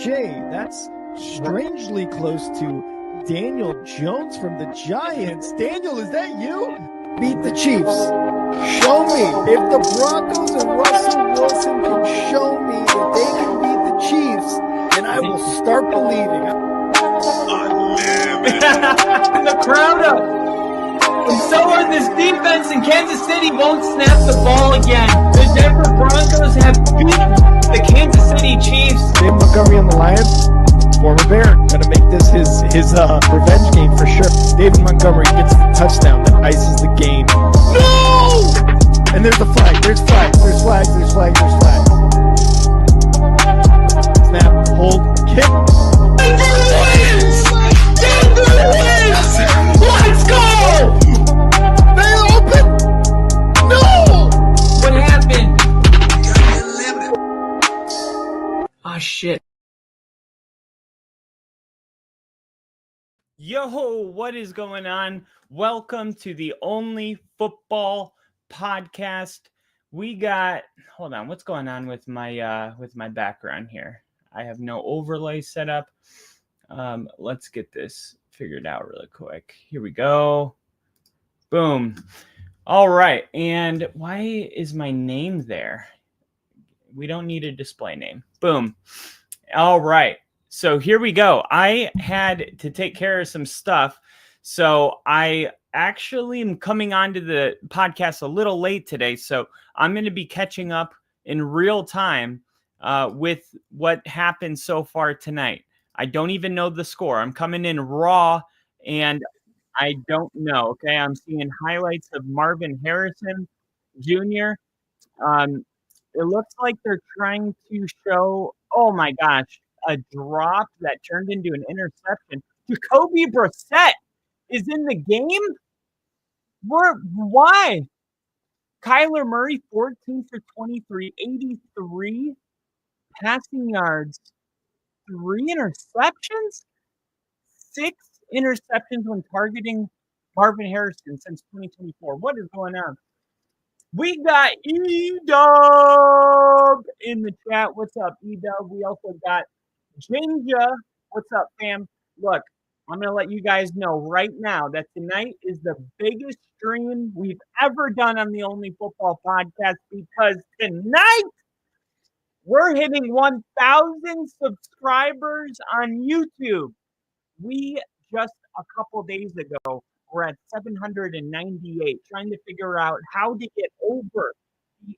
That's strangely close to Daniel Jones from the Giants. Daniel, is that you? Beat the Chiefs. Show me. If the Broncos and Russell Wilson can show me that they can beat the Chiefs, then I will start believing. The crowd up. And so are this defense, and Kansas City won't snap the ball again. The Denver Broncos have beaten the Kansas City Chiefs. David Montgomery on the Lions, former Bear, gonna make this his revenge game for sure. David Montgomery gets the touchdown that ices the game. No! And there's the flag. There's flags. There's flags. There's flags. There's flags. Snap. Hold. Kick. Denver wins! Denver wins! Let's go! They open. No! What happened? Oh shit. Yo, what is going on? Welcome to the Only Football Podcast. Hold on, what's going on with my background here? I have no overlay set up. Let's get this figured out really quick. Here we go. Boom. All right, and why is my name there? We don't need a display name. Boom. All right. So here we go. I had to take care of some stuff. So I actually am coming onto the podcast a little late today. So I'm going to be catching up in real time with what happened so far tonight. I don't even know the score. I'm coming in raw and I don't know. Okay. I'm seeing highlights of Marvin Harrison Jr. It looks like they're trying to show, oh my gosh, a drop that turned into an interception. Jacoby Brissett is in the game? Why? Kyler Murray, 14 for 23, 83 passing yards, 3 interceptions? 6 interceptions when targeting Marvin Harrison since 2024. What is going on? We got E-Dub in the chat. What's up, E-Dub? We also got Jinja. What's up, fam? Look, I'm going to let you guys know right now that tonight is the biggest stream we've ever done on the Only Football Podcast because tonight we're hitting 1,000 subscribers on YouTube. We just a couple days ago were at 798, trying to figure out how to get over the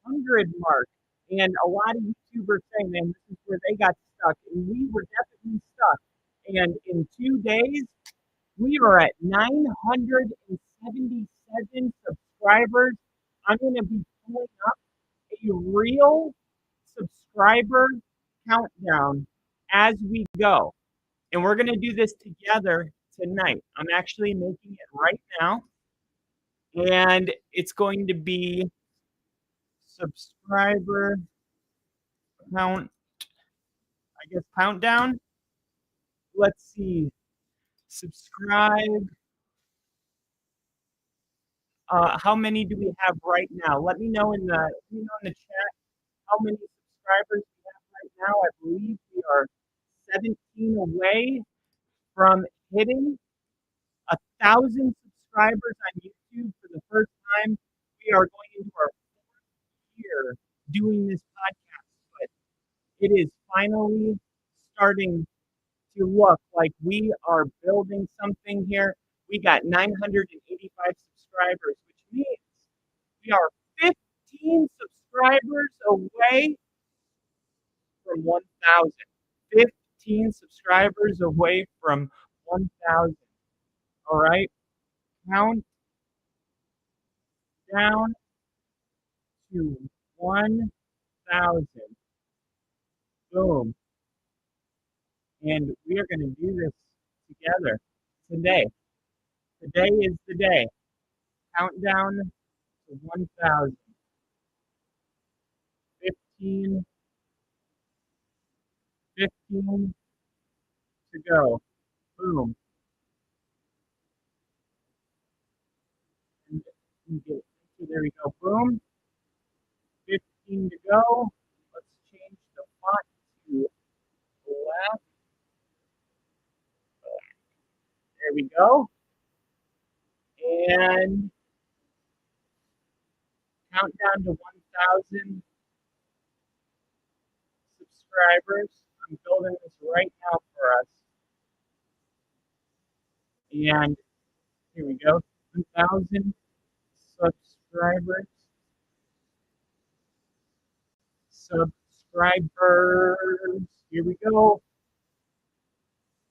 800 mark. And a lot of YouTubers saying, man, this is where they got stuck. And we were definitely stuck. And in 2 days, we are at 977 subscribers. I'm going to be pulling up a real subscriber countdown as we go. And we're going to do this together tonight. I'm actually making it right now. And it's going to be subscriber count, countdown. Let's see. Subscribe. How many do we have right now? Let me know in the chat how many subscribers we have right now. I believe we are 17 away from hitting 1,000 subscribers on YouTube for the first time. We are going into our 4th year doing this podcast, but it is finally starting to look like we are building something here. We got 985 subscribers, which means we are 15 subscribers away from 1,000. 15 subscribers away from 1,000. All right. Count down to 1,000. Boom. And we are going to do this together today. Today is the day. Countdown to 1,000. 15 to go. Boom. There we go. Boom. 15 to go. Let's change the font to we go. And countdown to 1,000 subscribers. I'm building this right now for us. And here we go. 1,000 subscribers. Here we go.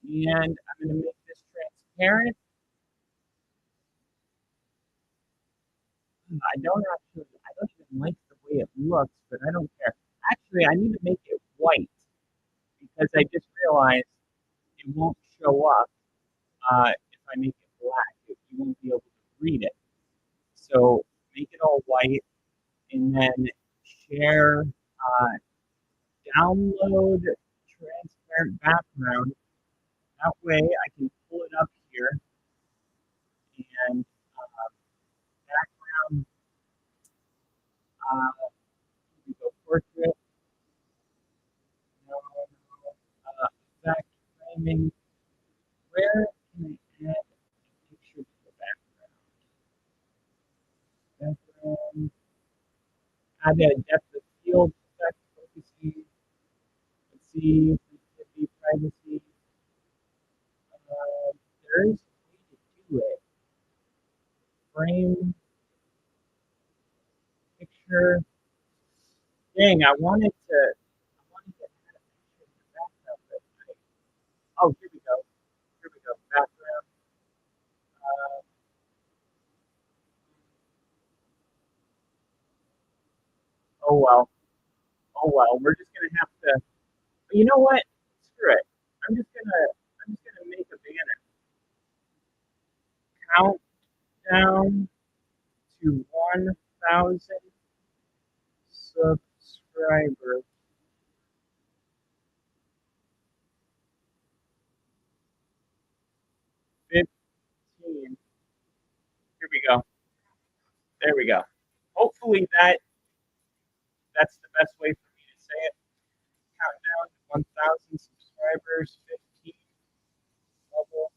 And I'm going to make this transparent. I don't even like the way it looks, but I don't care. Actually, I need to make it white because I just realized it won't show up if I make it black. You won't be able to read it. So make it all white and then share, download transparent background. That way I can pull it up here and background, we go portrait, effect, framing. Where can I add a picture to the background? Background, add a depth of field effect, focusing. Let's see, sensitivity, privacy. There is a way to do it. Frame, picture. Dang, I wanted to add a picture in the background, but oh, here we go. Here we go. Background. Oh well. Oh well. We're just gonna have to. You know what? Screw it. I'm just gonna make a banner. Countdown to 1,000 subscribers. 15. Here we go. There we go. Hopefully that's the best way for me to say it. Countdown to 1,000 subscribers. 15 level.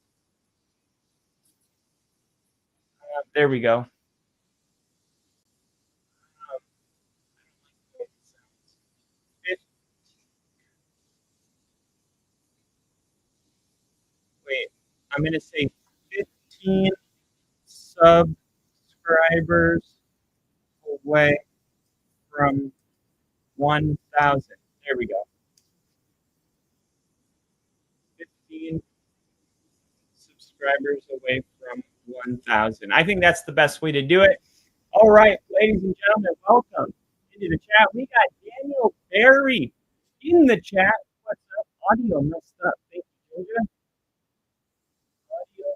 There we go. Wait, I'm going to say 15 subscribers away from 1,000. There we go. 15 subscribers away from 1,000. I think that's the best way to do it. All right, ladies and gentlemen, welcome into the chat. We got Daniel Berry in the chat. What's up? Audio messed up. Thank you, Georgia. Audio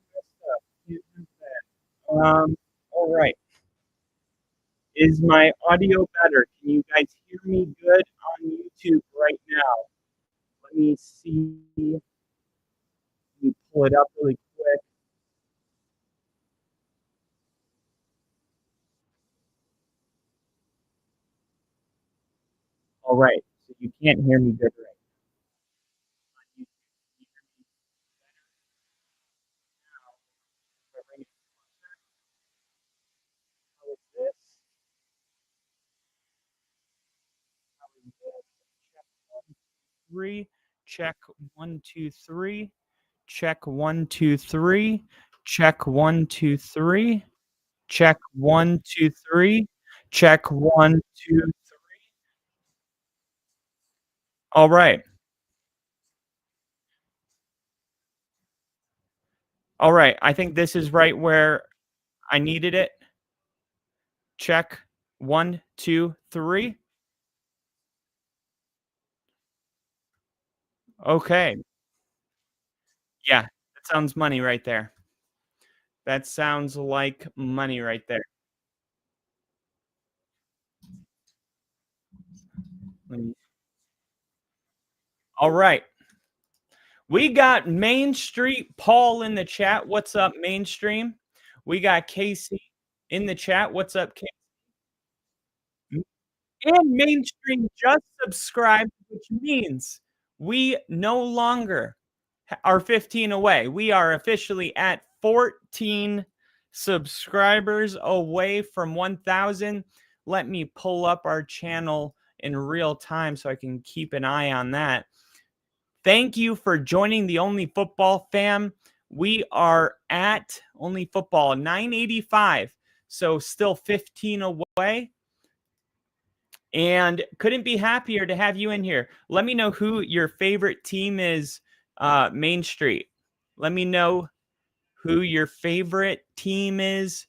messed up. All right. Is my audio better? Can you guys hear me good on YouTube right now? Let me see. Let me pull it up really quick. All right. So you can't hear me good right now. If I bring it closer, how is this? How is this? Check 1, 2, 3. Check 1, 2, 3. Check 1, 2, 3. Check 1, 2, 3. Check 1, 2, 3. All right. All right. I think this is right where I needed it. Check 1, 2, 3. Okay. Yeah, that sounds money right there. That sounds like money right there. All right. We got Main Street Paul in the chat. What's up, Mainstream? We got Casey in the chat. What's up, Casey? And Mainstream just subscribed, which means we no longer are 15 away. We are officially at 14 subscribers away from 1,000. Let me pull up our channel in real time so I can keep an eye on that. Thank you for joining the Only Football fam. We are at Only Football 985, so still 15 away. And couldn't be happier to have you in here. Let me know who your favorite team is, Main Street. Let me know who your favorite team is.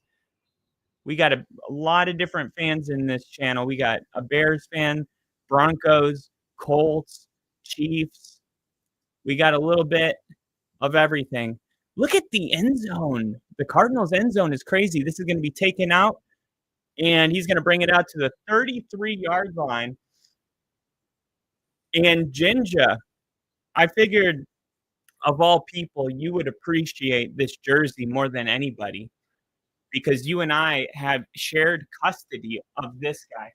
We got a lot of different fans in this channel. We got a Bears fan, Broncos, Colts, Chiefs. We got a little bit of everything. Look at the end zone. The Cardinals end zone is crazy. This is going to be taken out, and he's going to bring it out to the 33-yard line. And Jinja, I figured of all people, you would appreciate this jersey more than anybody because you and I have shared custody of this guy.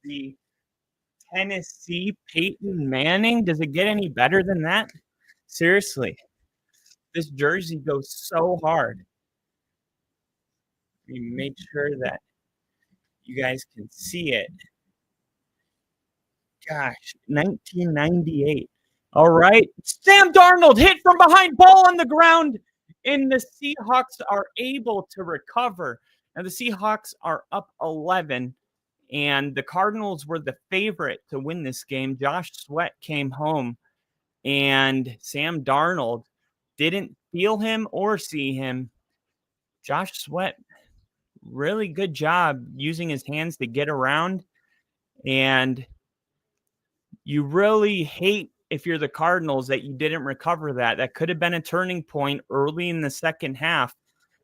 The Tennessee Peyton Manning. Does it get any better than that? Seriously, this jersey goes so hard. Let me make sure that you guys can see it. Gosh, 1998. All right. Sam Darnold hit from behind, ball on the ground, and the Seahawks are able to recover. Now, the Seahawks are up 11, and the Cardinals were the favorite to win this game. Josh Sweat came home, and Sam Darnold didn't feel him or see him. Josh Sweat, really good job using his hands to get around, and you really hate if you're the Cardinals that you didn't recover that. That could have been a turning point early in the second half.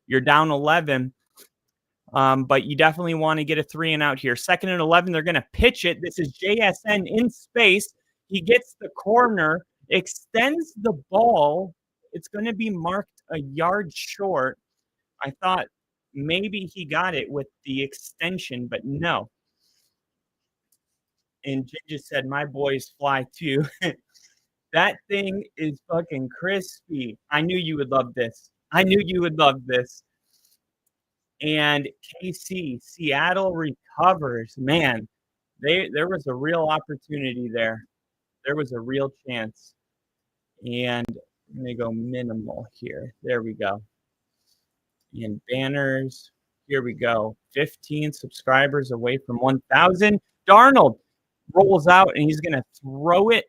You're down 11, but you definitely want to get a 3-and-out here. 2nd and 11, they're going to pitch it. This is JSN in space. He gets the corner, extends the ball. It's going to be marked a yard short. I thought maybe he got it with the extension, but no. And Ginger said, my boys fly too. That thing is fucking crispy. I knew you would love this. I knew you would love this. And KC, Seattle recovers. Man, there was a real opportunity there. There was a real chance. And I'm going to go minimal here. There we go. And banners. Here we go. 15 subscribers away from 1,000. Darnold rolls out, and he's going to throw it.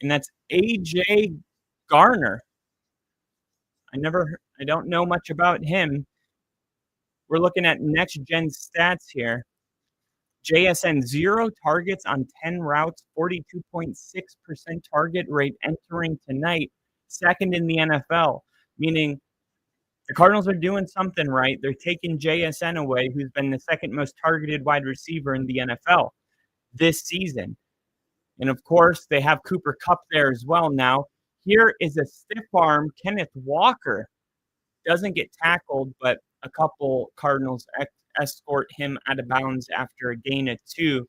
And that's A.J. Garner. I don't know much about him. We're looking at next-gen stats here. JSN, 0 targets on 10 routes, 42.6% target rate entering tonight, 2nd in the NFL, meaning the Cardinals are doing something right. They're taking JSN away, who's been the 2nd most targeted wide receiver in the NFL this season. And, of course, they have Cooper Kupp there as well now. Here is a stiff arm. Kenneth Walker doesn't get tackled, but a couple Cardinals escort him out of bounds after a gain of 2.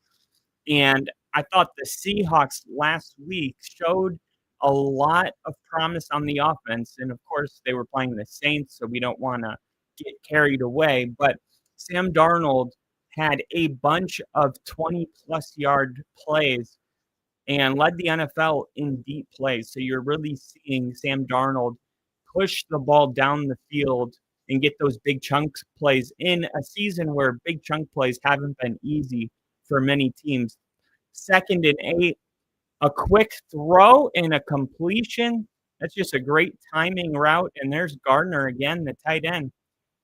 And I thought the Seahawks last week showed a lot of promise on the offense. And, of course, they were playing the Saints, so we don't want to get carried away. But Sam Darnold had a bunch of 20-plus yard plays and led the NFL in deep plays. So you're really seeing Sam Darnold push the ball down the field and get those big chunks plays in a season where big chunk plays haven't been easy for many teams. 2nd and 8, a quick throw and a completion. That's just a great timing route. And there's Gardner again, the tight end.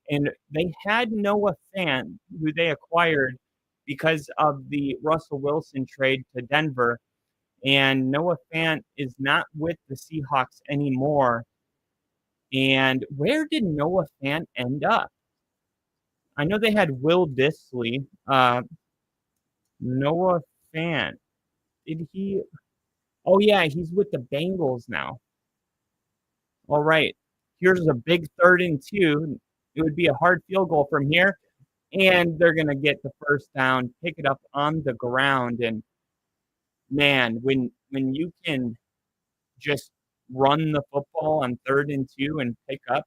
And they had Noah Fant, who they acquired because of the Russell Wilson trade to Denver. And Noah Fant is not with the Seahawks anymore. And where did Noah Fant end up? I know they had Will Dissly. Noah Fant. Did he? Oh, yeah, he's with the Bengals now. All right. Here's a big 3rd and 2. It would be a hard field goal from here. And they're going to get the first down, pick it up on the ground. And, man, when you can just run the football on 3rd and 2 and pick up,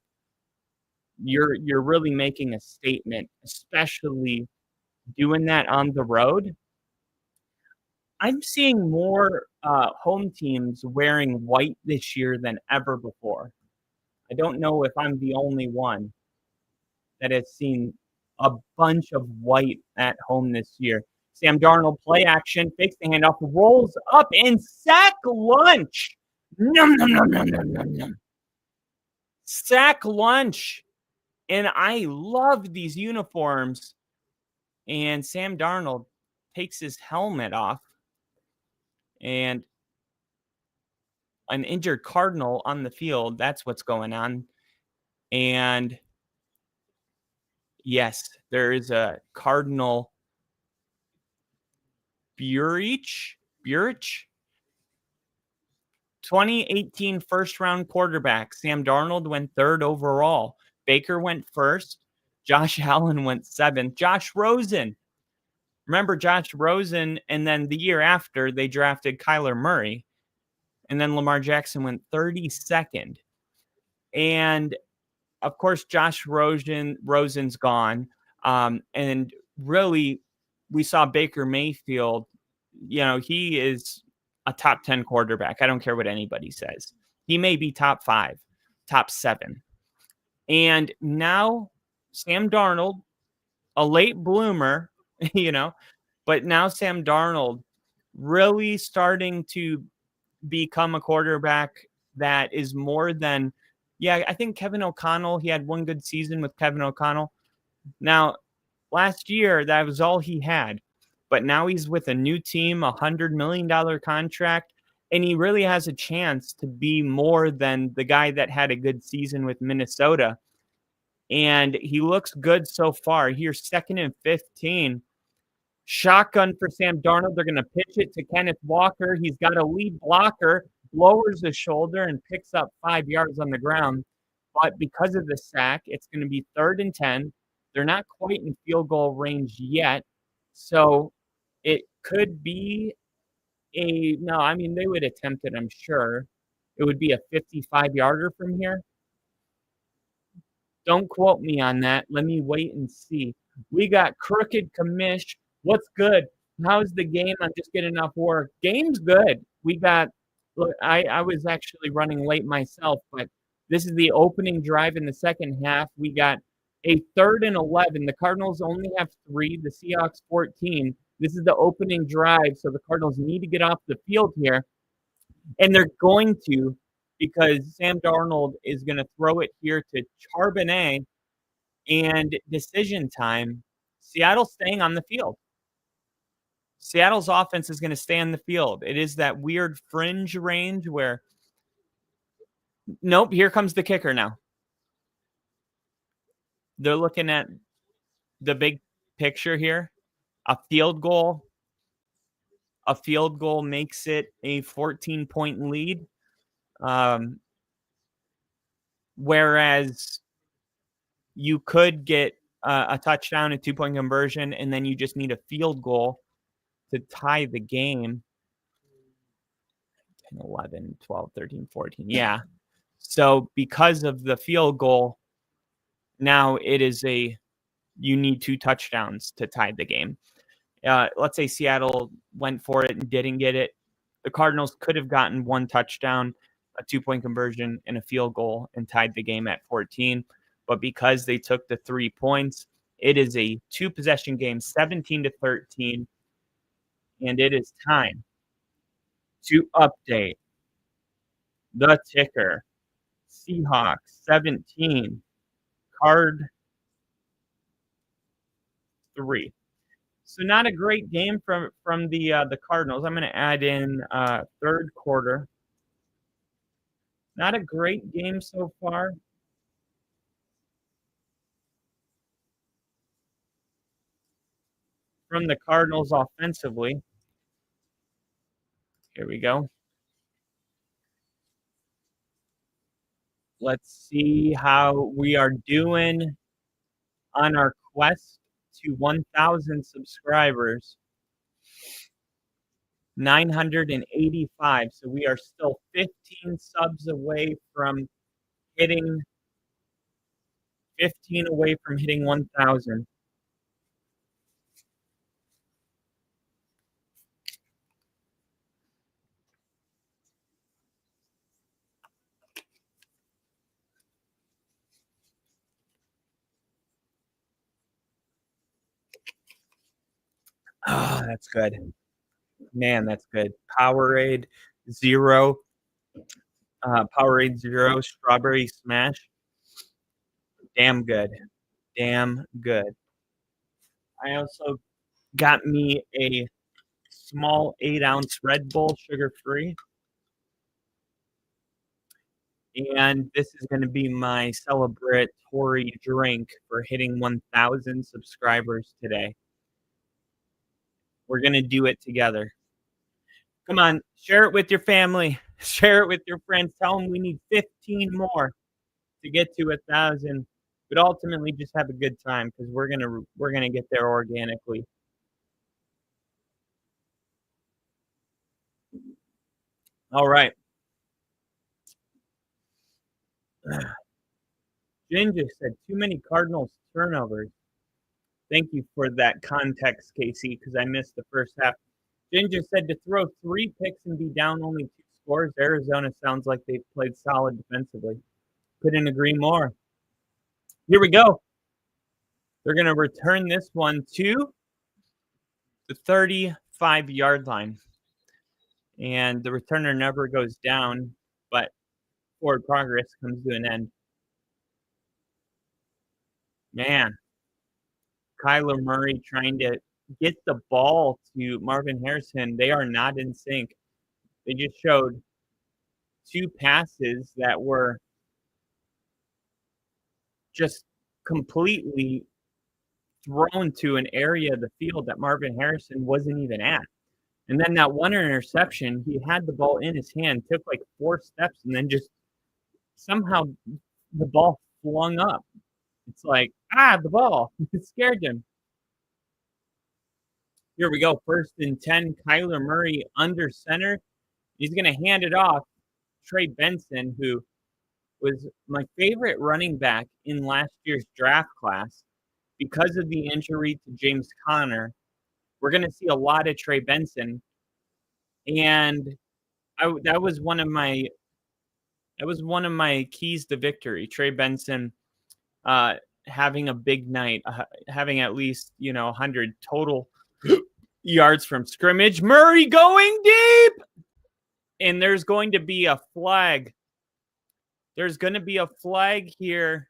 you're really making a statement, especially doing that on the road. I'm seeing more home teams wearing white this year than ever before. I don't know if I'm the only one that has seen a bunch of white at home this year. Sam Darnold, play action, fakes the handoff, rolls up, and sack lunch. Nom, nom, nom, nom, nom, nom, nom. Sack lunch. And I love these uniforms. And Sam Darnold takes his helmet off. And an injured Cardinal on the field. That's what's going on. And yes, there is a Cardinal Burich, 2018 first-round quarterback. Sam Darnold went 3rd overall. Baker went 1st. Josh Allen went 7th. Josh Rosen. Remember Josh Rosen, and then the year after, they drafted Kyler Murray. And then Lamar Jackson went 32nd. And, of course, Josh Rosen's gone. And really, we saw Baker Mayfield. You know, he is a top 10 quarterback. I don't care what anybody says. He may be top 5, top 7. And now Sam Darnold, a late bloomer, but now Sam Darnold really starting to become a quarterback that is more than, I think Kevin O'Connell, he had one good season with Kevin O'Connell. Now, last year, that was all he had. But now he's with a new team, $100 million contract, and he really has a chance to be more than the guy that had a good season with Minnesota. And he looks good so far. Here's 2nd and 15. Shotgun for Sam Darnold. They're going to pitch it to Kenneth Walker. He's got a lead blocker, lowers his shoulder, and picks up 5 yards on the ground. But because of the sack, it's going to be 3rd and 10. They're not quite in field goal range yet. So it could be they would attempt it, I'm sure. It would be a 55-yarder from here. Don't quote me on that. Let me wait and see. We got Crooked Commish. What's good? How's the game? I'm just getting off work. Game's good. I was actually running late myself, but this is the opening drive in the second half. We got a 3rd and 11. The Cardinals only have 3. The Seahawks 14. This is the opening drive, so the Cardinals need to get off the field here. And they're going to, because Sam Darnold is going to throw it here to Charbonnet, and decision time. Seattle's staying on the field. Seattle's offense is going to stay on the field. It is that weird fringe range where, nope, here comes the kicker now. They're looking at the big picture here. A field goal makes it a 14-point lead. Whereas you could get a touchdown, a 2-point conversion, and then you just need a field goal to tie the game. 10, 11, 12, 13, 14. Yeah. So because of the field goal, now it is you need 2 touchdowns to tie the game. Let's say Seattle went for it and didn't get it. The Cardinals could have gotten 1 touchdown, a 2-point conversion, and a field goal and tied the game at 14. But because they took the 3 points, it is a 2-possession game, 17-13. And it is time to update the ticker. Seahawks 17, Card 3. So not a great game from the Cardinals. I'm going to add in 3rd quarter. Not a great game so far. From the Cardinals offensively. Here we go. Let's see how we are doing on our quest to 1,000 subscribers. 985. So we are still 15 subs away from hitting 1,000. Oh, that's good. Man, that's good. Powerade Zero. Powerade Zero Strawberry Smash. Damn good. Damn good. I also got me a small 8-ounce Red Bull, sugar-free. And this is going to be my celebratory drink for hitting 1,000 subscribers today. We're going to do it together. Come on, share it with your family. Share it with your friends. Tell them we need 15 more to get to 1,000. But ultimately, just have a good time because we're gonna get there organically. All right. Ginger said too many Cardinals turnovers. Thank you for that context, Casey, because I missed the first half. Ginger said to throw 3 picks and be down only 2 scores. Arizona sounds like they've played solid defensively. Couldn't agree more. Here we go. They're going to return this one to the 35-yard line. And the returner never goes down, but forward progress comes to an end. Man, Kyler Murray trying to get the ball to Marvin Harrison. They are not in sync. They just showed 2 passes that were just completely thrown to an area of the field that Marvin Harrison wasn't even at. And then that one interception, he had the ball in his hand, took like 4 steps, and then just somehow the ball flung up. It's like, the ball. It scared him. Here we go. 1st and 10. Kyler Murray under center. He's going to hand it off. Trey Benson, who was my favorite running back in last year's draft class because of the injury to James Conner. We're going to see a lot of Trey Benson. And that was one of my keys to victory. Trey Benson having a big night, having at least 100 total yards from scrimmage. Murray going deep, and there's going to be a flag. There's going to be a flag here.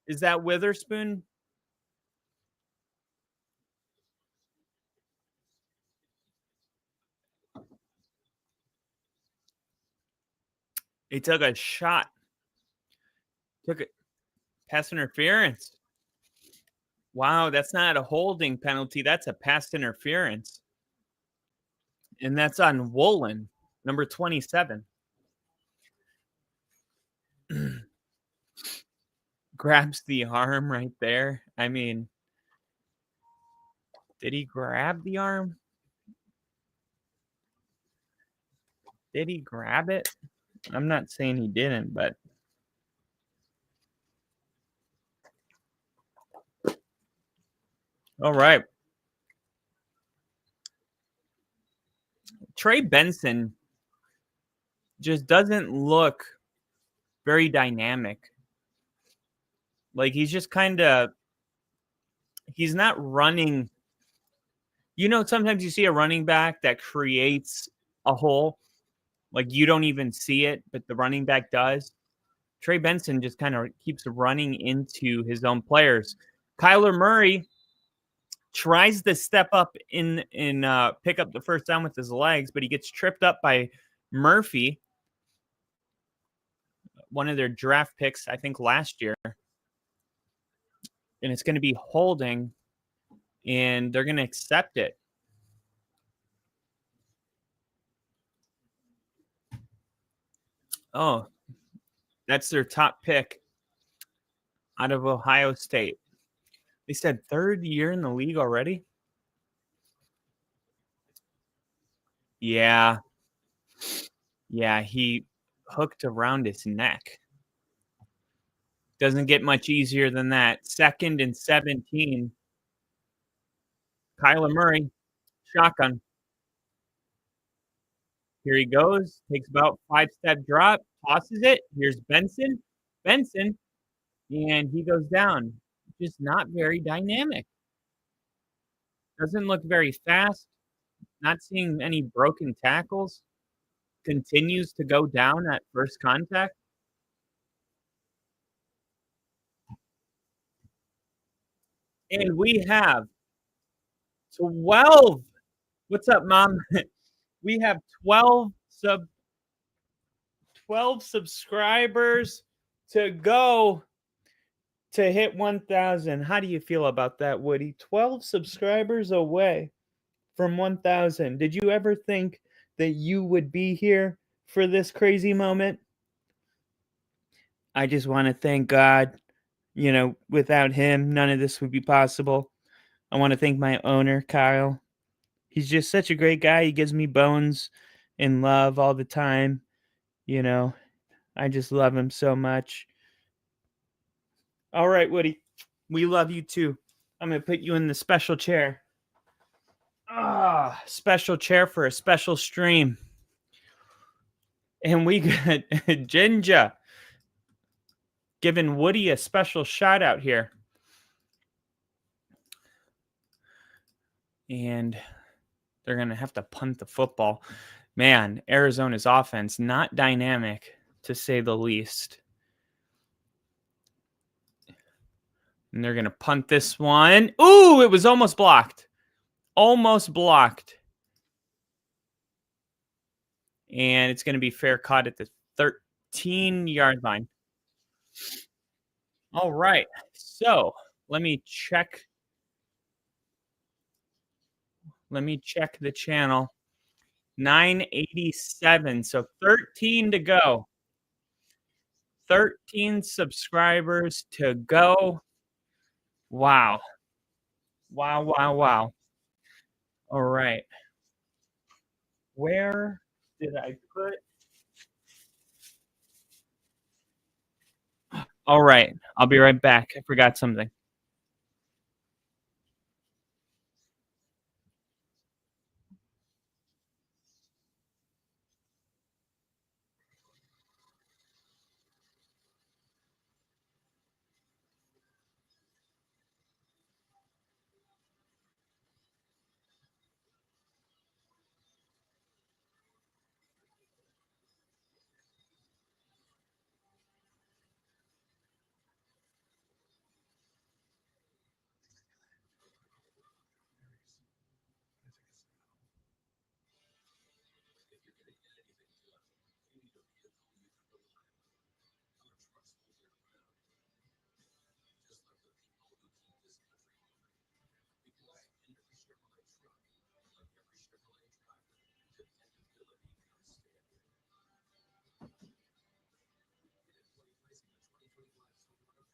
Is that Witherspoon? He took a shot. Took it. Pass interference. Wow, that's not a holding penalty. That's a pass interference. And that's on Woolen, number 27. Grabs the arm right there. I mean, did he grab the arm? Did he grab it? I'm not saying he didn't, but all right. Trey Benson just doesn't look very dynamic. Like he's just he's not running. Sometimes you see a running back that creates a hole. Like you don't even see it, but the running back does. Trey Benson just kind of keeps running into his own players. Kyler Murray tries to step up in pick up the first down with his legs, but he gets tripped up by Murphy, one of their draft picks, I think last year. And it's going to be holding, and they're going to accept it. Oh, that's their top pick out of Ohio State. They said 3rd year in the league already. Yeah. Yeah, he hooked around his neck. Doesn't get much easier than that. 2nd and 17. Kyler Murray, shotgun. Here he goes. Takes about 5-step drop, tosses it. Here's Benson. Benson, and he goes down. Just not very dynamic. Doesn't look very fast. Not seeing any broken tackles. Continues to go down at first contact. And we have 12. What's up, Mom? We have 12 subscribers to go to hit 1,000. How do you feel about that, Woody? 12 subscribers away from 1,000. Did you ever think that you would be here for this crazy moment? I just want to thank God. You know, without him, none of this would be possible. I want to thank my owner, Kyle. He's just such a great guy. He gives me bones and love all the time. You know, I just love him so much. All right, Woody, we love you too. I'm going to put you in the special chair. Special chair for a special stream. And we got Ginger giving Woody a special shout out here. And they're going to have to punt the football. Man, Arizona's offense, not dynamic, to say the least. And they're going to punt this one. Ooh, it was almost blocked. Almost blocked. And it's going to be fair caught at the 13-yard line. All right. So let me check. Let me check the channel. 987. So 13 to go. 13 subscribers to go. Wow. Wow, wow, wow. All right. Where did I put? All right. I'll be right back. I forgot something.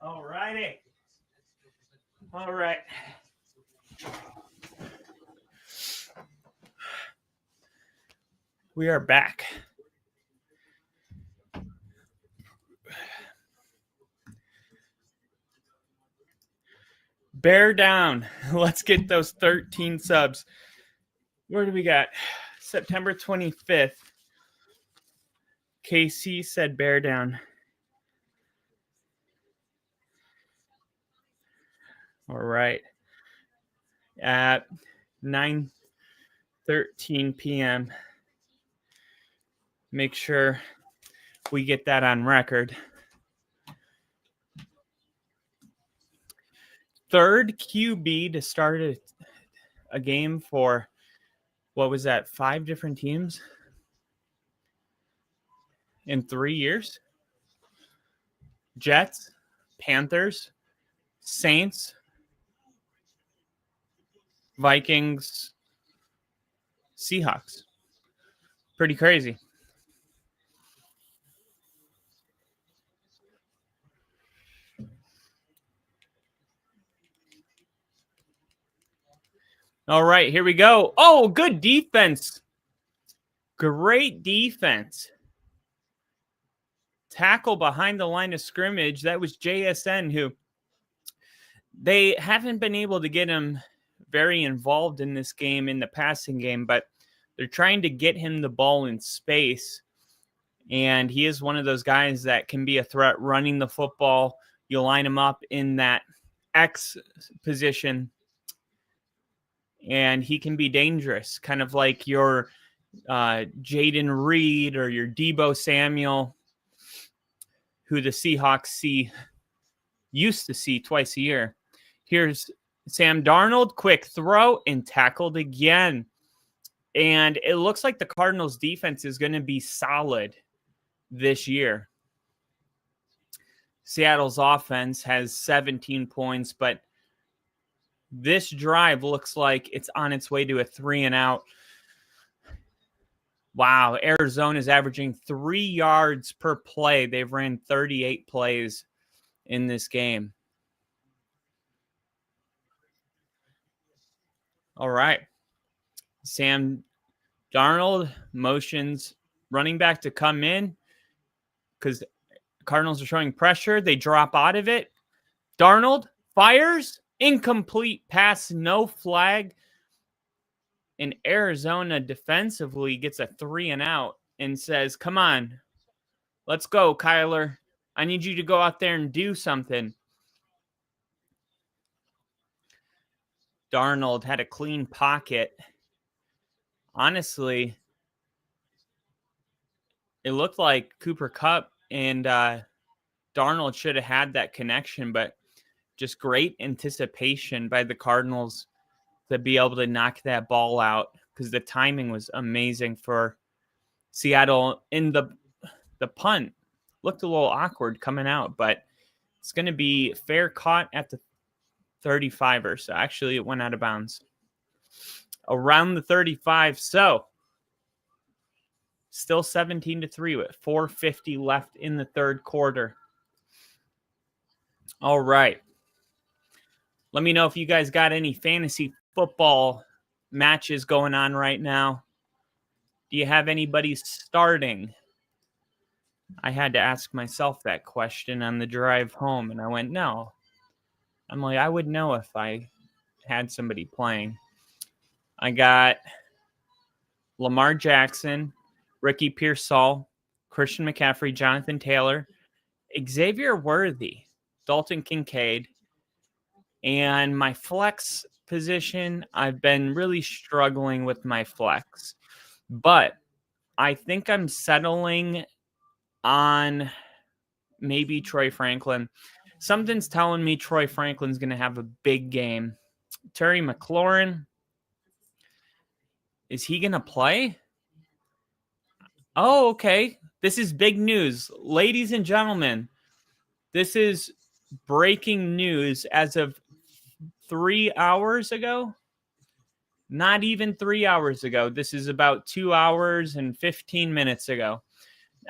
All righty. All right. We are back. Bear down. Let's get those 13 subs. Where do we got? September 25th. KC said bear down. All right. At 9:13 p.m. Make sure we get that on record. Third QB to start a game for, what was that, 5 different teams in 3 years? Jets, Panthers, Saints, Vikings, Seahawks. Pretty crazy. All right, here we go. Oh, good defense Great defense. Tackle behind the line of scrimmage. That was JSN, who they haven't been able to get him very involved in this game, in the passing game, but they're trying to get him the ball in space. And he is one of those guys that can be a threat running the football. You line him up in that X position, and he can be dangerous, kind of like your Jaden Reed or your Deebo Samuel, who the Seahawks used to see twice a year. Here's Sam Darnold, quick throw, and tackled again. And it looks like the Cardinals defense is going to be solid this year. Seattle's offense has 17 points, but this drive looks like it's on its way to a 3-and-out. Wow, Arizona is averaging 3 yards per play. They've ran 38 plays in this game. All right. Sam Darnold motions running back to come in because Cardinals are showing pressure. They drop out of it. Darnold fires. Incomplete pass, no flag. And Arizona defensively gets a 3-and-out and says, come on, let's go, Kyler. I need you to go out there and do something. Darnold had a clean pocket. Honestly, it looked like Cooper Kupp and Darnold should have had that connection, but just great anticipation by the Cardinals to be able to knock that ball out because the timing was amazing for Seattle. In the punt looked a little awkward coming out, but it's going to be fair caught at the 35 or so. Actually, it went out of bounds around the 35. So still 17-3 with 4:50 left in the third quarter. All right. Let me know if you guys got any fantasy football matches going on right now. Do you have anybody starting? I had to ask myself that question on the drive home, and I went, no. I'm like, I would know if I had somebody playing. I got Lamar Jackson, Ricky Pearsall, Christian McCaffrey, Jonathan Taylor, Xavier Worthy, Dalton Kincaid, and my flex position, I've been really struggling with my flex. But I think I'm settling on maybe Troy Franklin. Something's telling me Troy Franklin's going to have a big game. Terry McLaurin, is he going to play? Oh, okay. This is big news. Ladies and gentlemen, this is breaking news as of 3 hours ago. Not even 3 hours ago. This is about 2 hours and 15 minutes ago.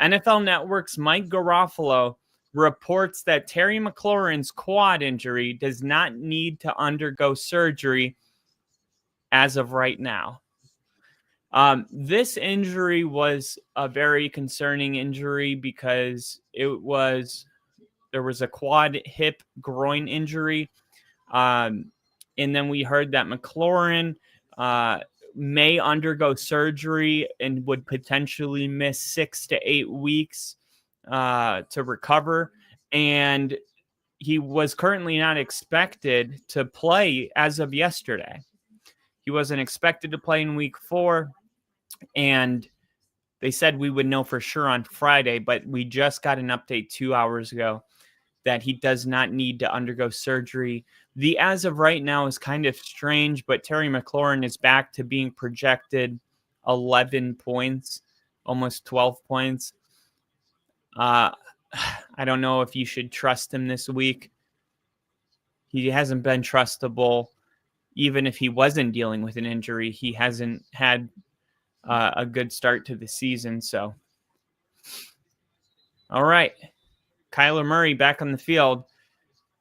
NFL Network's Mike Garofalo reports that Terry McLaurin's quad injury does not need to undergo surgery as of right now. This injury was a very concerning injury because there was a quad hip groin injury. And then we heard that McLaurin may undergo surgery and would potentially miss 6 to 8 weeks to recover. And he was currently not expected to play as of yesterday. He wasn't expected to play in week 4. And they said we would know for sure on Friday, but we just got an update 2 hours ago that he does not need to undergo surgery. The as of right now is kind of strange, but Terry McLaurin is back to being projected 11 points, almost 12 points. I don't know if you should trust him this week. He hasn't been trustable. Even if he wasn't dealing with an injury, he hasn't had a good start to the season. So, all right. Kyler Murray back on the field,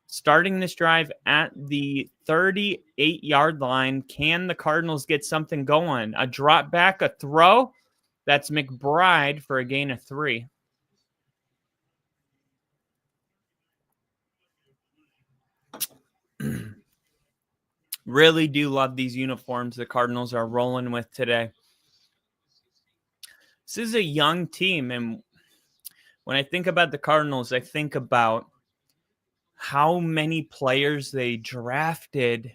starting this drive at the 38-yard line. Can the Cardinals get something going? A drop back, a throw, That's McBride for a gain of 3. Really do love these uniforms the Cardinals are rolling with today. This is a young team, and when I think about the Cardinals, I think about how many players they drafted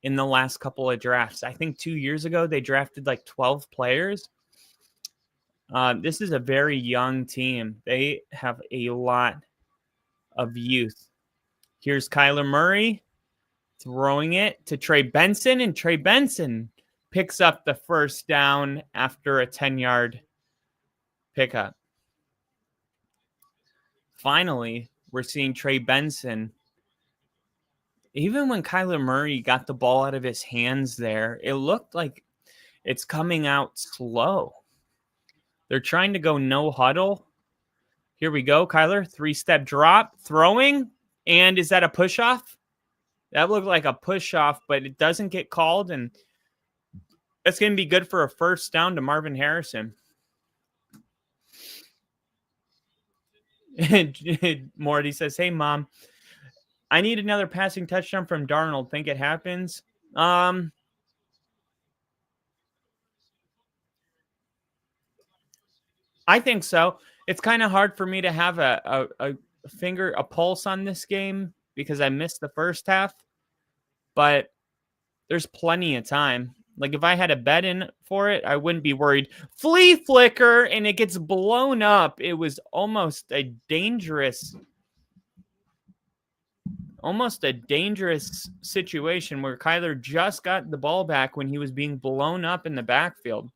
in the last couple of drafts. I think 2 years ago, they drafted like 12 players. This is a very young team. They have a lot of youth. Here's Kyler Murray throwing it to Trey Benson, and Trey Benson picks up the first down after a 10-yard pickup. Finally, we're seeing Trey Benson. Even when Kyler Murray got the ball out of his hands there, it looked like it's coming out slow. They're trying to go no huddle. Here we go, Kyler. 3-step drop, throwing. And is that a push-off? That looked like a push-off, but it doesn't get called, and it's going to be good for a first down to Marvin Harrison. Morty says, hey, Mom, I need another passing touchdown from Darnold. Think it happens? I think so. It's kind of hard for me to have a pulse on this game because I missed the first half, but there's plenty of time. Like if I had a bet in for it, I wouldn't be worried. Flea flicker, and it gets blown up. It was almost a dangerous situation where Kyler just got the ball back when he was being blown up in the backfield.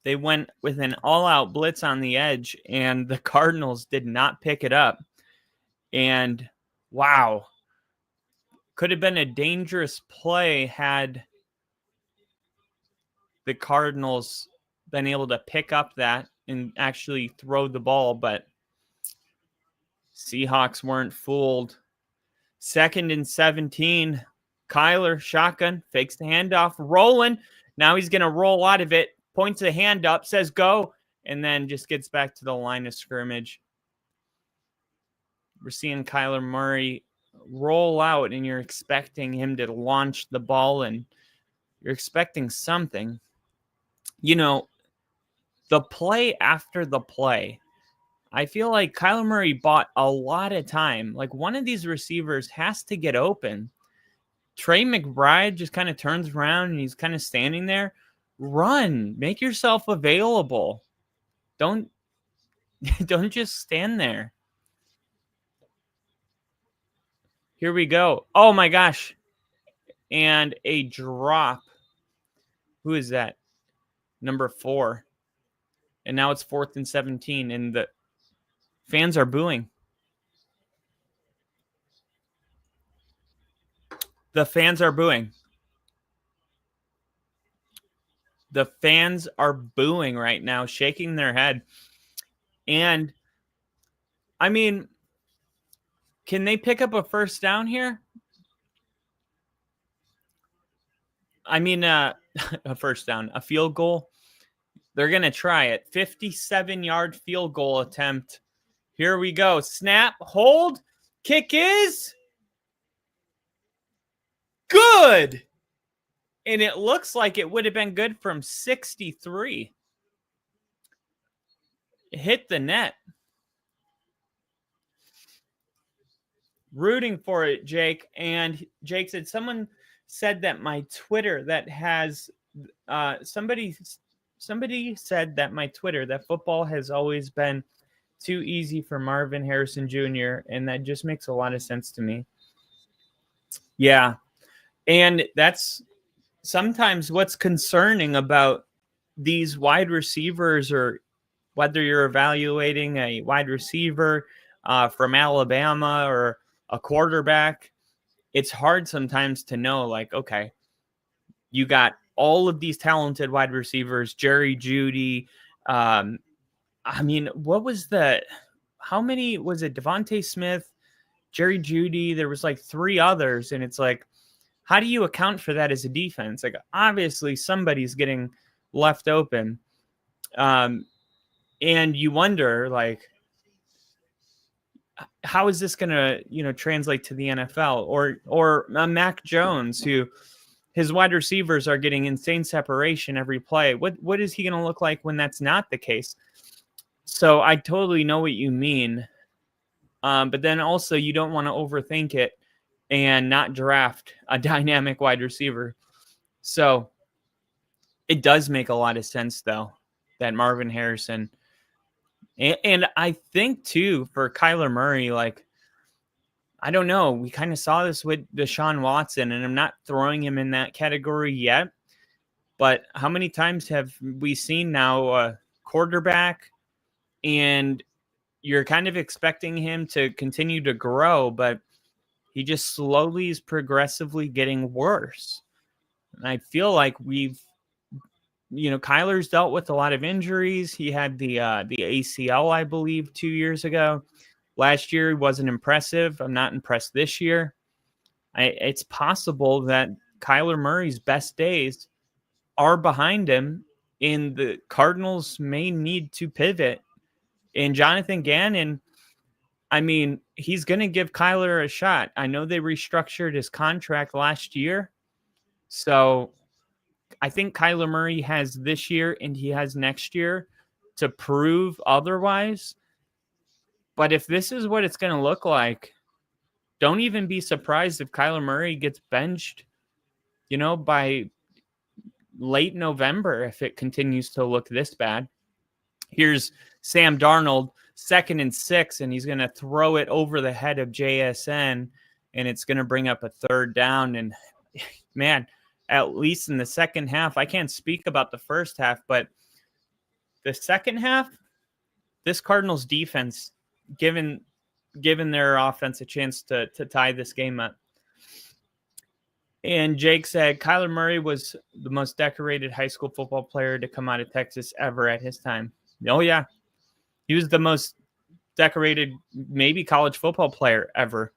They went with an all-out blitz on the edge, and the Cardinals did not pick it up. And, wow, could have been a dangerous play had the Cardinals been able to pick up that and actually throw the ball, but Seahawks weren't fooled. 2nd and 17. Kyler, shotgun, fakes the handoff, rolling. Now he's going to roll out of it. Points the hand up, says go, and then just gets back to the line of scrimmage. We're seeing Kyler Murray roll out, and you're expecting him to launch the ball, and you're expecting something. You know, the play after the play, I feel like Kyler Murray bought a lot of time. Like one of these receivers has to get open. Trey McBride just kind of turns around, and he's kind of standing there. Run, make yourself available. Don't just stand there. Here we go. Oh my gosh. And a drop. Who is that? Number 4. And now it's 4th and 17, and the fans are booing. The fans are booing. The fans are booing right now, shaking their head. And, I mean, can they pick up a first down here? I mean, a first down, a field goal. They're going to try it. 57-yard field goal attempt. Here we go. Snap, hold, kick is good. And it looks like it would have been good from 63. It hit the net. Rooting for it, Jake. And Jake said, someone said that my Twitter that has, somebody said that my Twitter, that football has always been too easy for Marvin Harrison Jr., and that just makes a lot of sense to me. Yeah. And that's sometimes what's concerning about these wide receivers, or whether you're evaluating a wide receiver from Alabama or a quarterback, it's hard sometimes to know, like, okay, you got all of these talented wide receivers, Jerry Jeudy. I mean, how many was it? Devontae Smith, Jerry Jeudy. There was like 3 others. And it's like, how do you account for that as a defense? Like, obviously somebody's getting left open. And you wonder, like, how is this going to, translate to the NFL? Or Mac Jones, who his wide receivers are getting insane separation every play. What is he going to look like when that's not the case? So I totally know what you mean. But then also you don't want to overthink it and not draft a dynamic wide receiver. So it does make a lot of sense, though, that Marvin Harrison. And I think, too, for Kyler Murray, like, I don't know. We kind of saw this with Deshaun Watson, and I'm not throwing him in that category yet. But how many times have we seen now a quarterback and you're kind of expecting him to continue to grow, but he just slowly is progressively getting worse. And I feel like Kyler's dealt with a lot of injuries. He had the ACL, I believe, 2 years ago. Last year, he wasn't impressive. I'm not impressed this year. It's possible that Kyler Murray's best days are behind him, and the Cardinals may need to pivot. And Jonathan Gannon, I mean, he's going to give Kyler a shot. I know they restructured his contract last year. So I think Kyler Murray has this year and he has next year to prove otherwise. But if this is what it's going to look like, don't even be surprised if Kyler Murray gets benched, by late November if it continues to look this bad. Here's Sam Darnold, 2nd and 6, and he's going to throw it over the head of JSN, and it's going to bring up a 3rd down. And, man, at least in the second half, I can't speak about the first half, but the second half, this Cardinals defense, given their offense a chance to tie this game up. And Jake said Kyler Murray was the most decorated high school football player to come out of Texas ever at his time. Oh, yeah. He was the most decorated, maybe college football player ever.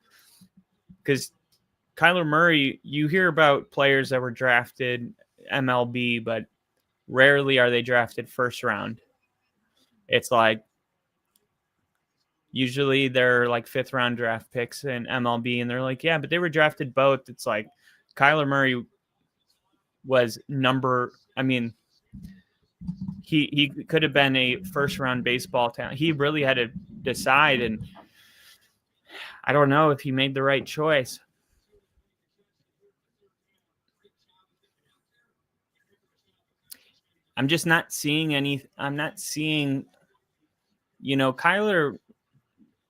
Because Kyler Murray, you hear about players that were drafted MLB, but rarely are they drafted first round. It's like, usually they're like 5th round draft picks in MLB, and they're like, yeah, but they were drafted both. It's like Kyler Murray was he could have been a first round baseball talent. He really had to decide, and I don't know if he made the right choice. I'm just not seeing Kyler,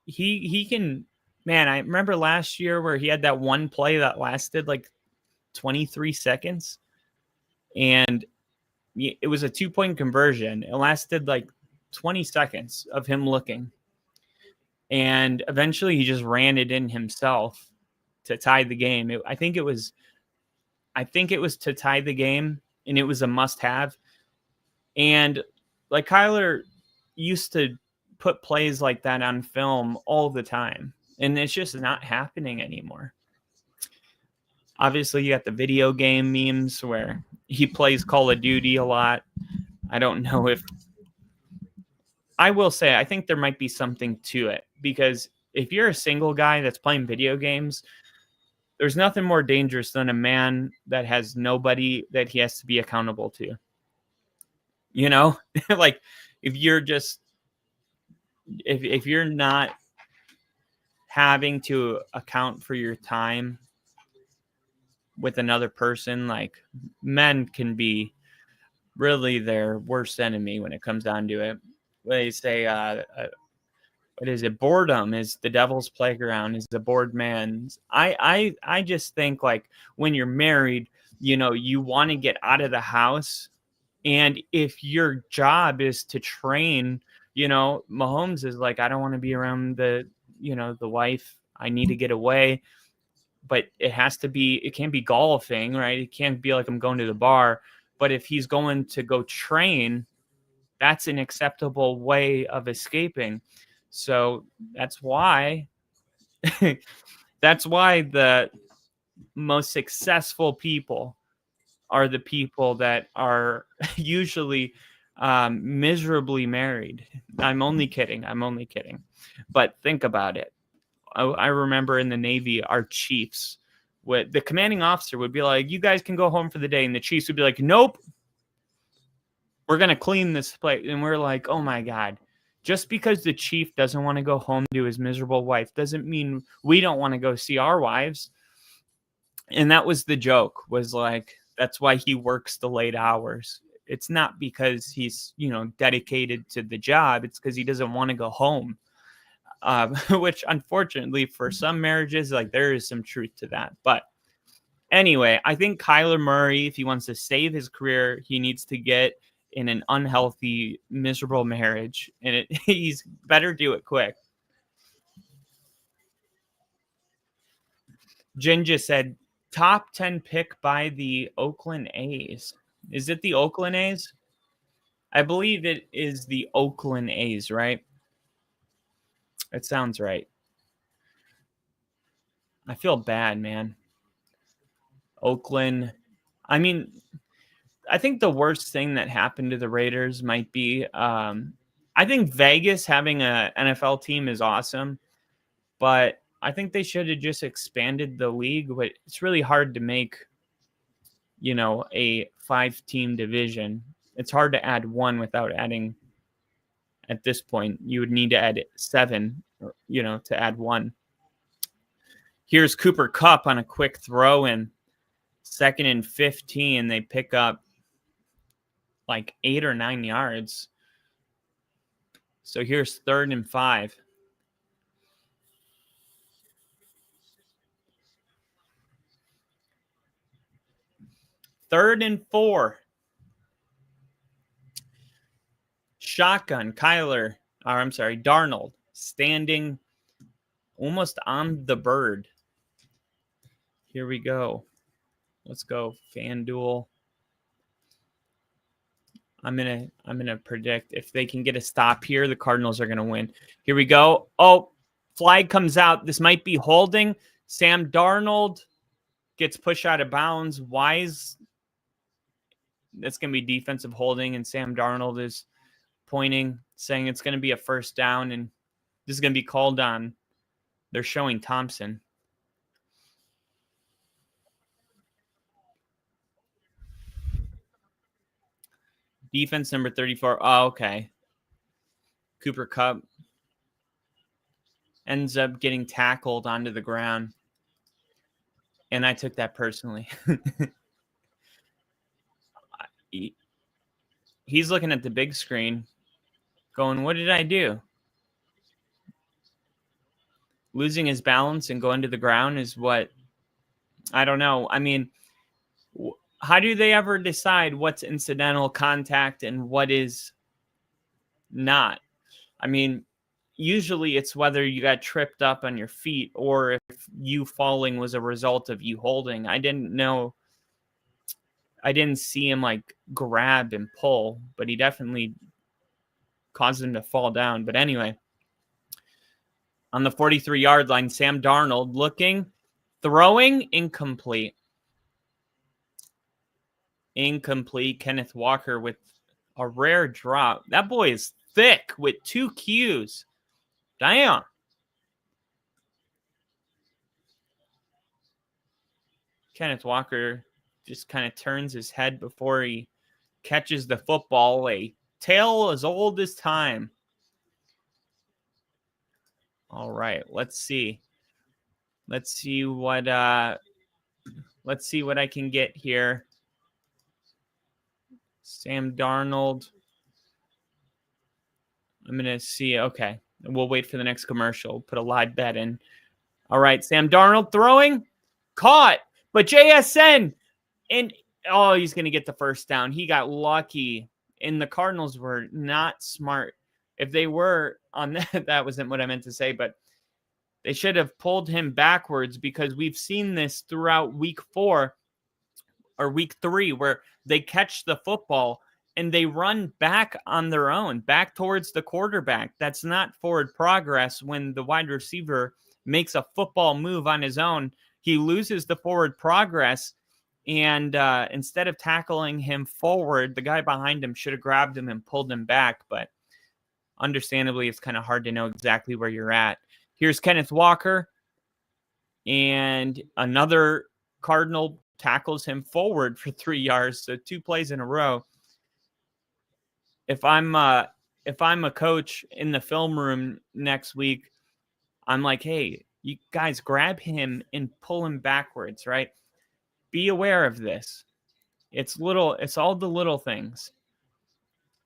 he can, man, I remember last year where he had that one play that lasted like 23 seconds, and it was a 2-point conversion. It lasted like 20 seconds of him looking, and eventually he just ran it in himself to tie the game. I think it was to tie the game, and it was a must-have. And like Kyler used to put plays like that on film all the time, and it's just not happening anymore. Obviously, you got the video game memes where he plays Call of Duty a lot. I don't know if I will say, I think there might be something to it, because if you're a single guy that's playing video games, there's nothing more dangerous than a man that has nobody that he has to be accountable to. Like if you're not having to account for your time with another person, like, men can be really their worst enemy when it comes down to it. They say, what is it? Boredom is the devil's playground, is the bored man. I just think, like, when you're married, you want to get out of the house. And if your job is to train, Mahomes is like, I don't want to be around the wife. I need to get away. But it can't be golfing, right? It can't be like I'm going to the bar. But if he's going to go train, that's an acceptable way of escaping. So that's why the most successful people are the people that are usually miserably married. I'm only kidding. But think about it. I remember in the Navy, our chiefs, the commanding officer would be like, "You guys can go home for the day," and the chiefs would be like, "Nope, we're gonna clean this place." And we're like, "Oh my god." Just because the chief doesn't want to go home to his miserable wife doesn't mean we don't want to go see our wives. And that was the joke, was like, that's why he works the late hours. It's not because he's, dedicated to the job. It's because he doesn't want to go home. Which unfortunately for some marriages, like, there is some truth to that. But anyway, I think Kyler Murray, if he wants to save his career, he needs to get in an unhealthy, miserable marriage. And he's better do it quick. Jen just said, top 10 pick by the Oakland A's. Is it the Oakland A's? I believe it is the Oakland A's, right? It sounds right. I feel bad, man. Oakland. I mean, I think the worst thing that happened to the Raiders might be, I think Vegas having an NFL team is awesome, but I think they should have just expanded the league. But it's really hard to make, a 5-team division. It's hard to add one without adding, at this point, you would need to add 7, to add one. Here's Cooper Kupp on a quick throw in 2nd and 15. They pick up like 8 or 9 yards. So here's 3rd and 5. Third and 4. Shotgun, Darnold, standing almost on the bird. Here we go. Let's go, FanDuel. I'm gonna predict if they can get a stop here, the Cardinals are gonna win. Here we go. Oh, flag comes out. This might be holding. Sam Darnold gets pushed out of bounds. Wise. That's gonna be defensive holding, and Sam Darnold is pointing, saying it's gonna be a first down, and this is gonna be called on. They're showing Thompson. Defense number 34. Oh, okay. Cooper Kupp ends up getting tackled onto the ground. And I took that personally. He's looking at the big screen going, what did I do? Losing his balance and going to the ground is what, I don't know. I mean, how do they ever decide what's incidental contact and what is not? I mean, usually it's whether you got tripped up on your feet or if you falling was a result of you holding. I didn't see him like grab and pull, but he definitely caused him to fall down. But anyway, on the 43-yard line, Sam Darnold looking, throwing, incomplete. Kenneth Walker with a rare drop. That boy is thick with 2 Qs. Damn. Kenneth Walker just kind of turns his head before he catches the football. A tale as old as time. All right, let's see. Let's see what I can get here. Sam Darnold. I'm going to see. Okay. We'll wait for the next commercial. Put a live bet in. All right. Sam Darnold throwing. Caught. But JSN. And, he's going to get the first down. He got lucky. And the Cardinals were not smart. If they were on that, that wasn't what I meant to say. But they should have pulled him backwards because we've seen this throughout week 4 or week 3 where they catch the football and they run back on their own, back towards the quarterback. That's not forward progress. When the wide receiver makes a football move on his own, he loses the forward progress And instead of tackling him forward, the guy behind him should have grabbed him and pulled him back. But understandably, it's kind of hard to know exactly where you're at. Here's Kenneth Walker. And another Cardinal tackles him forward for 3 yards. So 2 plays in a row. If I'm a coach in the film room next week, I'm like, hey, you guys grab him and pull him backwards, right? Be aware of this. It's all the little things.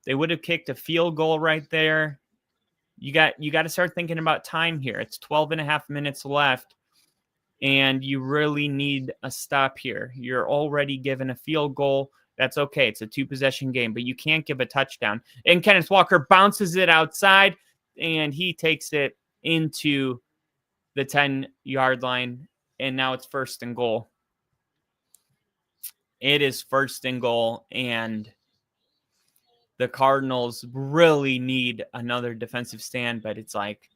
They would have kicked a field goal right there. You got to start thinking about time here. It's 12 and a half minutes left, and you really need a stop here. You're already given a field goal. That's okay. It's a 2-possession game, but you can't give a touchdown. And Kenneth Walker bounces it outside, and he takes it into the 10-yard line, and now it's 1st and goal. It is 1st and goal, and the Cardinals really need another defensive stand, but it's like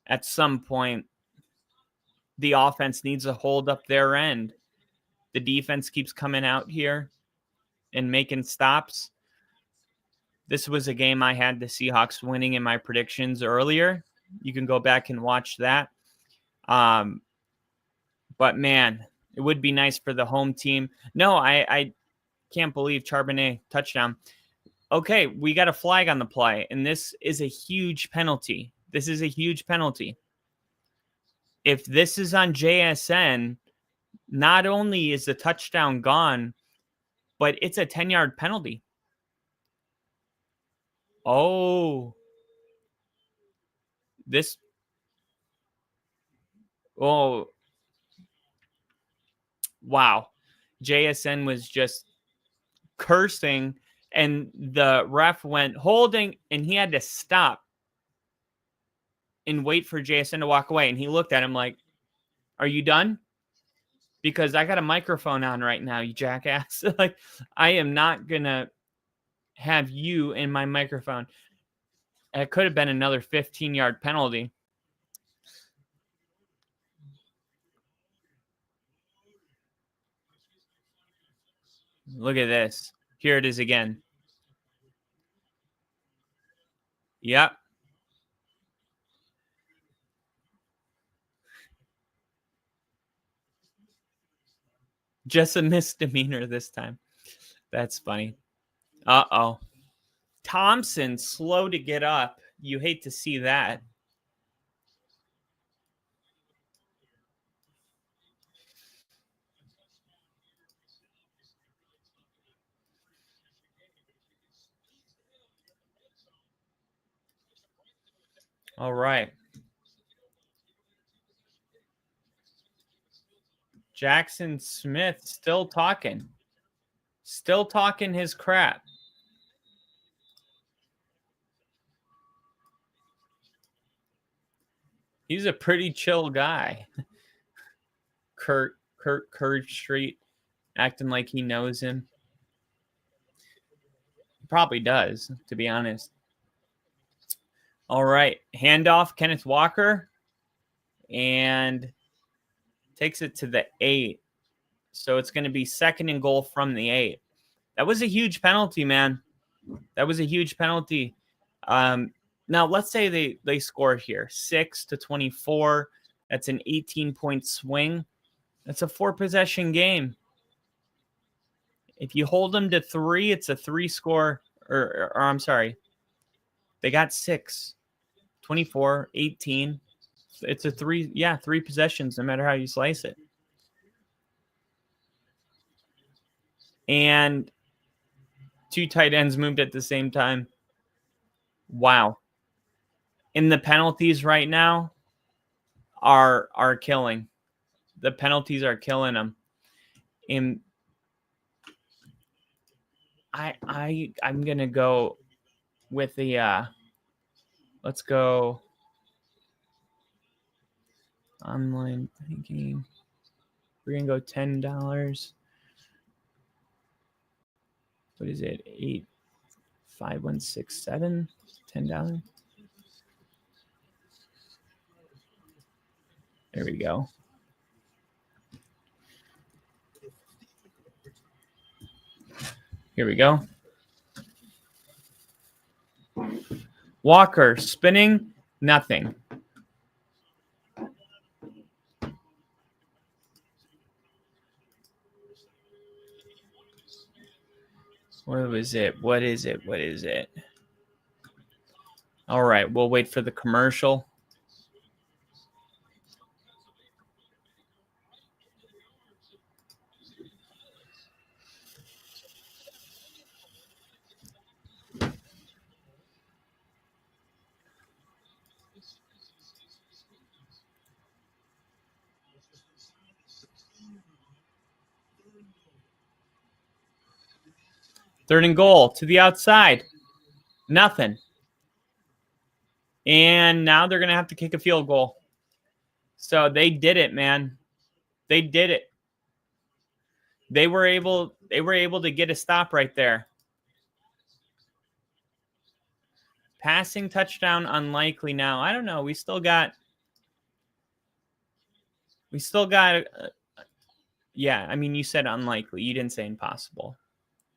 at some point the offense needs to hold up their end. The defense keeps coming out here and making stops. This was a game I had the Seahawks winning in my predictions earlier. You can go back and watch that. But man, it would be nice for the home team. No, I can't believe Charbonnet touchdown. Okay, we got a flag on the play, and this is a huge penalty. This is a huge penalty. If this is on JSN, not only is the touchdown gone, but it's a 10-yard penalty. Oh. Oh. Wow. JSN was just cursing, and the ref went holding, and he had to stop and wait for JSN to walk away. And he looked at him like, are you done? Because I got a microphone on right now, you jackass. Like, I am not going to have you in my microphone. It could have been another 15-yard penalty. Look at this. Here it is again. Yep. Just a misdemeanor this time. That's funny. Uh-oh. Thompson slow to get up. You hate to see that. All right. Jackson Smith still talking. Still talking his crap. He's a pretty chill guy. Kurt Street acting like he knows him. Probably does, to be honest. All right. Handoff, Kenneth Walker. And takes it to the 8. So it's going to be 2nd and goal from the 8. That was a huge penalty, man. That was a huge penalty. Now, let's say they score here. 6-24. That's an 18-point swing. That's a 4-possession game. If you hold them to 3, it's a 3-score. Or I'm sorry. They got 6. 24, 18. It's a 3 possessions, no matter how you slice it. And 2 tight ends moved at the same time. Wow. And the penalties right now are killing. The penalties are killing them. And I'm going to go with the let's go online banking. We're going to go $10. What is it? 85167. $10. There we go. Here we go. Walker spinning, nothing. What was it? What is it? What is it? All right, we'll wait for the commercial. Third and goal to the outside. Nothing. And now they're going to have to kick a field goal. So they did it, man. They did it. They were able to get a stop right there. Passing touchdown unlikely now. I don't know. We still got yeah, I mean, you said unlikely. You didn't say impossible.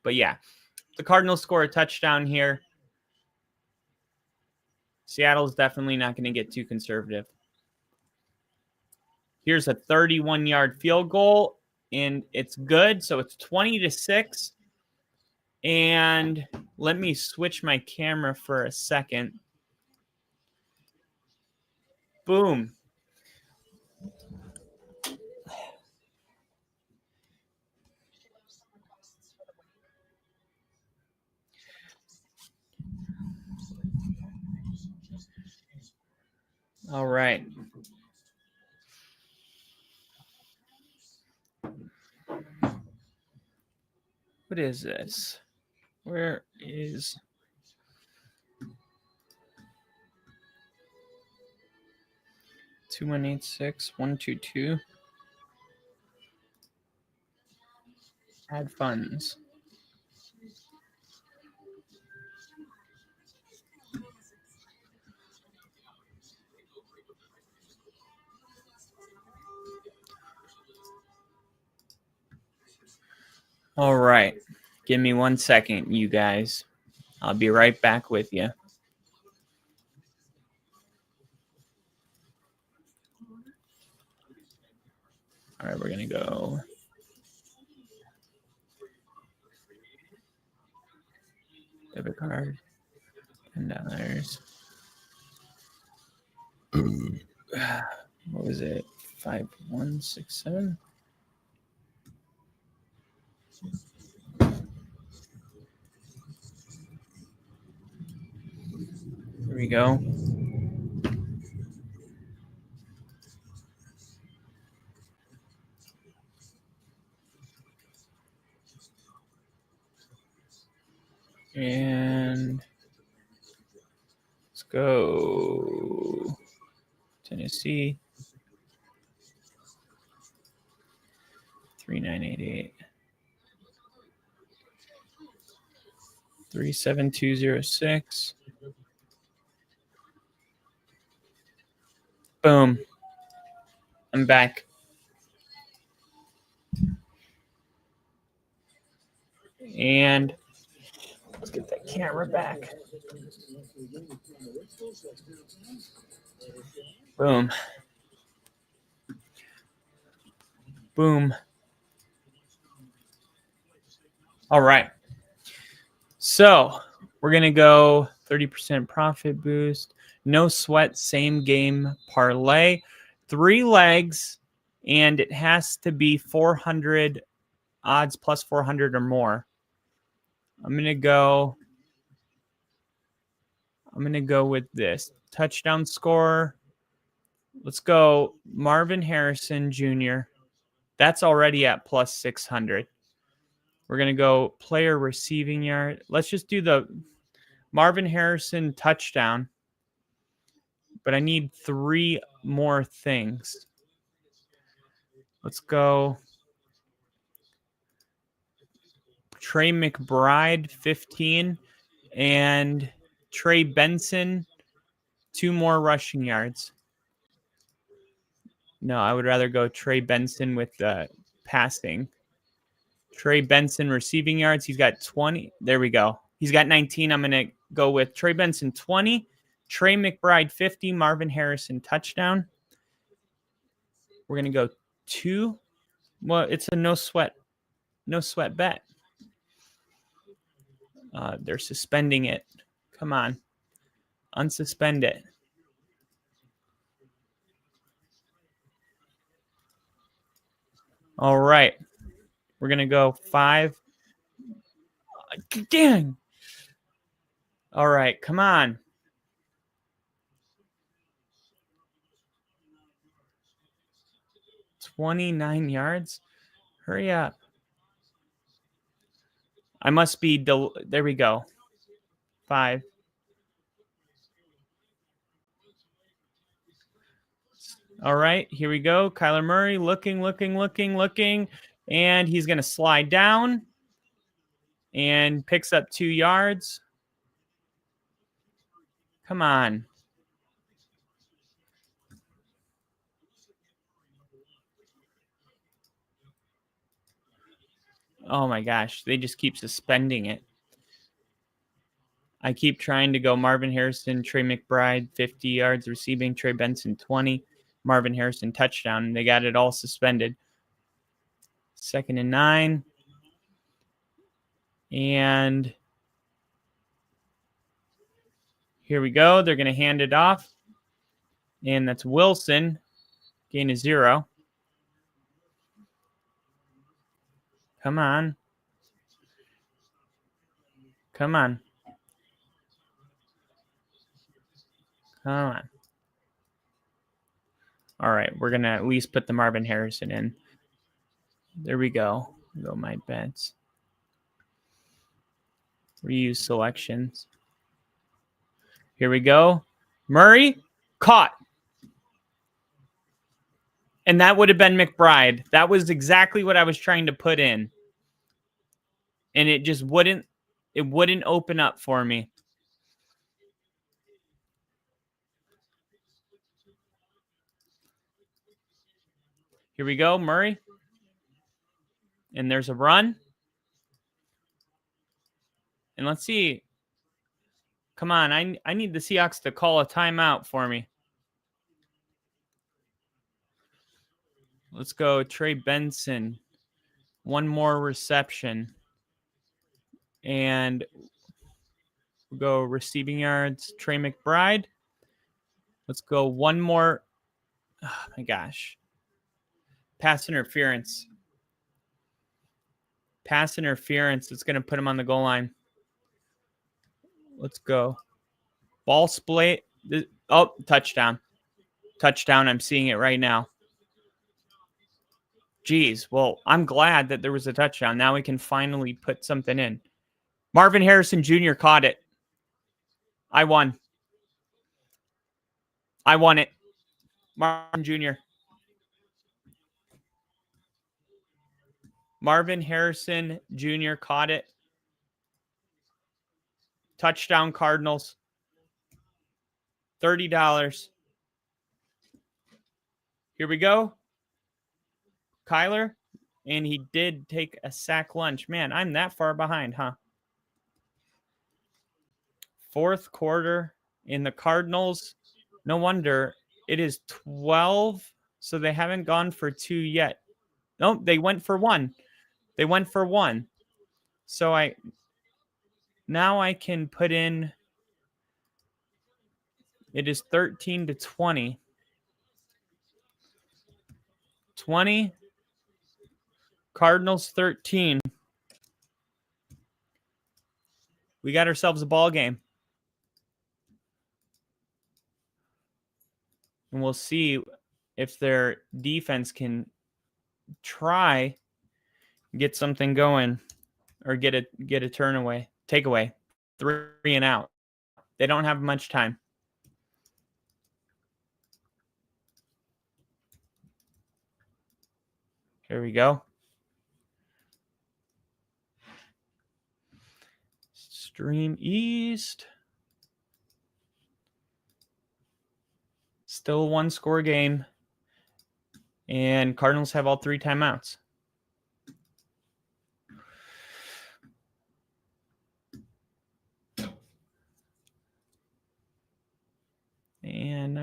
But yeah, the Cardinals score a touchdown here. Seattle's definitely not going to get too conservative. Here's a 31-yard field goal, and it's good. So it's 20-6. And let me switch my camera for a second. Boom. All right. What is this? Where is... 2186-122. Add funds. All right. Give me 1 second, you guys. I'll be right back with you. All right, we're going to go. Debit card. $10. What was it? 5167? Here we go. And let's go. Tennessee. 3988. 37206. Boom. I'm back. And let's get that camera back. Boom. Boom. All right. So we're going to go 30% profit boost. No sweat, same game parlay. 3 legs, and it has to be 400 odds plus 400 or more. I'm going to go with this. Touchdown score. Let's go Marvin Harrison Jr. That's already at plus 600. We're going to go player receiving yard. Let's just do the Marvin Harrison touchdown. But I need 3 more things. Let's go Trey McBride, 15. And Trey Benson, 2 more rushing yards. No, I would rather go Trey Benson with the passing. Trey Benson receiving yards. He's got 20. There we go. He's got 19. I'm going to go with Trey Benson 20, Trey McBride 50, Marvin Harrison touchdown. We're going to go 2. Well, it's a no sweat bet. They're suspending it. Come on. Unsuspend it. All right. We're going to go 5. Dang. All right. Come on. $29 yards. Hurry up. I must be. There we go. 5. All right, here we go. Kyler Murray looking. And he's going to slide down and picks up 2 yards. Come on. Oh, my gosh. They just keep suspending it. I keep trying to go Marvin Harrison, Trey McBride, 50 yards receiving, Trey Benson, 20, Marvin Harrison, touchdown. They got it all suspended. 2nd and 9. And here we go. They're going to hand it off. And that's Wilson. Gain of 0. Come on. Come on. Come on. All right, we're going to at least put the Marvin Harrison in. There we go. Go my bets. Reuse selections. Here we go. Murray, caught. And that would have been McBride. That was exactly what I was trying to put in. And it just wouldn't open up for me. Here we go, Murray. And there's a run. And let's see. Come on, I need the Seahawks to call a timeout for me. Let's go Trey Benson. 1 more reception. And we'll go receiving yards, Trey McBride. Let's go 1 more. Oh, my gosh. Pass interference. Pass interference. It's going to put him on the goal line. Let's go. Ball split. Oh, touchdown. Touchdown. I'm seeing it right now. Geez. Well, I'm glad that there was a touchdown. Now we can finally put something in. Marvin Harrison Jr. caught it. I won. I won it. Marvin Jr. Marvin Harrison Jr. caught it. Touchdown Cardinals. $30. Here we go. Kyler. And he did take a sack lunch. Man, I'm that far behind, huh? 4th quarter in the Cardinals. No wonder it is 12. So they haven't gone for 2 yet. No, they went for 1. They went for 1. So now I can put in, it is 13-20. 20. Cardinals 13. We got ourselves a ball game. And we'll see if their defense can try get something going or get a takeaway. 3 and out. They don't have much time. Here we go. Stream East. Still a 1-score game. And Cardinals have all 3 timeouts.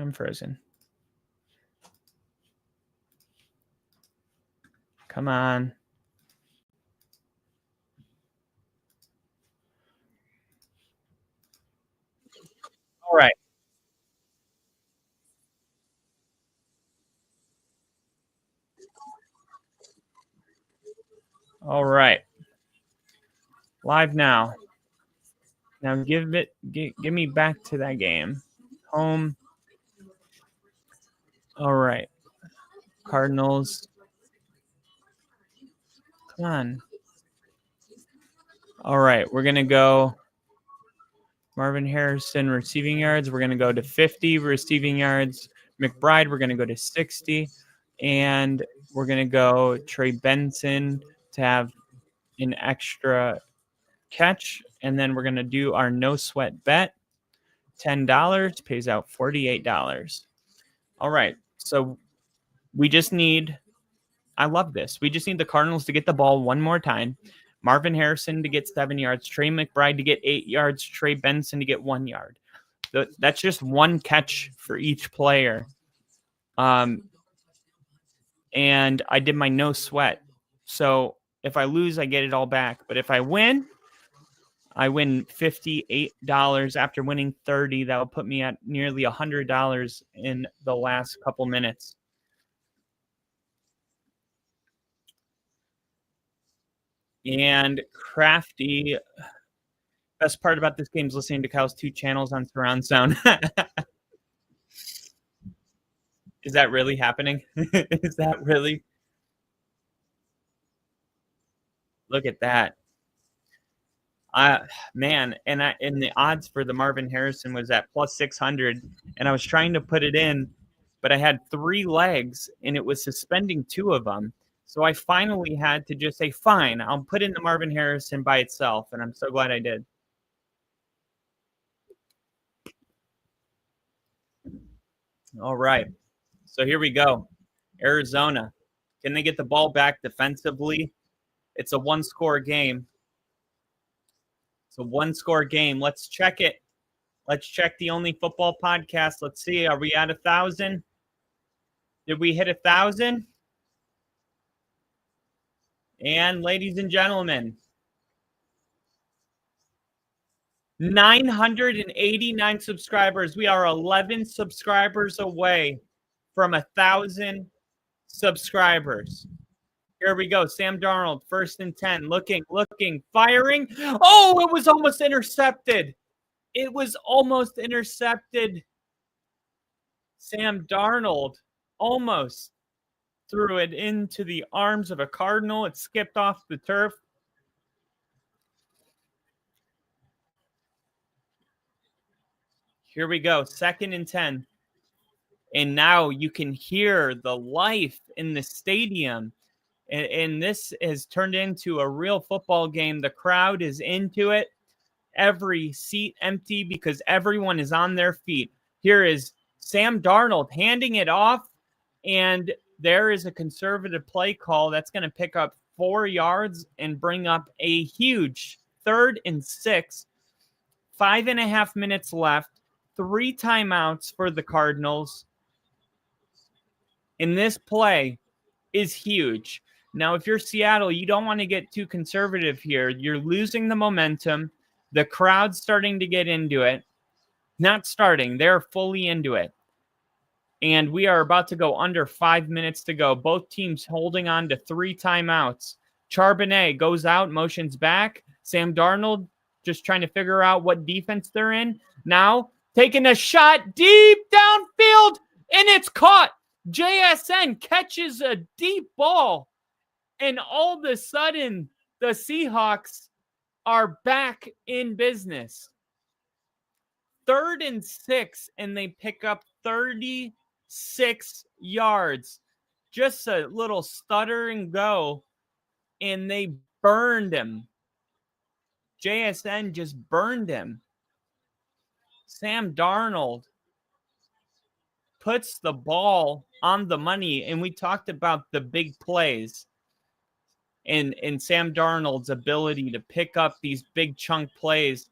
I'm frozen. Come on. All right. All right. Live now. Now give me back to that game. Home. All right. Cardinals. Come on. All right. We're going to go Marvin Harrison receiving yards. We're going to go to 50 receiving yards. McBride, we're going to go to 60. And we're going to go Trey Benson to have an extra catch. And then we're going to do our no sweat bet. $10 pays out $48. All right. So we just need, I love this. We just need the Cardinals to get the ball one more time. Marvin Harrison to get 7 yards, Trey McBride to get 8 yards, Trey Benson to get 1 yard. That's just one catch for each player. And I did my no sweat. So if I lose, I get it all back. But if I win, I win $58 after winning 30. That will put me at nearly $100 in the last couple minutes. And Crafty, best part about this game is listening to Kyle's 2 channels on surround sound. Is that really happening? Is that really? Look at that. Man, and the odds for the Marvin Harrison was at plus 600, and I was trying to put it in, but I had 3 legs, and it was suspending 2 of them. So I finally had to just say, fine, I'll put in the Marvin Harrison by itself, and I'm so glad I did. All right. So here we go. Arizona. Can they get the ball back defensively? It's a 1-score game. It's a 1-score game. Let's check it. Let's check the Only Football podcast. Let's see. Are we at 1,000? Did we hit 1,000? And ladies and gentlemen, 989 subscribers. We are 11 subscribers away from 1,000 subscribers. Here we go. Sam Darnold, 1st and 10. Looking, firing. Oh, it was almost intercepted. It was almost intercepted. Sam Darnold almost threw it into the arms of a Cardinal. It skipped off the turf. Here we go. 2nd and 10. And now you can hear the life in the stadium. And this has turned into a real football game. The crowd is into it. Every seat empty because everyone is on their feet. Here is Sam Darnold handing it off. And there is a conservative play call that's going to pick up 4 yards and bring up a huge 3rd and 6. 5.5 minutes left. 3 timeouts for the Cardinals. And this play is huge. Now, if you're Seattle, you don't want to get too conservative here. You're losing the momentum. The crowd's starting to get into it. Not starting. They're fully into it. And we are about to go under 5 minutes to go. Both teams holding on to 3 timeouts. Charbonnet goes out, motions back. Sam Darnold just trying to figure out what defense they're in. Now, taking a shot deep downfield, and it's caught. JSN catches a deep ball. And all of a sudden, the Seahawks are back in business. 3rd and 6, and they pick up 36 yards. Just a little stutter and go, and they burned him. JSN just burned him. Sam Darnold puts the ball on the money, and we talked about the big plays. And Sam Darnold's ability to pick up these big chunk plays.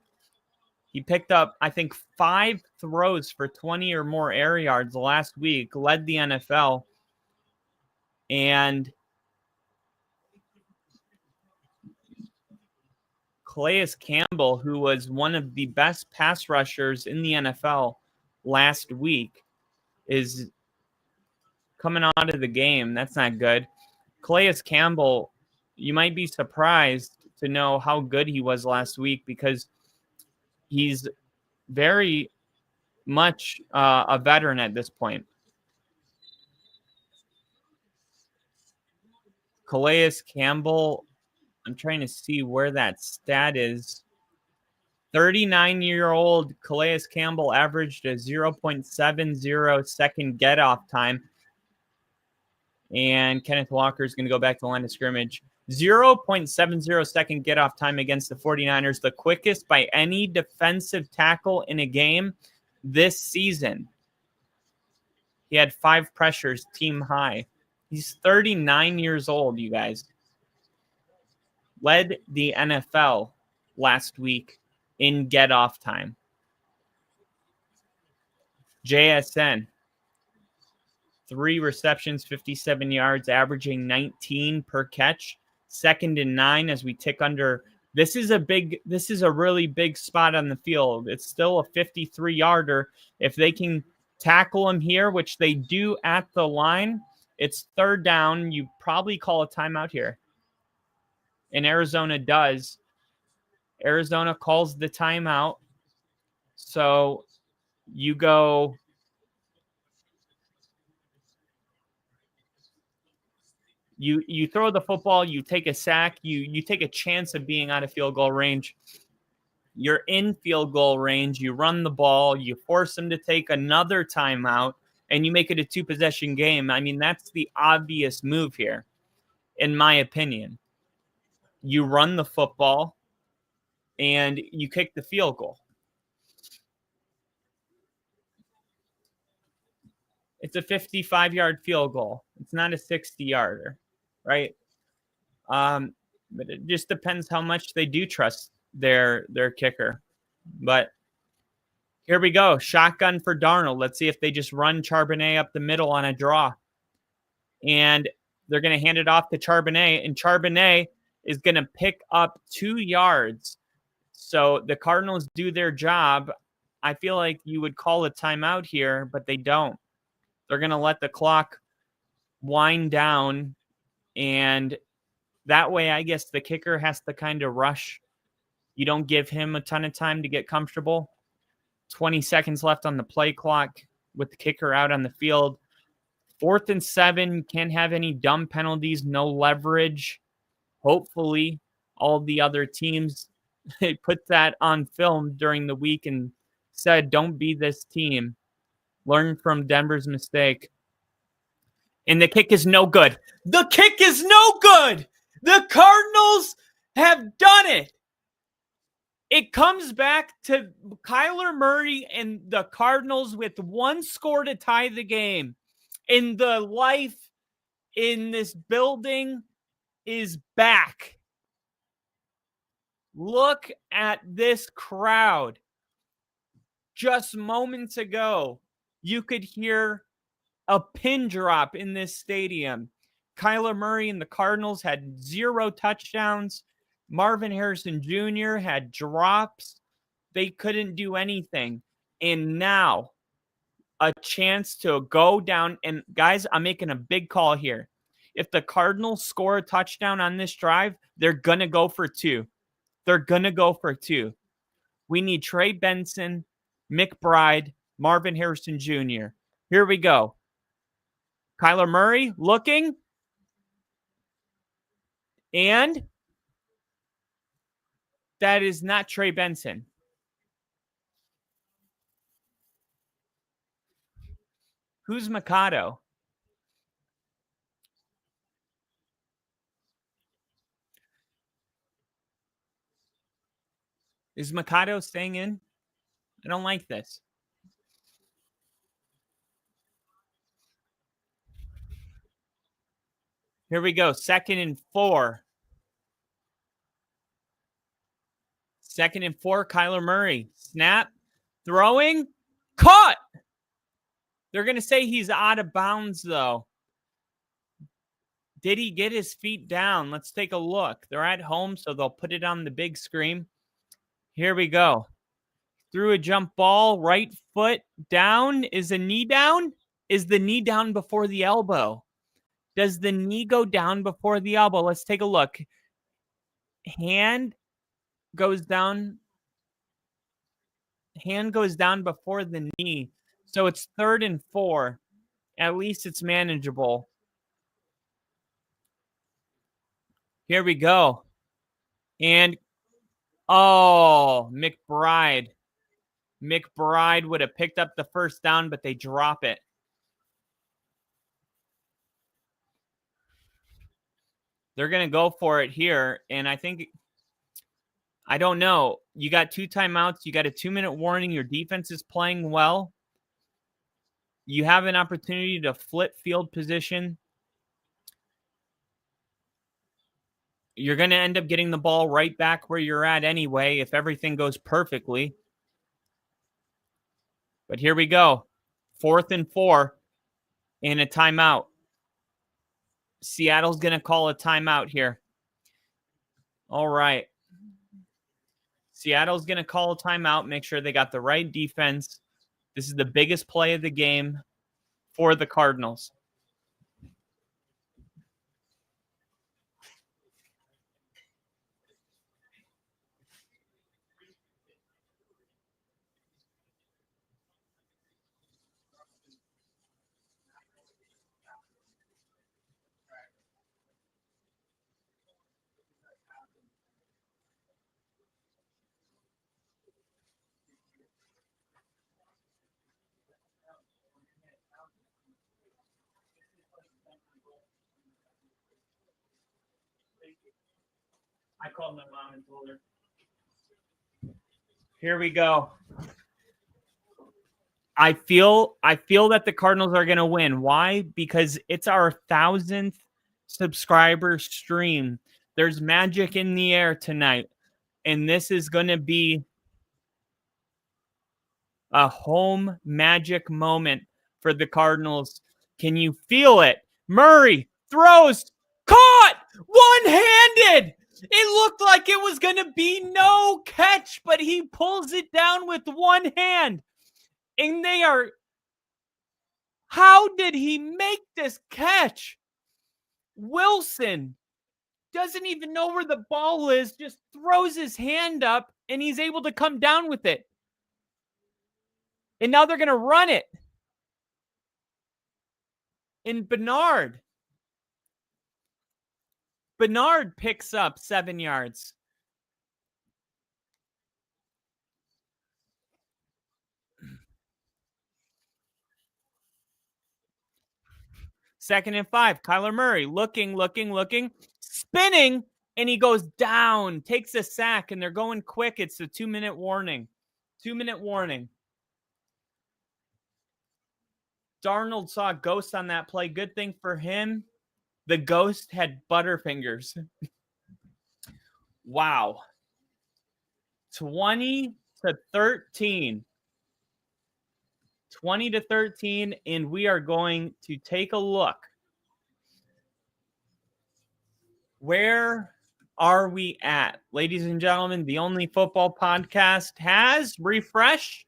He picked up, I think, 5 throws for 20 or more air yards last week, led the NFL. And Calais Campbell, who was one of the best pass rushers in the NFL last week, is coming out of the game. That's not good. Calais Campbell, you might be surprised to know how good he was last week because he's very much a veteran at this point. Calais Campbell, I'm trying to see where that stat is. 39-year-old Calais Campbell averaged a 0.70 second get-off time. And Kenneth Walker is going to go back to the line of scrimmage. 0.70 second get-off time against the 49ers, the quickest by any defensive tackle in a game this season. He had 5 pressures, team high. He's 39 years old, you guys. Led the NFL last week in get-off time. JSN, 3 receptions, 57 yards, averaging 19 per catch. 2nd and 9 as we tick under. This is a really big spot on the field. It's still a 53-yarder. If they can tackle him here, which they do at the line, it's 3rd down. You probably call a timeout here. And Arizona does. Arizona calls the timeout. So you go. You throw the football, you take a sack, you take a chance of being out of field goal range. You're in field goal range, you run the ball, you force them to take another timeout, and you make it a 2-possession game. I mean, that's the obvious move here, in my opinion. You run the football, and you kick the field goal. It's a 55-yard field goal. It's not a 60-yarder, right? But it just depends how much they do trust their kicker. But here we go. Shotgun for Darnold. Let's see if they just run Charbonnet up the middle on a draw. And they're going to hand it off to Charbonnet. And Charbonnet is going to pick up 2 yards. So the Cardinals do their job. I feel like you would call a timeout here, but they don't. They're going to let the clock wind down. And that way, I guess the kicker has to kind of rush. You don't give him a ton of time to get comfortable. 20 seconds left on the play clock with the kicker out on the field. 4th and 7, can't have any dumb penalties, no leverage. Hopefully, all the other teams put that on film during the week and said, don't be this team. Learn from Denver's mistake. And the kick is no good. The kick is no good. The Cardinals have done it. It comes back to Kyler Murray and the Cardinals with 1 score to tie the game. And the life in this building is back. Look at this crowd. Just moments ago, you could hear a pin drop in this stadium. Kyler Murray and the Cardinals had 0 touchdowns. Marvin Harrison Jr. had drops. They couldn't do anything. And now, a chance to go down. And guys, I'm making a big call here. If the Cardinals score a touchdown on this drive, they're going to go for 2. They're going to go for 2. We need Trey Benson, McBride, Marvin Harrison Jr. Here we go. Kyler Murray looking. And that is not Trey Benson. Who's Mikado? Is Mikado staying in? I don't like this. Here we go. 2nd and 4. 2nd and 4, Kyler Murray. Snap, throwing, caught. They're going to say he's out of bounds, though. Did he get his feet down? Let's take a look. They're at home, so they'll put it on the big screen. Here we go. Threw a jump ball, right foot down. Is the knee down? Is the knee down before the elbow? Does the knee go down before the elbow? Let's take a look. Hand goes down. Hand goes down before the knee. So it's 3rd and 4. At least it's manageable. Here we go. And, McBride. McBride would have picked up the first down, but they drop it. They're going to go for it here. And I don't know. You got 2 timeouts. You got a 2-minute warning. Your defense is playing well. You have an opportunity to flip field position. You're going to end up getting the ball right back where you're at anyway if everything goes perfectly. But here we go. 4th and 4 and a timeout. Seattle's going to call a timeout here. All right. Seattle's going to call a timeout, make sure they got the right defense. This is the biggest play of the game for the Cardinals. I called my mom and told her. Here we go. I feel that the Cardinals are going to win. Why? Because it's our 1,000th subscriber stream. There's magic in the air tonight, and this is going to be a home magic moment for the Cardinals. Can you feel it? Murray throws, caught, one-handed. It looked like it was going to be no catch, but he pulls it down with one hand. And how did he make this catch? Wilson doesn't even know where the ball is, just throws his hand up, and he's able to come down with it. And now they're going to run it. And Bernard picks up 7 yards. Second and 5. Kyler Murray looking, spinning, and he goes down, takes a sack, and they're going quick. It's a 2-minute warning. 2-minute warning. Darnold saw a ghost on that play. Good thing for him. The ghost had butterfingers. Wow. 20-13. 20-13, and we are going to take a look. Where are we at? Ladies and gentlemen, the Only Football Podcast has refreshed.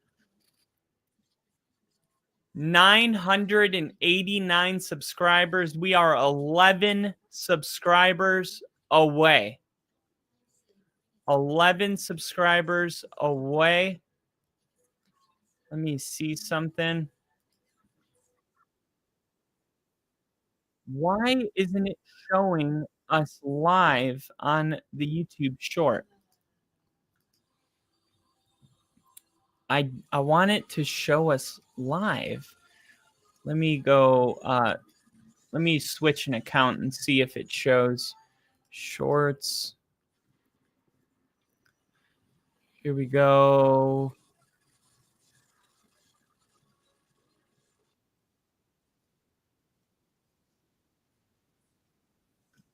989 subscribers. We are 11 subscribers away. 11 subscribers away. Let me see something. Why isn't it showing us live on the YouTube short? I want it to show us live. Let me go, let me switch an account and see if it shows shorts. Here we go.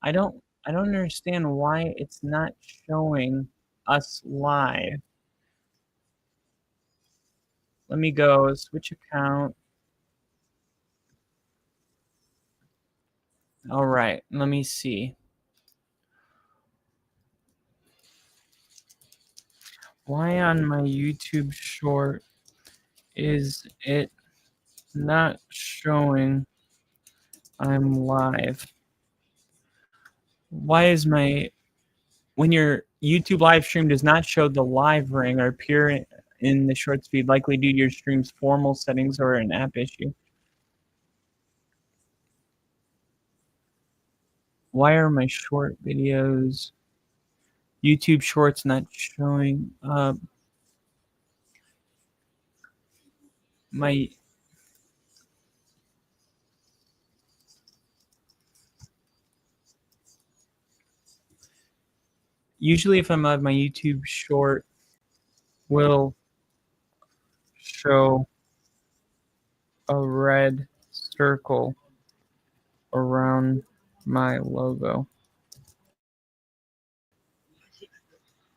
I don't understand why it's not showing. us live. Let me go switch account. All right, let me see. Why on my YouTube short is it not showing I'm live? Why is when your YouTube live stream does not show the live ring or appear in the shorts feed, likely due to your stream's formal settings or an app issue? Why are my short videos, YouTube shorts, not showing up? Usually if I'm on my YouTube short, will show a red circle around my logo.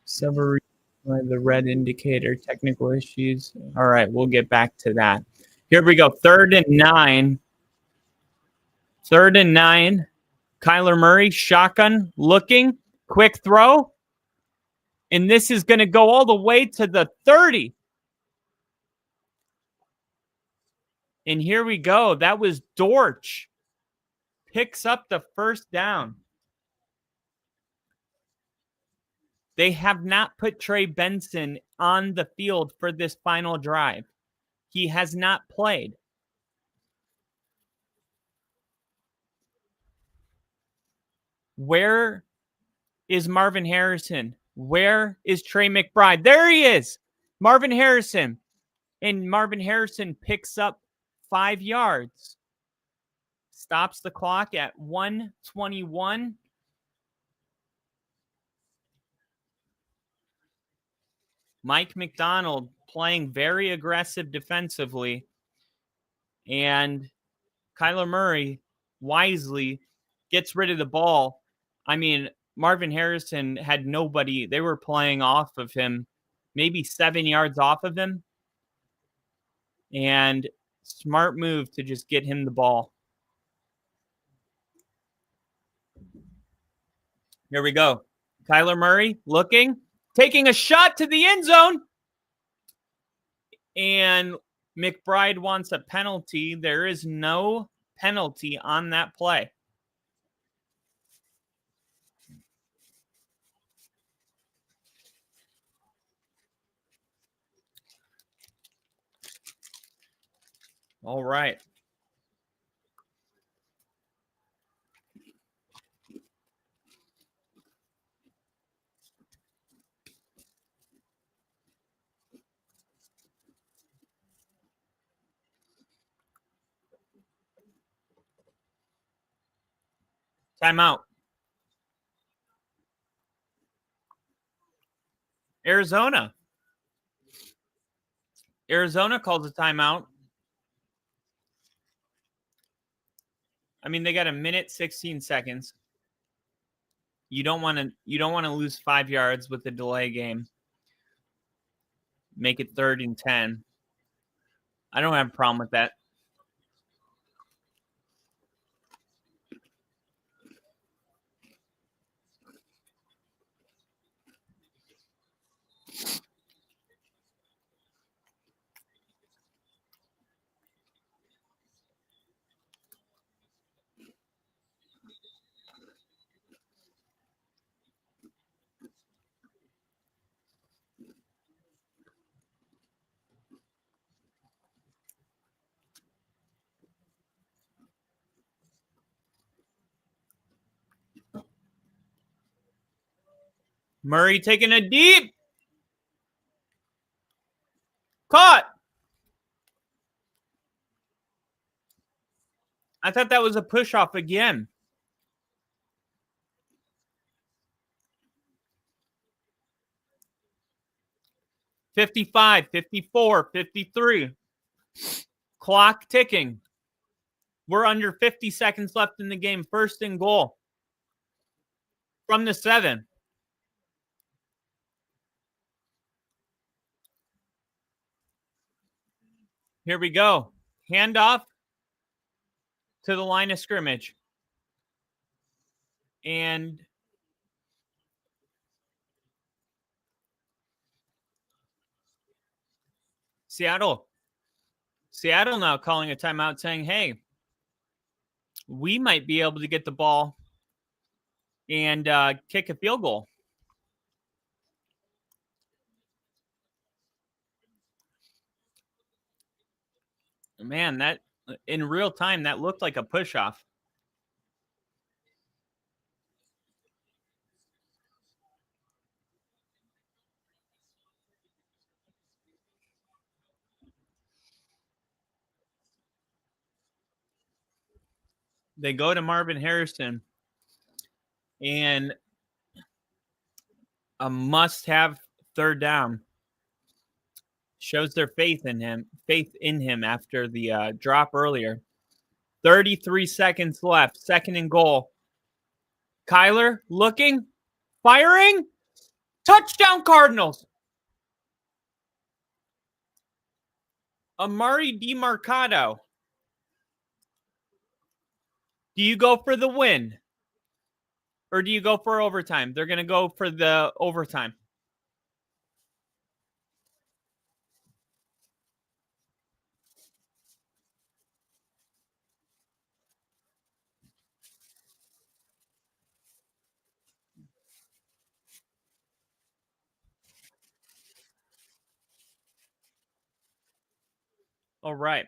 Several reasons why the red indicator, technical issues. All right, we'll get back to that. Here we go. 3rd and 9. 3rd and 9. Kyler Murray, shotgun, looking, quick throw. And this is going to go all the way to the 30. And here we go. That was Dortch. Picks up the first down. They have not put Trey Benson on the field for this final drive. He has not played. Where is Marvin Harrison? Where is Trey McBride? There he is. Marvin Harrison. And Marvin Harrison picks up 5 yards. Stops the clock at 1:21. Mike McDonald playing very aggressive defensively. And Kyler Murray wisely gets rid of the ball. I mean, Marvin Harrison had nobody. They were playing off of him, maybe 7 yards off of him. And smart move to just get him the ball. Here we go. Kyler Murray looking, taking a shot to the end zone. And McBride wants a penalty. There is no penalty on that play. All right. Timeout. Arizona calls a timeout. I mean, they got 1minute, 16 seconds. You don't want to lose 5 yards with the delay game. Make it 3rd and 10. I don't have a problem with that. Murray taking a deep. Caught. I thought that was a push-off again. $55, $54, $53. Clock ticking. We're under 50 seconds left in the game. 1st and goal. From the 7. Here we go. Handoff to the line of scrimmage. And Seattle now calling a timeout saying, hey, we might be able to get the ball and kick a field goal. Man, that in real time, that looked like a push-off. They go to Marvin Harrison, and a must-have third down. Shows their faith in him after the drop earlier. 33 seconds left, second and goal. Kyler looking, firing, touchdown Cardinals. Amari DiMarcado. Do you go for the win? Or do you go for overtime? They're going to go for the overtime. All right.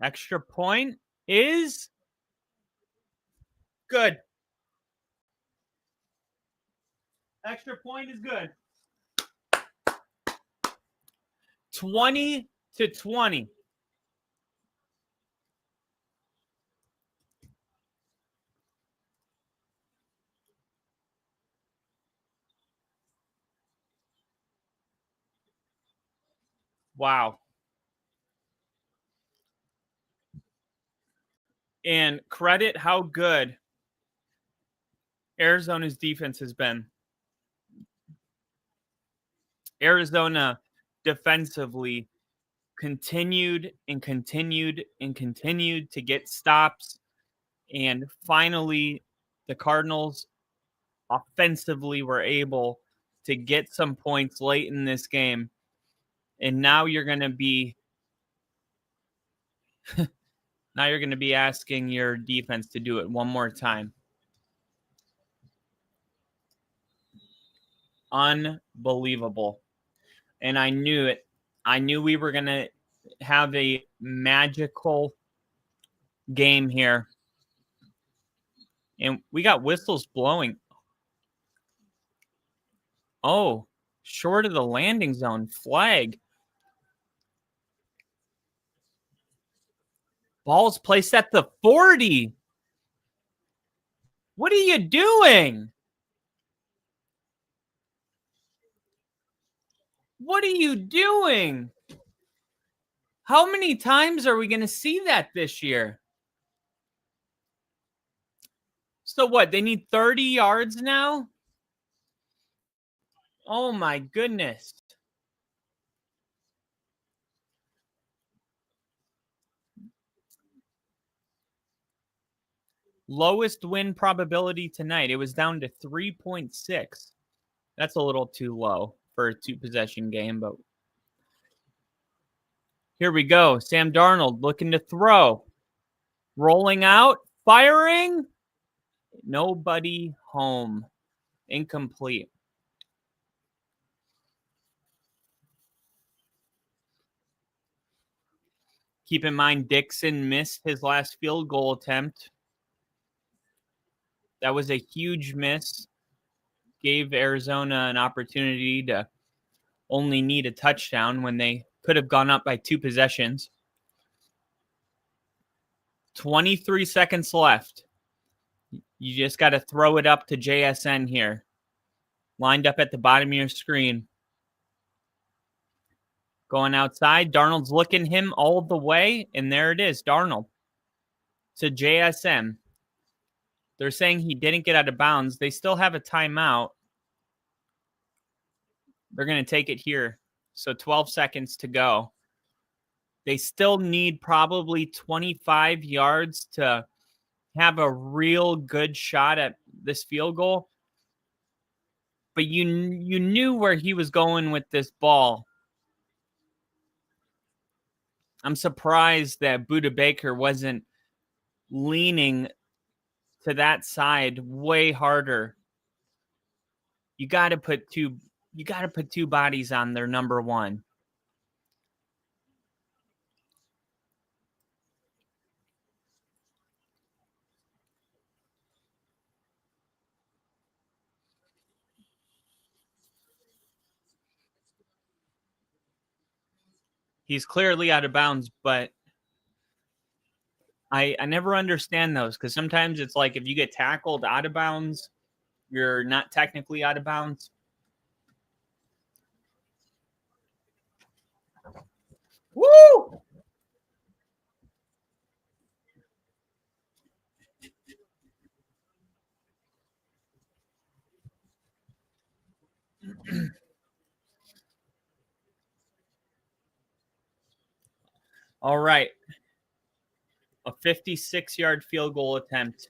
Extra point is good. Extra point is good. 20-20. Wow. And credit how good Arizona's defense has been. Arizona defensively continued to get stops. And finally, the Cardinals offensively were able to get some points late in this game. And now you're going to be asking your defense to do it one more time. Unbelievable. And I knew it. I knew we were going to have a magical game here. And we got whistles blowing. Oh, short of the landing zone. Flag. Ball's placed at the 40. What are you doing? What are you doing? How many times are we going to see that this year? So what? They need 30 yards now? Oh my goodness. Lowest win probability tonight. It was down to 3.6. That's a little too low for a two-possession game, but here we go. Sam Darnold looking to throw. Rolling out. Firing. Nobody home. Incomplete. Keep in mind, Dixon missed his last field goal attempt. That was a huge miss. Gave Arizona an opportunity to only need a touchdown when they could have gone up by two possessions. 23 seconds left. You just got to throw it up to JSN here. Lined up at the bottom of your screen. Going outside. Darnold's looking him all the way. And there it is. Darnold to JSN. They're saying he didn't get out of bounds. They still have a timeout. They're going to take it here. So 12 seconds to go. They still need probably 25 yards to have a real good shot at this field goal. But you knew where he was going with this ball. I'm surprised that Budda Baker wasn't leaning to that side way harder. You got to put two bodies on their number one. He's clearly out of bounds, but I never understand those, because sometimes it's like if you get tackled out of bounds, you're not technically out of bounds. Woo! All right. A 56-yard field goal attempt.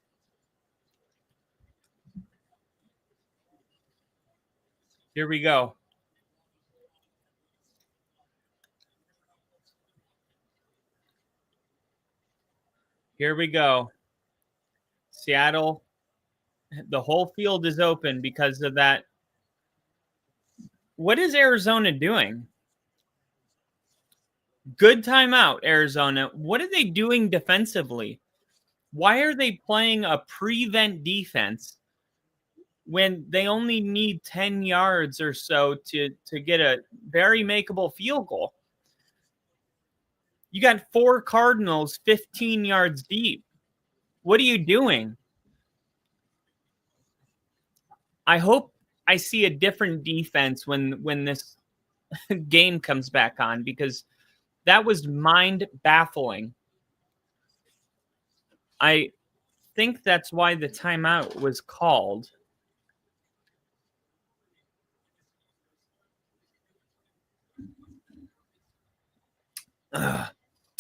Here we go. Here we go. Seattle, the whole field is open because of that. What is Arizona doing? Good timeout, Arizona. What are they doing defensively? Why are they playing a prevent defense when they only need 10 yards or so to get a very makeable field goal? You got 4 Cardinals 15 yards deep. What are you doing? I hope I see a different defense when this game comes back on, because that was mind baffling. I think that's why the timeout was called. Ugh.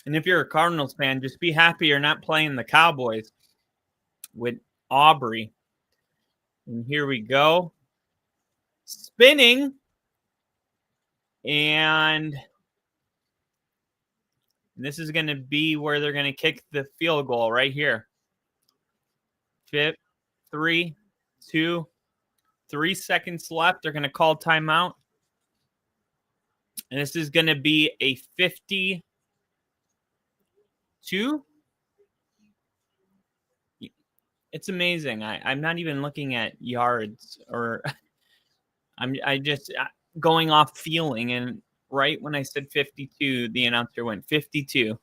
And if you're a Cardinals fan, just be happy you're not playing the Cowboys with Aubrey. And here we go. Spinning. And this is going to be where they're going to kick the field goal right here. 3, 2, 3 seconds left. They're going to call timeout. And this is going to be a 52. It's amazing. I'm not even looking at yards, or I just going off feeling. And right when I said 52, the announcer went 52.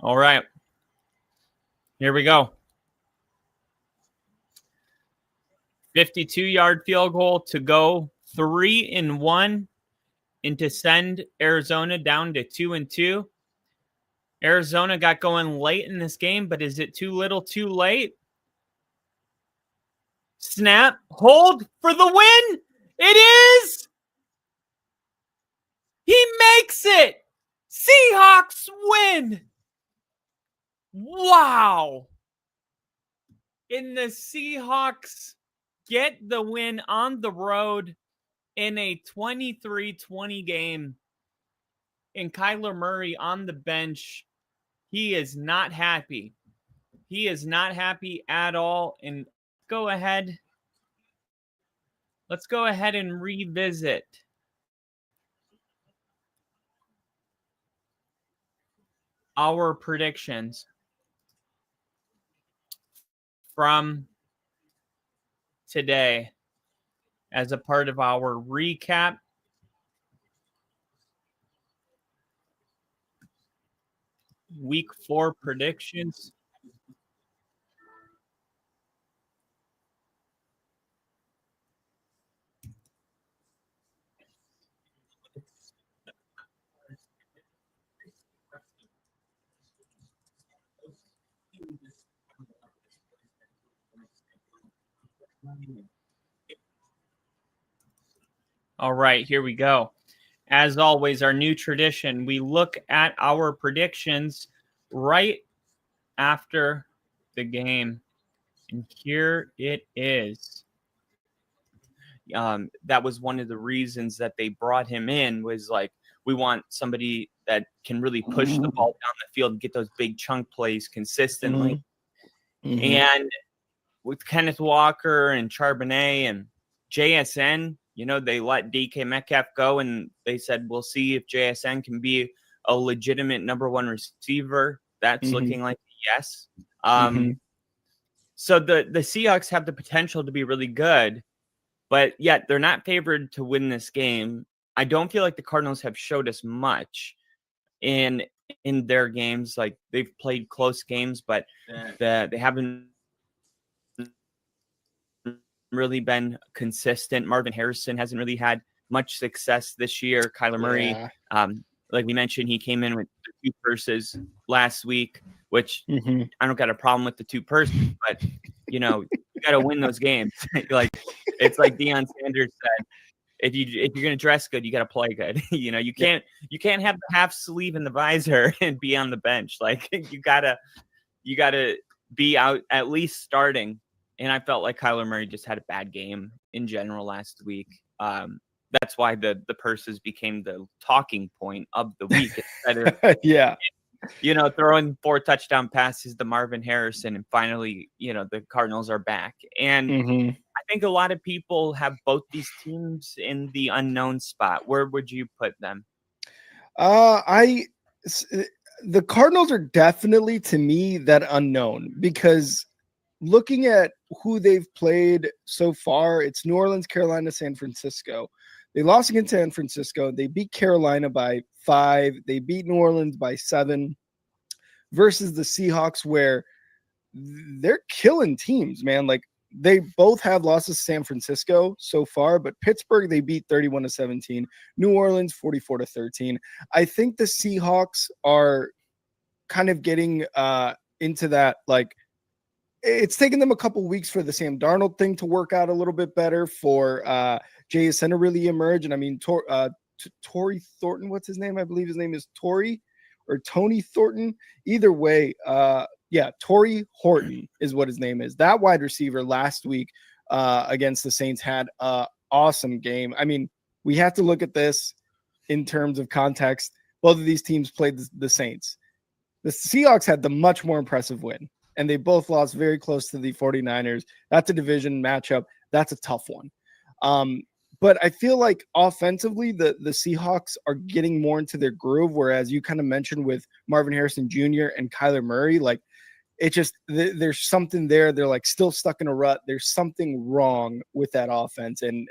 All right. Here we go. 52-yard field goal to go 3-1 and to send Arizona down to 2-2. Arizona got going late in this game, but is it too little too late? Snap, hold for the win. It is. He makes it. Seahawks win. Wow. And the Seahawks get the win on the road in a 23-20 game. And Kyler Murray on the bench, he is not happy. He is not happy at all. And let's go ahead and revisit our predictions from today as a part of our recap. Week 4 predictions. All right, here we go. As always, our new tradition, we look at our predictions right after the game. And here it is. That was one of the reasons that they brought him in, was like, we want somebody that can really push the ball down the field and get those big chunk plays consistently. Mm-hmm. And with Kenneth Walker and Charbonnet and JSN, they let DK Metcalf go, and they said, we'll see if JSN can be a legitimate number one receiver. That's looking like a yes. So the Seahawks have the potential to be really good, but yet they're not favored to win this game. I don't feel like the Cardinals have showed us much in their games. Like, they've played close games, but they haven't really been consistent. Marvin Harrison hasn't really had much success this year. Kyler Murray, like we mentioned, he came in with the 2 purses last week, which I don't got a problem with the 2 purses, but you got to win those games. Like, it's like Deion Sanders said, if you're gonna dress good, you got to play good. You can't have the half sleeve and the visor and be on the bench. Like, you gotta be out at least starting. And I felt like Kyler Murray just had a bad game in general last week. That's why the purses became the talking point of the week instead of throwing 4 touchdown passes to Marvin Harrison, and finally, the Cardinals are back. And I think a lot of people have both these teams in the unknown spot. Where would you put them? The Cardinals are definitely, to me, that unknown, because looking at who they've played so far, it's New Orleans, Carolina, San Francisco. They lost against San Francisco. They beat Carolina by 5. They beat New Orleans by 7, versus the Seahawks, where they're killing teams, man. Like, they both have losses to San Francisco so far, but Pittsburgh, they beat 31-17. New Orleans, 44-13. I think the Seahawks are kind of getting into that, like, it's taken them a couple weeks for the Sam Darnold thing to work out a little bit better, for JSN to really emerge. And I mean, Torrey Thornton, what's his name? I believe his name is Torrey or Tony Thornton. Either way, Torrey Horton is what his name is. That wide receiver last week against the Saints had an awesome game. I mean, we have to look at this in terms of context. Both of these teams played the Saints. The Seahawks had the much more impressive win, and they both lost very close to the 49ers. That's a division matchup. That's a tough one. But I feel like offensively, the Seahawks are getting more into their groove, whereas you kind of mentioned with Marvin Harrison Jr. and Kyler Murray, like, it just, there's something there. They're like still stuck in a rut. There's something wrong with that offense. And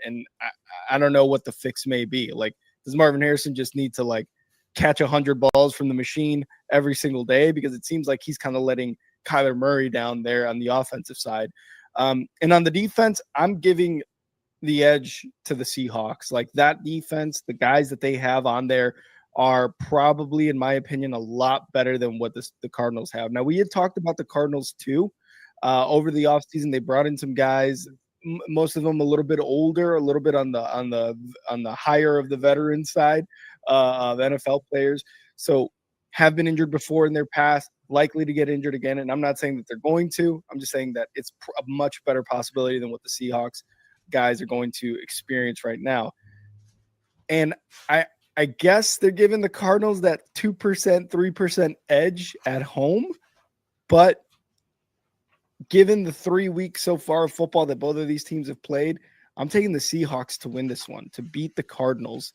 I don't know what the fix may be. Like, does Marvin Harrison just need to, like, catch 100 balls from the machine every single day? Because it seems like he's kind of letting Kyler Murray down there on the offensive side. And on the defense, I'm giving the edge to the Seahawks. Like, that defense, the guys that they have on there are probably, in my opinion, a lot better than what the Cardinals have. Now, we had talked about the Cardinals too. Over the offseason, they brought in some guys, most of them a little bit older, a little bit on the higher of the veteran side of NFL players. So have been injured before in their past, likely to get injured again. And I'm not saying that they're going to. I'm just saying that it's a much better possibility than what the Seahawks guys are going to experience right now. And I guess they're giving the Cardinals that 2%, 3% edge at home. But given the 3 weeks so far of football that both of these teams have played, I'm taking the Seahawks to win this one, to beat the Cardinals.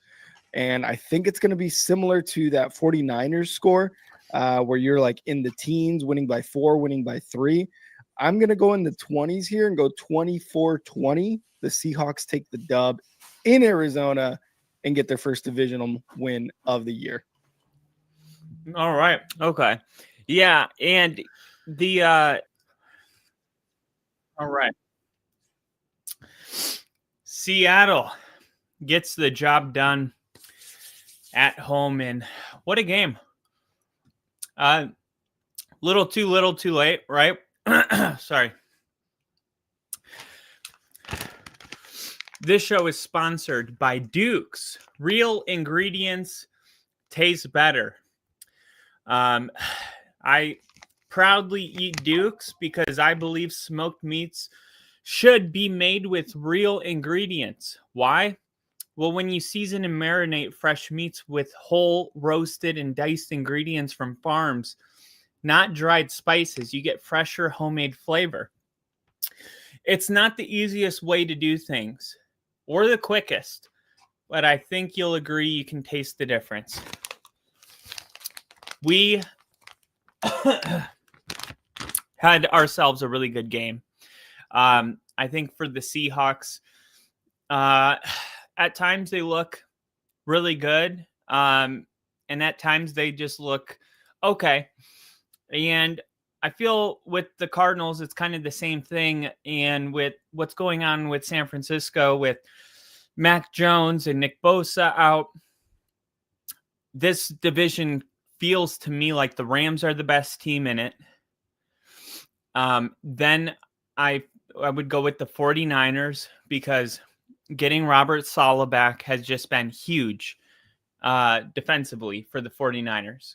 And I think it's going to be similar to that 49ers score, where you're like in the teens, winning by 4, winning by 3. I'm going to go in the 20s here and go 24-20. The Seahawks take the dub in Arizona and get their first divisional win of the year. All right. Okay. Yeah. And all right. Seattle gets the job done at home, and what a game. Little too late, right? Sorry. This show is sponsored by Duke's. Real ingredients taste better. I proudly eat Duke's because I believe smoked meats should be made with real ingredients. Why? Well, when you season and marinate fresh meats with whole, roasted, and diced ingredients from farms, not dried spices, you get fresher homemade flavor. It's not the easiest way to do things or the quickest, but I think you'll agree you can taste the difference. We had ourselves a really good game. I think for the Seahawks, at times they look really good, and at times they just look okay. And I feel with the Cardinals, it's kind of the same thing. And with what's going on with San Francisco, with Mac Jones and Nick Bosa out, this division feels to me like the Rams are the best team in it. Then I would go with the 49ers because getting Robert Saleh back has just been huge defensively for the 49ers.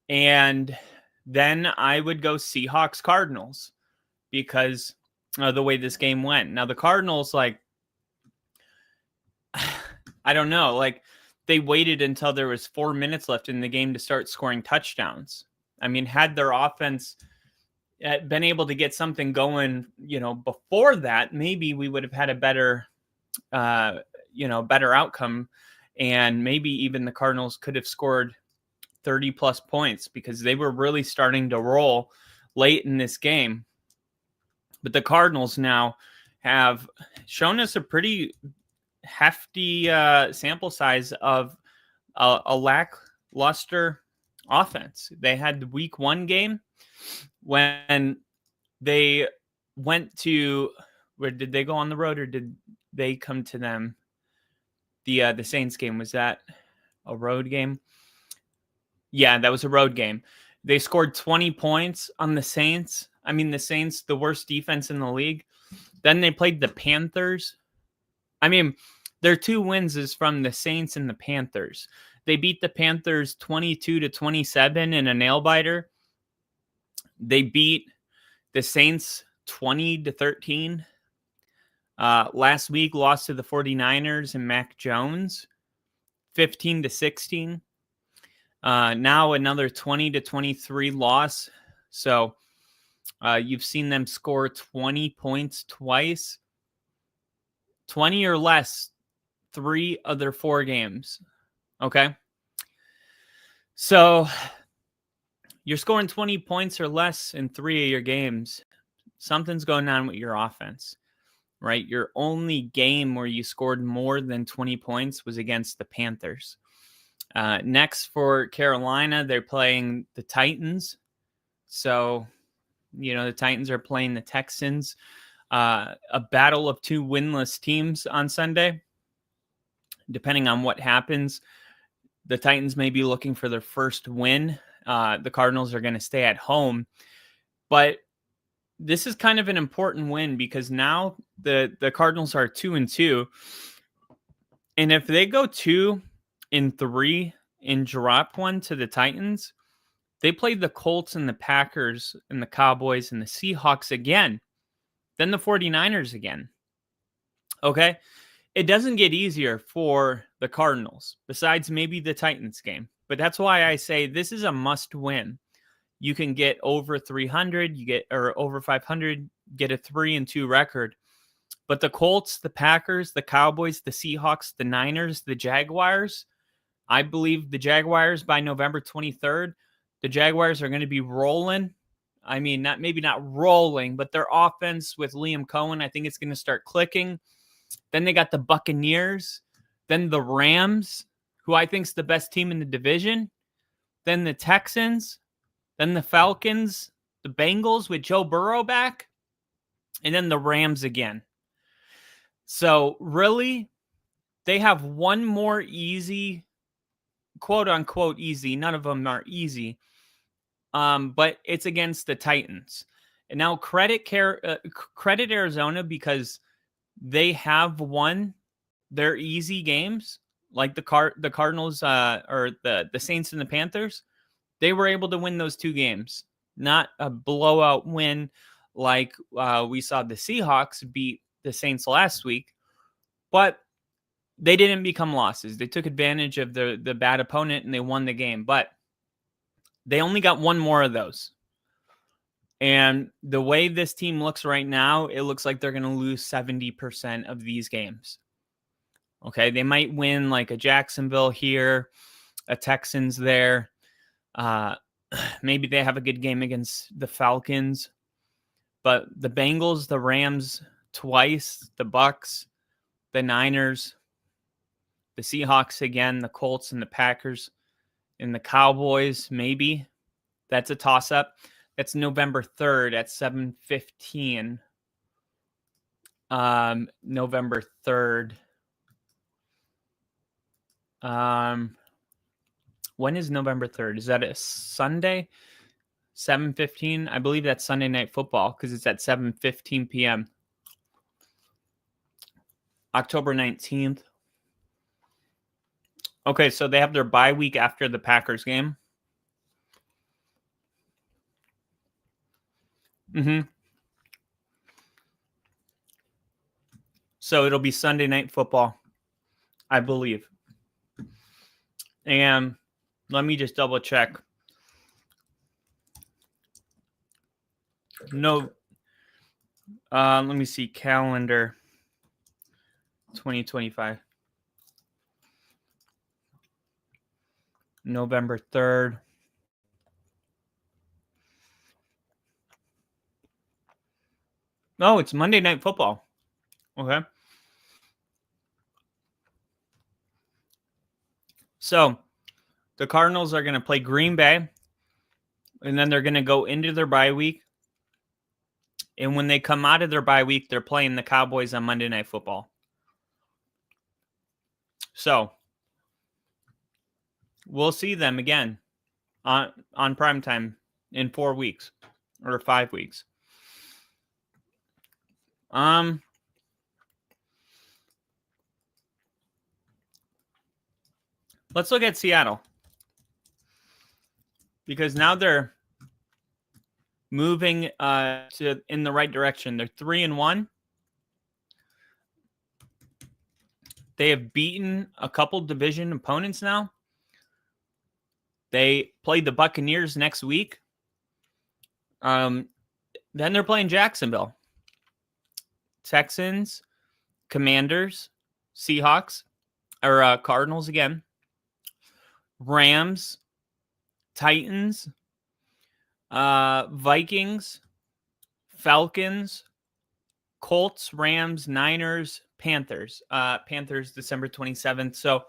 And then I would go Seahawks Cardinals because the way this game went. Now the Cardinals, like, I don't know, like they waited until there was 4 minutes left in the game to start scoring touchdowns. I mean, had their offense been able to get something going, before that, maybe we would have had a better, better outcome. And maybe even the Cardinals could have scored 30 plus points because they were really starting to roll late in this game. But the Cardinals now have shown us a pretty hefty sample size of a lackluster offense. They had the week 1 game when they went to, where did they go on the road or did they come to them? The Saints game, was that a road game? Yeah, that was a road game. They scored 20 points on the Saints. I mean, the Saints, the worst defense in the league. Then they played the Panthers. I mean, their 2 wins is from the Saints and the Panthers. They beat the Panthers 22-27 in a nail biter. They beat the Saints 20-13. Last week, lost to the 49ers and Mac Jones 15-16. Now another 20-23 loss. So you've seen them score 20 points twice. 20 or less 3 of their 4 games. Okay. So you're scoring 20 points or less in 3 of your games. Something's going on with your offense, right? Your only game where you scored more than 20 points was against the Panthers. Next for Carolina, they're playing the Titans. So, the Titans are playing the Texans. A battle of 2 winless teams on Sunday. Depending on what happens, the Titans may be looking for their first win. The Cardinals are going to stay at home. But this is kind of an important win because now the Cardinals are 2-2. And if they go 2-3 and drop one to the Titans, they play the Colts and the Packers and the Cowboys and the Seahawks again. Then the 49ers again. Okay? It doesn't get easier for the Cardinals, besides maybe the Titans game. But that's why I say this is a must win. You can get over 300, or over 500, get a 3-2 record. But the Colts, the Packers, the Cowboys, the Seahawks, the Niners, the Jaguars, I believe the Jaguars by November 23rd, the Jaguars are going to be rolling. I mean, maybe not rolling, but their offense with Liam Cohen, I think it's going to start clicking. Then they got the Buccaneers, then the Rams, who I think is the best team in the division, then the Texans, then the Falcons, the Bengals with Joe Burrow back, and then the Rams again. So really, they have one more easy, quote unquote easy. None of them are easy. But it's against the Titans. And now credit Arizona because they have won their easy games, like the Cardinals or the Saints and the Panthers. They were able to win those 2 games, not a blowout win like we saw the Seahawks beat the Saints last week, but they didn't become losses. They took advantage of the bad opponent and they won the game, but they only got 1 more of those. And the way this team looks right now, it looks like they're going to lose 70% of these games. Okay, they might win like a Jacksonville here, a Texans there. Maybe they have a good game against the Falcons. But the Bengals, the Rams twice, the Bucks, the Niners, the Seahawks again, the Colts and the Packers, and the Cowboys, maybe. That's a toss-up. That's November 3rd at 7:15. November 3rd. When is November 3rd? Is that a Sunday? 7:15? I believe that's Sunday Night Football because it's at 7:15 p.m. October 19th. Okay, so they have their bye week after the Packers game. So it'll be Sunday Night Football, I believe. And let me just double check. No. Let me see. Calendar 2025. November 3rd. No, it's Monday Night Football. Okay. So the Cardinals are going to play Green Bay, and then they're going to go into their bye week. And when they come out of their bye week, they're playing the Cowboys on Monday Night Football. So we'll see them again on primetime in 4 weeks or 5 weeks. Let's look at Seattle, because now they're moving in the right direction. They're 3-1. They have beaten a couple division opponents now. They played the Buccaneers next week. Then they're playing Jacksonville, Texans, Commanders, Seahawks, or Cardinals again, Rams, Titans, Vikings, Falcons, Colts, Rams, Niners, Panthers. Panthers December 27th. So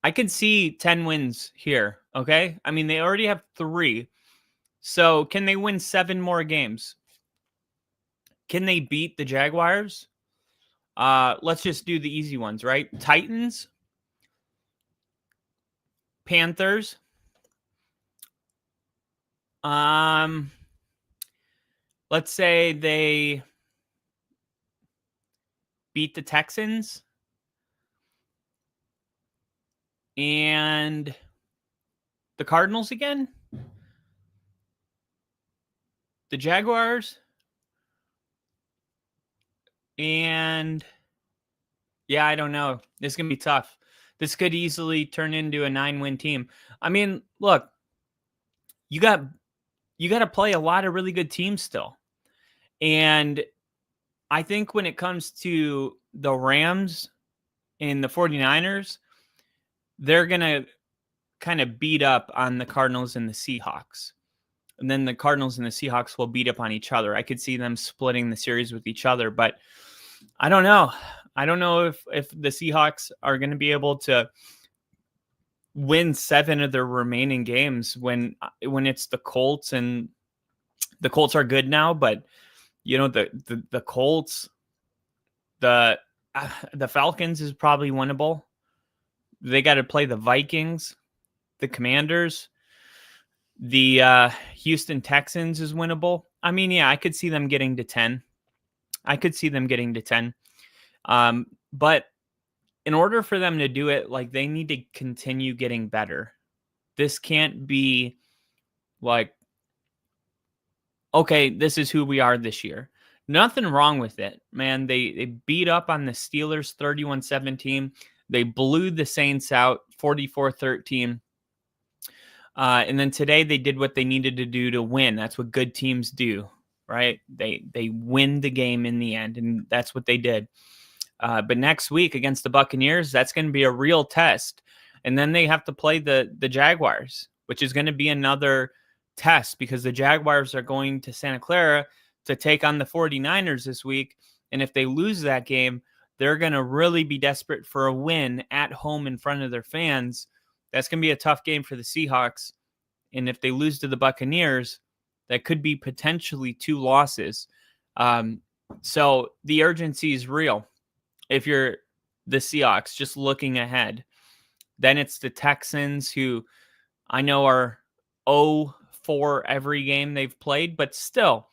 I could see 10 wins here, okay? I mean, they already have 3. So can they win 7 more games? Can they beat the Jaguars? Let's just do the easy ones, right? Titans, Panthers, let's say they beat the Texans and the Cardinals again, the Jaguars, and yeah, I don't know. This is going to be tough. This could easily turn into a 9-win team. I mean, look, you got to play a lot of really good teams still. And I think when it comes to the Rams and the 49ers, they're going to kind of beat up on the Cardinals and the Seahawks. And then the Cardinals and the Seahawks will beat up on each other. I could see them splitting the series with each other, but I don't know. I don't know if the Seahawks are going to be able to win 7 of their remaining games when it's the Colts, and the Colts are good now, but you know, the Colts, the Falcons is probably winnable. They got to play the Vikings, the Commanders, the Houston Texans is winnable. I mean, yeah, I could see them getting to 10. I could see them getting to 10. But in order for them to do it, like, they need to continue getting better. This can't be like, okay, this is who we are this year. Nothing wrong with it, man. They beat up on the Steelers 31-17. They blew the Saints out 44-13. And then today they did what they needed to do to win. That's what good teams do, right? They win the game in the end, and that's what they did. But next week against the Buccaneers, that's going to be a real test. And then they have to play the Jaguars, which is going to be another test because the Jaguars are going to Santa Clara to take on the 49ers this week. And if they lose that game, they're going to really be desperate for a win at home in front of their fans. That's going to be a tough game for the Seahawks. And if they lose to the Buccaneers, that could be potentially 2 losses. So the urgency is real. If you're the Seahawks, just looking ahead, then it's the Texans, who I know are 0-4 every game they've played, but still,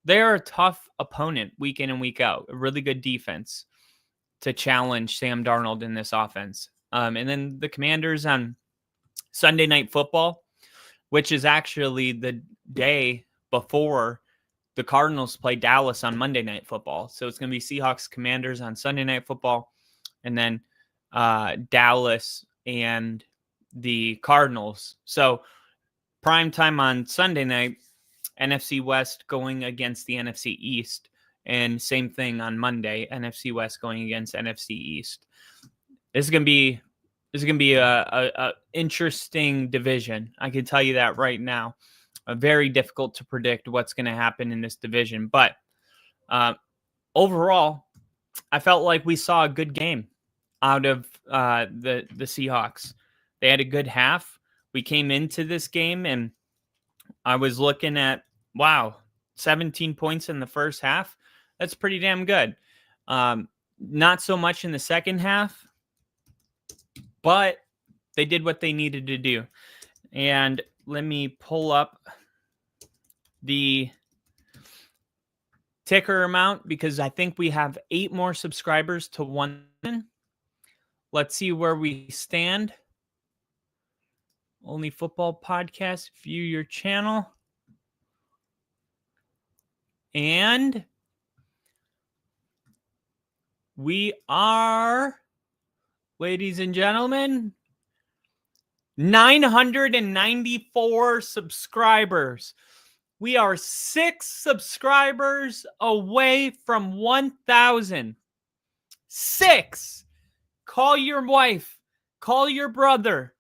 they are a tough opponent week in and week out. A really good defense to challenge Sam Darnold in this offense. And then the Commanders on Sunday Night Football, which is actually the day before the Cardinals play Dallas on Monday Night Football. So it's going to be Seahawks Commanders on Sunday Night Football, and then Dallas and the Cardinals. So prime time on Sunday night, NFC West going against the NFC East, and same thing on Monday, NFC West going against NFC East. This is going to be a interesting division. I can tell you that right now. Very difficult to predict what's going to happen in this division. But overall, I felt like we saw a good game out of the Seahawks. They had a good half. We came into this game, and I was looking at, wow, 17 points in the first half. That's pretty damn good. Not so much in the second half, but they did what they needed to do. And let me pull up the ticker amount because I think we have 8 more subscribers to 1. Let's see where we stand. Only Football Podcast, view your channel. And we are, ladies and gentlemen, 994 subscribers. We are 6 subscribers away from 1,000. 6. Call your wife. Call your brother.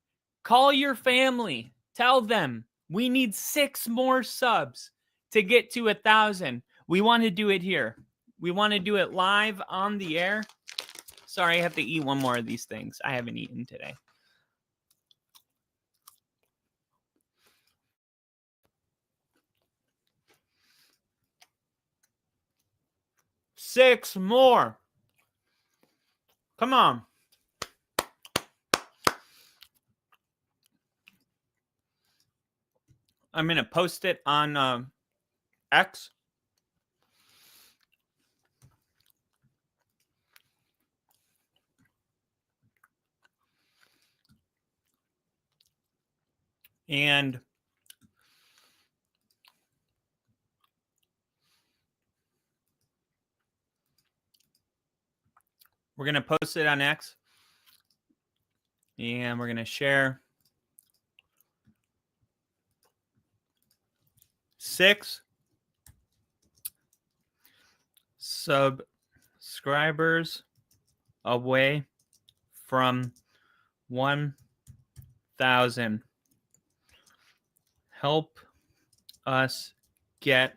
Call your family. Tell them we need 6 more subs to get to 1,000. We want to do it here. We want to do it live on the air. Sorry, I have to eat one more of these things. I haven't eaten today. Six more. Come on. I'm going to post it on X. And we're going to post it on X. And we're going to share 6 subscribers away from 1,000. Help us get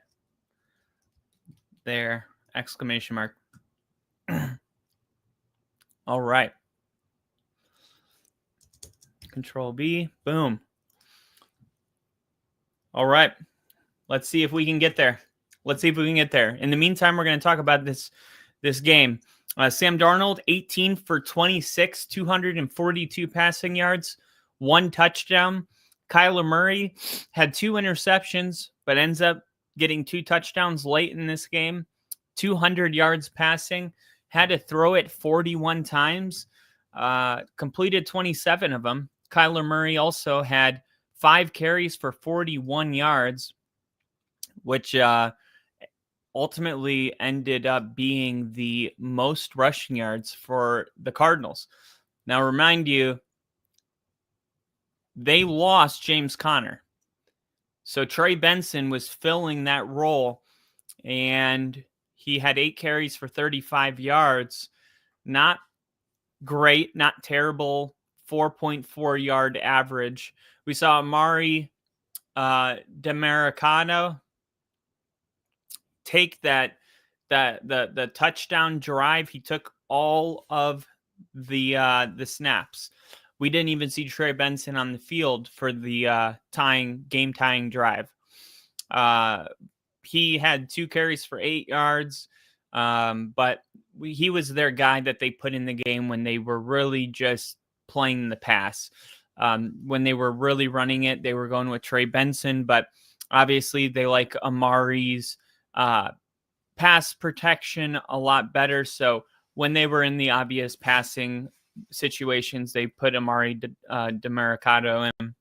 there! Exclamation mark. All right. Control B. Boom. All right. Let's see if we can get there. Let's see if we can get there. In the meantime, we're going to talk about this game. Sam Darnold, 18 for 26, 242 passing yards, 1 touchdown. Kyler Murray had 2 interceptions, but ends up getting 2 touchdowns late in this game. 200 yards passing, had to throw it 41 times, completed 27 of them. Kyler Murray also had 5 carries for 41 yards, which ultimately ended up being the most rushing yards for the Cardinals. Now, remind you, they lost James Conner. So Trey Benson was filling that role, and he had 8 carries for 35 yards. Not great, not terrible, 4.4 yard average. We saw Amari Demercado take the touchdown drive. He took all of the snaps. We didn't even see Trey Benson on the field for the game tying drive. He had 2 carries for 8 yards, but he was their guy that they put in the game when they were really just playing the pass. When they were really running it, they were going with Trey Benson, but obviously they like Amari's pass protection a lot better. So when they were in the obvious passing situations, they put Amari Demercado in.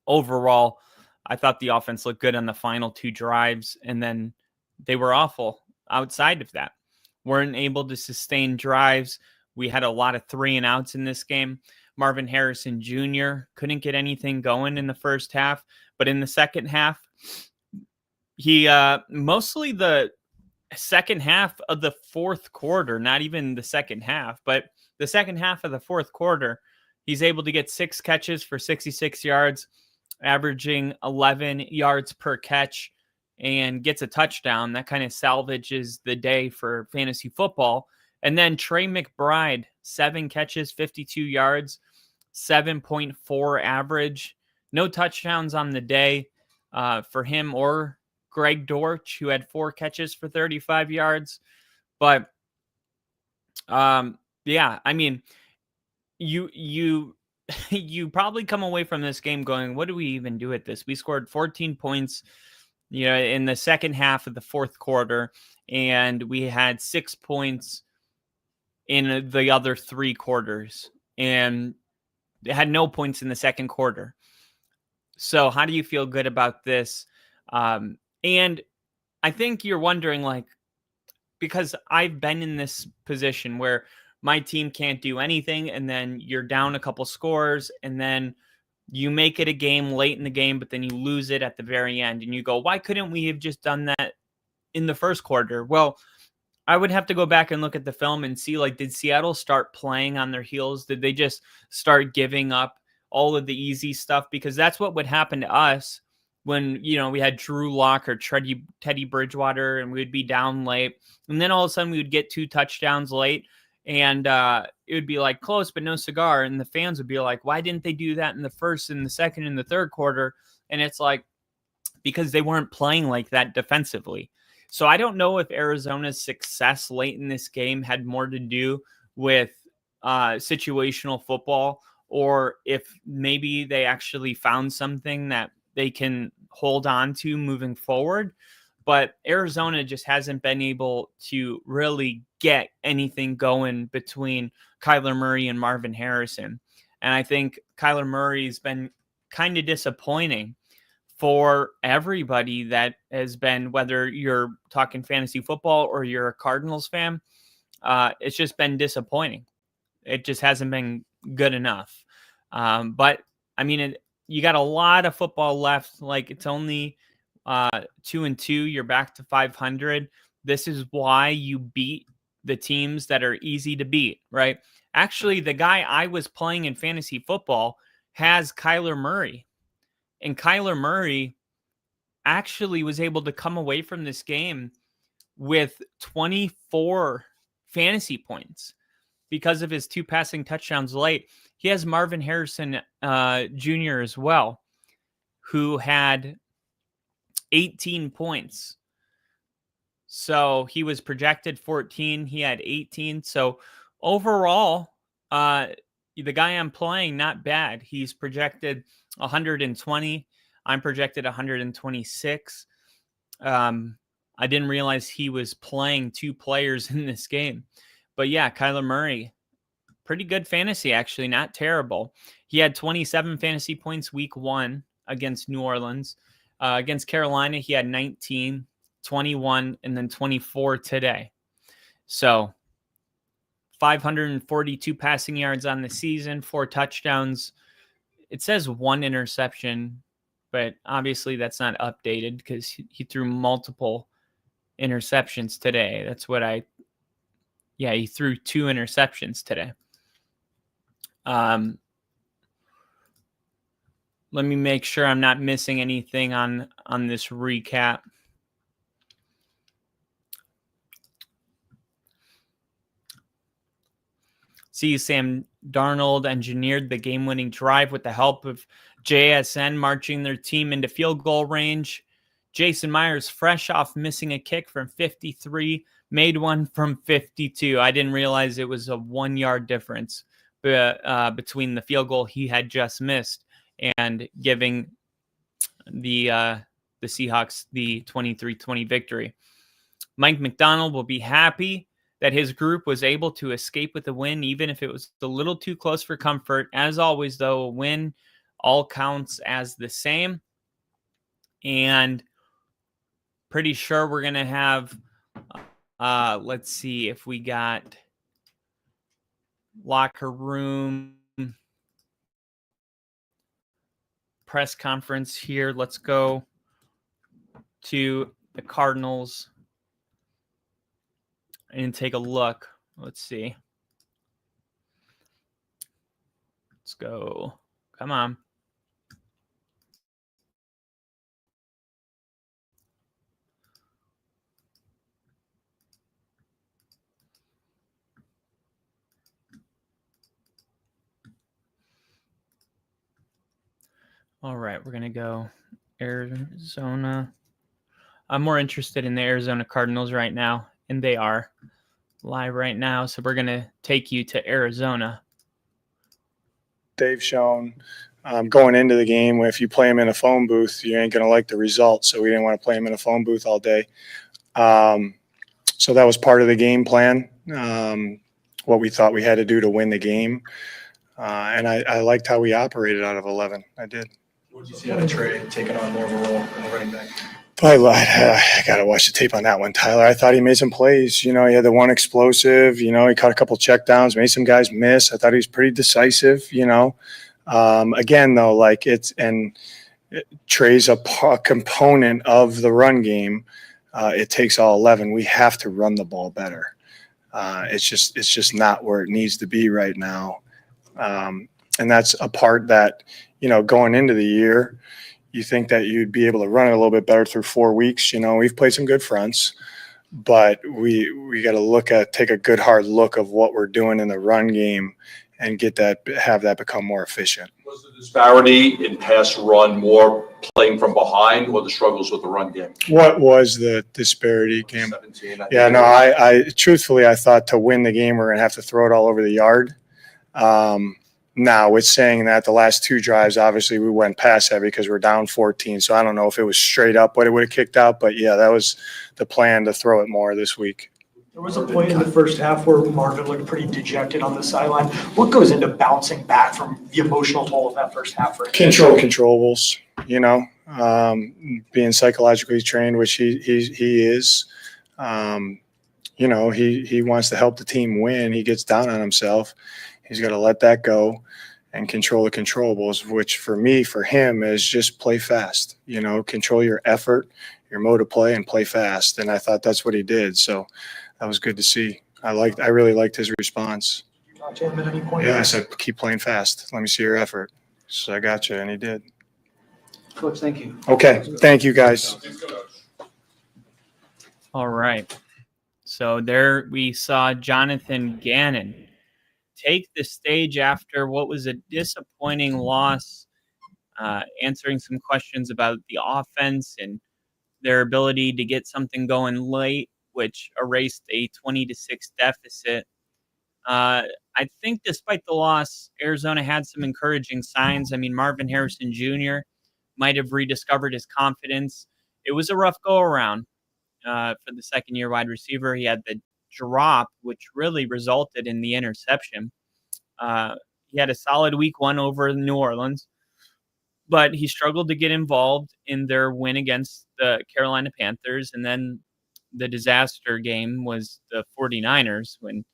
Overall, I thought the offense looked good on the final 2 drives, and then they were awful outside of that. Weren't able to sustain drives. We had a lot of 3 and outs in this game. Marvin Harrison Jr. couldn't get anything going in the first half, but in the second half, he mostly the second half of the fourth quarter, not even the second half, but the second half of the fourth quarter, he's able to get 6 catches for 66 yards, averaging 11 yards per catch, and gets a touchdown. That kind of salvages the day for fantasy football. And then Trey McBride, 7 catches, 52 yards, 7.4 average. No touchdowns on the day for him or Greg Dortch, who had 4 catches for 35 yards. But yeah, I mean, you probably come away from this game going, what do we even do at this? We scored 14 points, in the second half of the fourth quarter, and we had 6 points in the other 3 quarters, and it had no points in the second quarter. So how do you feel good about this? And I think you're wondering, because I've been in this position where my team can't do anything, and then you're down a couple scores, and then you make it a game late in the game, but then you lose it at the very end, and you go, why couldn't we have just done that in the first quarter? Well, I would have to go back and look at the film and see, did Seattle start playing on their heels? Did they just start giving up all of the easy stuff? Because that's what would happen to us when, we had Drew Lock or Teddy Bridgewater, and we would be down late. And then all of a sudden we would get 2 touchdowns late, and it would be close, but no cigar. And the fans would be like, why didn't they do that in the first and the second and the third quarter? And it's because they weren't playing like that defensively. So I don't know if Arizona's success late in this game had more to do with situational football, or if maybe they actually found something that they can hold on to moving forward. But Arizona just hasn't been able to really get anything going between Kyler Murray and Marvin Harrison. And I think Kyler Murray's been kind of disappointing for everybody that has been, whether you're talking fantasy football or you're a Cardinals fan. It's just been disappointing. It just hasn't been good enough. But I mean, you got a lot of football left. It's only 2-2. You're back to 500. This is why you beat the teams that are easy to beat, right? Actually, the guy I was playing in fantasy football has Kyler Murray. And Kyler Murray actually was able to come away from this game with 24 fantasy points because of his 2 passing touchdowns late. He has Marvin Harrison Jr. as well, who had 18 points. So he was projected 14. He had 18. So overall, the guy I'm playing, not bad. He's projected 120. I'm projected 126. I didn't realize he was playing 2 players in this game. But yeah, Kyler Murray, pretty good fantasy, actually, not terrible. He had 27 fantasy points week 1 against New Orleans. Against Carolina, he had 19, 21, and then 24 today. So 542 passing yards on the season, 4 touchdowns. It says 1 interception, but obviously that's not updated because he threw multiple interceptions today. He threw 2 interceptions today. Let me make sure I'm not missing anything on this recap. See, Sam Darnold engineered the game-winning drive with the help of JSN marching their team into field goal range. Jason Myers, fresh off missing a kick from 53, made one from 52. I didn't realize it was a 1-yard difference between the field goal he had just missed and giving the Seahawks the 23-20 victory. Mike McDonald will be happy that his group was able to escape with a win, even if it was a little too close for comfort. As always, though, a win all counts as the same. And pretty sure we're going to have, let's see if we got locker room press conference here. Let's go to the Cardinals and take a look. Let's see. Let's go. Come on. All right, we're going to go Arizona. I'm more interested in the Arizona Cardinals right now, and they are live right now. So we're going to take you to Arizona. They've shown going into the game, if you play them in a phone booth, you ain't going to like the result. So we didn't want to play them in a phone booth all day. So that was part of the game plan, what we thought we had to do to win the game. And I liked how we operated out of 11. I did. What did you see out of Trey taking on more of a role in the running back? I got to watch the tape on that one, Tyler. I thought he made some plays. You know, he had the one explosive. You know, he caught a couple checkdowns, made some guys miss. I thought he was pretty decisive, you know. Again, though, like Trey's a component of the run game. It takes all 11. We have to run the ball better. It's just not where it needs to be right now. And that's a part that, you know, going into the year, you think that you'd be able to run it a little bit better through 4 weeks. You know, we've played some good fronts, but we got to take a good hard look of what we're doing in the run game and have that become more efficient. Was the disparity in pass run more playing from behind or the struggles with the run game? What was the disparity, Cam? 17, Yeah, no, I truthfully, I thought to win the game, we're going to have to throw it all over the yard. Now, with saying that, the last 2 drives, obviously we went pass heavy because we're down 14. So I don't know if it was straight up what it would have kicked out, but yeah, that was the plan, to throw it more this week. There was a point in the first half where Marvin looked pretty dejected on the sideline. What goes into bouncing back from the emotional toll of that first half for him? Controllables, you know, being psychologically trained, which he is. You know, he wants to help the team win. He gets down on himself. He's got to let that go and control the controllables, which for him is just play fast, you know, control your effort, your mode of play, and play fast. And I thought that's what he did. So that was good to see. I really liked his response. Did you talk to him at any point? Yeah, I said, keep playing fast. Let me see your effort. So I got you, and he did. Coach, thank you. Okay, thank you, guys. All right. So there we saw Jonathan Gannon take the stage after what was a disappointing loss, answering some questions about the offense and their ability to get something going late, which erased a 20-6 deficit. I think despite the loss, Arizona had some encouraging signs. I mean, Marvin Harrison Jr. might have rediscovered his confidence. It was a rough go-around, for the second-year wide receiver. He had the drop, which really resulted in the interception. He had a solid week 1 over New Orleans, but he struggled to get involved in their win against the Carolina Panthers. And then the disaster game was the 49ers when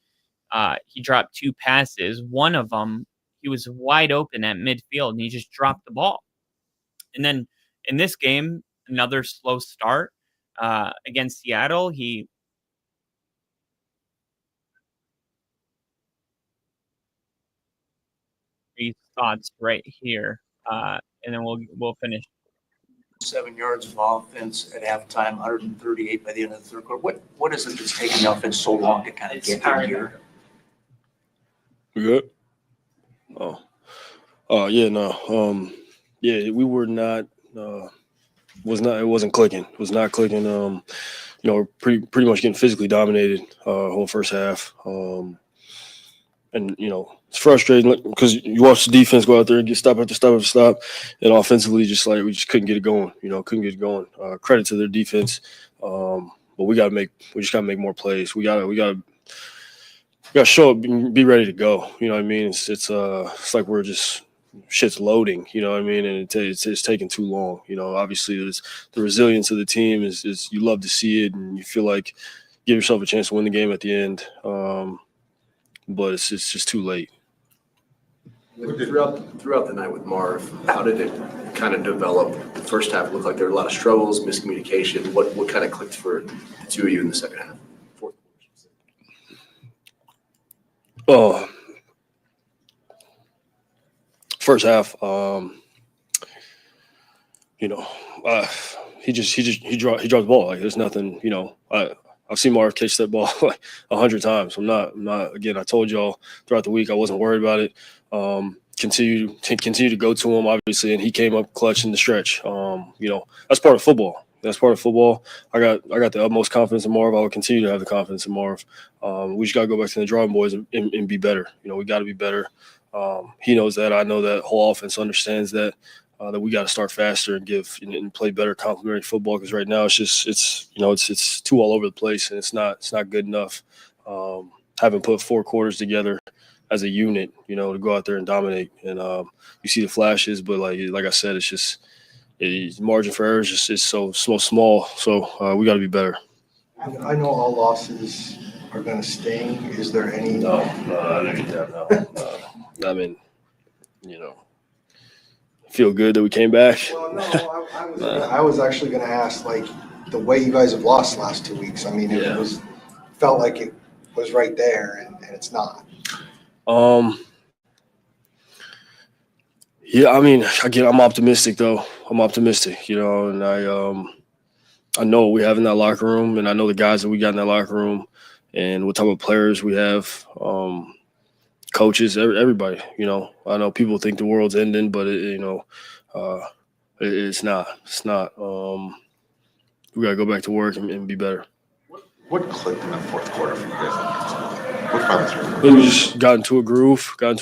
he dropped 2 passes. One of them, he was wide open at midfield, and he just dropped the ball. And then in this game, another slow start against Seattle. He thoughts right here, and then we'll finish. 7 yards of offense at halftime, 138 by the end of the third quarter. What is it that's taking the offense so long to kind of get in here? We good? Yeah, no. Yeah, we were not. It wasn't clicking. It was not clicking. We're pretty much getting physically dominated whole first half. And it's frustrating because you watch the defense go out there and get stop after stop after stop, and offensively, we just couldn't get it going. Couldn't get it going. Credit to their defense, but we just gotta make more plays. We gotta show up, and be ready to go. You know what I mean? It's like we're just shit's loading. You know what I mean? And it's taking too long. Obviously, the resilience of the team is you love to see it, and you feel like give yourself a chance to win the game at the end. But it's just too late. Throughout the night with Marv, how did it kind of develop? The first half looked like there were a lot of struggles, miscommunication. What kind of clicked for the two of you in the second half? Fourth quarter. First half, he dropped the ball. Like there's nothing, I've seen Marv catch that ball like 100 times. I'm not. Again, I told y'all throughout the week I wasn't worried about it. Continue to go to him, obviously, and he came up clutch in the stretch. That's part of football. I got the utmost confidence in Marv. I will continue to have the confidence in Marv. We just got to go back to the drawing boards and be better. We got to be better. He knows that. I know that. Whole offense understands that. That we got to start faster and play better complementary football, because right now it's too all over the place, and it's not good enough. Haven't put 4 quarters together as a unit, to go out there and dominate. And you see the flashes, but like I said, it's margin for error is just so small. So we got to be better. I know all losses are going to sting. Is there any? No, I don't get that. No. I mean, feel good that we came back. Well, no, I was actually going to ask, the way you guys have lost the last 2 weeks. I mean, it felt like it was right there, and it's not. Yeah, I mean, again, I'm optimistic though. And I know what we have in that locker room, and I know the guys that we got in that locker room, and what type of players we have. Coaches, everybody, I know people think the world's ending, but it's not. It's not. We got to go back to work and be better. What clicked in the fourth quarter for you guys? What finally through? We just got into a groove. I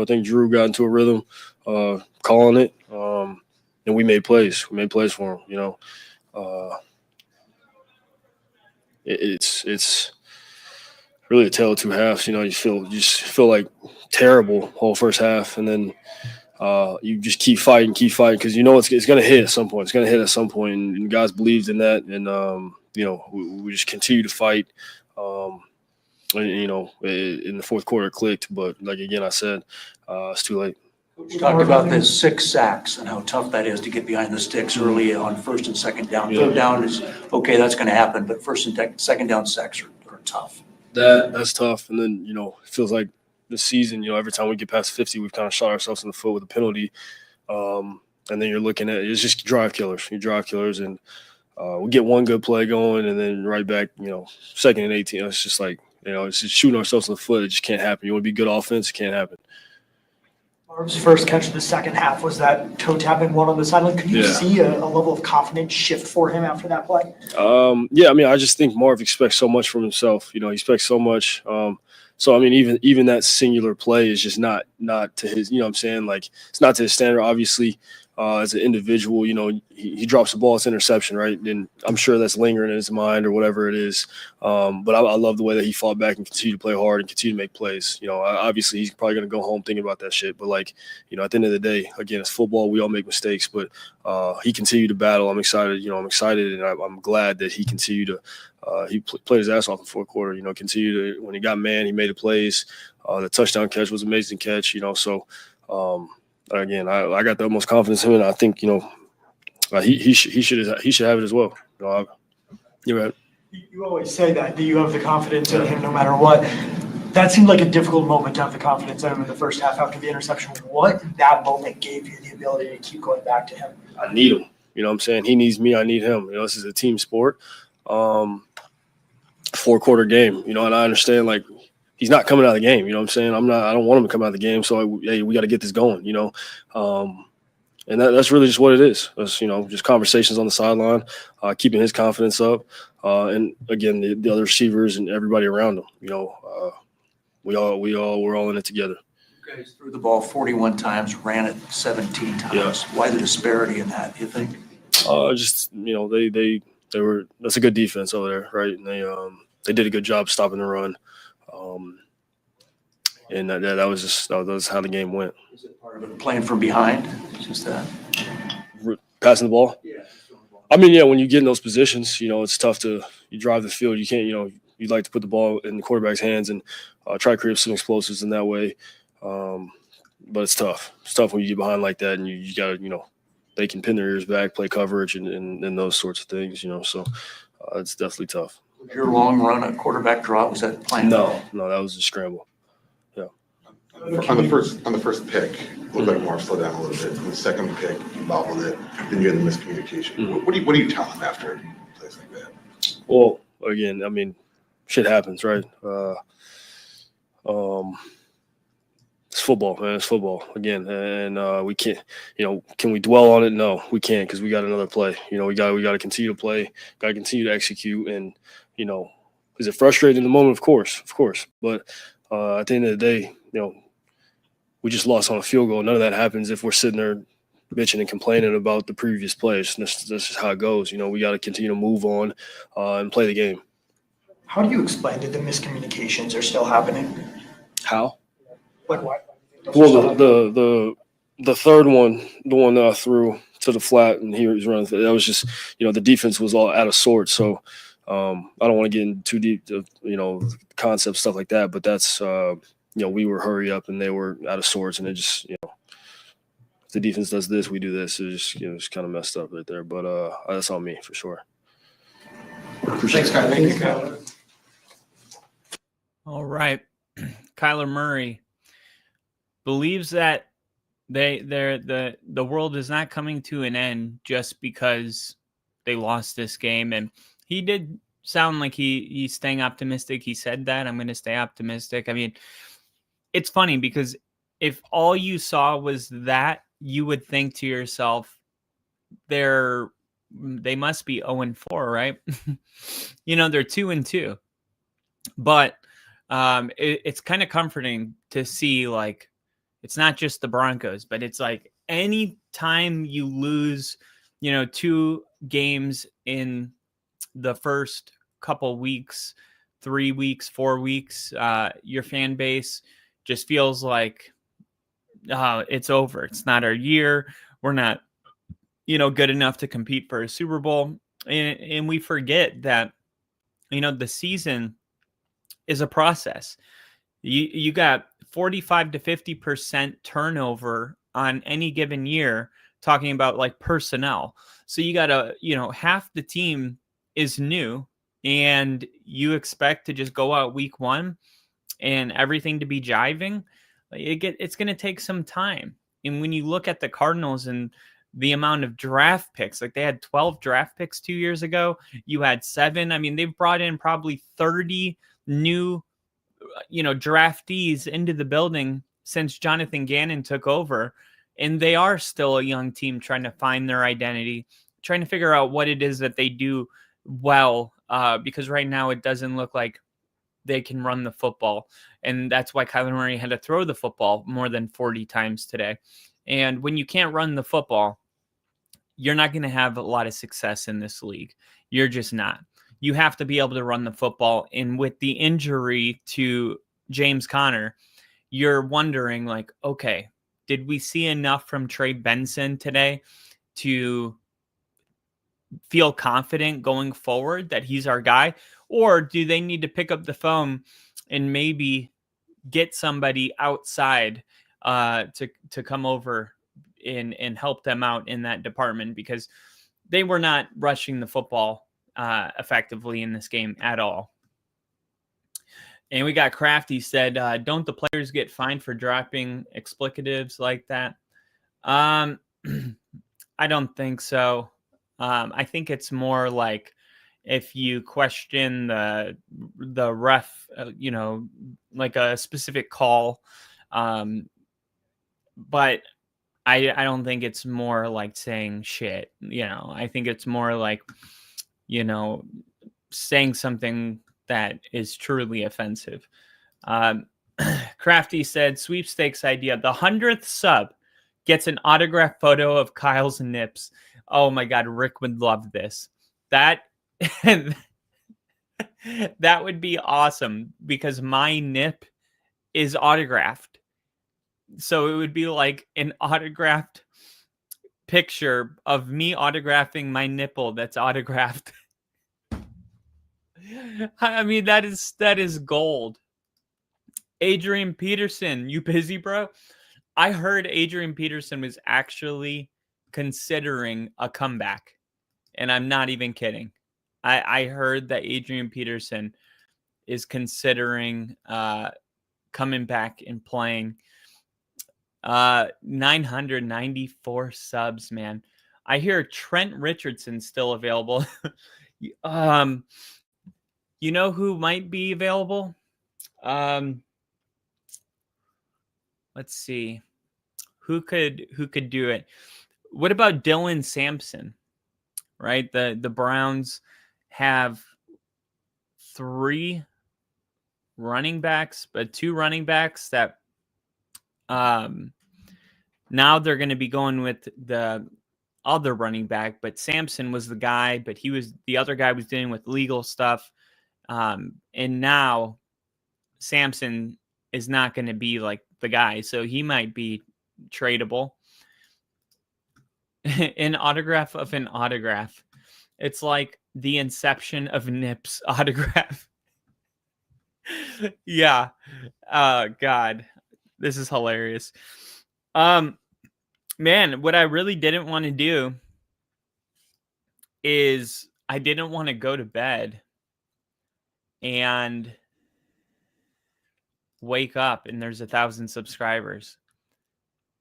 think Drew got into a rhythm, calling it, and we made plays. We made plays for him. It's really a tale of two halves. You just feel like terrible whole first half, and then you just keep fighting because it's going to hit at some point. It's going to hit at some point, and guys believed in that, and we just continue to fight. In the fourth quarter it clicked, but like again I said, it's too late. You talked about the 6 sacks and how tough that is to get behind the sticks early on first and second down. Yeah. Third down is okay, that's going to happen, but first and second down sacks are tough. That's tough, and then it feels like this season, every time we get past 50, we've kind of shot ourselves in the foot with a penalty, and then you're looking at it's just drive killers. You drive killers, and we get one good play going, and then right back, second and 18. It's just like it's just shooting ourselves in the foot. It just can't happen. You want to be good offense, it can't happen. Marv's first catch of the second half was that toe tapping one on the sideline. Could you see a level of confidence shift for him after that play? Yeah, I mean, I just think Marv expects so much from himself. He expects so much. So I mean, even that singular play is just not to his. It's not to his standard. Obviously, as an individual, he drops the ball, it's interception, right? And I'm sure that's lingering in his mind or whatever it is. But I love the way that he fought back and continued to play hard and continue to make plays. Obviously he's probably going to go home thinking about that shit. But at the end of the day, again, it's football. We all make mistakes, but he continued to battle. I'm excited. I'm excited, and I'm glad that he continued to. He played his ass off in the fourth quarter. Continued to, when he got man, he made the plays. The touchdown catch was an amazing catch. So. Again, I got the utmost confidence in him, and I think he should have it as well. You're right. You always say that you have the confidence in him no matter what. That seemed like a difficult moment to have the confidence in him in the first half after the interception. What that moment gave you the ability to keep going back to him? I need him. You know what I'm saying? He needs me. I need him. This is a team sport. 4-quarter game. And I understand he's not coming out of the game. You know what I'm saying? I don't want him to come out of the game. So we got to get this going, and that's really just what it is. It's, just conversations on the sideline, keeping his confidence up. And again, the other receivers and everybody around him, we're all in it together. You guys threw the ball 41 times, ran it 17 times. Yeah. Why the disparity in that, you think? They were, that's a good defense over there. Right. And they did a good job stopping the run. And that was how the game went. Is it part of it playing from behind? Just that. Passing the ball? Yeah. I mean, yeah, when you get in those positions, it's tough you drive the field. You can't, you'd like to put the ball in the quarterback's hands and try to create some explosives in that way. But it's tough. It's tough when you get behind like that and you got to, they can pin their ears back, play coverage and those sorts of things, so it's definitely tough. Your long run, a quarterback draw, was that planned? No, that was a scramble. Yeah. On the first pick, it looked like Marv slowed down a little bit. On the second pick, you bobbled it. Then you had the miscommunication. Mm-hmm. What do you tell him after plays like that? Well, again, I mean, shit happens, right? It's football, man. It's football again, and we can't. Can we dwell on it? No, we can't because we got another play. We got to continue to play. Got to continue to execute, and is it frustrating in the moment? Of course. But at the end of the day, we just lost on a field goal. None of that happens if we're sitting there bitching and complaining about the previous plays. That's just how it goes. We got to continue to move on and play the game. How do you explain that the miscommunications are still happening? How? Why? Well, the third one, the one that I threw to the flat and he was running, that was just, the defense was all out of sorts. So I don't want to get in too deep to, concept stuff like that, but that's, we were hurry up and they were out of sorts and it just, if the defense does this, we do this. It just, it's kind of messed up right there, but that's on me for sure. Thanks, Kyle. Thank you, Kyle. All right. Kyler Murray believes that the world is not coming to an end just because they lost this game. And he did sound like he's staying optimistic. He said that I'm going to stay optimistic. I mean, it's funny because if all you saw was that, you would think to yourself, they must be 0-4, right? They're 2-2, but it's kind of comforting to see it's not just the Broncos, but it's any time you lose, 2 games in the first couple weeks, 3 weeks, 4 weeks, your fan base just feels like it's over. It's not our year. We're not, good enough to compete for a Super Bowl. And we forget that, the season is a process. You got 45 to 50% turnover on any given year, talking about personnel. So you got half the team is new and you expect to just go out week 1 and everything to be jiving. It's going to take some time. And when you look at the Cardinals and the amount of draft picks, they had 12 draft picks 2 years ago. You had 7. I mean, they've brought in probably 30 new, draftees into the building since Jonathan Gannon took over. And they are still a young team trying to find their identity, trying to figure out what it is that they do well. Because right now it doesn't look like they can run the football. And that's why Kyler Murray had to throw the football more than 40 times today. And when you can't run the football, you're not going to have a lot of success in this league. You're just not. You have to be able to run the football. And with the injury to James Conner, you're wondering, like, okay, did we see enough from Trey Benson today to feel confident going forward that he's our guy? Or do they need to pick up the phone and maybe get somebody outside to come over and help them out in that department, because they were not rushing the football effectively in this game at all. And we got Crafty said, don't the players get fined for dropping explicatives like that? I don't think so. I think it's more like if you question the ref, like a specific call. But I don't think it's more like saying shit. I think it's more like, saying something that is truly offensive. Crafty said, sweepstakes idea. The 100th sub gets an autographed photo of Kyle's nips. Oh my God, Rick would love this. That would be awesome, because my nip is autographed. So it would be like an autographed picture of me autographing my nipple that's autographed. I mean, that is gold. Adrian Peterson, you busy, bro? I heard Adrian Peterson was actually considering a comeback, and I'm not even kidding. I heard that Adrian Peterson is considering coming back and playing. 994 subs, man. I hear Trent Richardson's still available. You know who might be available? Let's see. Who could do it? What about Dylan Sampson? Right? The Browns have 3 running backs, but 2 running backs that now they're going to be going with the other running back, but Sampson was the guy, but the other guy was dealing with legal stuff. And now Sampson is not going to be like the guy, so he might be tradable. An autograph of an autograph. It's like the inception of Nip's autograph. Yeah. God, this is hilarious. Man, what I really didn't want to do is I didn't want to go to bed and wake up and there's 1,000 subscribers,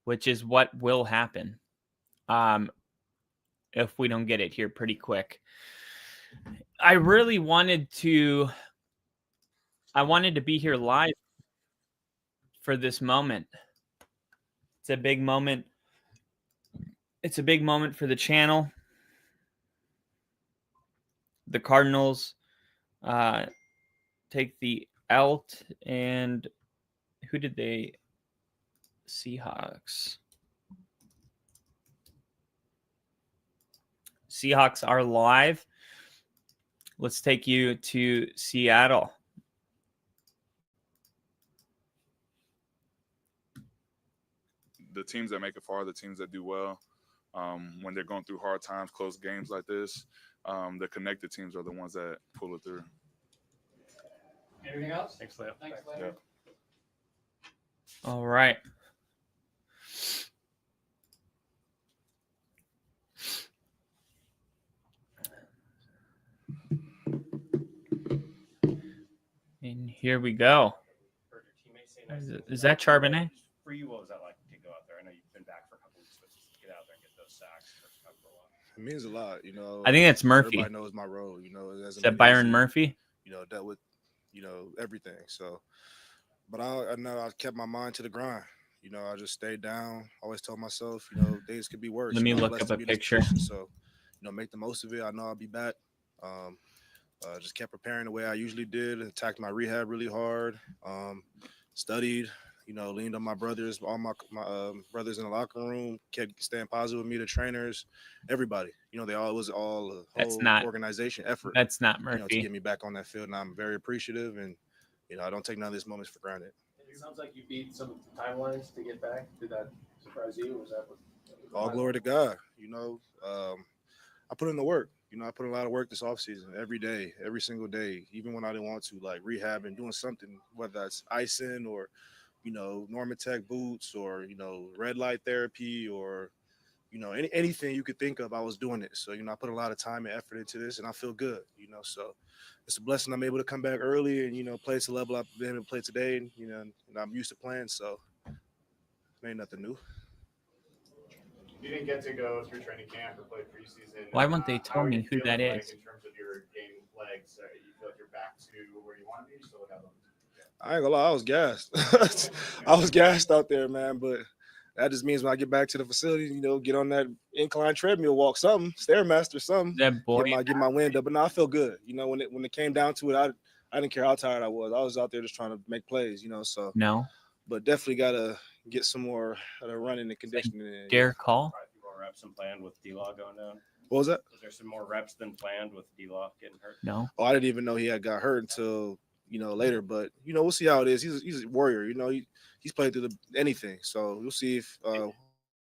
which is what will happen if we don't get it here pretty quick. I really wanted to be here live for this moment. It's a big moment. It's a big moment for the channel. The Cardinals take the out, and who did they? Seahawks. Seahawks are live. Let's take you to Seattle. The teams that make it far, the teams that do well, when they're going through hard times, close games like this, the connected teams are the ones that pull it through. Anything else? Thanks, Leo. Thanks, Leo. Yeah. All right. And here we go. Is that Charbonnet? For you, what was that like to go out there? I know you've been back for a couple weeks, but just to get out there and get those sacks for a while. It means a lot, you know. I think that's Murphy. Everybody knows my role, you know. Is that Byron Murphy? You know, dealt with, you know, everything. So, but I know I kept my mind to the grind. You know, I just stayed down. Always told myself, you know, days could be worse. Let me you know, look up a picture. So, you know, make the most of it. I know I'll be back. Just kept preparing the way I usually did. Attacked my rehab really hard. Studied, You know, leaned on my brothers, all my brothers in the locker room, kept staying positive with me, the trainers, everybody. You know, it was all a That's whole not- organization effort. That's not You know, to Murphy. get me back on that field, and I'm very appreciative. And you know, I don't take none of these moments for granted. It sounds like you beat some of the timelines to get back. Did that surprise you? Was that what? All glory to God. You know, I put in the work. You know, I put in a lot of work this offseason, every day, every single day, even when I didn't want to, like rehabbing, doing something, whether that's icing or, you know, Normatec boots or, you know, red light therapy or, you know, anything you could think of, I was doing it. So, you know, I put a lot of time and effort into this and I feel good, you know, so it's a blessing I'm able to come back early and, you know, play to the level I've been able to play today. And, you know, and I'm used to playing, so it ain't nothing new. You didn't get to go through training camp or play preseason. Why won't they How tell are me you who that feeling is? in terms of your game legs, you feel like you're back to where you want to be? You still have them. I ain't gonna lie, I was gassed. I was gassed out there, man. But that just means when I get back to the facility, you know, get on that incline treadmill, walk something, Stairmaster, something, That boy, get my wind up. But no, I feel good. You know, when it came down to it, I didn't care how tired I was out there just trying to make plays. You know, so no. But definitely gotta get some more running and conditioning. In. Garrett Call. Few more reps than planned with D-Law going down. What was that? Was there some more reps than planned with D-Law getting hurt? No. Oh, I didn't even know he had got hurt until, you know, later. But, you know, we'll see how it is. He's a warrior. You know, he's played through anything. So we'll see if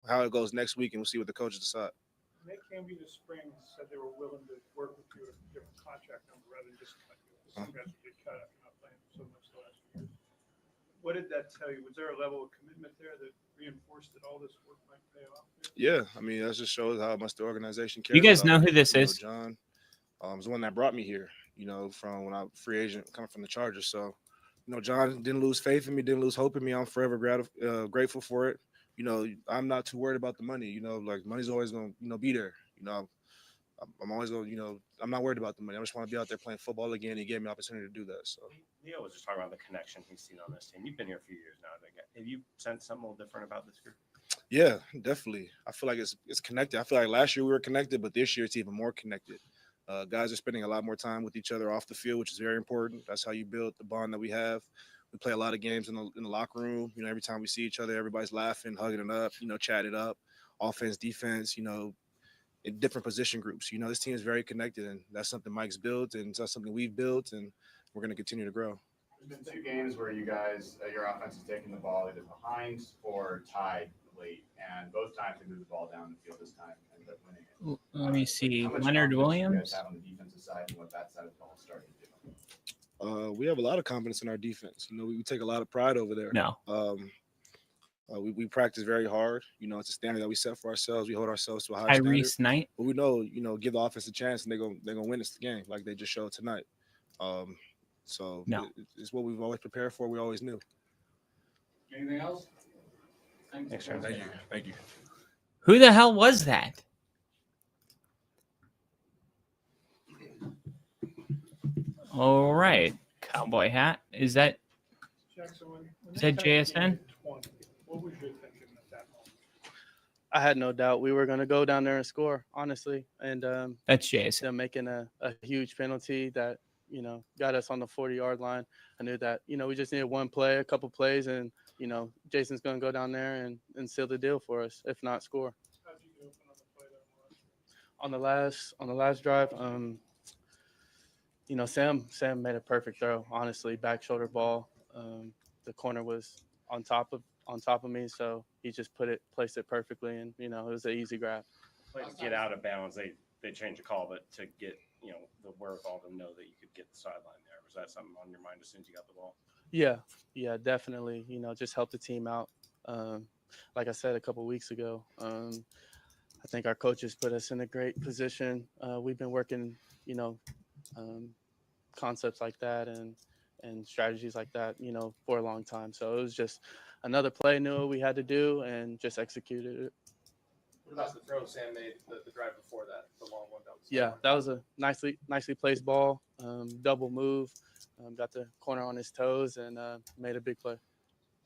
how it goes next week, and we'll see what the coaches decide. When they came to you this spring and said they were willing to work with you at a different contract number rather than just cut you. Some guys would get cut after not playing so much the last few years. What did that tell you? Was there a level of commitment there that reinforced that all this work might pay off? Yeah, I mean, that just shows how much the organization cares. You guys know about, who this you know, is? John was the one that brought me here, you know, from when I was free agent coming from the Chargers. So, you know, John didn't lose faith in me, didn't lose hope in me. I'm forever grateful for it. You know, I'm not too worried about the money. You know, like money's always going to, you know, be there. You know, I'm always going to, you know, I'm not worried about the money. I just want to be out there playing football again. He gave me the opportunity to do that. So. Leo was just talking about the connection he's seen on this team. You've been here a few years now. Have you sensed something a little different about this group? Yeah, definitely. I feel like it's connected. I feel like last year we were connected, but this year it's even more connected. Guys are spending a lot more time with each other off the field, which is very important. That's how you build the bond that we have. We play a lot of games in the locker room. You know, every time we see each other, everybody's laughing, hugging it up, you know, chatting it up. Offense, defense, you know, in different position groups. You know, this team is very connected, and that's something Mike's built, and that's something we've built, and we're going to continue to grow. There's been two games where you guys, your offense is taking the ball either behind or tied late, and both times they moved the ball down the field. This time ended up winning it. Let me see. How much Leonard confidence do you Williams. guys have on the defensive side and what that side of the ball started to do? We have a lot of confidence in our defense. You know, we take a lot of pride over there. No. We practice very hard. You know, it's a standard that we set for ourselves. We hold ourselves to a high Tyrese standard. Knight. But we know, you know, give the offense a chance, and they're gonna win this game like they just showed tonight. So no. It's what we've always prepared for. We always knew. Anything else? Thanks, Thank you. Thank you. Who the hell was that? All right. Cowboy hat. Is that Jackson, when is they that cut you JSN? at 20, what was your thinking at that moment? I had no doubt we were going to go down there and score, honestly. And that's Jason. Them making a huge penalty that, you know, got us on the 40-yard line. I knew that, you know, we just needed one play, a couple plays, and, you know, Jason's going to go down there and seal the deal for us, if not score. How did you get open on the play that On the last drive, you know, Sam made a perfect throw, honestly, back shoulder ball. The corner was on top of me, so he just placed it perfectly, and, you know, it was an easy grab. Play to get out of bounds, they changed the call, but to get, you know, the wherewithal to know that you could get the sideline there. Was that something on your mind as soon as you got the ball? Yeah, definitely. You know, just help the team out. Like I said a couple of weeks ago, I think our coaches put us in a great position. We've been working, you know, concepts like that and strategies like that, you know, for a long time. So it was just another play, knew what we had to do, and just executed it. What about the throw Sam made the drive before that, the long one? That was a nicely placed ball, double move, got the corner on his toes, and made a big play.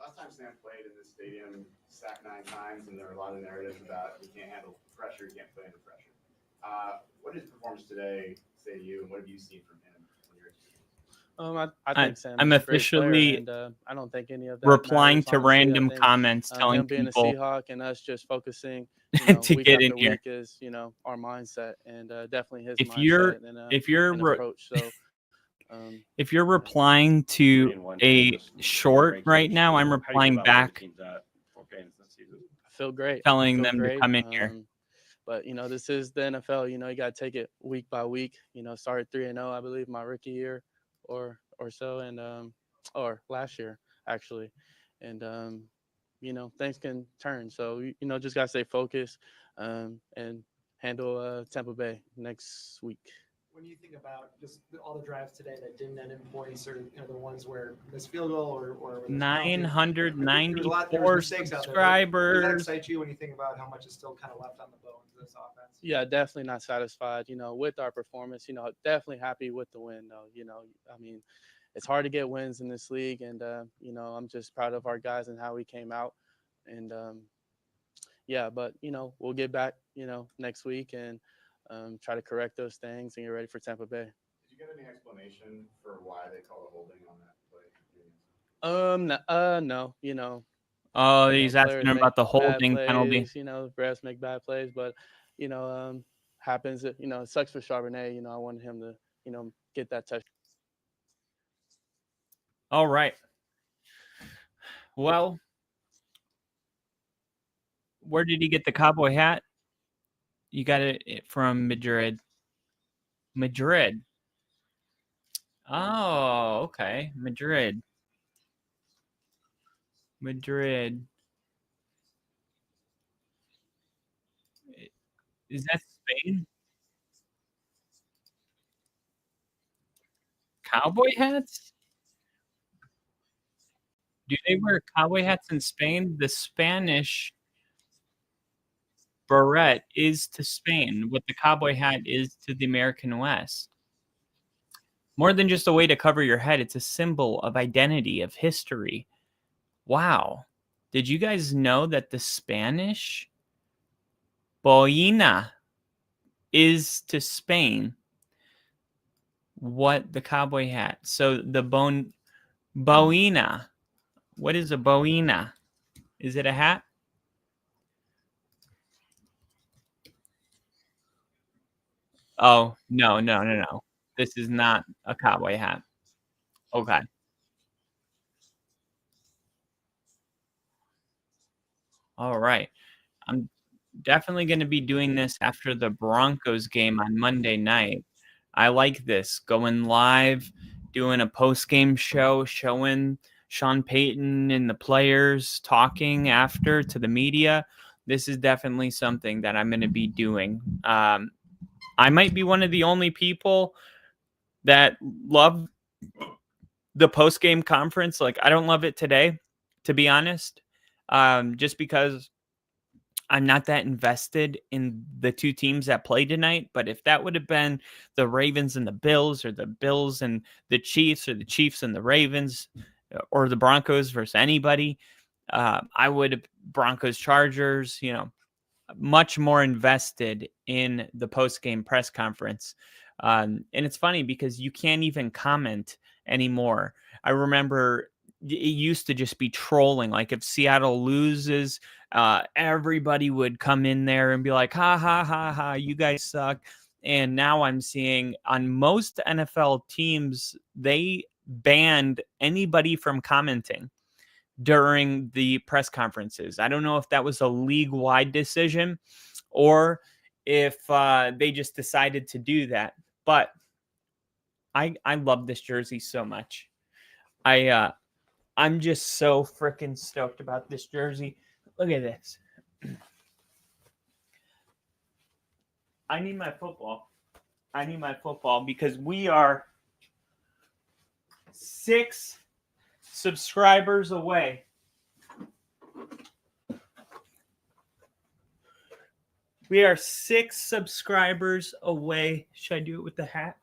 Last time Sam played in this stadium, sacked 9 times, and there were a lot of narratives about he can't handle pressure, he can't play under pressure. What did his performance today say to you, and what have you seen from him in your experience? I think Sam. I'm is a great player, officially and I don't think any of that replying matters, to honestly. I random think, comments telling him being a people Seahawk and us just focusing, to week get in after here. week is, our mindset, and definitely his If you're mindset and if you're and re- approach. So if you're replying to a short right now, I'm replying back I feel great. telling Feel them to great. come in here. But this is the NFL. You got to take it week by week. Started 3-0, I believe, my rookie year, or so, and or last year actually, and things can turn. So just gotta stay focused, and handle Tampa Bay next week. When you think about just all the drives today that didn't end in points, or the ones where missed field goal or 994 subscribers. Does that excite you when you think about how much is still kind of left on the bones of this offense? Yeah, definitely not satisfied, with our performance. Definitely happy with the win, though. I mean, it's hard to get wins in this league, and I'm just proud of our guys and how we came out, and yeah, but we'll get back, next week and try to correct those things and get ready for Tampa Bay. Did you get any explanation for why they called a holding on that play? No, Oh, he's asking players about the make bad holding penalty. plays, refs make bad plays, but happens. It sucks for Charbonnet. I wanted him to get that touch. All right. Well, where did he get the cowboy hat? You got it from Madrid. Madrid. Oh, okay. Madrid. Is that Spain? Cowboy hats? Do they wear cowboy hats in Spain? The Spanish beret is to Spain what the cowboy hat is to the American West. More than just a way to cover your head, it's a symbol of identity, of history. Wow. Did you guys know that the Spanish boina is to Spain what the cowboy hat? So the boina. What is a boina? Is it a hat? Oh, no. This is not a cowboy hat. Okay. All right. I'm definitely going to be doing this after the Broncos game on Monday night. I like this, going live, doing a post-game show, showing Sean Payton and the players talking after to the media. This is definitely something that I'm going to be doing. I might be one of the only people that love the post-game conference. Like, I don't love it today, to be honest, just because I'm not that invested in the two teams that play tonight. But if that would have been the Ravens and the Bills, or the Bills and the Chiefs, or the Chiefs and the Ravens, or the Broncos versus anybody, I would have Broncos Chargers, much more invested in the post-game press conference. And it's funny because you can't even comment anymore. I remember it used to just be trolling. Like if Seattle loses, everybody would come in there and be like, ha, ha, ha, ha, you guys suck. And now I'm seeing on most NFL teams, they banned anybody from commenting during the press conferences. I don't know if that was a league-wide decision or if they just decided to do that. But I love this jersey so much. I'm just so freaking stoked about this jersey. Look at this. I need my football. Because we are 6 subscribers away. We are 6 subscribers away. Should I do it with the hat?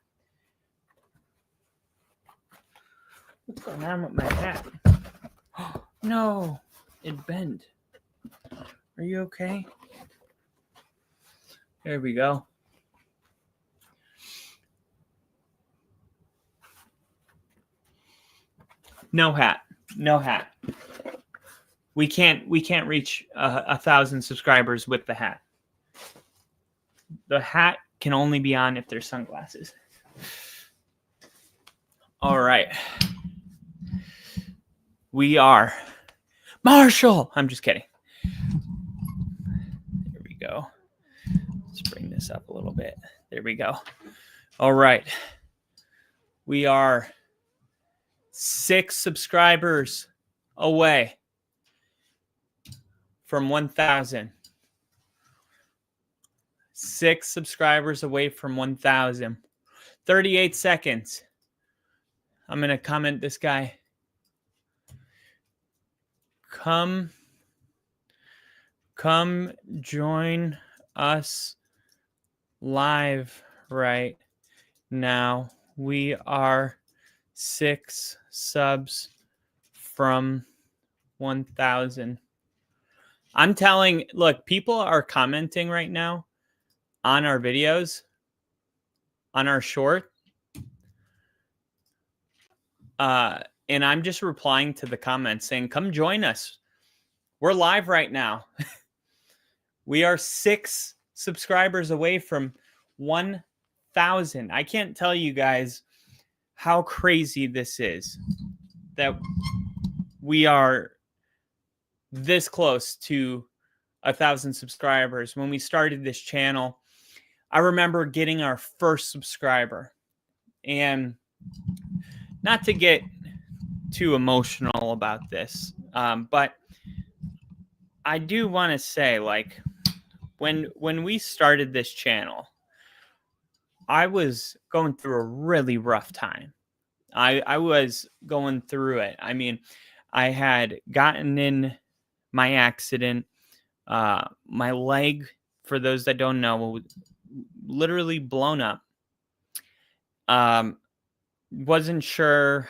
What's going on with my hat? No, it bent. Are you okay? There we go. No hat. We can't reach 1,000 subscribers with the hat. The hat can only be on if there's sunglasses. All right. We are Marshall. I'm just kidding. There we go. Let's bring this up a little bit. There we go. All right. We are 6 subscribers away from 1,000. 6 subscribers away from 1,000. 38 seconds. I'm going to comment this guy. Come join us live right now. We are 6 subs from 1,000. I'm telling, look, people are commenting right now on our videos, on our short. And I'm just replying to the comments saying, come join us. We're live right now. We are 6 subscribers away from 1,000. I can't tell you guys how crazy this is that we are this close to 1,000 subscribers. When we started this channel, I remember getting our first subscriber. And not to get too emotional about this, but I do want to say, like, when we started this channel, I was going through a really rough time. I was going through it. I mean, I had gotten in my accident. My leg, for those that don't know, literally blown up. Wasn't sure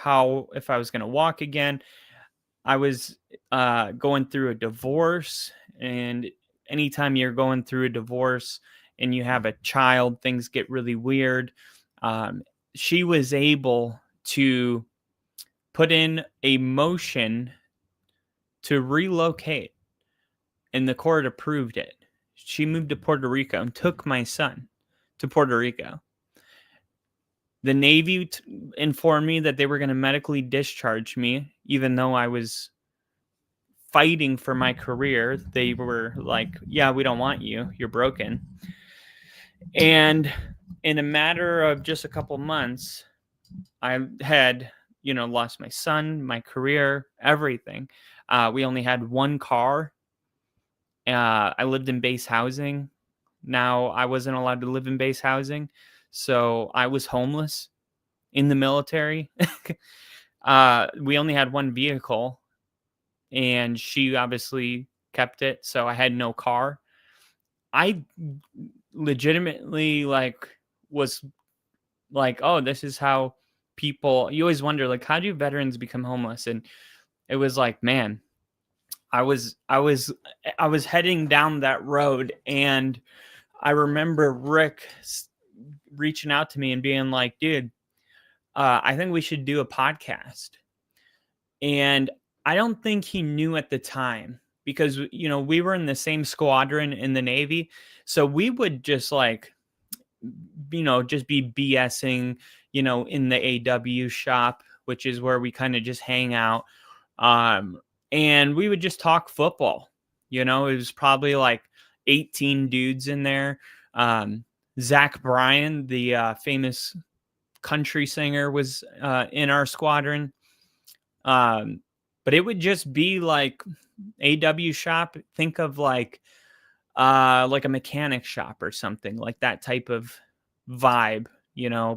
if I was going to walk again. I was going through a divorce, and anytime you're going through a divorce and you have a child, things get really weird. She was able to put in a motion to relocate, and the court approved it. She moved to Puerto Rico and took my son to Puerto Rico. The Navy informed me that they were going to medically discharge me, even though I was fighting for my career. They were like, yeah, we don't want you. You're broken. And in a matter of just a couple months, I had, lost my son, my career, everything. We only had one car. I lived in base housing. Now I wasn't allowed to live in base housing. So I was homeless in the military. We only had one vehicle, and she obviously kept it. So I had no car. I legitimately was like, oh, this is how people, you always wonder, like, how do veterans become homeless? And it was like, man, I was heading down that road, and I remember Rick reaching out to me and being like, dude, I think we should do a podcast. And I don't think he knew at the time, because, we were in the same squadron in the Navy. So we would just just be BSing, in the AW shop, which is where we kind of just hang out. And we would just talk football. It was probably like 18 dudes in there. Zach Bryan, the famous country singer, was in our squadron. But it would just be like AW shop. Think of like a mechanic shop or something, like that type of vibe,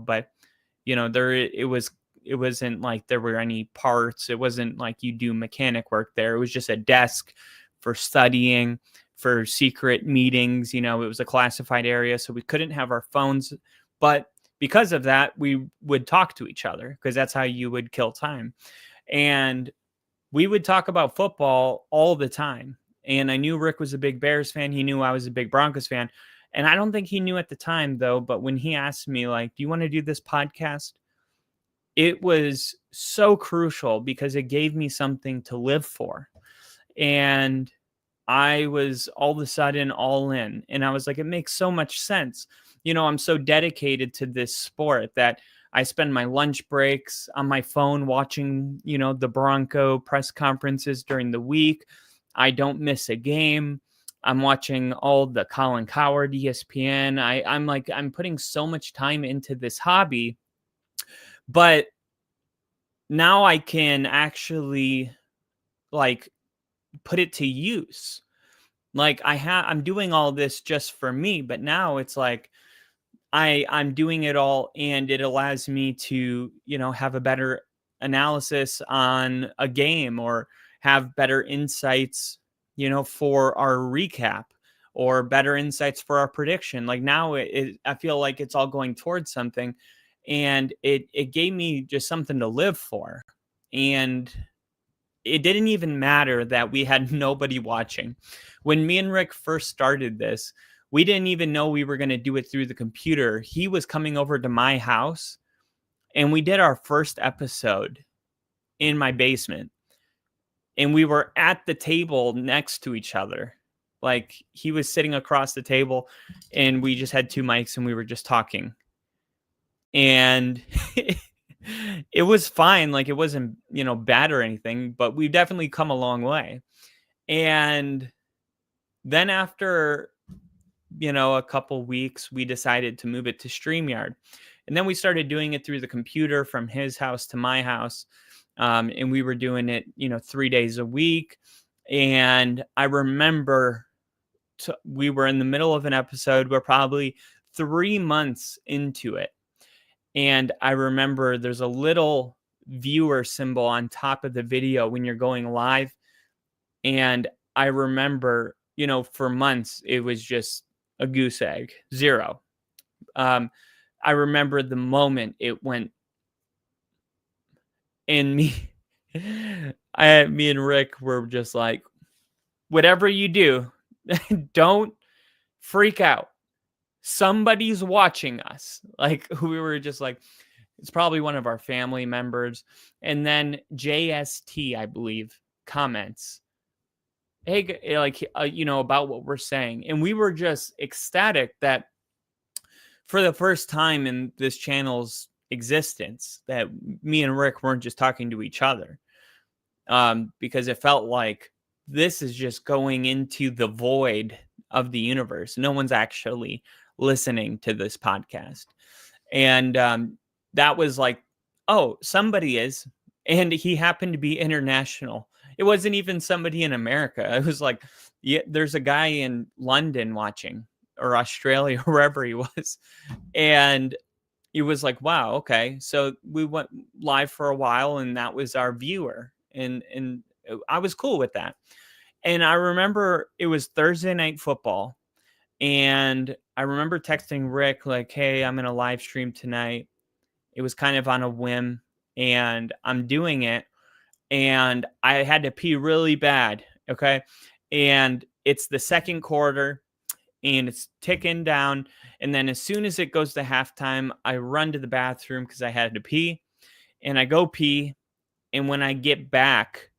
but it wasn't like there were any parts. It wasn't like you do mechanic work there. It was just a desk for studying, for secret meetings. It was a classified area, so we couldn't have our phones. But because of that, we would talk to each other, because that's how you would kill time. And we would talk about football all the time. And I knew Rick was a big Bears fan. He knew I was a big Broncos fan. And I don't think he knew at the time, though. But when he asked me, like, do you want to do this podcast? it was so crucial because it gave me something to live for. And I was all of a sudden all in. And I was like, it makes so much sense. You know, I'm so dedicated to this sport that I spend my lunch breaks on my phone watching, you know, the Bronco press conferences during the week. I don't miss a game. I'm watching all the Colin Cowherd, ESPN. I'm putting so much time into this hobby, but now I can actually like put it to use. Like I'm doing all this just for me, but now it's like I'm doing it all, and it allows me to, you know, have a better analysis on a game or have better insights, you know, for our recap or better insights for our prediction. Like now I feel like it's all going towards something, and it gave me just something to live for. And it didn't even matter that we had nobody watching. When me and Rick first started this, we didn't even know we were going to do it through the computer. He was coming over to my house, and we did our first episode in my basement. And we were at the table next to each other. Like he was sitting across the table, and we just had two mics, and we were just talking. And it was fine. Like it wasn't, you know, bad or anything, but we've definitely come a long way. And then after, you know, a couple weeks, we decided to move it to StreamYard. And then we started doing it through the computer from his house to my house. And we were doing it, you know, 3 days a week. And I remember we were in the middle of an episode. We're probably 3 months into it. And I remember there's a little viewer symbol on top of the video when you're going live. And I remember, you know, for months, it was just a goose egg, 0. I remember the moment it went, and me and Rick were just like, whatever you do, don't freak out. Somebody's watching us. Like we were just like, it's probably one of our family members. And then JST, I believe, comments, hey, like, you know, about what we're saying. And we were just ecstatic that for the first time in this channel's existence, that me and Rick weren't just talking to each other. Because it felt like this is just going into the void of the universe. No one's actually listening to this podcast. And that was like, oh, somebody is. And he happened to be international. It wasn't even somebody in America. It was like, yeah, there's a guy in London watching, or Australia, wherever he was. And it was like, wow, okay. So we went live for a while, and that was our viewer. And I was cool with that. And I remember it was Thursday Night Football. And I remember texting Rick like, hey, I'm in a live stream tonight. It was kind of on a whim, and I'm doing it. And I had to pee really bad. Okay. And it's the second quarter, and it's ticking down. And then as soon as it goes to halftime, I run to the bathroom because I had to pee. And I go pee. And when I get back,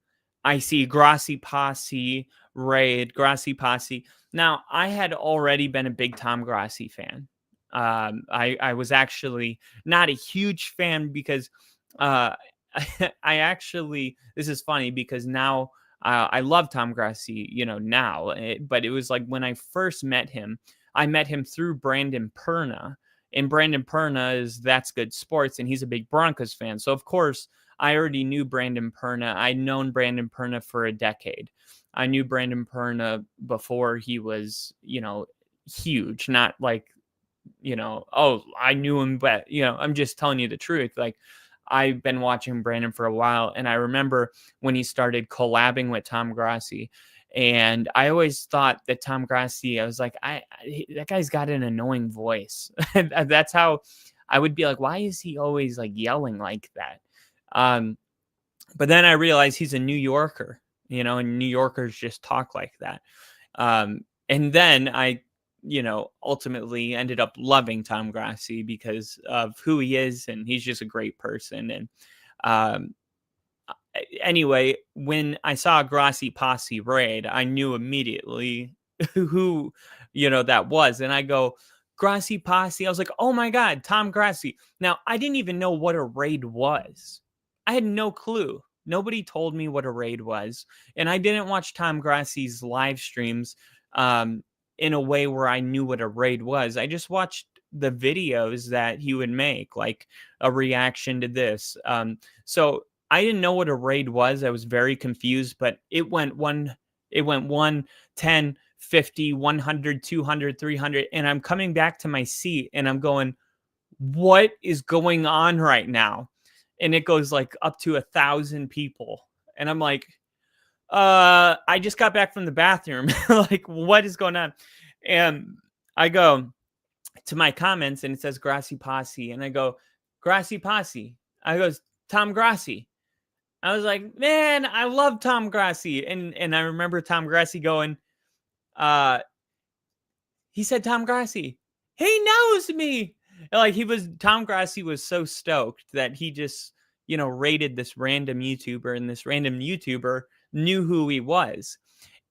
I see Grassi Posse raid, Grassi Posse. Now, I had already been a big Tom Grassi fan. I was actually not a huge fan because I actually, this is funny because now I love Tom Grassi, you know, now. But it was like when I first met him, I met him through Brandon Perna. And Brandon Perna is That's Good Sports, and he's a big Broncos fan. So, of course, I already knew Brandon Perna. I'd known Brandon Perna for a decade. I knew Brandon Perna before he was, you know, huge. Not like, you know, oh, I knew him, but, you know, I'm just telling you the truth. Like, I've been watching Brandon for a while, and I remember when he started collabing with Tom Grassi. And I always thought that Tom Grassi, I was like, that guy's got an annoying voice. That's how I would be like, why is he always like yelling like that? But then I realized he's a New Yorker, you know, and New Yorkers just talk like that. And then I ultimately ended up loving Tom Grassi because of who he is, and he's just a great person. And anyway, when I saw Grassi Posse raid, I knew immediately who that was, and I go, Grassi Posse. I was like, oh my God, Tom Grassi. Now, I didn't even know what a raid was. I had no clue. Nobody told me what a raid was. And I didn't watch Tom Grassi's live streams in a way where I knew what a raid was. I just watched the videos that he would make, like a reaction to this. So I didn't know what a raid was. I was very confused, but it went 1, 10, 50, 100, 200, 300. And I'm coming back to my seat and I'm going, what is going on right now? And it goes like up to 1,000 people. And I'm like, I just got back from the bathroom. Like, what is going on? And I go to my comments and it says Grassi Posse. And I go, Grassi Posse. I goes, Tom Grassi. I was like, man, I love Tom Grassi. And I remember Tom Grassi going, he said, Tom Grassi, he knows me. Like Tom Grassi was so stoked that he just, rated this random YouTuber, and this random YouTuber knew who he was.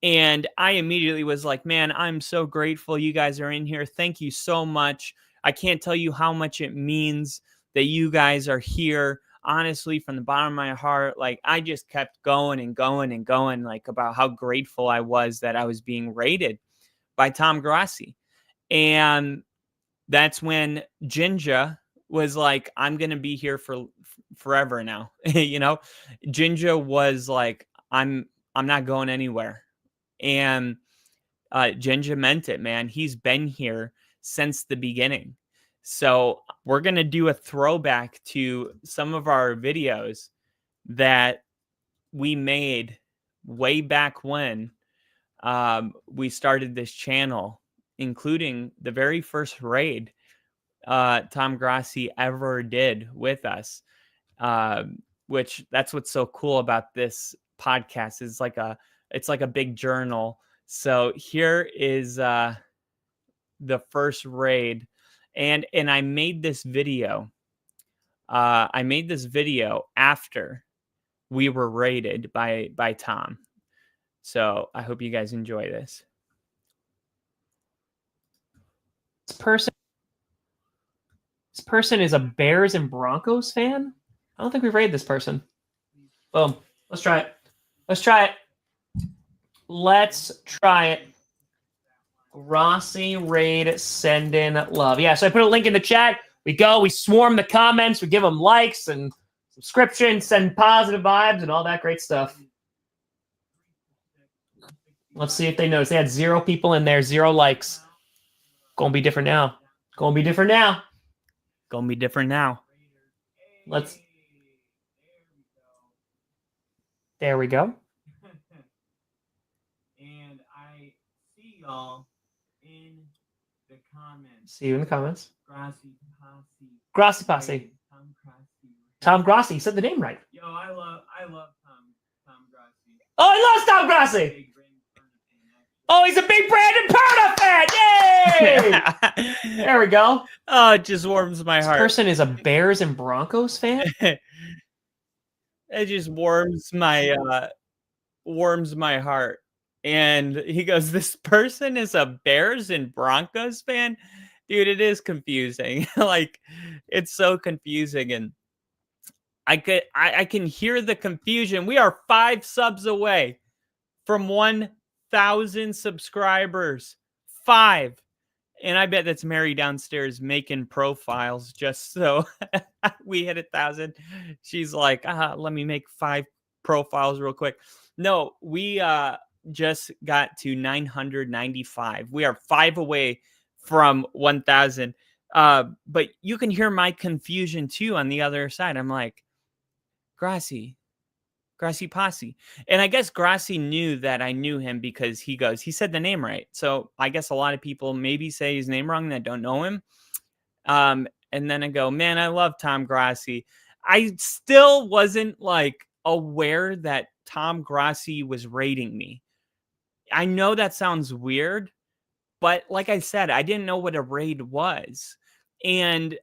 And I immediately was like, man, I'm so grateful you guys are in here. Thank you so much. I can't tell you how much it means that you guys are here. Honestly, from the bottom of my heart, like I just kept going and going and going, like about how grateful I was that I was being rated by Tom Grassi. And that's when Jinja was like, I'm going to be here for forever now. Jinja was like, I'm not going anywhere. And Jinja meant it, man. He's been here since the beginning. So we're going to do a throwback to some of our videos that we made way back when we started this channel, including the very first raid Tom Grassi ever did with us, which that's what's so cool about this podcast. It's like a big journal. So here is the first raid, and I made this video. I made this video after we were raided by Tom. So I hope you guys enjoy this. This person is a Bears and Broncos fan? I don't think we've raided this person. Boom. Let's try it. Let's try it. Grassi raid, send in love. Yeah, so I put a link in the chat. We go, we swarm the comments, we give them likes and subscriptions, send positive vibes and all that great stuff. Let's see if they notice. They had 0 people in there, 0 likes. Gonna be different now. There we go. And I see y'all in the comments. See you in the comments. Grassi Posse. Tom Grassi said the name right. Yo, I love Tom Grassi. Oh, he loves Tom Grassi. Oh, he's a big Brandon Perna fan. Yay! There we go. Oh, it just warms my heart. This person is a Bears and Broncos fan. It just warms my heart. And he goes, this person is a Bears and Broncos fan? Dude, it is confusing. Like, it's so confusing. And I can hear the confusion. We are 5 subs away from 1,000 subscribers. 5. And I bet that's Mary downstairs making profiles just so we hit 1,000. She's like, let me make 5 profiles real quick. No, we just got to 995. We are 5 away from 1,000. But you can hear my confusion too on the other side. I'm like, Grassi Posse. And I guess Grassi knew that I knew him because he said the name right. So I guess a lot of people maybe say his name wrong that don't know him. And then I go, man, I love Tom Grassi. I still wasn't like aware that Tom Grassi was rating me. I know that sounds weird, But like I said, I didn't know what a raid was. And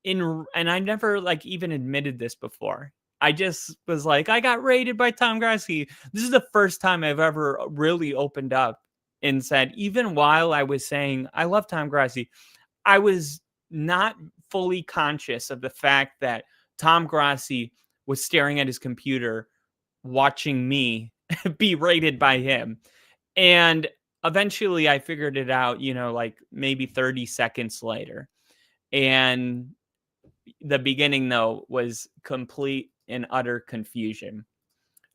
I never like even admitted this before. I just was like, I got raided by Tom Grassi. This is the first time I've ever really opened up and said, even while I was saying I love Tom Grassi, I was not fully conscious of the fact that Tom Grassi was staring at his computer, watching me be raided by him. And eventually I figured it out, like maybe 30 seconds later. And the beginning, though, was complete and utter confusion.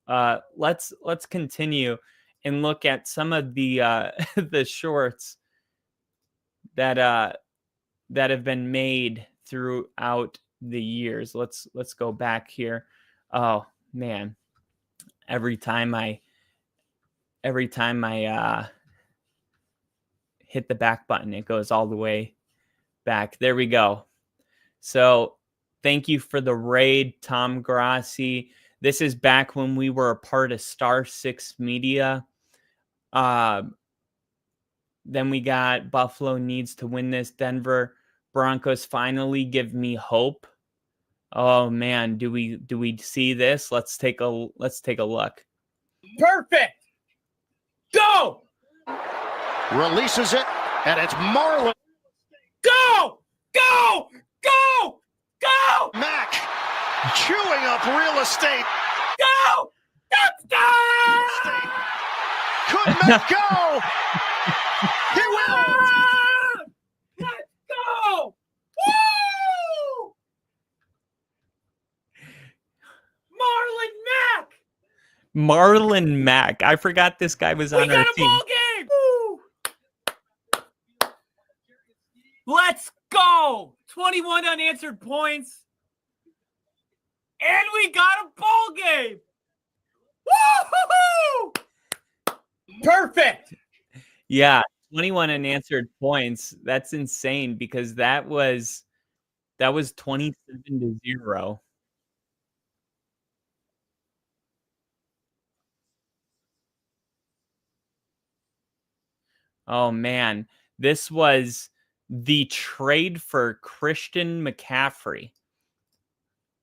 Let's continue and look at some of the the shorts that have been made throughout the years. Let's go back here. Oh man, every time I hit the back button, it goes all the way back. There we go. So thank you for the raid, Tom Grassi. This is back when we were a part of Star 6 Media. Then we got Buffalo needs to win this. Denver Broncos finally give me hope. Oh man, do we see this? Let's take a look. Perfect. Go. Releases it, and it's Marlon. Go! Go! Go! Go! Mac chewing up real estate. Go! Touchdown! Could Mac go? He will! Let's go! Woo! Marlon Mack. I forgot this guy was on our team. Ball game! Woo! Let's go! 21 unanswered points. And we got a ball game. Woo-hoo-hoo! Perfect. Yeah, 21 unanswered points. That's insane because that was 27-0. Oh man, this was the trade for Christian McCaffrey.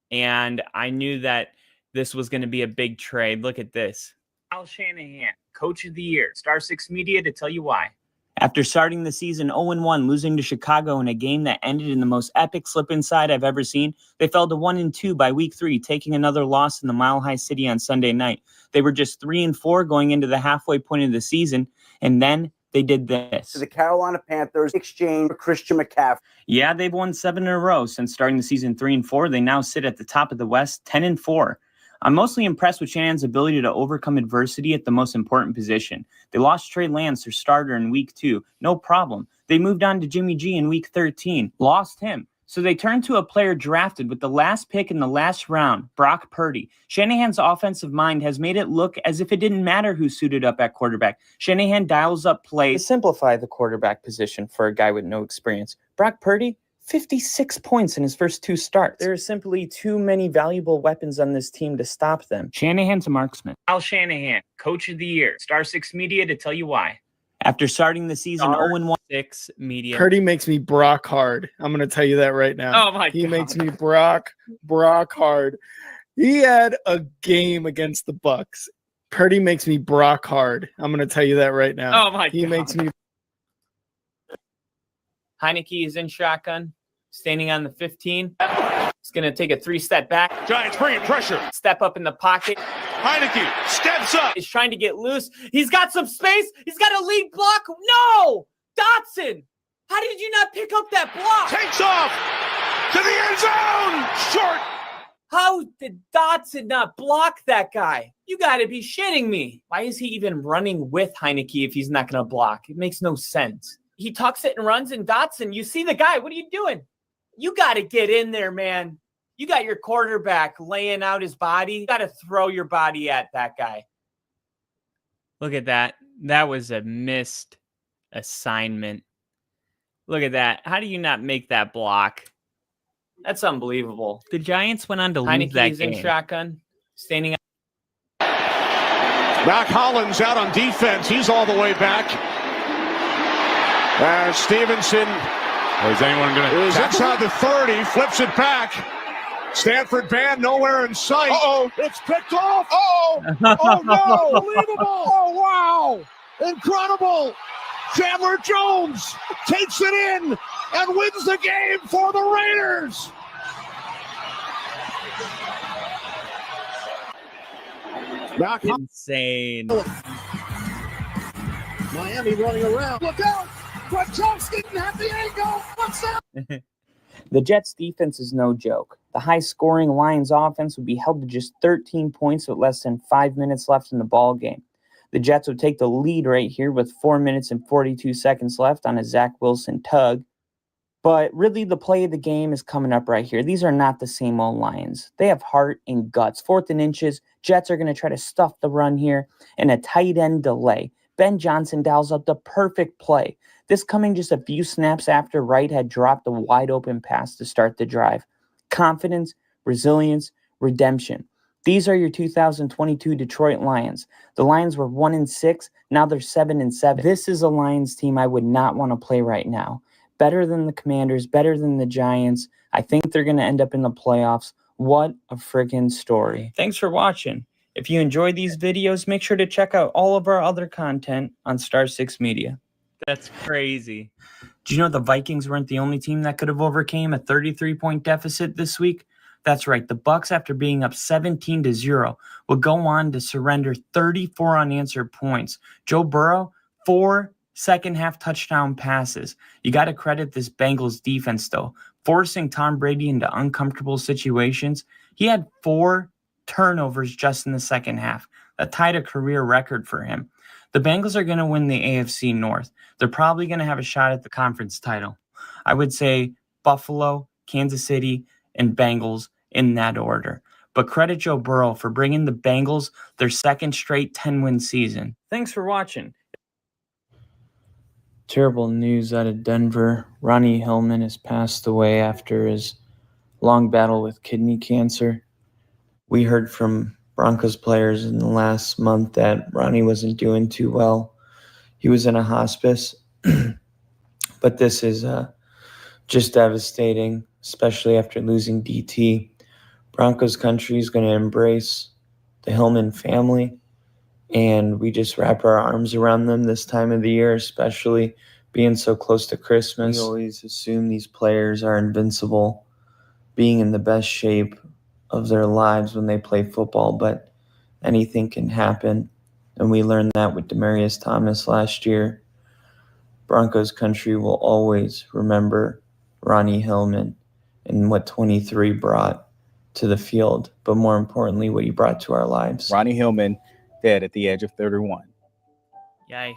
And I knew that this was going to be a big trade. Look at this. Kyle Shanahan, Coach of the Year, Star 6 Media to tell you why. After starting the season 0-1, losing to Chicago in a game that ended in the most epic slip-inside I've ever seen, they fell to 1-2 by week 3, taking another loss in the Mile High City on Sunday night. They were just 3-4 going into the halfway point of the season, and then they did this. The Carolina Panthers exchange for Christian McCaffrey. Yeah, they've won 7 in a row since starting the season 3-4. They now sit at the top of the West, 10-4. I'm mostly impressed with Shanahan's ability to overcome adversity at the most important position. They lost Trey Lance, their starter, in week 2. No problem. They moved on to Jimmy G in week 13. Lost him. So they turned to a player drafted with the last pick in the last round, Brock Purdy. Shanahan's offensive mind has made it look as if it didn't matter who suited up at quarterback. Shanahan dials up plays to simplify the quarterback position for a guy with no experience. Brock Purdy, 56 points in his first 2 starts. There are simply too many valuable weapons on this team to stop them. Shanahan's a marksman. Kyle Shanahan, Coach of the Year, Star 6 Media to tell you why. After starting the season 0-1, 6 Media. Purdy makes me Brock hard. I'm going to tell you that right now. Oh my God. He makes me Brock hard. He had a game against the Bucks. Purdy makes me Brock hard. I'm going to tell you that right now. Oh my He God. makes me. Heineke is in shotgun, standing on the 15. He's going to take a 3-step back. Giants bringing pressure. Step up in the pocket. Heineke steps up. He's trying to get loose. He's got some space. He's got a lead block. No! Dotson! How did you not pick up that block? Takes off to the end zone. Short. How did Dotson not block that guy? You got to be shitting me. Why is he even running with Heineke if he's not going to block? It makes no sense. He tucks it and runs, and Dotson, you see the guy. What are you doing? You got to get in there, man. You got your quarterback laying out his body. You got to throw your body at that guy. Look at that. That was a missed assignment. Look at that. How do you not make that block? That's unbelievable. The Giants went on to lose that game. In shotgun, standing up. Mac Hollins out on defense. He's all the way back. Stevenson. Or is anyone going to? Is inside the 30, flips it back. Stanford band nowhere in sight. Uh-oh, it's picked off. Uh-oh, oh no, unbelievable. Oh, wow, incredible. Chandler Jones takes it in and wins the game for the Raiders. Insane. Miami running around. Look out. Gronkowski at the angle. What's up? The Jets defense is no joke. The high-scoring Lions offense would be held to just 13 points with less than 5 minutes left in the ball game. The Jets would take the lead right here with 4 minutes and 42 seconds left on a Zach Wilson tug. But really, the play of the game is coming up right here. These are not the same old Lions. They have heart and guts. 4th and inches. Jets are going to try to stuff the run here and a tight end delay. Ben Johnson dials up the perfect play. This coming just a few snaps after Wright had dropped a wide open pass to start the drive. Confidence, resilience, redemption. These are your 2022 Detroit Lions. The Lions were 1-6. Now they're 7-7. This is a Lions team I would not want to play right now. Better than the Commanders, better than the Giants. I think they're going to end up in the playoffs. What a friggin' story. Thanks for watching. If you enjoyed these videos, make sure to check out all of our other content on Star 6 Media. That's crazy. Do you know the Vikings weren't the only team that could have overcame a 33-point deficit this week? That's right. The Bucs, after being up 17-0, will go on to surrender 34 unanswered points. Joe Burrow, 4 second-half touchdown passes. You got to credit this Bengals defense, though. Forcing Tom Brady into uncomfortable situations. He had 4 turnovers just in the second half. That tied a career record for him. The Bengals are going to win the AFC North. They're probably going to have a shot at the conference title. I would say Buffalo, Kansas City, and Bengals in that order. But credit Joe Burrow for bringing the Bengals their second straight 10-win season. Thanks for watching. Terrible news out of Denver. Ronnie Hillman has passed away after his long battle with kidney cancer. We heard from Broncos players in the last month that Ronnie wasn't doing too well. He was in a hospice. But this is just devastating, especially after losing DT. Broncos country is going to embrace the Hillman family, and we just wrap our arms around them this time of the year, especially being so close to Christmas. We always assume these players are invincible, being in the best shape of their lives when they play football, but anything can happen, and we learned that with Demaryius Thomas last year. Broncos country will always remember Ronnie Hillman and what 23 brought to the field, but more importantly, what he brought to our lives. Ronnie Hillman dead at the age of 31. Yikes.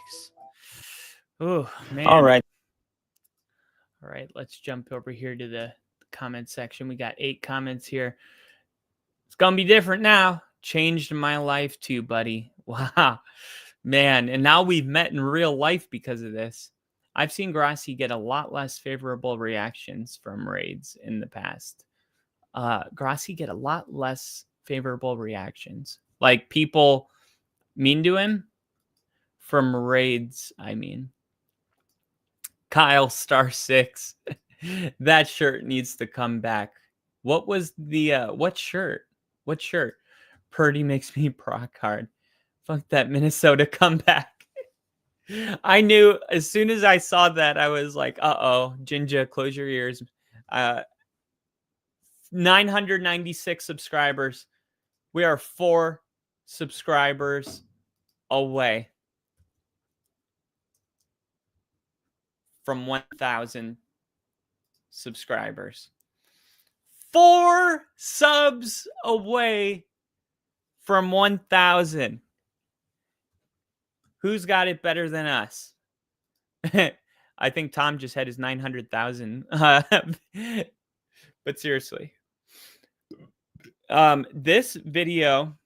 Oh, man. All right. All right, let's jump over here to the comment section. We got 8 comments here. It's going to be different now. Changed my life too, buddy. Wow. Man, and now we've met in real life because of this. I've seen Grassi get a lot less favorable reactions from raids in the past. Grassi get a lot less favorable reactions. Like people mean to him from raids, I mean. Kyle Star 6. That shirt needs to come back. What was the what shirt? What shirt? Purdy makes me proc hard. Fuck that Minnesota comeback. I knew as soon as I saw that, I was like, uh-oh, Jinja, close your ears. 996 subscribers. We are 4 subscribers away from 1,000 subscribers. 4 subs away from 1,000. Who's got it better than us? I think Tom just had his 900,000. But seriously, this video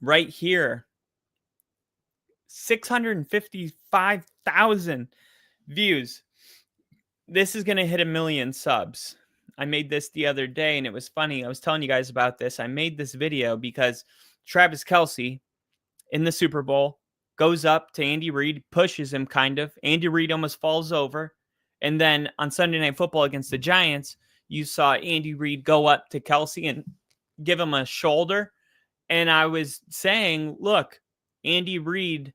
right here, 655,000 views. This is going to hit 1 million subs. I made this the other day, and it was funny. I was telling you guys about this. I made this video because Travis Kelce in the Super Bowl goes up to Andy Reid, pushes him kind of. Andy Reid almost falls over. And then on Sunday Night Football against the Giants, you saw Andy Reid go up to Kelsey and give him a shoulder. And I was saying, look, Andy Reid,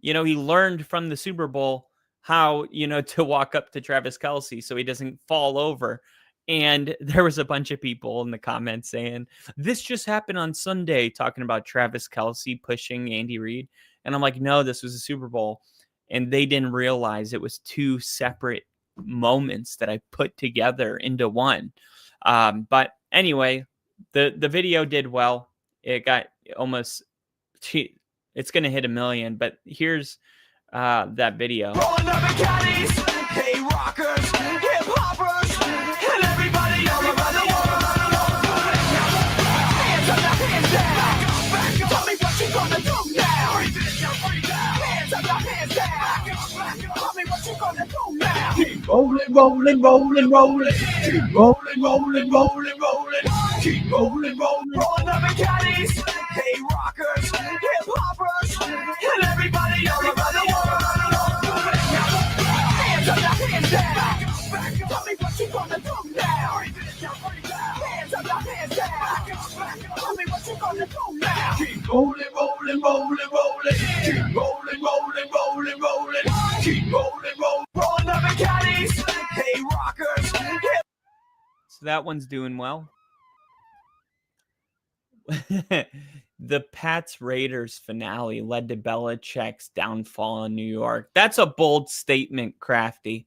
he learned from the Super Bowl how, to walk up to Travis Kelsey so he doesn't fall over. And there was a bunch of people in the comments saying, this just happened on Sunday, talking about Travis Kelsey pushing Andy Reid. And I'm like, no, this was a Super Bowl. And they didn't realize it was two separate moments that I put together into one. But anyway, the video did well. It got almost, it's going to hit 1 million, but here's that video. Rolling up in caddies, hey rockers, hip hoppers, and everybody all around the world. Hands up, hands down. Back up. Tell me what you gonna do now. Hands up, hands down. Tell me what you gonna do now. Keep rolling, rolling, rolling, rolling. Keep rolling, rolling, rolling, rolling. Keep rolling, rolling. Rolling up in caddies, hey rockers, hip hoppers, and everybody all around the world. Hands up, hands down. Tell me what you gonna do now. Hands up, hands down. Tell me what you gonna do now. Keep rolling, rolling, rolling, rolling. Keep rolling, rolling, rolling, rolling. Keep rolling, rolling, rolling up in caddies. Hey rockers. So that one's doing well. The Pats Raiders finale led to Belichick's downfall in New York. That's a bold statement, Crafty.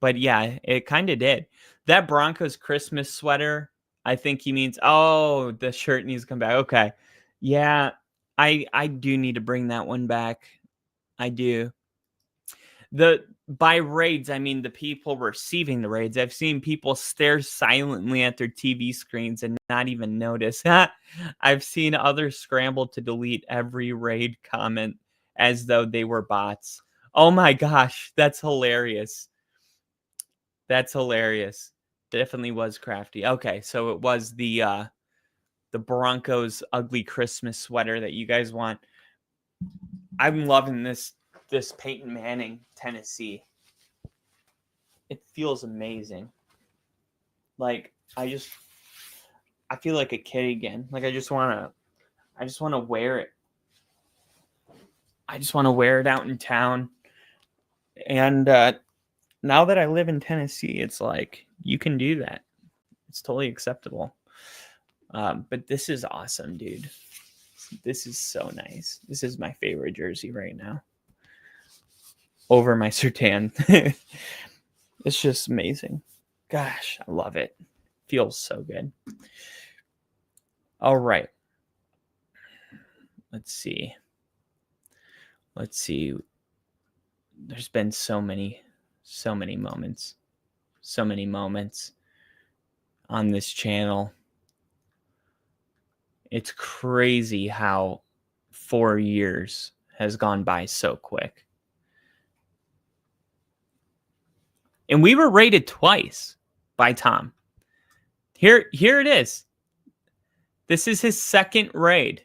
But yeah, it kind of did. That Broncos Christmas sweater, I think he means, the shirt needs to come back. Okay. Yeah, I do need to bring that one back. I do. By raids, I mean the people receiving the raids. I've seen people stare silently at their TV screens and not even notice. I've seen others scramble to delete every raid comment as though they were bots. Oh my gosh, that's hilarious. That's hilarious. Definitely was Crafty. Okay, so it was the Broncos ugly Christmas sweater that you guys want. I'm loving this Peyton Manning Tennessee. It feels amazing. Like I feel like a kid again. Like I just want to wear it. I just want to wear it out in town. And now that I live in Tennessee, it's like you can do that. It's totally acceptable. But this is awesome, dude. This is so nice. This is my favorite jersey right now. Over my Sertan. It's just amazing. Gosh, I love it. Feels so good. All right. Let's see. There's been so many moments. So many moments on this channel. It's crazy how 4 years has gone by so quick. And we were rated twice by Tom. Here it is. This is his second raid.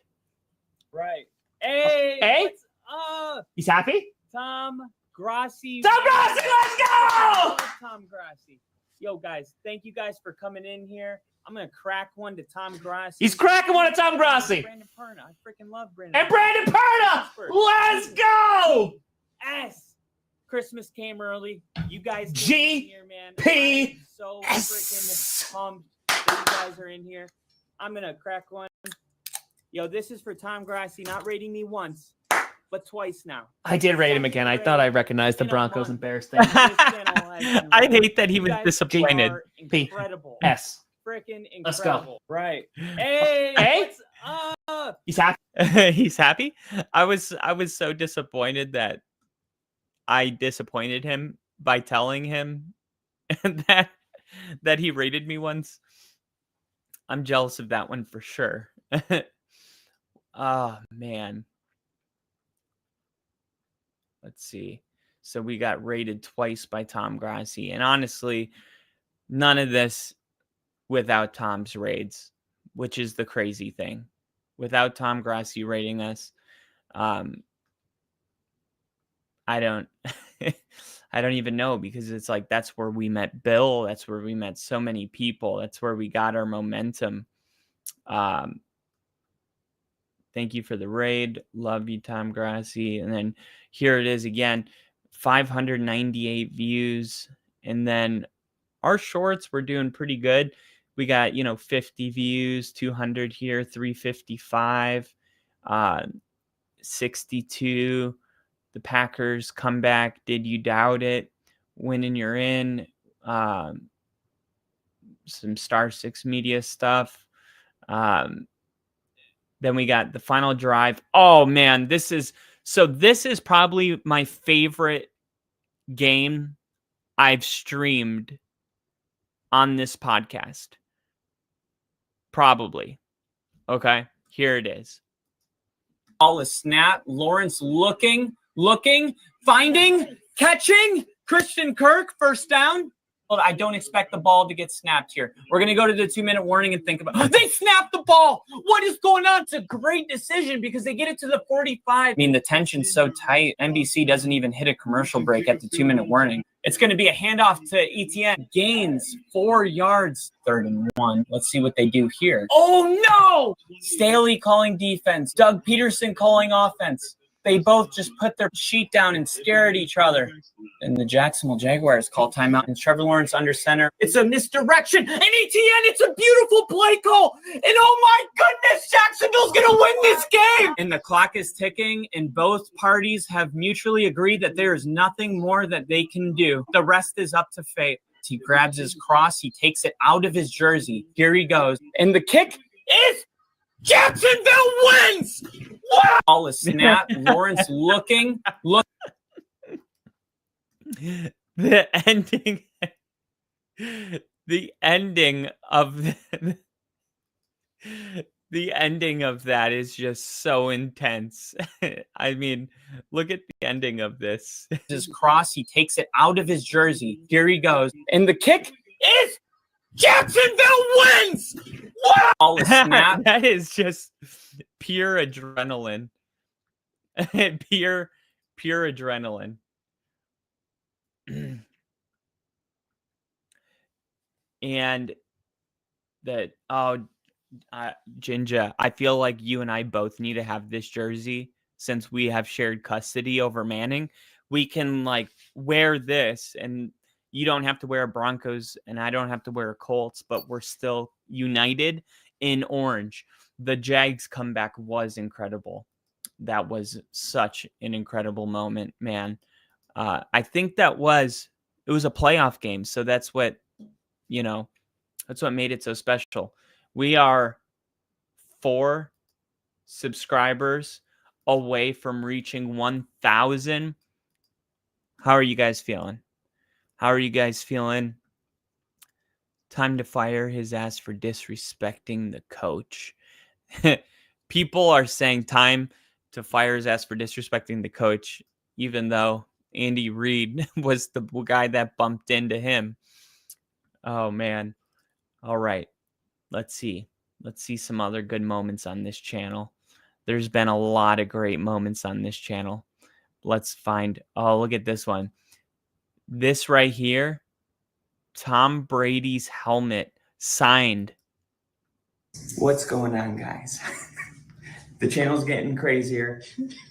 Right. Hey. What's up? He's happy? Tom Grassi. Tom Grassi, let's go! Tom Grassi. Yo, guys, thank you guys for coming in here. I'm going to crack one to Tom Grassi. He's cracking one to Tom Grassi. Brandon Perna. I freaking love Brandon. And Brandon Perna. Let's go. S. Christmas came early. You guys G here, man. P So freaking pumped that you guys are in here. I'm going to crack one. Yo, this is for Tom Grassi, not rating me once, but twice now. I did rate him again. I thought I recognized the Broncos and Bears thing. I hate that he was disappointed. Incredible. S. Freaking incredible. Let's go. Right. Hey. What's up? He's happy. He's happy. I was so disappointed that I disappointed him by telling him that he rated me once. I'm jealous of that one for sure. Oh, man. Let's see. So we got rated twice by Tom Grassi. And honestly, none of this without Tom's raids, which is the crazy thing. Without Tom Grassi rating us, I don't I don't even know, because it's like that's where we met Bill, that's where we met so many people, that's where we got our momentum. Thank you for the raid. Love you, Tom Grassi. And then here it is again, 598 views. And then our shorts were doing pretty good. We got, 50 views, 200 here, 355, 62. The Packers comeback. Did you doubt it? Winning you're in. Some Star 6 Media stuff. Then we got the final drive. Oh man, this is probably my favorite game I've streamed on this podcast. Probably. Okay, here it is. Ball is snap. Lawrence looking, finding, catching. Christian Kirk, first down. Well, I don't expect the ball to get snapped here. We're going to go to the 2-minute warning and think about, they snapped the ball. What is going on? It's a great decision because they get it to the 45. I mean, the tension's so tight. NBC doesn't even hit a commercial break at the 2-minute warning. It's going to be a handoff to Etienne. Gains 4 yards, 3rd and 1. Let's see what they do here. Oh, no! Staley calling defense. Doug Peterson calling offense. They both just put their sheet down and stare at each other. And the Jacksonville Jaguars call timeout. And Trevor Lawrence under center. It's a misdirection. And Etienne, it's a beautiful play call. And oh my goodness, Jacksonville's going to win this game. And the clock is ticking. And both parties have mutually agreed that there is nothing more that they can do. The rest is up to fate. He grabs his cross. He takes it out of his jersey. Here he goes. And the kick is Jacksonville wins. Wow. Ball is snap. Lawrence looking. The ending of that is just so intense. I mean, look at the ending of this. His cross. He takes it out of his jersey. Here he goes. And the kick is Jacksonville wins. Wow. Ball is snap. That is just pure adrenaline. pure adrenaline. And that, Jinja, I feel like you and I both need to have this jersey since we have shared custody over Manning. We can wear this, and you don't have to wear a Broncos and I don't have to wear a Colts, but we're still united in orange. The Jags comeback was incredible. That was such an incredible moment, man. I think it was a playoff game. So that's what made it so special. We are 4 subscribers away from reaching 1,000. How are you guys feeling? Time to fire his ass for disrespecting the coach. People are saying time to fire his ass for disrespecting the coach, even though Andy Reid was the guy that bumped into him. Oh, man. All right. Let's see some other good moments on this channel. There's been a lot of great moments on this channel. Let's find. Oh, look at this one. This right here. Tom Brady's helmet signed. What's going on, guys? The channel's getting crazier.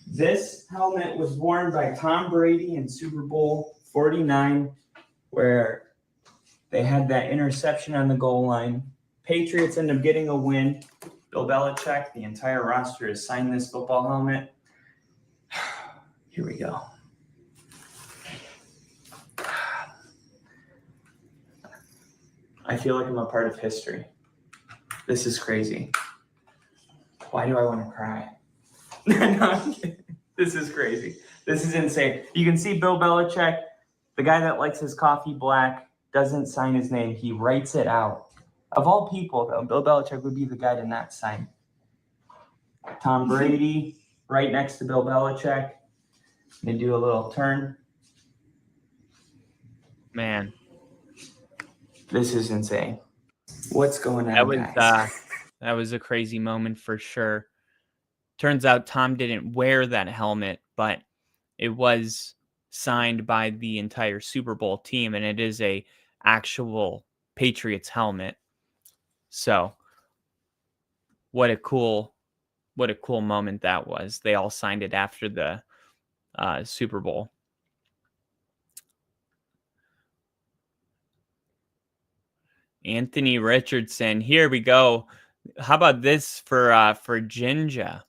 This helmet was worn by Tom Brady in Super Bowl 49, where they had that interception on the goal line. Patriots end up getting a win. Bill Belichick, the entire roster has signed this football helmet. Here we go. I feel like I'm a part of history. This is crazy. Why do I want to cry? No, this is crazy. This is insane. You can see Bill Belichick, the guy that likes his coffee black, doesn't sign his name. He writes it out. Of all people, though, Bill Belichick would be the guy to not sign. Tom Brady, right next to Bill Belichick. They do a little turn. Man, this is insane. What's going on, guys? That was a crazy moment for sure. Turns out Tom didn't wear that helmet, but it was signed by the entire Super Bowl team, and it is a actual Patriots helmet. So what a cool moment that was. They all signed it after the Super Bowl. Anthony Richardson. Here we go. How about this for Jinja?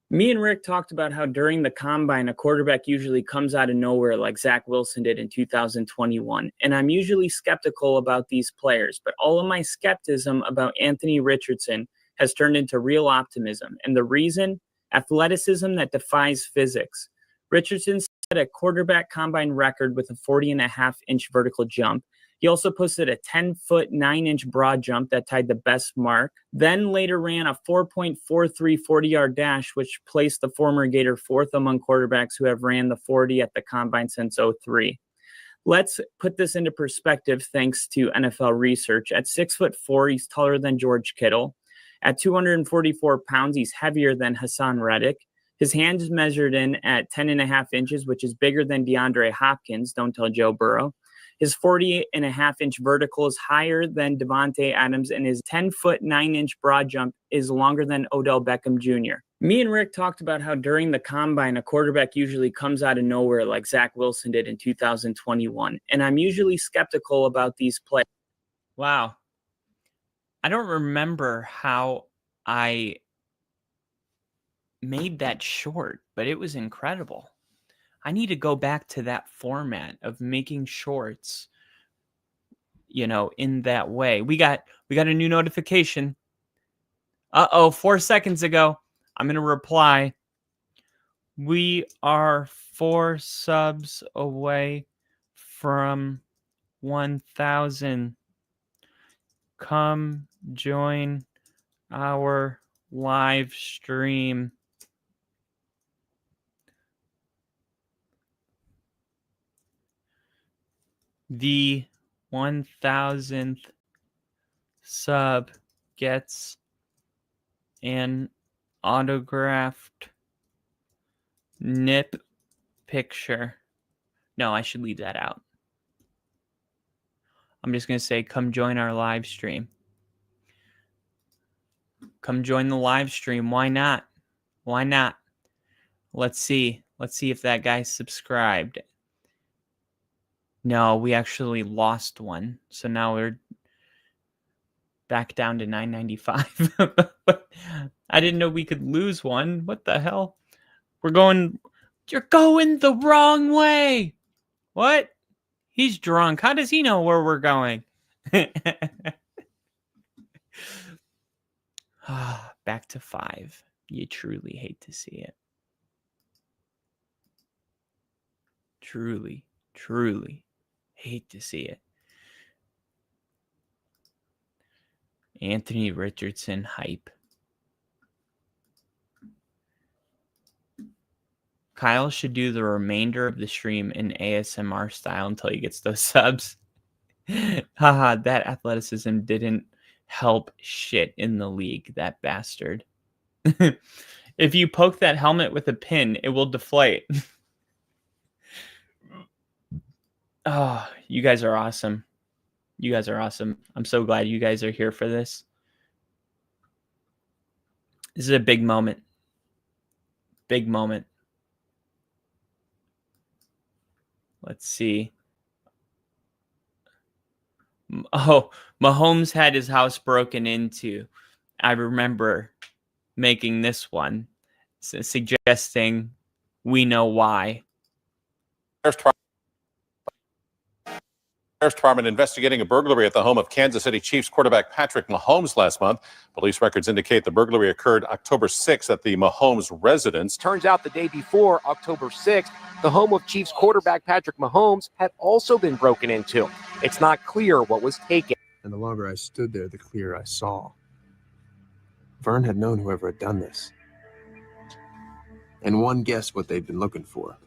Me and Rick talked about how during the combine, a quarterback usually comes out of nowhere like Zach Wilson did in 2021. And I'm usually skeptical about these players, but all of my skepticism about Anthony Richardson has turned into real optimism. And the reason? Athleticism that defies physics. Richardson set a quarterback combine record with a 40.5-inch vertical jump. He also posted a 10-foot, 9-inch broad jump that tied the best mark, then later ran a 4.43 40-yard dash, which placed the former Gator fourth among quarterbacks who have ran the 40 at the combine since 2003. Let's put this into perspective thanks to NFL research. At 6'4", he's taller than George Kittle. At 244 pounds, he's heavier than Hassan Reddick. His hand is measured in at 10.5 inches, which is bigger than DeAndre Hopkins, don't tell Joe Burrow. His 48.5-inch vertical is higher than Devontae Adams, and his 10-foot, 9-inch broad jump is longer than Odell Beckham Jr. Me and Rick talked about how during the combine, a quarterback usually comes out of nowhere like Zach Wilson did in 2021. And I'm usually skeptical about these players. Wow. I don't remember how I made that short, but it was incredible. I need to go back to that format of making shorts, in that way. We got a new notification. 4 seconds ago. I'm going to reply. We are 4 subs away from 1,000. Come join our live stream. The 1,000th sub gets an autographed nip picture. No, I should leave that out. I'm just going to say, come join our live stream. Come join the live stream. Why not? Why not? Let's see. Let's see if that guy subscribed. No, we actually lost one. So now we're back down to $9.95. I didn't know we could lose one. What the hell? You're going the wrong way. What? He's drunk. How does he know where we're going? Back to 5. You truly hate to see it. Truly hate to see it. Anthony Richardson hype. Kyle should do the remainder of the stream in ASMR style until he gets those subs. Haha, that athleticism didn't help shit in the league, that bastard. If you poke that helmet with a pin, it will deflate. Oh, you guys are awesome. You guys are awesome. I'm so glad you guys are here for this. This is a big moment. Big moment. Let's see. Oh, Mahomes had his house broken into. I remember making this one, suggesting we know why. Sheriff's Department investigating a burglary at the home of Kansas City Chiefs quarterback Patrick Mahomes last month. Police records indicate the burglary occurred October 6th at the Mahomes residence. Turns out the day before, October 6th, the home of Chiefs quarterback Patrick Mahomes had also been broken into. It's not clear what was taken. And the longer I stood there, the clearer I saw. Vern had known whoever had done this. And one guessed what they'd been looking for.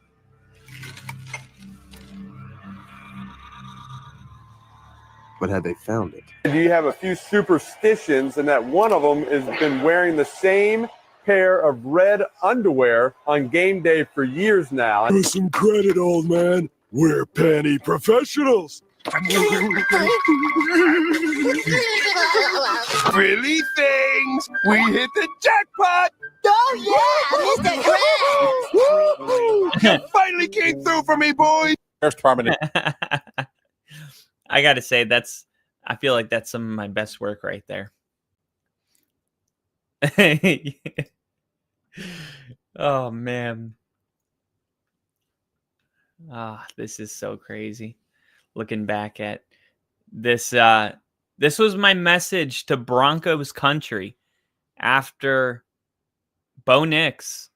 But had they found it? You have a few superstitions, and that one of them has been wearing the same pair of red underwear on game day for years now. Give us some credit, old man. We're panty professionals. Really things. We hit the jackpot. Oh, yeah, Mr. Woo-hoo. You finally came through for me, boys. First department. I got to say, I feel like that's some of my best work right there. Oh, man. This is so crazy. Looking back at this, this was my message to Broncos country after Bo Nix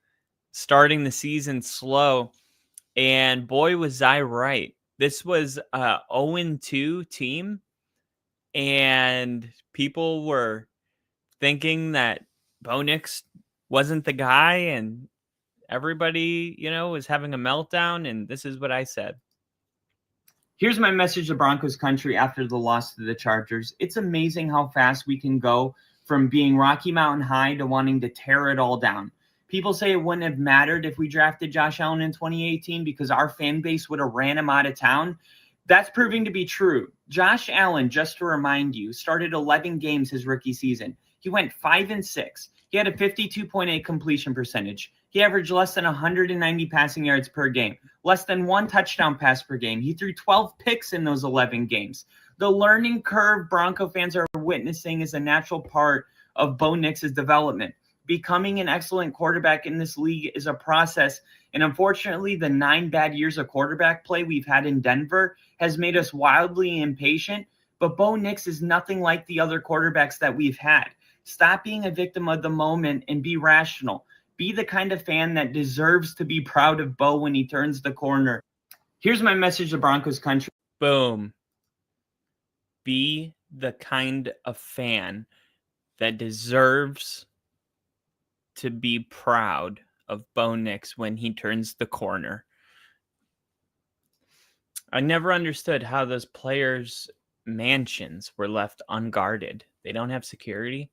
starting the season slow. And boy, was I right. This was a 0-2 team. And people were thinking that Bo Nix wasn't the guy. And everybody, was having a meltdown. And this is what I said. Here's my message to Broncos country after the loss to the Chargers. It's amazing how fast we can go from being Rocky Mountain High to wanting to tear it all down. People say it wouldn't have mattered if we drafted Josh Allen in 2018 because our fan base would have ran him out of town. That's proving to be true. Josh Allen, just to remind you, started 11 games his rookie season. He went 5-6. He had a 52.8 completion percentage. He averaged less than 190 passing yards per game, less than 1 touchdown pass per game. He threw 12 picks in those 11 games. The learning curve Bronco fans are witnessing is a natural part of Bo Nix's development. Becoming an excellent quarterback in this league is a process, and unfortunately, the 9 bad years of quarterback play we've had in Denver has made us wildly impatient, but Bo Nix is nothing like the other quarterbacks that we've had. Stop being a victim of the moment and be rational. Be the kind of fan that deserves to be proud of Bo when he turns the corner. Here's my message to Broncos country. Boom. Be the kind of fan that deserves to be proud of Bo Nix when he turns the corner. I never understood how those players' mansions were left unguarded. They don't have security.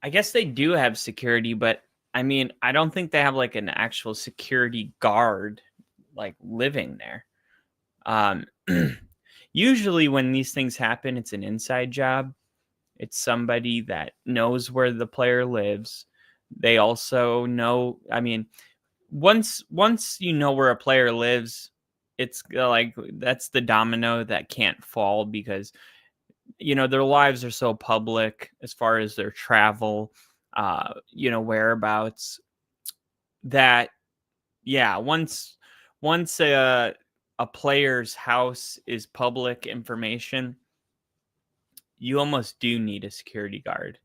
I guess they do have security, but I mean, I don't think they have like an actual security guard like living there. Usually when these things happen, it's an inside job. It's somebody that knows where the player lives. They also know, I mean, once you know where a player lives, it's like that's the domino that can't fall because their lives are so public as far as their travel, whereabouts, that, yeah, once a player's house is public information, you almost do need a security guard.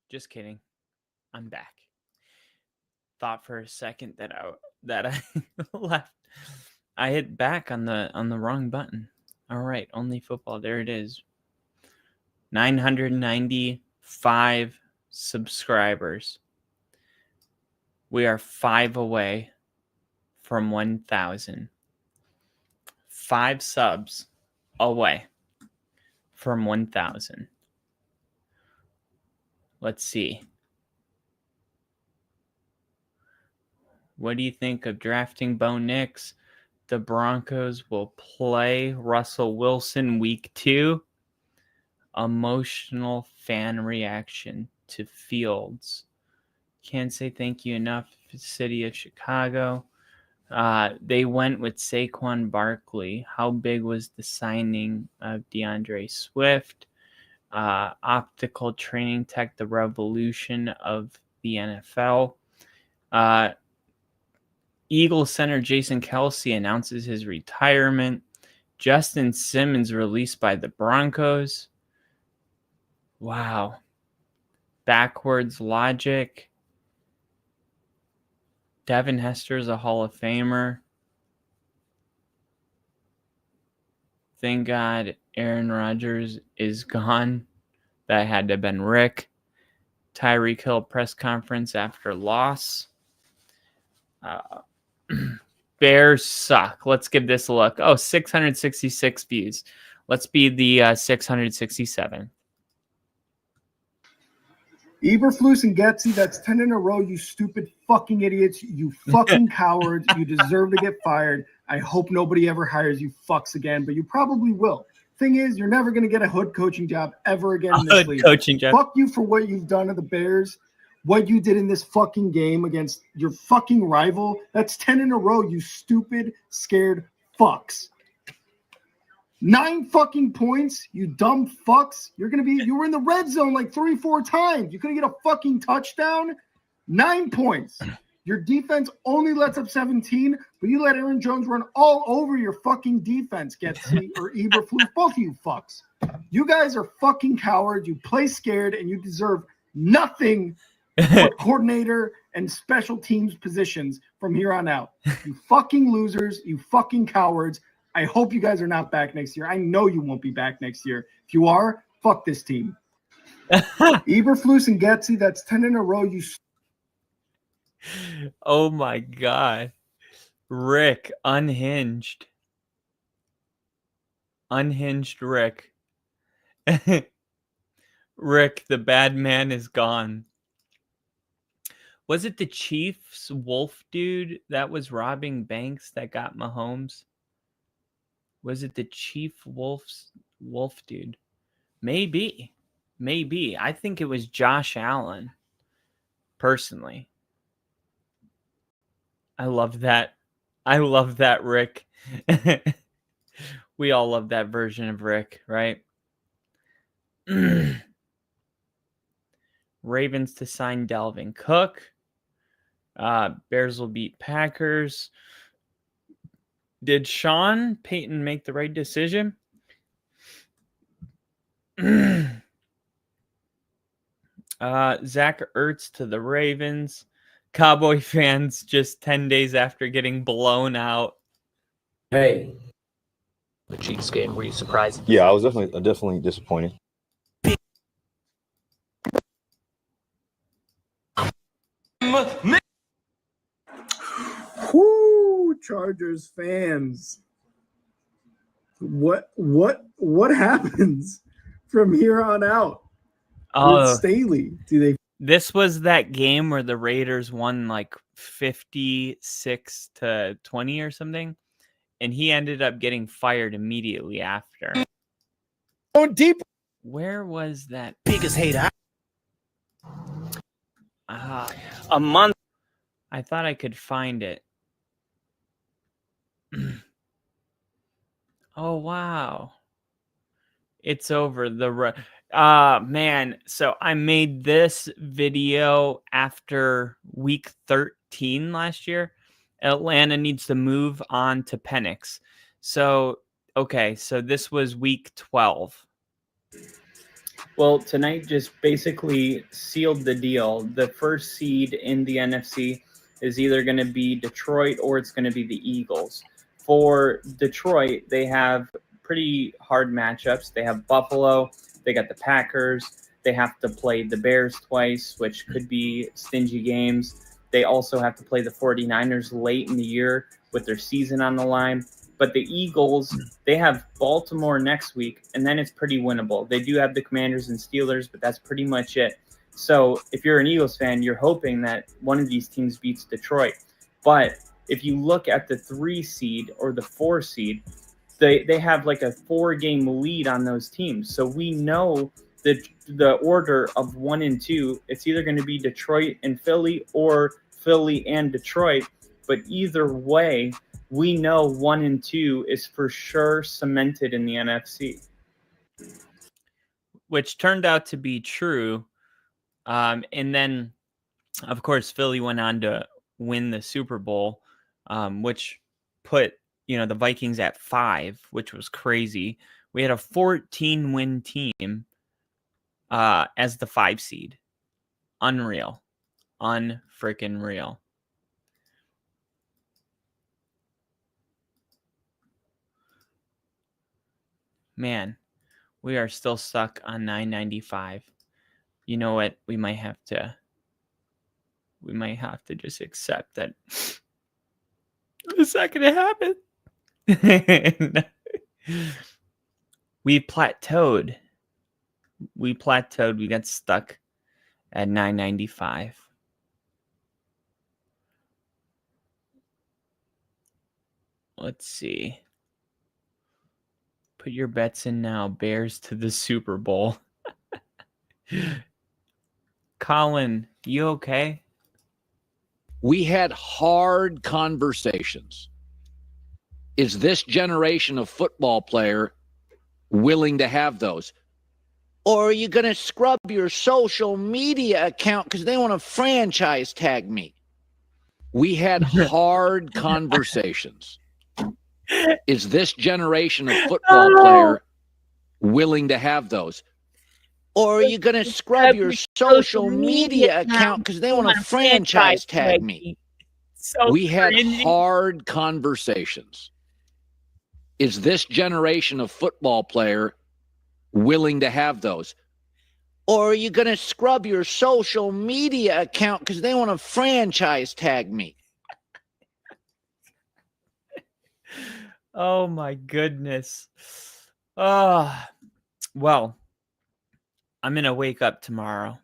Just kidding. I'm back. Thought for a second that I left. I hit back on the wrong button. All right, only football. There it is. 995 subscribers. We are 5 away from 1,000. 5 subs away from 1,000. Let's see. What do you think of drafting Bo Nix? The Broncos will play Russell Wilson week 2. Emotional fan reaction to Fields. Can't say thank you enough to the city of Chicago. They went with Saquon Barkley. How big was the signing of DeAndre Swift? Optical training tech, the revolution of the NFL. Eagles center Jason Kelce announces his retirement. Justin Simmons released by the Broncos. Wow. Backwards logic. Devin Hester is a Hall of Famer. Thank God Aaron Rodgers is gone. That had to have been Rick. Tyreek Hill press conference after loss. Bears suck. Let's give this a look. Oh, 666 views. Let's be the 667. Eberflus and Getsy, that's 10 in a row, you stupid fucking idiots. You fucking cowards. You deserve to get fired. I hope nobody ever hires you fucks again, but you probably will. Thing is, you're never going to get a hood coaching job ever again in this league. Coaching job. Fuck you for what you've done to the Bears, what you did in this fucking game against your fucking rival. That's 10 in a row, you stupid, scared fucks. 9 fucking points, you dumb fucks. You were in the red zone like 3-4 times. You couldn't get a fucking touchdown. 9 points. Your defense only lets up 17, but you let Aaron Jones run all over your fucking defense, Getsy or Eberflus, both of you fucks. You guys are fucking cowards. You play scared, and you deserve nothing but coordinator and special teams positions from here on out. You fucking losers. You fucking cowards. I hope you guys are not back next year. I know you won't be back next year. If you are, fuck this team. Eberflus and Getsy, that's 10 in a row. You. Oh my God. Rick, unhinged. Unhinged Rick. Rick, the bad man is gone. Was it the Chiefs Wolf dude that was robbing banks that got Mahomes? Was it the Chief Wolf dude? Maybe. I think it was Josh Allen. Personally. I love that. Rick. We all love that version of Rick, right? Ravens to sign Dalvin Cook. Bears will beat Packers. Did Sean Payton make the right decision? Zach Ertz to the Ravens. Cowboy fans just 10 days after getting blown out. Hey. The Chiefs game, were you surprised? Yeah, I was definitely disappointed. Whoo, Chargers fans. What happens from here on out? With Staley? This was that game where the Raiders won like 56-20 or something, and he ended up getting fired immediately after. Oh, deep. Where was that? Biggest hater. A month. I thought I could find it. Oh, wow. It's over. Man. So I made this video after week 13 last year. Atlanta needs to move on to Penix. So, okay. So this was week 12. Well, tonight just basically sealed the deal. The first seed in the NFC is either going to be Detroit or it's going to be the Eagles. For Detroit, they have pretty hard matchups. They have Buffalo. They got the Packers. They have to play the Bears twice, which could be stingy games. They also have to play the 49ers late in the year with their season on the line. But the Eagles, they have Baltimore next week, and then it's pretty winnable. They do have the Commanders and Steelers, but that's pretty much it. So if you're an Eagles fan, you're hoping that one of these teams beats Detroit. But if you look at the 3 seed or the 4 seed, they have like a 4-game lead on those teams. So we know that the order of 1 and 2, it's either going to be Detroit and Philly or Philly and Detroit. But either way, we know 1 and 2 is for sure cemented in the NFC. Which turned out to be true. And then, of course, Philly went on to win the Super Bowl, which put the Vikings at 5, which was crazy. We had a 14-win team as the 5 seed. Unreal. Unfreaking real. Man, we are still stuck on 995. You know what? We might have to just accept that is that going to happen? We plateaued. We got stuck at 995. Let's see. Put your bets in now. Bears to the Super Bowl. Colin, you okay? We had hard conversations. Is this generation of football player willing to have those? Or are you going to scrub your social media account because they want to franchise tag me? We had hard conversations. Is this generation of football player willing to have those? Or are you going to scrub your social media account because they want to franchise tag me? We had hard conversations. Is this generation of football player willing to have those? Or are you going to scrub your social media account because they want to franchise tag me? Oh my goodness. Well, I'm going to wake up tomorrow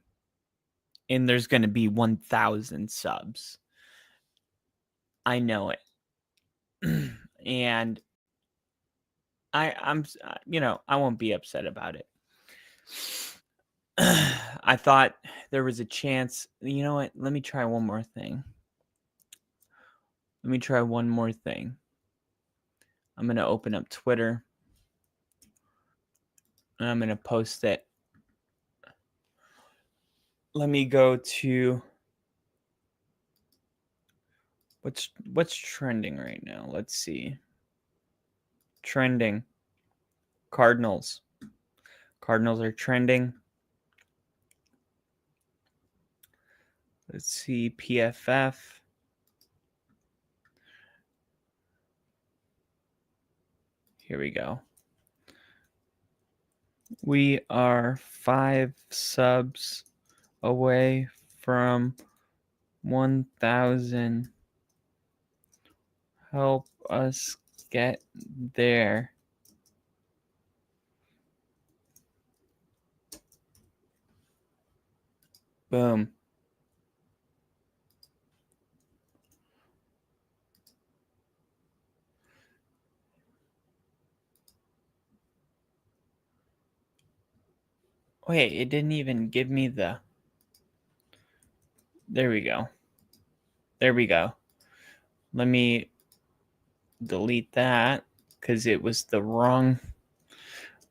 and there's going to be 1,000 subs. I know it. And I'm I won't be upset about it. I thought there was a chance. You know what? Let me try one more thing. I'm going to open up Twitter and I'm going to post it. Let me go to what's trending right now. Let's see. Trending. Cardinals. Cardinals are trending. Let's see. PFF. Here we go. We are 5 subs away from 1,000. Help us get there. Boom. Wait, it didn't even give me the... There we go. Let me delete that because it was the wrong...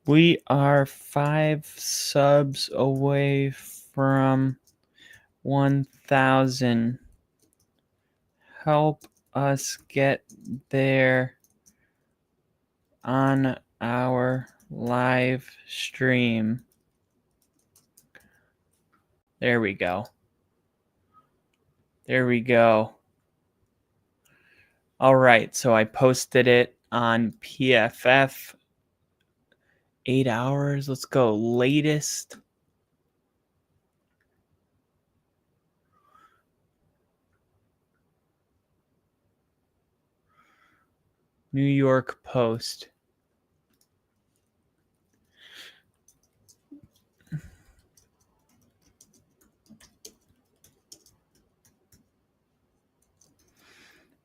We are 5 subs away from 1,000. Help us get there on our live stream. There we go. All right, so I posted it on PFF. 8 hours. Let's go. Latest. New York Post.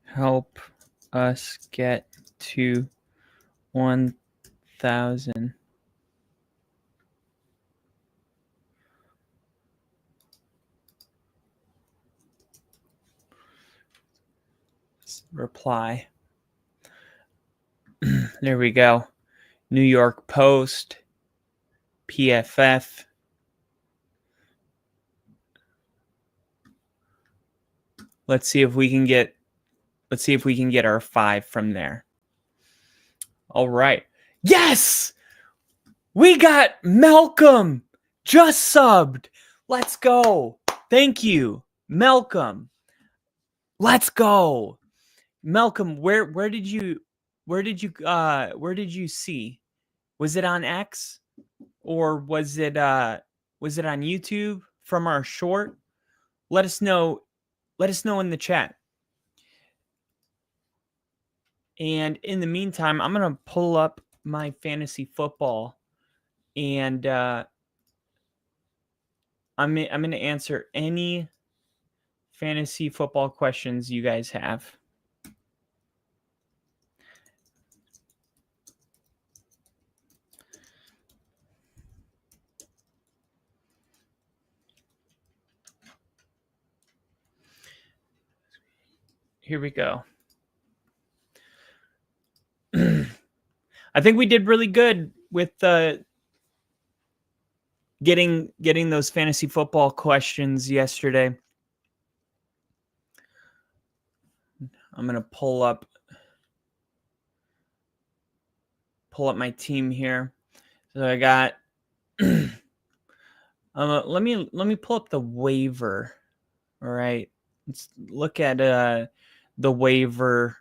Help us get to 1,000. Reply. There we go. New York Post, PFF. Let's see if we can get our 5 from there. All right. Yes! We got Malcolm just subbed. Let's go. Thank you, Malcolm. Let's go. Malcolm, where did you see? Was it on X or was it on YouTube from our short? Let us know in the chat. And in the meantime, I'm going to pull up my fantasy football, and I'm going to answer any fantasy football questions you guys have. Here we go. I think we did really good with getting those fantasy football questions yesterday. I'm gonna pull up my team here. So I got. Let me pull up the waiver. All right, let's look at the waiver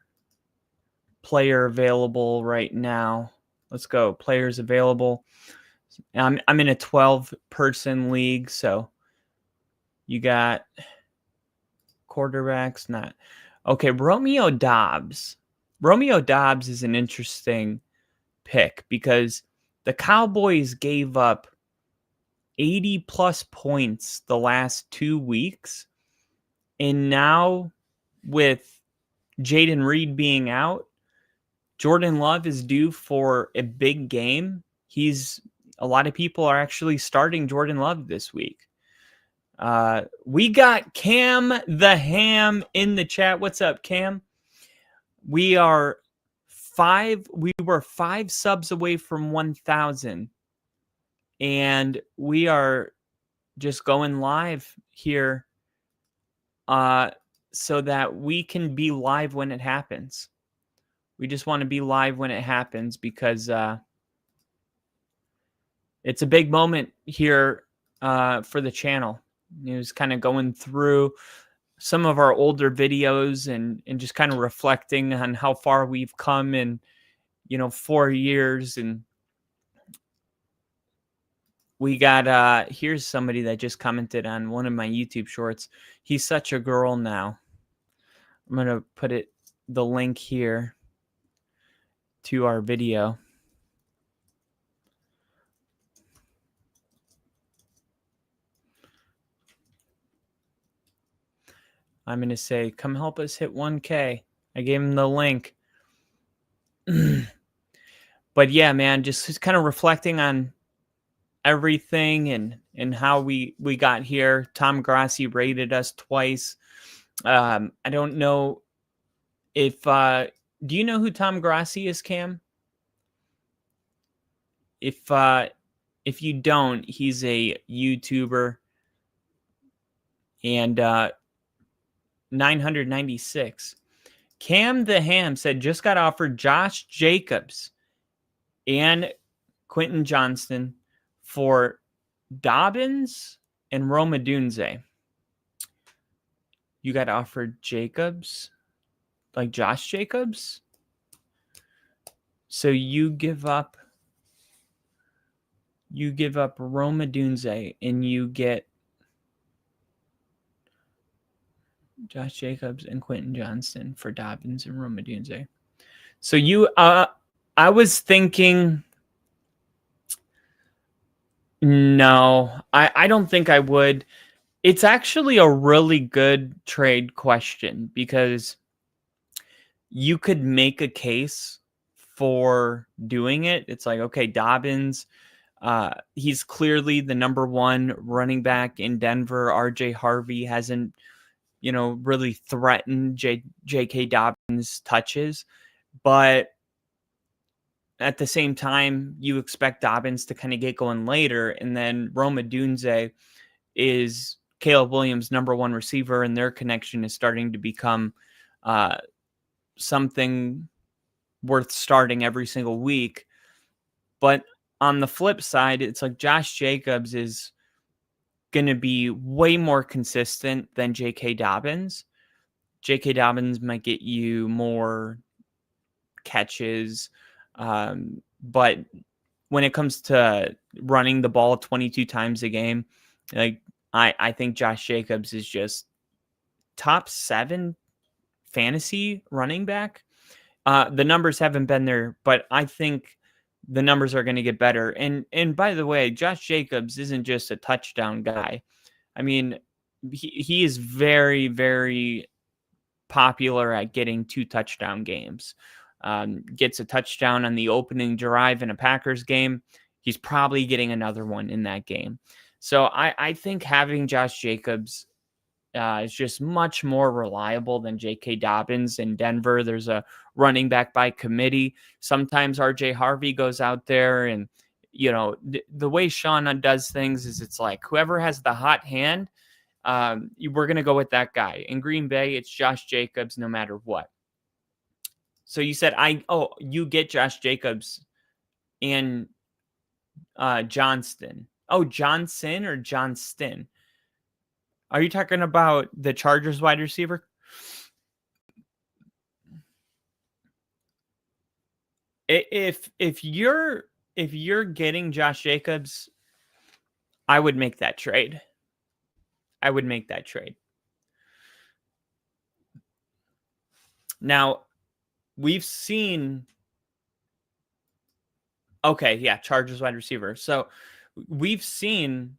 player available right now. Let's go. Players available. I'm in a 12-person league, so you got quarterbacks. Not okay. Romeo Doubs. Romeo Doubs is an interesting pick because the Cowboys gave up 80 plus points the last 2 weeks, and now with Jaden Reed being out, Jordan Love is due for a big game. A lot of people are actually starting Jordan Love this week. We got Cam the Ham in the chat. What's up, Cam? We were 5 subs away from 1,000, and we are just going live here so that we can be live when it happens. We just want to be live when it happens because it's a big moment here for the channel. It was kind of going through some of our older videos and just kind of reflecting on how far we've come in, 4 years. And we got, here's somebody that just commented on one of my YouTube shorts. He's such a girl now. I'm going to put the link here to our video. I'm going to say, come help us hit 1K. I gave him the link. But yeah, man, just kind of reflecting on everything and how we got here. Tom Grassi rated us twice. I don't know if do you know who Tom Grassi is, Cam? If you don't, he's a YouTuber, and 996. Cam the Ham said just got offered Josh Jacobs and Quentin Johnston for Dobbins and Rome Odunze. You got offered Jacobs, like Josh Jacobs. So you give up Rome Odunze and you get Josh Jacobs and Quentin Johnston for Dobbins and Rome Odunze. So I was thinking, no, I don't think I would. It's actually a really good trade question because you could make a case for doing it. It's like, okay, Dobbins, he's clearly the number one running back in Denver. RJ Harvey hasn't, really threatened J.K. Dobbins' touches. But at the same time, you expect Dobbins to kind of get going later. And then Rome Odunze is Caleb Williams' number one receiver, and their connection is starting to become something worth starting every single week. But on the flip side, it's like Josh Jacobs is going to be way more consistent than J.K. Dobbins. J.K. Dobbins might get you more catches, but when it comes to running the ball 22 times a game, like I think Josh Jacobs is just top 7 fantasy running back. The numbers haven't been there, but I think the numbers are going to get better. And by the way, Josh Jacobs isn't just a touchdown guy. I mean, he is very, very popular at getting 2 touchdown games. Gets a touchdown on the opening drive in a Packers game. He's probably getting another one in that game. So I think having Josh Jacobs is just much more reliable than J.K. Dobbins in Denver. There's a running back by committee. Sometimes R.J. Harvey goes out there and, the way Sean does things is it's like whoever has the hot hand, we're going to go with that guy. In Green Bay, it's Josh Jacobs no matter what. So you said, you get Josh Jacobs and Johnston. Oh, Johnson or Johnston? Are you talking about the Chargers wide receiver? If you're getting Josh Jacobs, I would make that trade. Now, we've seen. Okay, yeah, Chargers wide receiver. So we've seen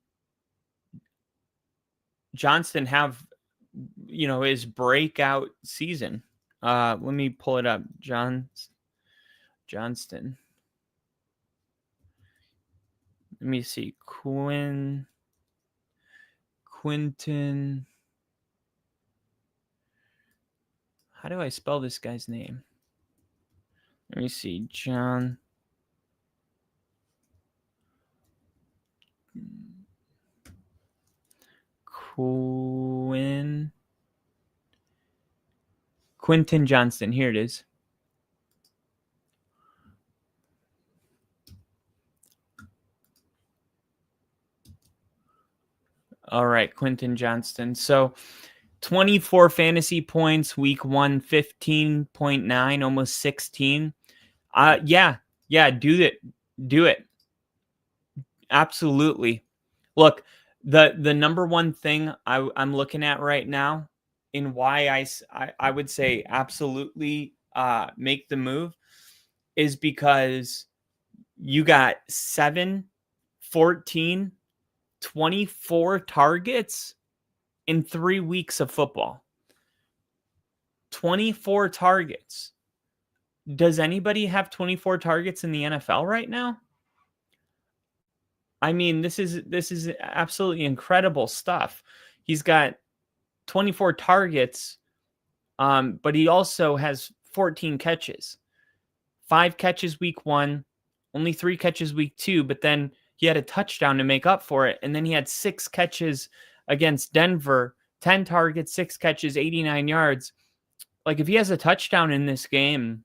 Johnston have, his breakout season. Let me pull it up. Johnston. Let me see. Quinton. How do I spell this guy's name? Let me see. Quinton Johnston. Here it is. All right, Quinton Johnston. So 24 fantasy points, week 1, 15.9, almost 16. Yeah, do it. Absolutely. Look, the number one thing I'm looking at right now in why I would say absolutely make the move is because you got 7, 14, 24 targets in 3 weeks of football. 24 targets. Does anybody have 24 targets in the NFL right now? I mean, this is absolutely incredible stuff. He's got 24 targets, but he also has 14 catches. 5 catches week 1, only 3 catches week 2, but then he had a touchdown to make up for it. And then he had 6 catches against Denver, 10 targets, 6 catches, 89 yards. Like if he has a touchdown in this game,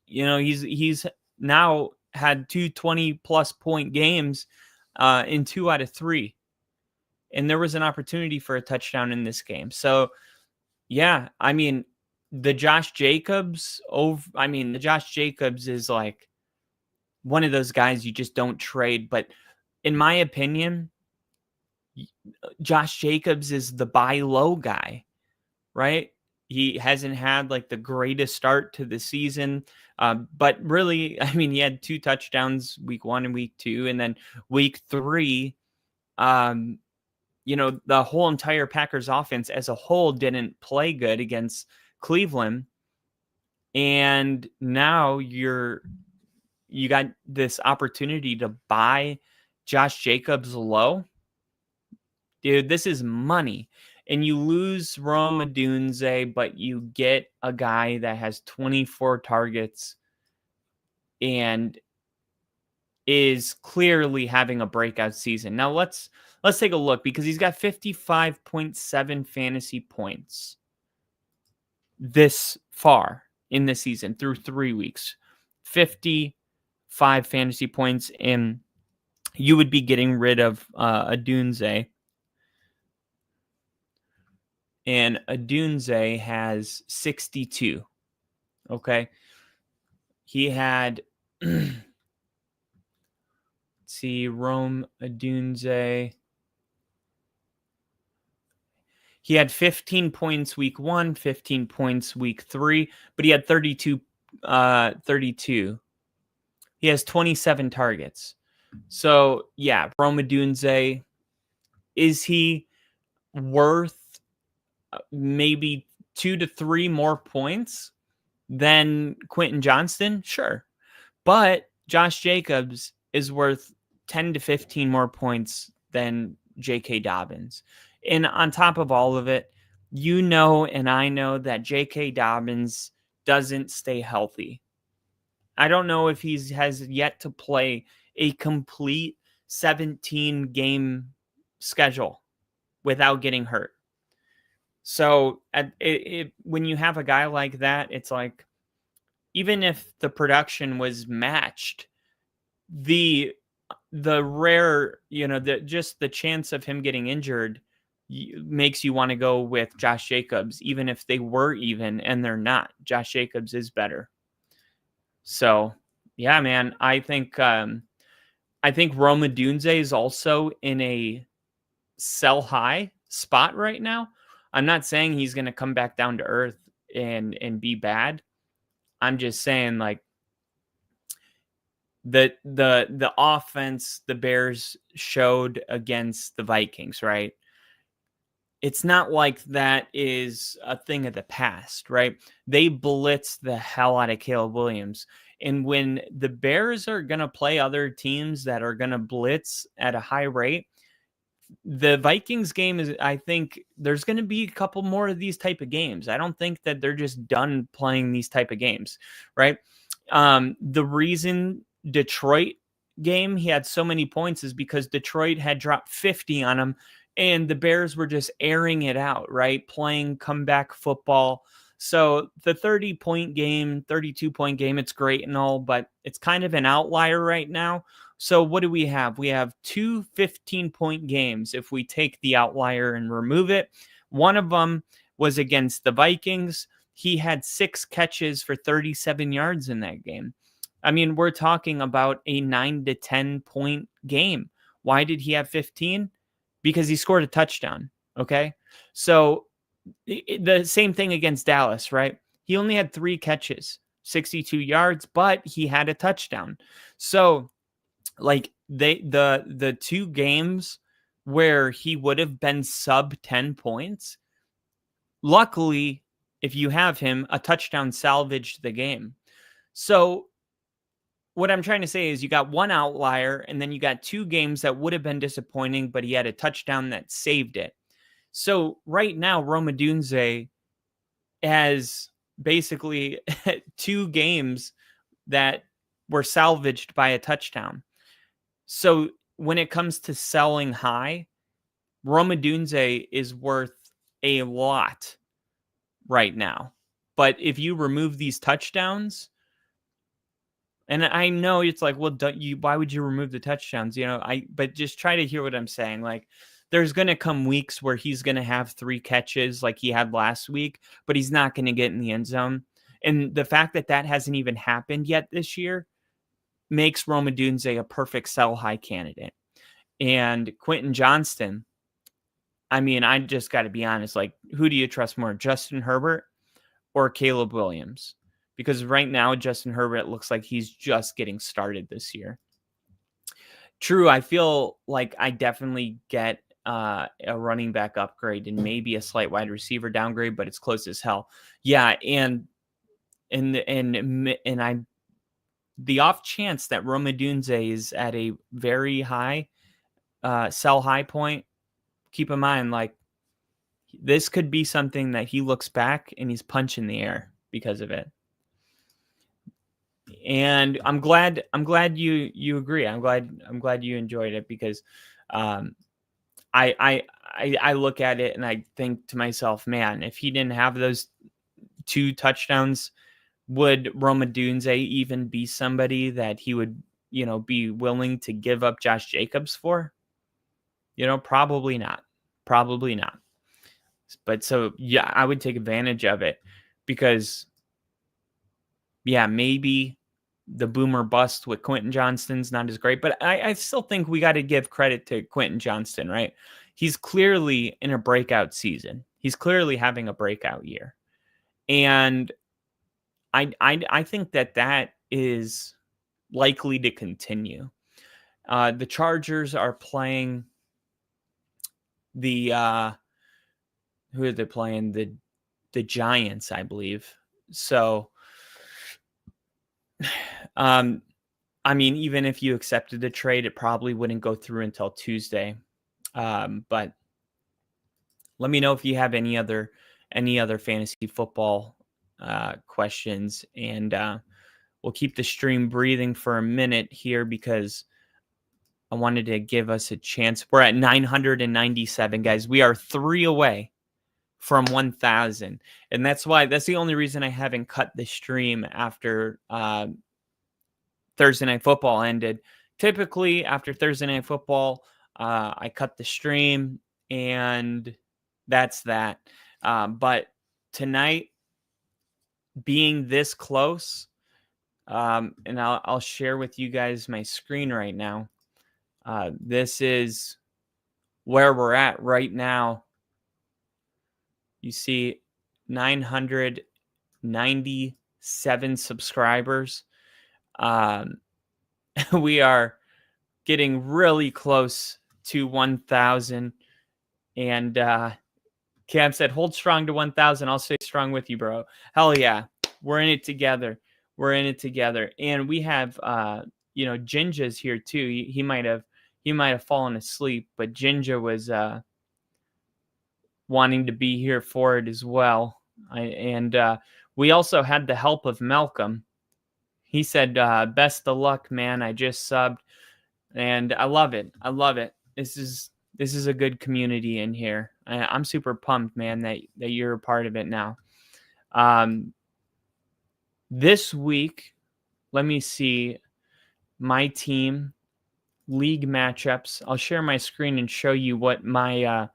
he's now had 2 20-plus point games in 2 out of 3. And there was an opportunity for a touchdown in this game. So, yeah, I mean, the Josh Jacobs is like one of those guys you just don't trade. But in my opinion, Josh Jacobs is the buy low guy, right? He hasn't had like the greatest start to the season. But really, I mean, he had 2 touchdowns week 1 and week 2. And then week 3, the whole entire Packers offense as a whole didn't play good against Cleveland. And now you got this opportunity to buy Josh Jacobs low. Dude, this is money. And you lose Rome Odunze, but you get a guy that has 24 targets and is clearly having a breakout season. Now let's take a look because he's got 55.7 fantasy points this far in the season through 3 weeks. 55 fantasy points, and you would be getting rid of Odunze. And Odunze has 62. Okay. He had, let's see, Rome Odunze. He had 15 points week 1, 15 points week 3, but he had 32 32. He has 27 targets. So, yeah, Rome Odunze, is he worth maybe 2 to 3 more points than Quentin Johnston? Sure. But Josh Jacobs is worth 10 to 15 more points than J.K. Dobbins. And on top of all of it, you know and I know that J.K. Dobbins doesn't stay healthy. I don't know if he has yet to play a complete 17-game schedule without getting hurt. So when you have a guy like that, it's like, even if the production was matched, the rare, just the chance of him getting injured makes you want to go with Josh Jacobs, even if they were even, and they're not. Josh Jacobs is better. So, yeah, man, I think Rome Odunze is also in a sell high spot right now. I'm not saying he's going to come back down to earth and be bad. I'm just saying, like, the offense the Bears showed against the Vikings, right? It's not like that is a thing of the past, right? They blitzed the hell out of Caleb Williams. And when the Bears are going to play other teams that are going to blitz at a high rate, the Vikings game is, I think there's going to be a couple more of these type of games. I don't think that they're just done playing these type of games, right? The reason Detroit game, he had so many points is because Detroit had dropped 50 on him and the Bears were just airing it out, right? Playing comeback football. So the 30-point game, 32-point game, it's great and all, but it's kind of an outlier right now. So what do we have? We have 2 15-point games if we take the outlier and remove it. One of them was against the Vikings. He had 6 catches for 37 yards in that game. I mean, we're talking about a 9 to 10-point game. Why did he have 15? Because he scored a touchdown, okay? So the same thing against Dallas, right? He only had 3 catches, 62 yards, but he had a touchdown. So, like, the 2 games where he would have been sub 10 points, luckily, if you have him, a touchdown salvaged the game. So what I'm trying to say is you got one outlier and then you got 2 games that would have been disappointing, but he had a touchdown that saved it. So right now, Rome Odunze has basically 2 games that were salvaged by a touchdown. So when it comes to selling high, Rome Odunze is worth a lot right now. But if you remove these touchdowns, and I know it's like, well, why would you remove the touchdowns? But just try to hear what I'm saying. Like, there's going to come weeks where he's going to have 3 catches like he had last week, but he's not going to get in the end zone. And the fact that that hasn't even happened yet this year makes Rome Odunze a perfect sell high candidate. And Quentin Johnston, I mean, I just got to be honest, like, who do you trust more, Justin Herbert or Caleb Williams? Because right now, Justin Herbert looks like he's just getting started this year. True, I feel like I definitely get a running back upgrade and maybe a slight wide receiver downgrade, but it's close as hell. Yeah, and I, the off chance that Rome Odunze is at a very high sell high point, keep in mind, like, this could be something that he looks back and he's punching the air because of it. And I'm glad you agree. I'm glad you enjoyed it, because I look at it and I think to myself, man, if he didn't have those 2 touchdowns, would Rome Odunze even be somebody that he would, be willing to give up Josh Jacobs for? Probably not. Probably not. But so, yeah, I would take advantage of it, because, yeah, maybe the boomer bust with Quentin Johnston's not as great, but I still think we got to give credit to Quentin Johnston, right? He's clearly in a breakout season. He's clearly having a breakout year. And I think that is likely to continue. The Chargers are playing the who are they playing? The Giants, I believe. So, I mean, even if you accepted the trade, it probably wouldn't go through until Tuesday. But let me know if you have any other fantasy football questions, and we'll keep the stream breathing for a minute here because I wanted to give us a chance. We're at 997, guys. We are 3 away from 1,000, and that's the only reason I haven't cut the stream after Thursday Night Football ended. Typically, after Thursday Night Football, I cut the stream, and that's that. But tonight, being this close, and I'll share with you guys my screen right now. This is where we're at right now. You see 997 subscribers. We are getting really close to 1,000. And Cam said, hold strong to 1,000. I'll stay strong with you, bro. Hell yeah. We're in it together. We're in it together. And we have, Jinja's here too. He might have fallen asleep, but Jinja was wanting to be here for it as well. We also had the help of Malcolm. He said, best of luck, man. I just subbed, and I love it. I love it. This is a good community in here. I'm super pumped, man, that you're a part of it now. This week, let me see my team league matchups. I'll share my screen and show you what my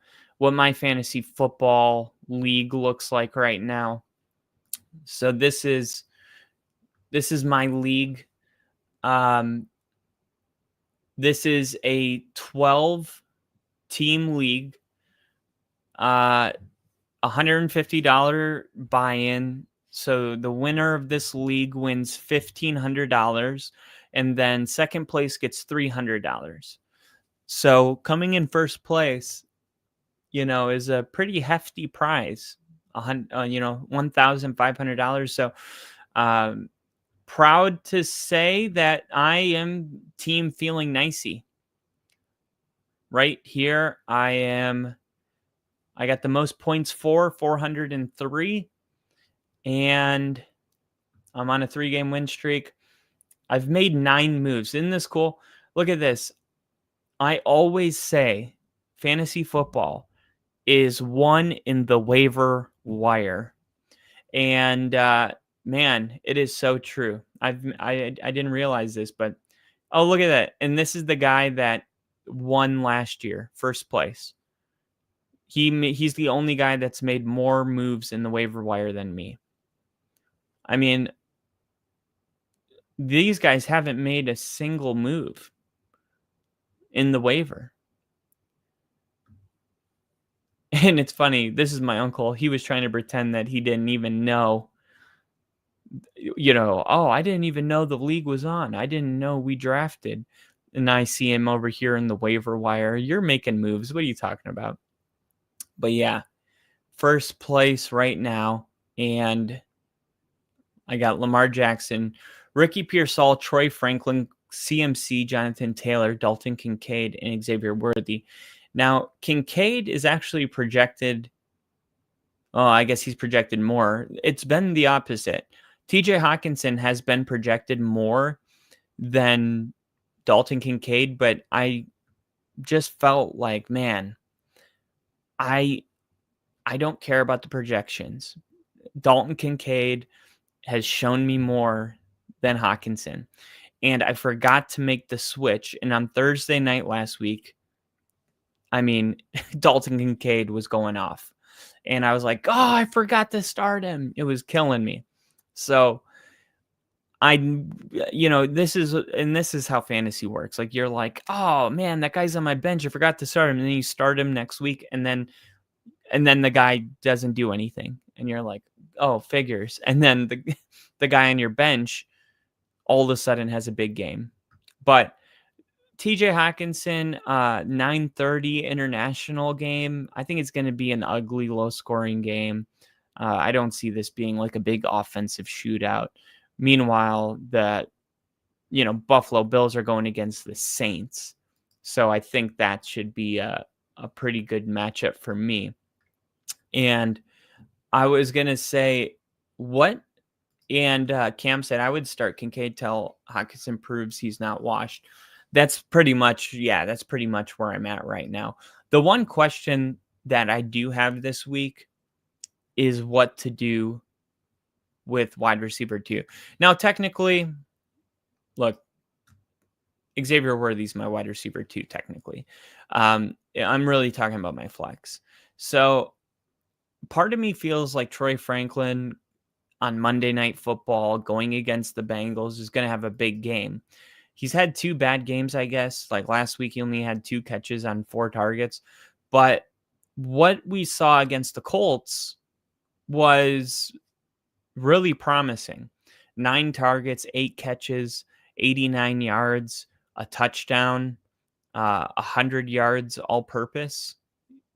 fantasy football league looks like right now. So this is my league. This is a 12-team league. $150 buy-in. So the winner of this league wins $1,500, and then second place gets $300. So coming in first place, is a pretty hefty prize. $1,500. So, proud to say that I am team feeling nicey. Right here, I got the most points 403, and I'm on a 3-game win streak. I've made 9 moves. Isn't this cool? Look at this. I always say fantasy football is won in the waiver wire. And man, it is so true. I didn't realize this, but oh, look at that. And this is the guy that won last year, first place. He's the only guy that's made more moves in the waiver wire than me. I mean, these guys haven't made a single move in the waiver. And it's funny. This is my uncle. He was trying to pretend that he didn't even know. I didn't even know the league was on. I didn't know we drafted. And I see him over here in the waiver wire. You're making moves. What are you talking about? But yeah, first place right now. And I got Lamar Jackson, Ricky Pearsall, Troy Franklin, CMC, Jonathan Taylor, Dalton Kincaid, and Xavier Worthy. Now, Kincaid is actually projected. Oh, I guess he's projected more. It's been the opposite. TJ Hawkinson has been projected more than Dalton Kincaid, but I just felt like, man, I don't care about the projections. Dalton Kincaid has shown me more than Hawkinson. And I forgot to make the switch. And on Thursday night last week, I mean, Dalton Kincaid was going off. And I was like, oh, I forgot to start him. It was killing me. So this is how fantasy works. Like, you're like, oh man, that guy's on my bench. I forgot to start him. And then you start him next week. And then the guy doesn't do anything. And you're like, oh, figures. And then the guy on your bench all of a sudden has a big game. But TJ Hawkinson, 9:30 international game. I think it's going to be an ugly, low-scoring game. I don't see this being like a big offensive shootout. Meanwhile, Buffalo Bills are going against the Saints. So I think that should be a pretty good matchup for me. And I was going to say Cam said I would start Kincaid till Hawkinson proves he's not washed. That's pretty much where I'm at right now. The one question that I do have this week is what to do with wide receiver 2. Now, technically, look, Xavier Worthy's my wide receiver 2, technically. I'm really talking about my flex. So part of me feels like Troy Franklin on Monday Night Football going against the Bengals is going to have a big game. He's had 2 bad games, I guess. Like last week, he only had 2 catches on 4 targets. But what we saw against the Colts was really promising. 9 targets, 8 catches, 89 yards, a touchdown, 100 yards all-purpose.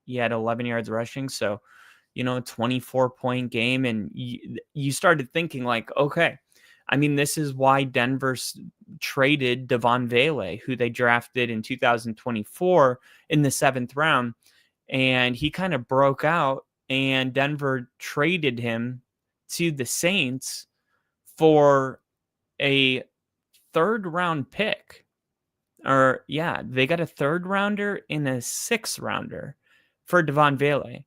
He had 11 yards rushing. So, 24-point game. And you started thinking like, okay, I mean, this is why Denver traded Devon Vele, who they drafted in 2024 in the 7th round. And he kind of broke out, and Denver traded him to the Saints for a 3rd-round pick. They got a 3rd rounder and a 6th rounder for Devon Vele.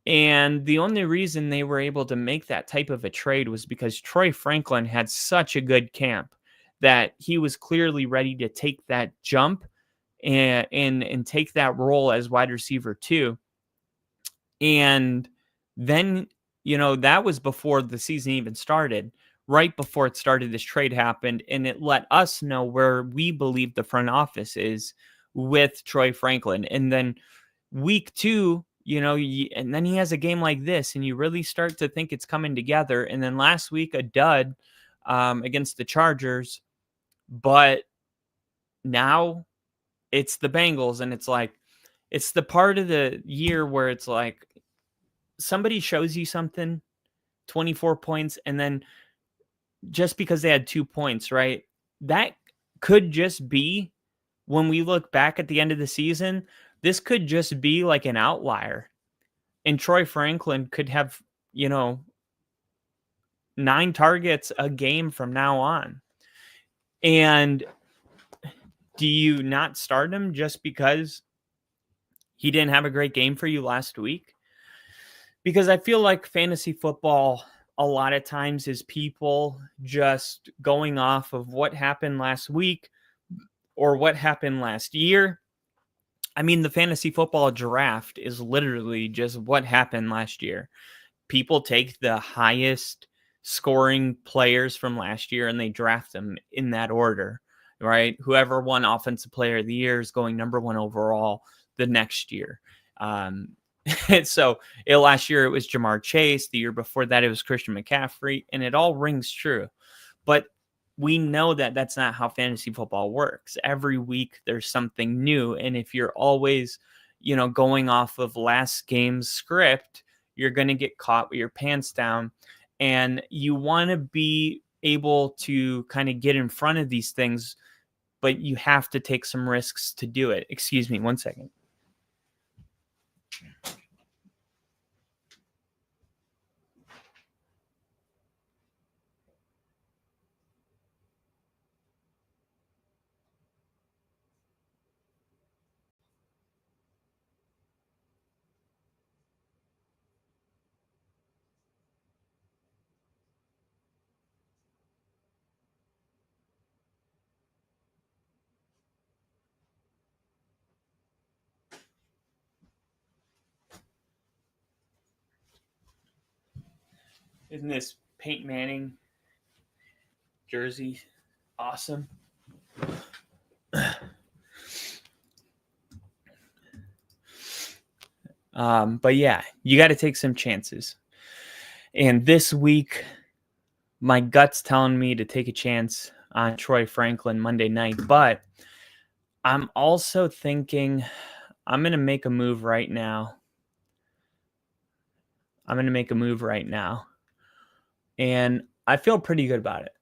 And the only reason they were able to make that type of a trade was because Troy Franklin had such a good camp that he was clearly ready to take that jump and take that role as wide receiver 2. And then, that was before the season even started. Right before it started, this trade happened, and it let us know where we believe the front office is with Troy Franklin. And then week 2, and then he has a game like this, and you really start to think it's coming together. And then last week, a dud against the Chargers. But now it's the Bengals, and it's like, it's the part of the year where it's like somebody shows you something, 24 points, and then just because they had 2 points, right? That could just be, when we look back at the end of the season, this could just be like an outlier. And Troy Franklin could have, 9 targets a game from now on. And do you not start him just because he didn't have a great game for you last week? Because I feel like fantasy football a lot of times is people just going off of what happened last week or what happened last year. I mean, the fantasy football draft is literally just what happened last year. People take the highest scoring players from last year and they draft them in that order, right? Whoever won Offensive Player of the Year is going number 1 overall the next year. So last year it was Jamar Chase. The year before that it was Christian McCaffrey, and it all rings true. But we know that that's not how fantasy football works. Every week there's something new. And if you're always, going off of last game's script, you're going to get caught with your pants down. And you want to be able to kind of get in front of these things, but you have to take some risks to do it. Excuse me 1 second. Isn't this Peyton Manning jersey awesome? But yeah, you got to take some chances. And this week, my gut's telling me to take a chance on Troy Franklin Monday night. But I'm also thinking I'm going to make a move right now. And I feel pretty good about it.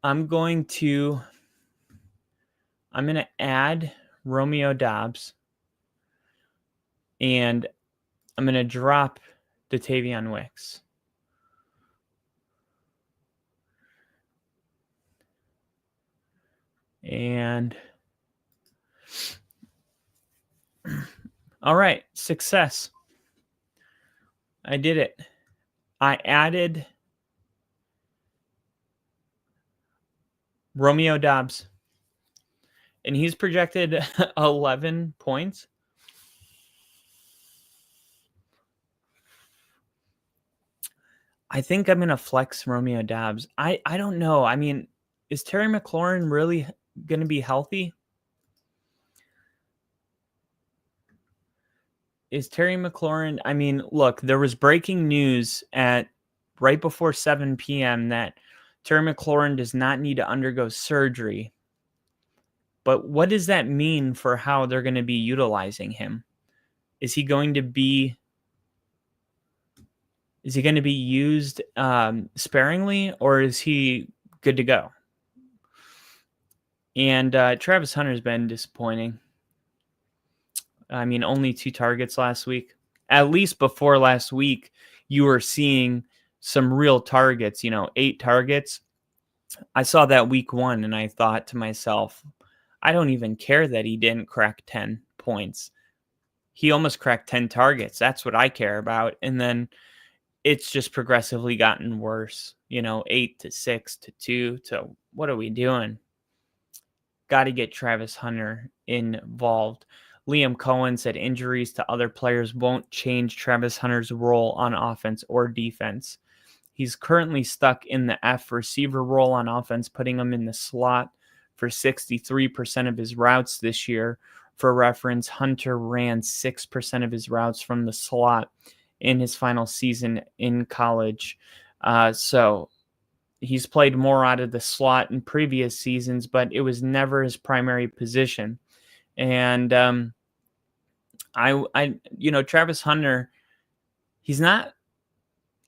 I'm going to add Romeo Doubs, and I'm going to drop Dotavion Wicks. And all right, success. I did it. I added Romeo Doubs, and he's projected 11 points. I think I'm going to flex Romeo Doubs. I don't know. I mean, is Terry McLaurin really going to be healthy? Is Terry McLaurin? I mean, look, there was breaking news at right before 7 p.m. that Terry McLaurin does not need to undergo surgery. But what does that mean for how they're going to be utilizing him? Is he going to be used sparingly, or is he good to go? And Travis Hunter's been disappointing. I mean, only 2 targets last week. At least before last week, you were seeing some real targets, 8 targets. I saw that week 1, and I thought to myself, I don't even care that he didn't crack 10 points. He almost cracked 10 targets. That's what I care about. And then it's just progressively gotten worse, 8 to 6 to 2 to what are we doing? Got to get Travis Hunter involved. Liam Cohen said injuries to other players won't change Travis Hunter's role on offense or defense. He's currently stuck in the F receiver role on offense, putting him in the slot for 63% of his routes this year. For reference, Hunter ran 6% of his routes from the slot in his final season in college. So he's played more out of the slot in previous seasons, but it was never his primary position. And Travis Hunter, he's not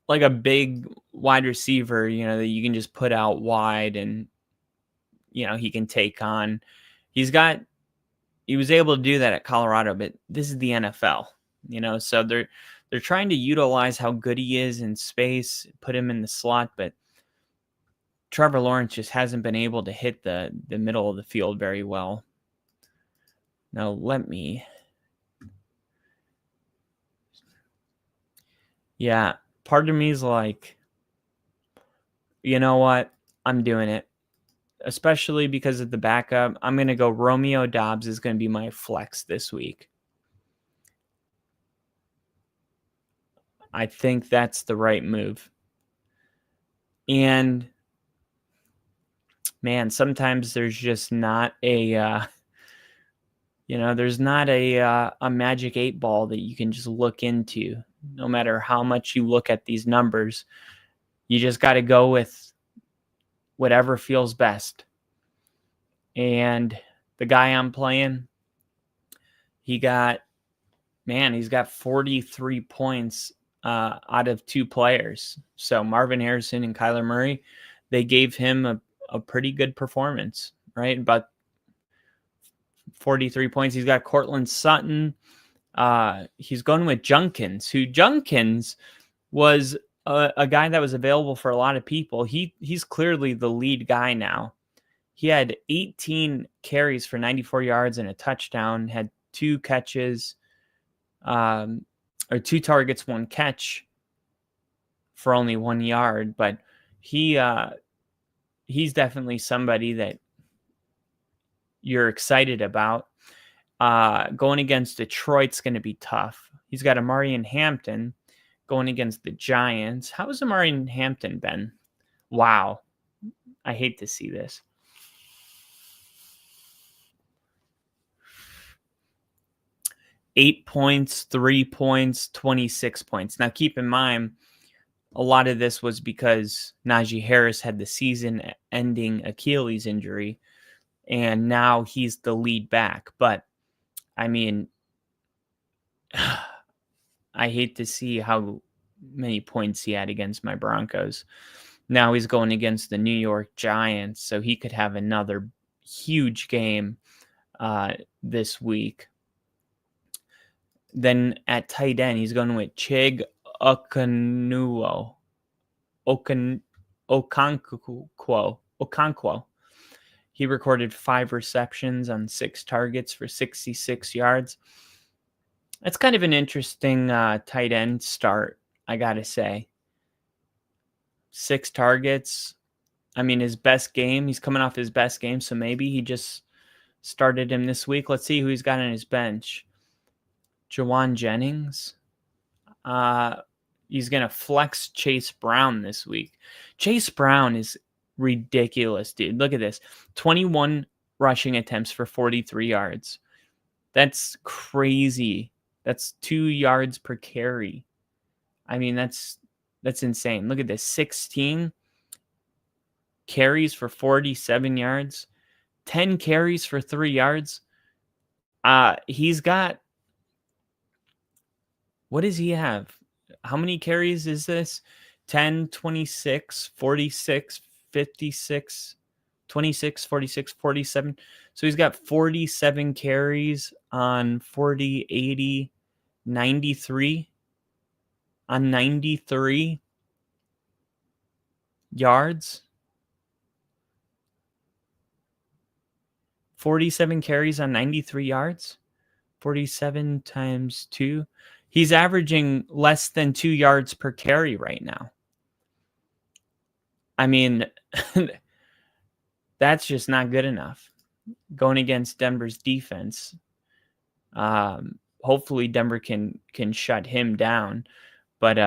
like a big wide receiver, that you can just put out wide and, he can take on. He was able to do that at Colorado, but this is the NFL, so they're trying to utilize how good he is in space, put him in the slot, but Trevor Lawrence just hasn't been able to hit the middle of the field very well. Now part of me is like, you know what? I'm doing it. Especially because of the backup. I'm going to go Romeo Doubs is going to be my flex this week. I think that's the right move. And man, sometimes there's just not a there's not a magic 8 ball that you can just look into. No matter how much you look at these numbers, you just got to go with whatever feels best. And the guy I'm playing, he's got 43 points out of 2 players. So Marvin Harrison and Kyler Murray, they gave him a pretty good performance, right? About 43 points. He's got Cortland Sutton. He's going with Junkins was a guy that was available for a lot of people. He's clearly the lead guy now. He had 18 carries for 94 yards and a touchdown, had 2 catches, or 2 targets, 1 catch for only 1 yard. But he's definitely somebody that you're excited about. Going against Detroit's going to be tough. He's got Amari Hampton going against the Giants. How has Amari Hampton been? Wow. I hate to see this. 8 points, 3 points, 26 points. Now, keep in mind, a lot of this was because Najee Harris had the season-ending Achilles injury, and now he's the lead back. But, I mean, I hate to see how many points he had against my Broncos. Now he's going against the New York Giants, so he could have another huge game this week. Then at tight end, he's going with Chig Okonkwo. He recorded 5 receptions on 6 targets for 66 yards. That's kind of an interesting tight end start, I got to say. 6 targets. I mean, his best game. He's coming off his best game, so maybe he just started him this week. Let's see who he's got on his bench. Jawan Jennings. He's going to flex Chase Brown this week. Chase Brown is ridiculous, dude. Look at this. 21 rushing attempts for 43 yards. That's crazy. That's 2 yards per carry. I mean, that's insane. Look at this. 16 carries for 47 yards. 10 carries for 3 yards. He's got... What does he have? How many carries is this? 10, 26, 46, 56, 26, 46, 47. So he's got 47 carries on 40, 80, 93. On 93 yards. 47 carries on 93 yards. 47 times 2. He's averaging less than 2 yards per carry right now. I mean, that's just not good enough. Going against Denver's defense. Hopefully Denver can shut him down. But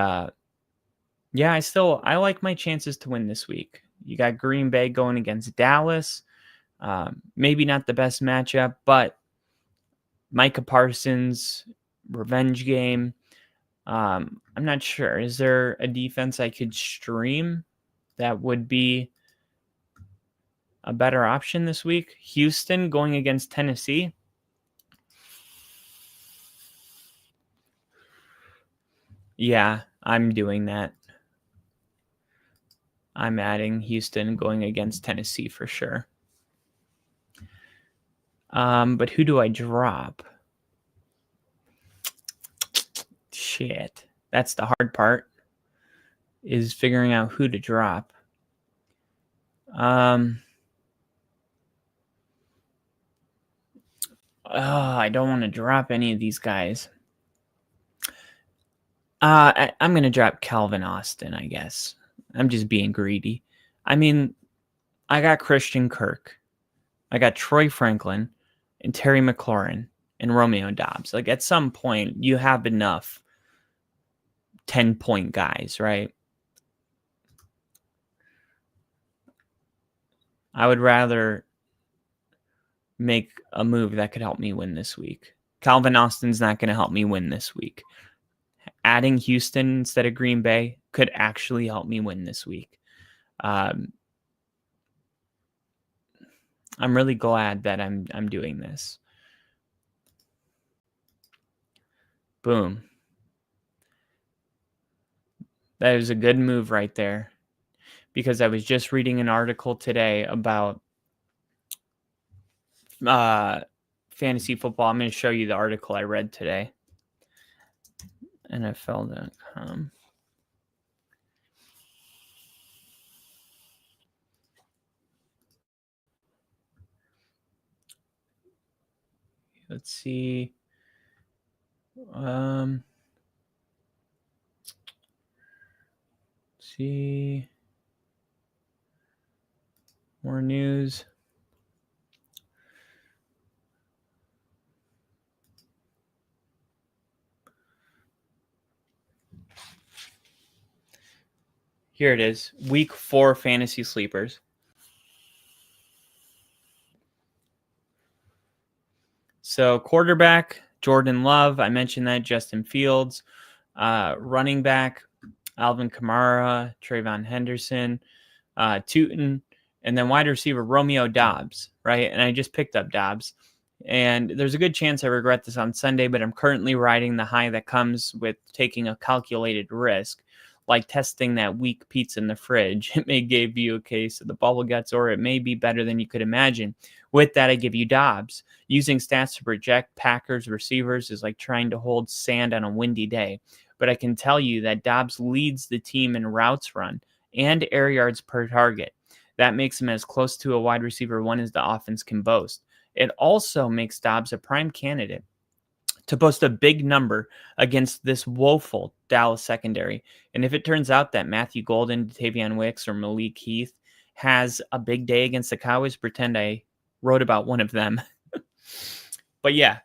yeah, I like my chances to win this week. You got Green Bay going against Dallas. Maybe not the best matchup, but Micah Parsons, revenge game. I'm not sure. Is there a defense I could stream that would be a better option this week? Houston going against Tennessee. Yeah, I'm doing that. I'm adding Houston going against Tennessee for sure. But who do I drop? Shit. That's the hard part, is figuring out who to drop. I don't want to drop any of these guys. I'm going to drop Calvin Austin, I guess. I'm just being greedy. I mean, I got Christian Kirk. I got Troy Franklin and Terry McLaurin and Romeo Doubs. Like, at some point, you have enough 10-point guys, right? I would rather make a move that could help me win this week. Calvin Austin's not going to help me win this week. Adding Houston instead of Green Bay could actually help me win this week. I'm really glad that I'm doing this. Boom. That is a good move right there, because I was just reading an article today about fantasy football. I'm going to show you the article I read today. NFL.com. Let's see. See. More news. Here it is. Week 4 fantasy sleepers. So quarterback, Jordan Love, I mentioned that. Justin Fields, running back, Alvin Kamara, Trayvon Henderson, Tootin, and then wide receiver Romeo Doubs, right? And I just picked up Doubs. And there's a good chance I regret this on Sunday, but I'm currently riding the high that comes with taking a calculated risk, like testing that weak pizza in the fridge. It may give you a case of the bubble guts, or it may be better than you could imagine. With that, I give you Doubs. Using stats to project Packers receivers is like trying to hold sand on a windy day. But I can tell you that Doubs leads the team in routes run and air yards per target. That makes him as close to a wide receiver one as the offense can boast. It also makes Doubs a prime candidate to post a big number against this woeful Dallas secondary. And if it turns out that Matthew Golden, Tavion Wicks, or Malik Heath has a big day against the Cowboys, pretend I wrote about one of them. But yeah,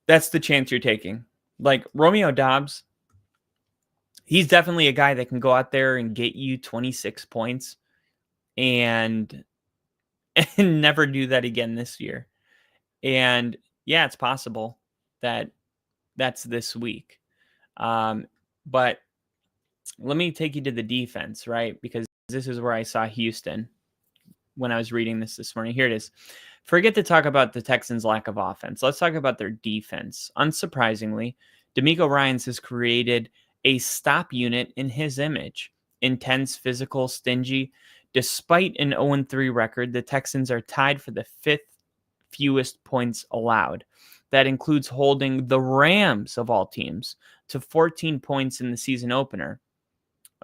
that's the chance you're taking. Like Romeo Doubs, he's definitely a guy that can go out there and get you 26 points and never do that again this year. And yeah, it's possible that that's this week. But let me take you to the defense, right? Because this is where I saw Houston when I was reading this morning. Here it is. Forget to talk about the Texans' lack of offense. Let's talk about their defense. Unsurprisingly, D'Amico Ryans has created a stop unit in his image. Intense, physical, stingy. Despite an 0-3 record, the Texans are tied for the 5th fewest points allowed. That includes holding the Rams of all teams to 14 points in the season opener.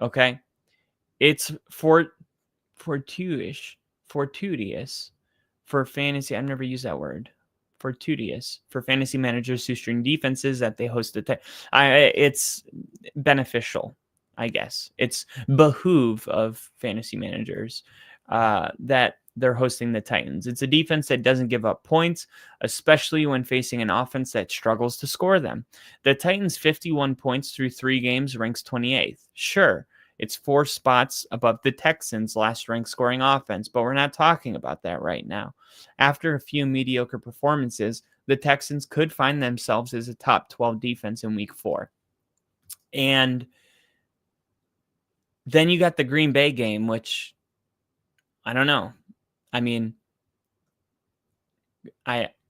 Okay? It's fortuitous for fantasy. I've never used that word. Fortuitous for fantasy managers who string defenses that they host. It's beneficial, I guess. It's behoove of fantasy managers that they're hosting the Titans. It's a defense that doesn't give up points, especially when facing an offense that struggles to score them. The Titans' 51 points through 3 games ranks 28th. Sure, it's 4 spots above the Texans' last-ranked scoring offense, but we're not talking about that right now. After a few mediocre performances, the Texans could find themselves as a top 12 defense in Week 4. And then you got the Green Bay game, which I don't know. I mean,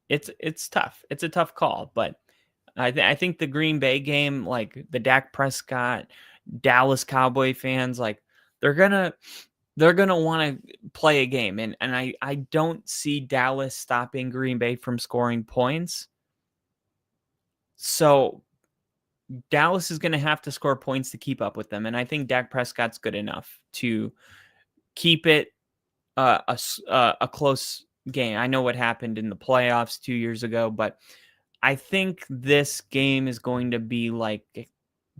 it's tough. It's a tough call, but I think the Green Bay game, like the Dak Prescott, Dallas Cowboy fans, like they're gonna want to play a game, and I don't see Dallas stopping Green Bay from scoring points. So Dallas is going to have to score points to keep up with them, and I think Dak Prescott's good enough to keep it a close game. I know what happened in the playoffs 2 years ago, but I think this game is going to be like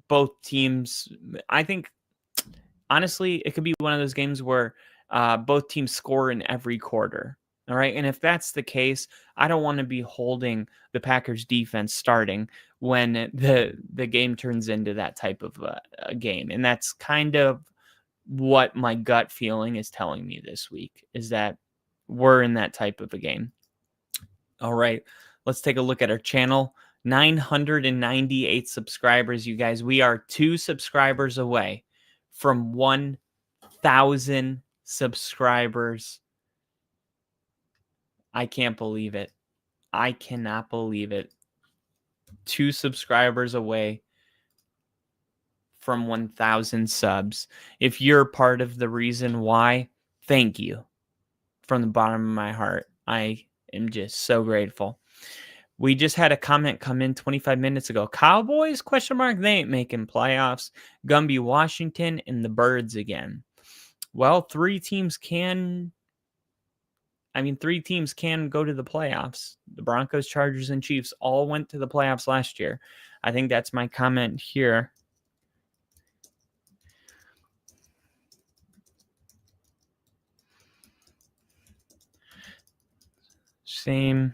both teams. I think, honestly, it could be one of those games where both teams score in every quarter. All right. And if that's the case, I don't want to be holding the Packers defense starting when the game turns into that type of a game. And that's kind of what my gut feeling is telling me this week, is that we're in that type of a game. All right, let's take a look at our channel. 998 subscribers, you guys. We are 2 subscribers away from 1,000 subscribers. I can't believe it. I cannot believe it. 2 subscribers away from 1,000 subs. If you're part of the reason why, thank you from the bottom of my heart. I am just so grateful. We just had a comment come in 25 minutes ago. Cowboys, ? They ain't making playoffs. Gumby, Washington, and the Birds again. Well, 3 teams can go to the playoffs. The Broncos, Chargers, and Chiefs all went to the playoffs last year. I think that's my comment here. Same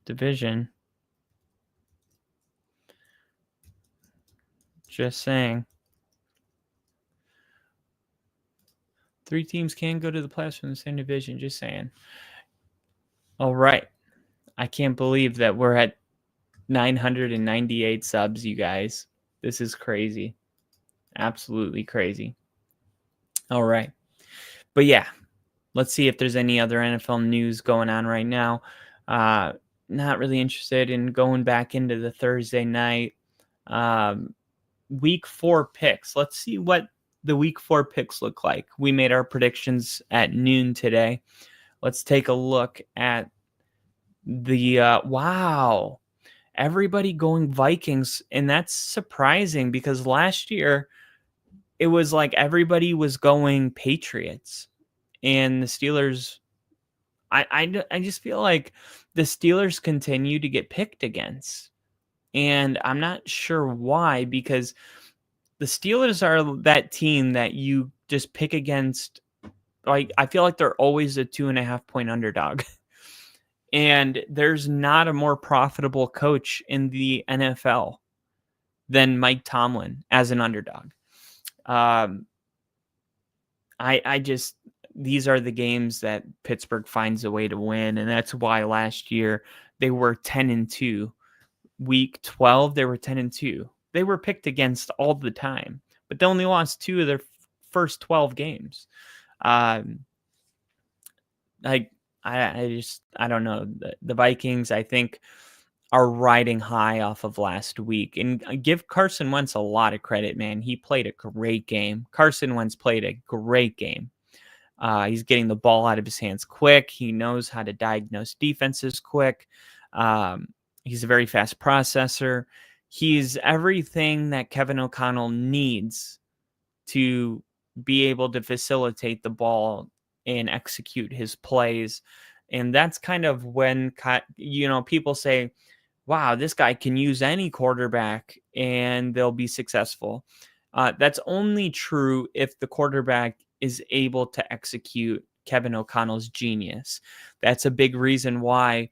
division. Just saying. 3 teams can go to the playoffs from the same division. Just saying. All right. I can't believe that we're at 998 subs, you guys. This is crazy. Absolutely crazy. All right. But yeah, let's see if there's any other NFL news going on right now. Not really interested in going back into the Thursday night. Week 4 picks. Let's see what the week 4 picks look like. We made our predictions at noon today. Let's take a look at the wow. Everybody going Vikings, and that's surprising because last year it was like everybody was going Patriots, and the Steelers. I just feel like the Steelers continue to get picked against, and I'm not sure why, because the Steelers are that team that you just pick against. Like, I feel like they're always a 2.5 point underdog. And there's not a more profitable coach in the NFL than Mike Tomlin as an underdog. I just, these are the games that Pittsburgh finds a way to win. And that's why last year they were 10-2. Week 12, they were 10-2. They were picked against all the time, but they only lost 2 of their first 12 games. I don't know. The Vikings, I think, are riding high off of last week. And give Carson Wentz a lot of credit, man. He played a great game. Carson Wentz played a great game. He's getting the ball out of his hands quick. He knows how to diagnose defenses quick. He's a very fast processor. He's everything that Kevin O'Connell needs to be able to facilitate the ball and execute his plays. And that's kind of when, people say, wow, this guy can use any quarterback and they'll be successful. That's only true if the quarterback is able to execute Kevin O'Connell's genius. That's a big reason why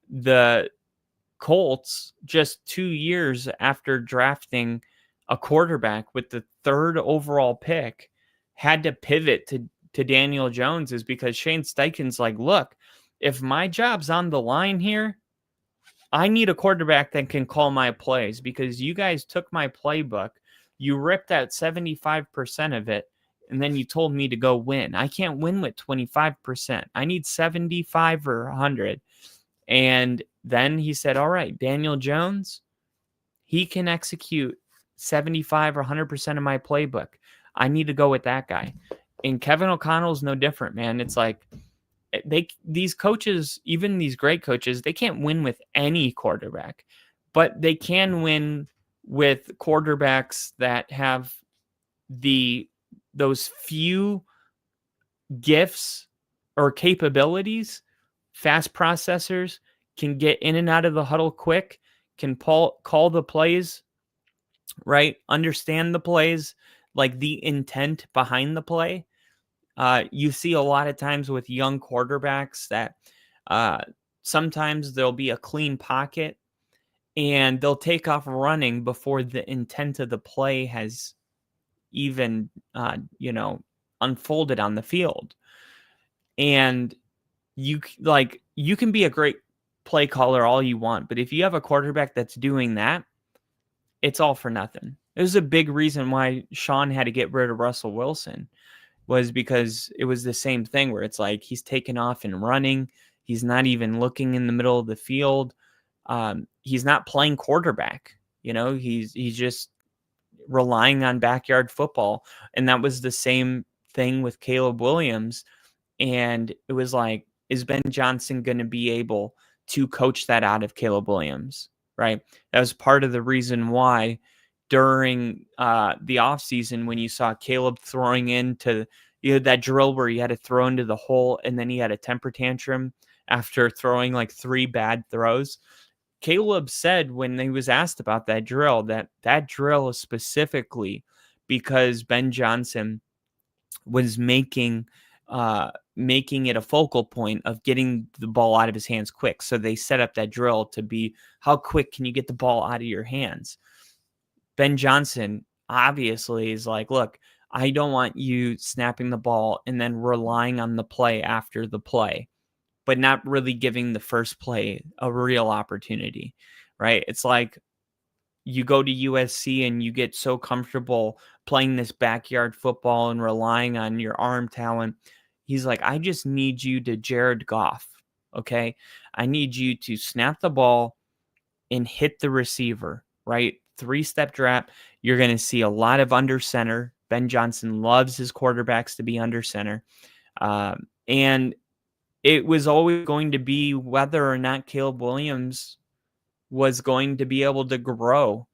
the Colts, just 2 years after drafting a quarterback with the 3rd overall pick, had to pivot to Daniel Jones, is because Shane Steichen's like, look, if my job's on the line here, I need a quarterback that can call my plays, because you guys took my playbook, you ripped out 75% of it, and then you told me to go win. I can't win with 25%. I need 75 or 100. And then he said, all right, Daniel Jones, he can execute 75 or 100% of my playbook. I need to go with that guy. And Kevin O'Connell's no different, man. It's like these coaches, even these great coaches, they can't win with any quarterback, but they can win with quarterbacks that have those few gifts or capabilities. Fast processors, can get in and out of the huddle quick, can call the plays, right? Understand the plays, like the intent behind the play. You see a lot of times with young quarterbacks that sometimes there'll be a clean pocket and they'll take off running before the intent of the play has even, unfolded on the field. And you can be a great play caller all you want, but if you have a quarterback that's doing that, it's all for nothing. It was a big reason why Sean had to get rid of Russell Wilson, was because it was the same thing where it's like he's taking off and running. He's not even looking in the middle of the field. He's not playing quarterback. He's just relying on backyard football. And that was the same thing with Caleb Williams. And it was like, is Ben Johnson going to be able to coach that out of Caleb Williams? Right. That was part of the reason why during the offseason, when you saw Caleb throwing into that drill where he had to throw into the hole and then he had a temper tantrum after throwing like 3 bad throws. Caleb said when he was asked about that drill, that drill is specifically because Ben Johnson was making it a focal point of getting the ball out of his hands quick. So they set up that drill to be, how quick can you get the ball out of your hands? Ben Johnson obviously is like, look, I don't want you snapping the ball and then relying on the play after the play, but not really giving the first play a real opportunity, right? It's like you go to USC and you get so comfortable playing this backyard football and relying on your arm talent. He's like, I just need you to Jared Goff, okay? I need you to snap the ball and hit the receiver, right? 3-step drop. You're going to see a lot of under center. Ben Johnson loves his quarterbacks to be under center. And it was always going to be whether or not Caleb Williams was going to be able to grow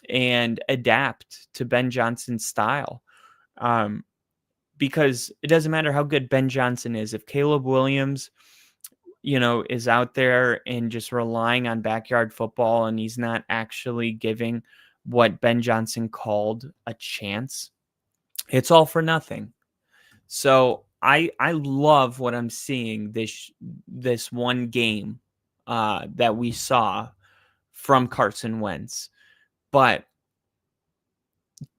and adapt to Ben Johnson's style. Because it doesn't matter how good Ben Johnson is. If Caleb Williams, is out there and just relying on backyard football and he's not actually giving what Ben Johnson called a chance, it's all for nothing. So I love what I'm seeing this one game that we saw from Carson Wentz. But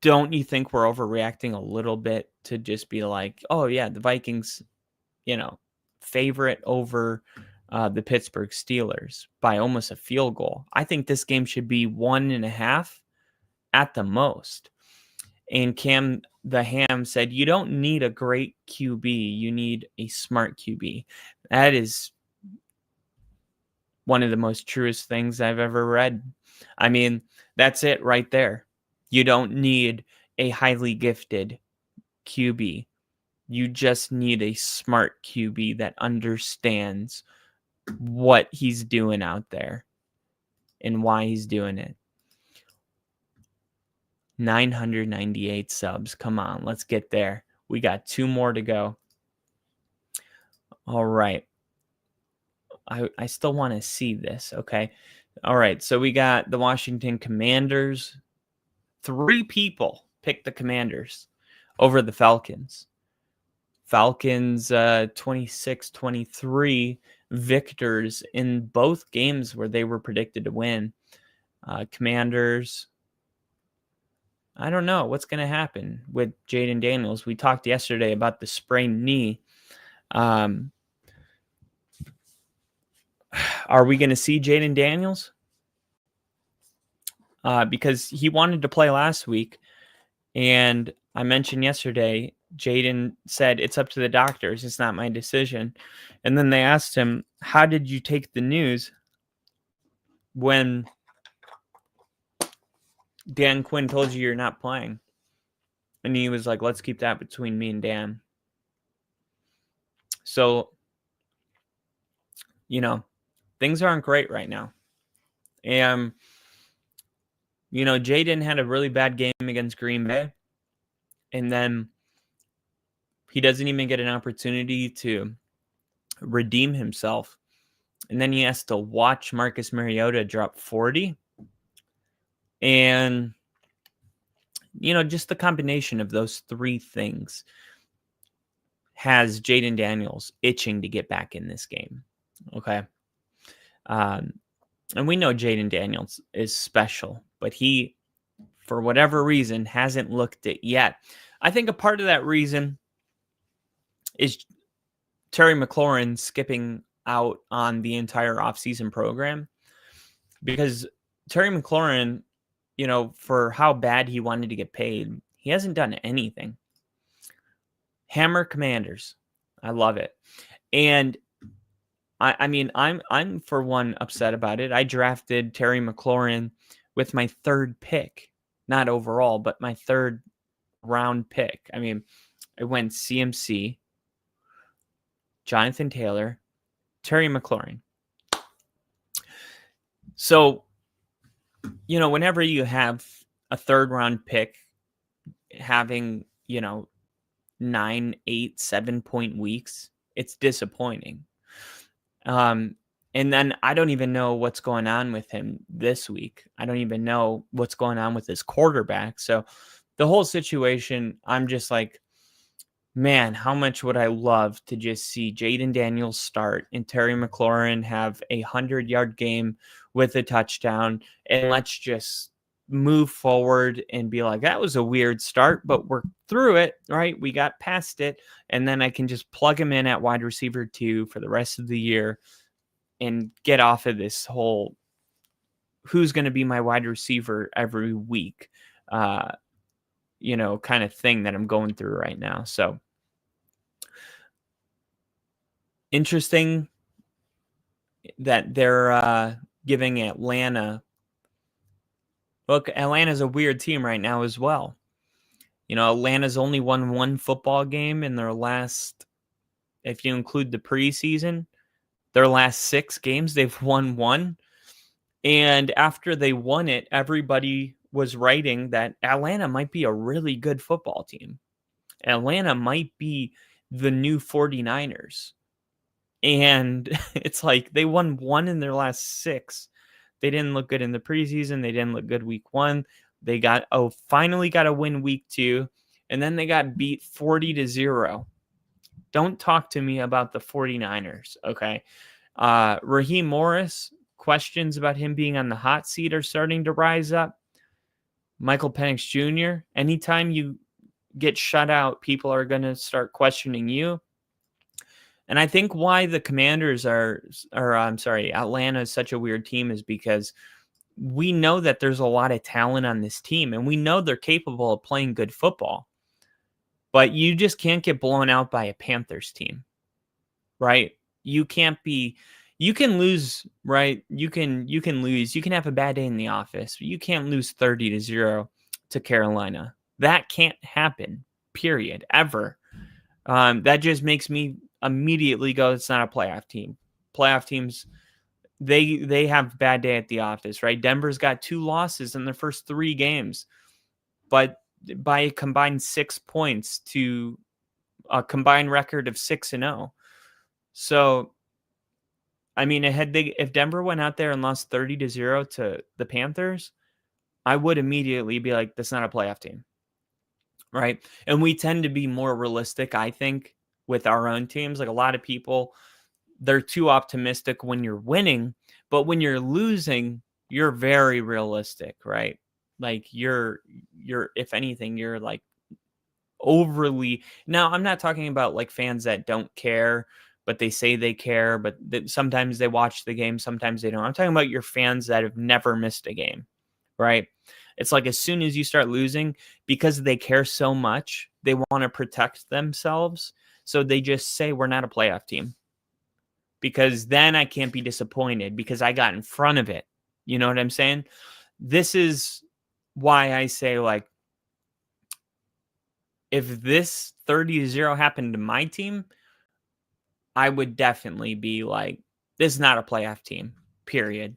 don't you think we're overreacting a little bit to just be like, oh yeah, the Vikings, favorite over the Pittsburgh Steelers by almost a field goal? I think this game should be 1.5 at the most. And Cam the Ham said, you don't need a great QB. You need a smart QB. That is one of the most truest things I've ever read. I mean, that's it right there. You don't need a highly gifted QB. You just need a smart QB that understands what he's doing out there and why he's doing it. 998 subs. Come on, let's get there. We got 2 more to go. All right. I still want to see this, okay? All right, so we got the Washington Commanders. 3 people picked the Commanders over the Falcons. Falcons 26-23 victors in both games where they were predicted to win. Commanders, I don't know what's going to happen with Jaden Daniels. We talked yesterday about the sprained knee. Are we going to see Jaden Daniels? Because he wanted to play last week. And I mentioned yesterday, Jaden said, it's up to the doctors. It's not my decision. And then they asked him, how did you take the news when Dan Quinn told you you're not playing? And he was like, let's keep that between me and Dan. So, things aren't great right now. And, Jaden had a really bad game against Green Bay. And then he doesn't even get an opportunity to redeem himself. And then he has to watch Marcus Mariota drop 40. And, just the combination of those 3 things has Jaden Daniels itching to get back in this game. Okay. And we know Jaden Daniels is special, but he, for whatever reason, hasn't looked it yet. I think a part of that reason is Terry McLaurin skipping out on the entire offseason program, because Terry McLaurin, for how bad he wanted to get paid, he hasn't done anything. Hammer Commanders. I love it. And I mean, I'm for one upset about it. I drafted Terry McLaurin with my 3rd pick, not overall, but my 3rd round pick. I mean, it went CMC, Jonathan Taylor, Terry McLaurin. So, whenever you have a 3rd round pick having, 9, 8, 7-point weeks, it's disappointing. And then I don't even know what's going on with him this week. I don't even know what's going on with his quarterback. So the whole situation, I'm just like, man, how much would I love to just see Jaden Daniels start and Terry McLaurin have a 100-yard game with a touchdown, and let's just move forward and be like, that was a weird start, but we're through it, right? We got past it, and then I can just plug him in at wide receiver 2 for the rest of the year and get off of this whole who's going to be my wide receiver every week, kind of thing that I'm going through right now. So interesting that they're giving Atlanta. Look, Atlanta's a weird team right now as well. Atlanta's only won one football game in their last, if you include the preseason, their last 6 games, they've won one. And after they won it, everybody was writing that Atlanta might be a really good football team. Atlanta might be the new 49ers. And it's like they won one in their last 6. They didn't look good in the preseason. They didn't look good week 1. They finally got a win week 2. And then they got beat 40-0. Don't talk to me about the 49ers, okay? Raheem Morris, questions about him being on the hot seat are starting to rise up. Michael Penix Jr., anytime you get shut out, people are going to start questioning you. And I think why the Commanders Atlanta is such a weird team is because we know that there's a lot of talent on this team, and we know they're capable of playing good football. But you just can't get blown out by a Panthers team, right? You can lose, right? You can lose. You can have a bad day in the office. But you can't lose 30-0 to Carolina. That can't happen, period, ever. That just makes me immediately go, it's not a playoff team. Playoff teams, they have bad day at the office, right? Denver's got 2 losses in their first 3 games, but by a combined 6 points to a combined record of 6-0. So, I mean, if Denver went out there and lost 30-0 to the Panthers, I would immediately be like, that's not a playoff team, right? And we tend to be more realistic, I think, with our own teams. Like a lot of people, they're too optimistic when you're winning, but when you're losing, you're very realistic, right? Like you're if anything, you're like overly. Now, I'm not talking about like fans that don't care, but they say they care, but sometimes they watch the game, sometimes they don't. I'm talking about your fans that have never missed a game, right? It's like as soon as you start losing, because they care so much, they want to protect themselves. So they just say, we're not a playoff team. Because then I can't be disappointed because I got in front of it. You know what I'm saying? This is why I say, like, if this 30-0 happened to my team, I would definitely be like, this is not a playoff team, period.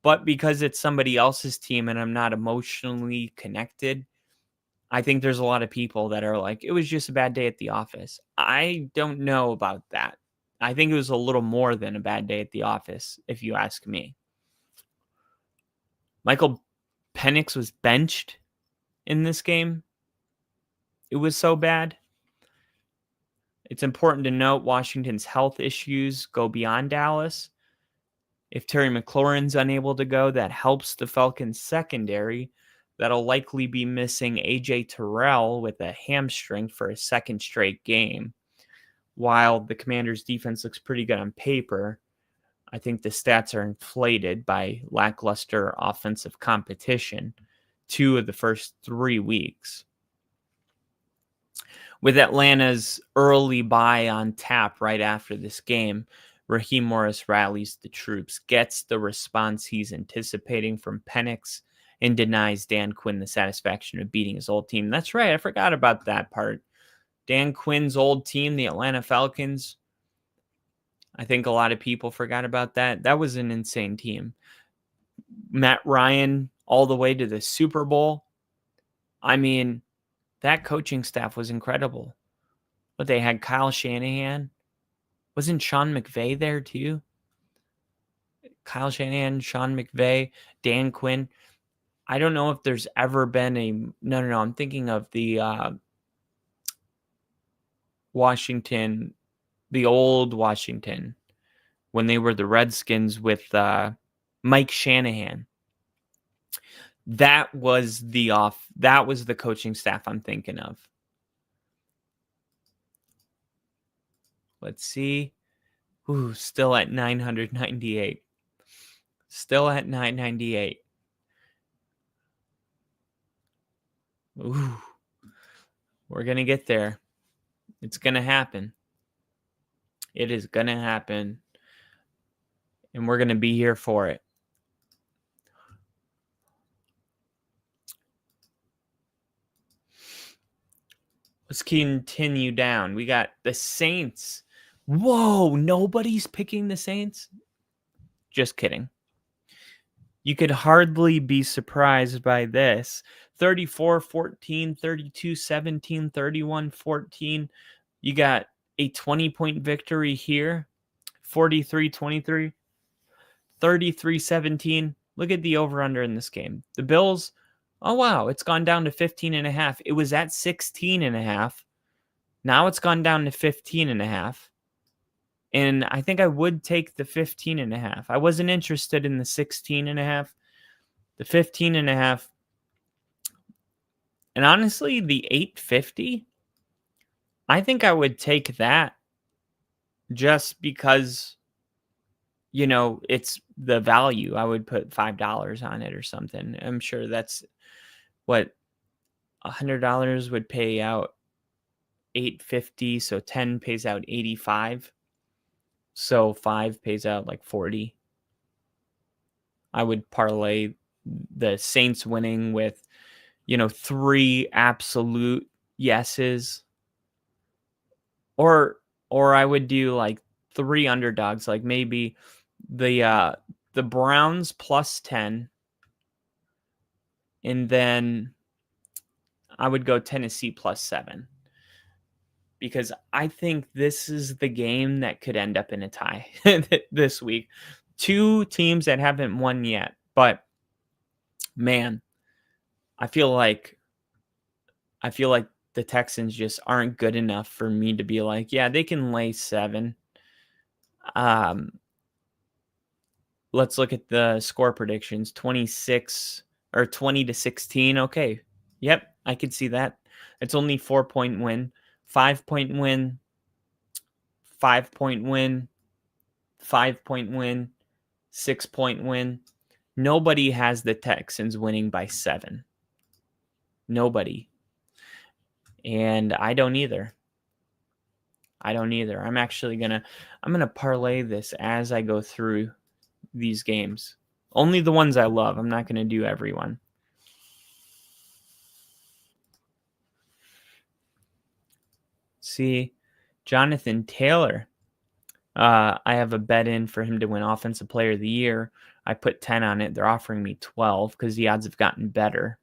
But because it's somebody else's team and I'm not emotionally connected, I think there's a lot of people that are like, it was just a bad day at the office. I don't know about that. I think it was a little more than a bad day at the office, if you ask me. Michael Penix was benched in this game. It was so bad. It's important to note Washington's health issues go beyond Dallas. If Terry McLaurin's unable to go, that helps the Falcons secondary. That'll likely be missing A.J. Terrell with a hamstring for a second straight game. While the Commanders' defense looks pretty good on paper, I think the stats are inflated by lackluster offensive competition 2 of the first 3 weeks. With Atlanta's early bye on tap right after this game, Raheem Morris rallies the troops, gets the response he's anticipating from Penix, and denies Dan Quinn the satisfaction of beating his old team. That's right, I forgot about that part. Dan Quinn's old team, the Atlanta Falcons, I think a lot of people forgot about that. That was an insane team. Matt Ryan all the way to the Super Bowl. I mean, that coaching staff was incredible. But they had Kyle Shanahan. Wasn't Sean McVay there too? Kyle Shanahan, Sean McVay, Dan Quinn. I don't know if there's ever been a... No. I'm thinking of the Washington, the old Washington, when they were the Redskins with Mike Shanahan. That was the coaching staff I'm thinking of. Let's see. Ooh, still at 998. Still at 998. Ooh. We're going to get there. It's going to happen. It is going to happen. And we're going to be here for it. Let's continue down. We got the Saints. Whoa, nobody's picking the Saints? Just kidding. You could hardly be surprised by this. 34-14, 32-17, 31-14. You got a 20-point victory here. 43-23, 33-17. Look at the over-under in this game. The Bills, oh, wow, it's gone down to 15.5. It was at 16.5. Now it's gone down to 15.5. And I think I would take the 15.5. I wasn't interested in the 16.5. The 15.5. And honestly, the 850, I think I would take that just because, you know, it's the value. I would put $5 on it or something. I'm sure that's what $100 would pay out $850. So 10 pays out $85. So 5 pays out like 40. I would parlay the Saints winning with, you know, 3 absolute yeses. Or I would do like 3 underdogs, like maybe the Browns plus 10. And then I would go Tennessee plus 7. Because I think this is the game that could end up in a tie this week. 2 teams that haven't won yet. But, man, I feel like the Texans just aren't good enough for me to be like, yeah, they can lay 7. Let's look at the score predictions. 26 or 20-16. Okay. Yep, I could see that. It's only 4-point win. 5-point win, 5-point win, 5-point win, 6-point win. Nobody has the Texans winning by 7. Nobody. And I don't either. I'm actually I'm gonna parlay this as I go through these games. Only the ones I love. I'm not gonna do everyone. See, Jonathan Taylor. I have a bet in for him to win Offensive Player of the Year. I put 10 on it. They're offering me 12 because the odds have gotten better.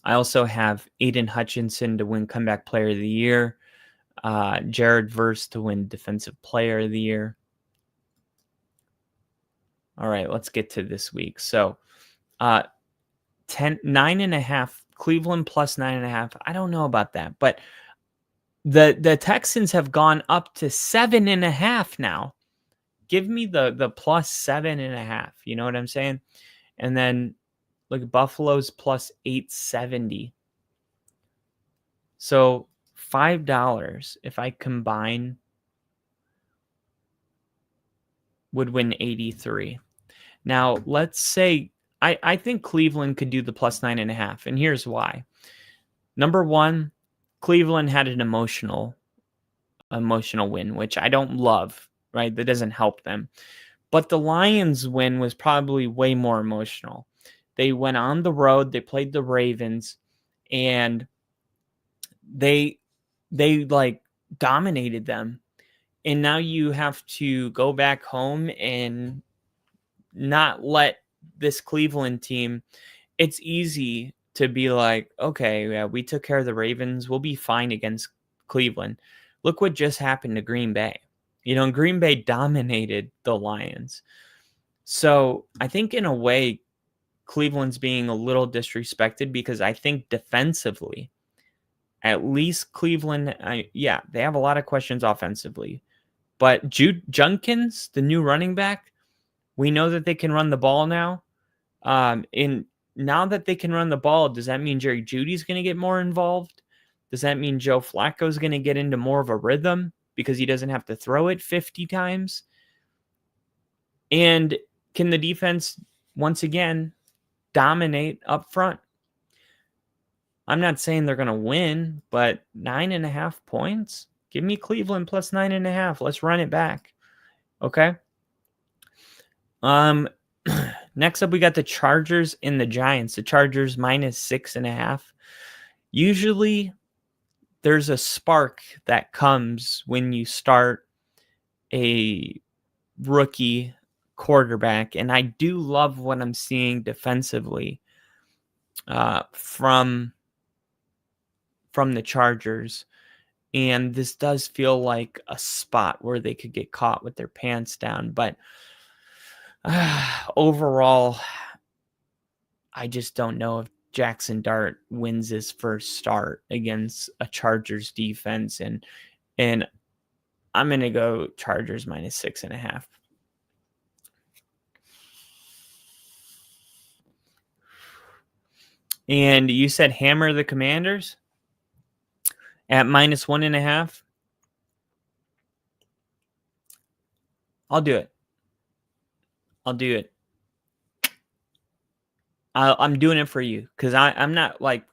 I also have Aiden Hutchinson to win Comeback Player of the Year. Jared Verse to win Defensive Player of the Year. All right, let's get to this week. So, 9.5, Cleveland plus 9.5. I don't know about that, but the Texans have gone up to 7.5 now. Give me the plus 7.5. You know what I'm saying? And then look, Buffalo's plus 870. So $5 if I combine would win 83. Now let's say I think Cleveland could do the plus 9.5, and here's why. Number one, Cleveland had an emotional win, which I don't love, right? That doesn't help them. But the Lions win was probably way more emotional. They went on the road, they played the Ravens, and they like dominated them. And now you have to go back home and not let this Cleveland team. It's easy to be like, okay, yeah, we took care of the Ravens. We'll be fine against Cleveland. Look what just happened to Green Bay. You know, Green Bay dominated the Lions. So I think in a way, Cleveland's being a little disrespected because I think defensively, at least Cleveland, they have a lot of questions offensively. But Junkins, the new running back, we know that they can run the ball now. Now that they can run the ball, does that mean Jerry Jeudy's going to get more involved? Does that mean Joe Flacco's going to get into more of a rhythm because he doesn't have to throw it 50 times? And can the defense once again dominate up front? I'm not saying they're going to win, but 9.5 points. Give me Cleveland plus 9.5. Let's run it back. Okay. Next up, we got the Chargers and the Giants. The Chargers minus 6.5. Usually, there's a spark that comes when you start a rookie quarterback, and I do love what I'm seeing defensively from the Chargers. And this does feel like a spot where they could get caught with their pants down. But overall, I just don't know if Jackson Dart wins his first start against a Chargers defense. And I'm going to go Chargers minus 6.5. And you said hammer the Commanders at minus 1.5. I'll do it. I'm doing it for you because I'm not like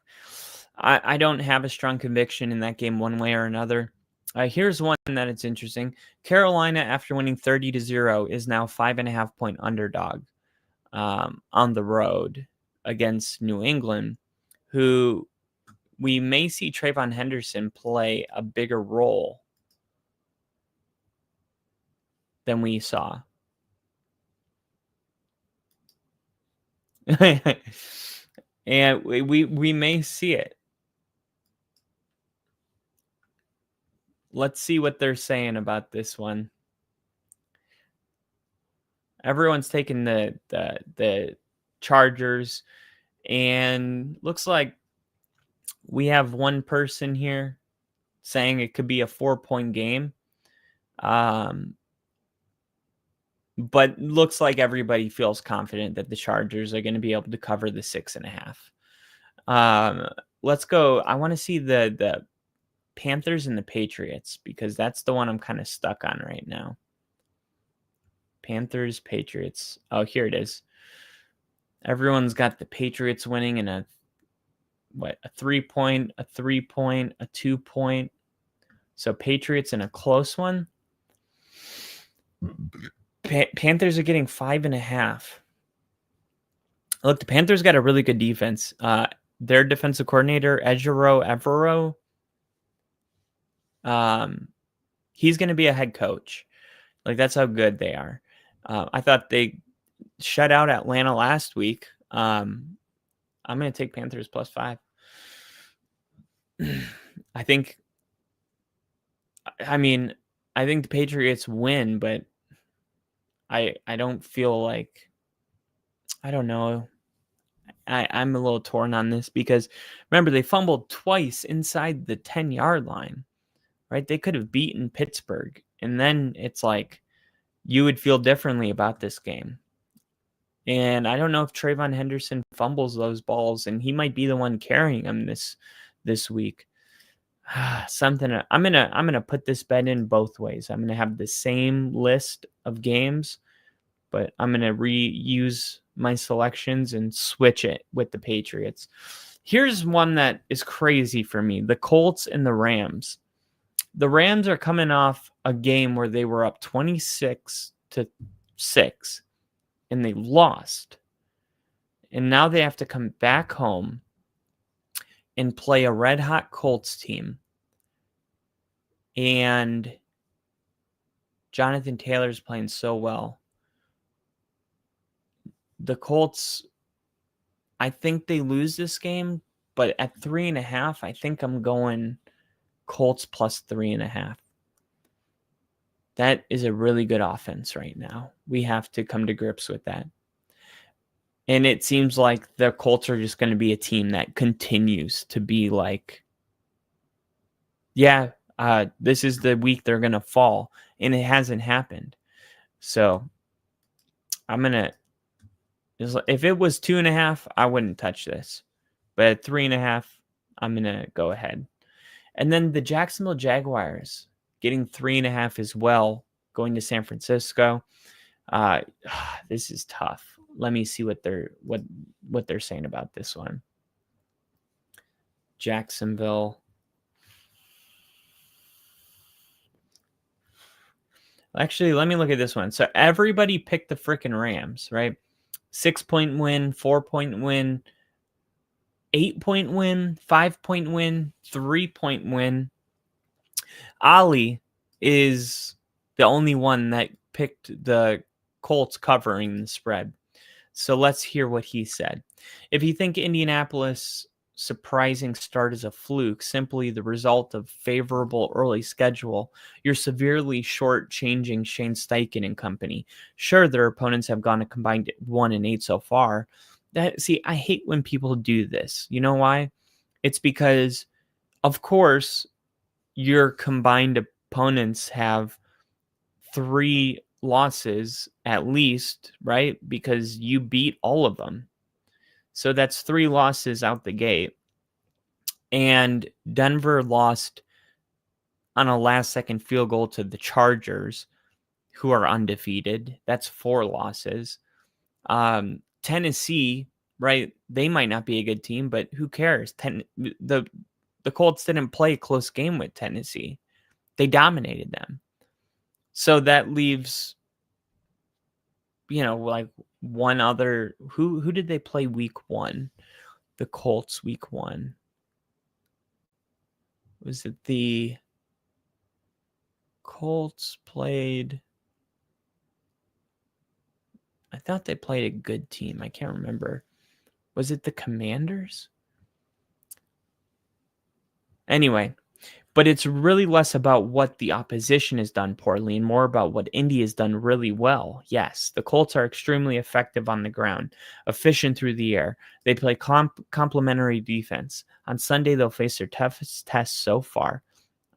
I don't have a strong conviction in that game one way or another. Here's one that it's interesting. Carolina, after winning 30-0, is now 5.5 point underdog on the road against New England, who we may see Trayvon Henderson play a bigger role than we saw. And we may see it. Let's see what they're saying about this one. Everyone's taking the Chargers, and looks like we have one person here saying it could be a 4-point game. But looks like everybody feels confident that the Chargers are going to be able to cover the 6.5. Let's go. I want to see the Panthers and the Patriots because that's the one I'm kind of stuck on right now. Panthers, Patriots. Oh, here it is. Everyone's got the Patriots winning in a 3-point, a 3-point, a 2-point. So Patriots in a close one. Panthers are getting 5.5. Look, the Panthers got a really good defense. Their defensive coordinator, Ejiro Evero, he's going to be a head coach. Like, that's how good they are. I thought they shut out Atlanta last week. I'm going to take Panthers plus 5. I think the Patriots win, but I don't feel like, I don't know. I'm a little torn on this because remember, they fumbled twice inside the 10-yard line, right? They could have beaten Pittsburgh. And then it's like, you would feel differently about this game. And I don't know if Trayvon Henderson fumbles those balls, and he might be the one carrying them this week. Something I'm gonna put this bet in both ways. I'm gonna have the same list of games, but I'm gonna reuse my selections and switch it with the Patriots. Here's one that is crazy for me: the Colts and the Rams. The Rams are coming off a game where they were up 26-6, and they lost, and now they have to come back home and play a red-hot Colts team. And Jonathan Taylor's playing so well. The Colts, I think they lose this game, but at 3.5, I think I'm going Colts plus 3.5. That is a really good offense right now. We have to come to grips with that. And it seems like the Colts are just going to be a team that continues to be like, this is the week they're going to fall. And it hasn't happened. So I'm going to, if it was 2.5, I wouldn't touch this. But at 3.5, I'm going to go ahead. And then the Jacksonville Jaguars getting 3.5 as well, going to San Francisco. This is tough. Let me see what they're saying about this one. Jacksonville. Actually, let me look at this one. So everybody picked the freaking Rams, right? 6-point win, 4-point win, 8-point win, 5-point win, 3-point win. Ali is the only one that picked the Colts covering the spread. So let's hear what he said. If you think Indianapolis' surprising start is a fluke, simply the result of favorable early schedule, you're severely shortchanging Shane Steichen and company. Sure, their opponents have gone a combined 1-8 so far. I hate when people do this. You know why? It's because, of course, your combined opponents have 3 losses at least, right? Because you beat all of them. So that's 3 losses out the gate. And Denver lost on a last-second field goal to the Chargers, who are undefeated. That's 4 losses. Tennessee, right? They might not be a good team, but who cares? The Colts didn't play a close game with Tennessee. They dominated them. So that leaves, like one other. Who did they play week 1? The Colts week 1. Was it the Colts played? I thought they played a good team. I can't remember. Was it the Commanders? Anyway, but it's really less about what the opposition has done poorly and more about what Indy has done really well. Yes, the Colts are extremely effective on the ground, efficient through the air. They play complementary defense. On Sunday, they'll face their toughest test so far.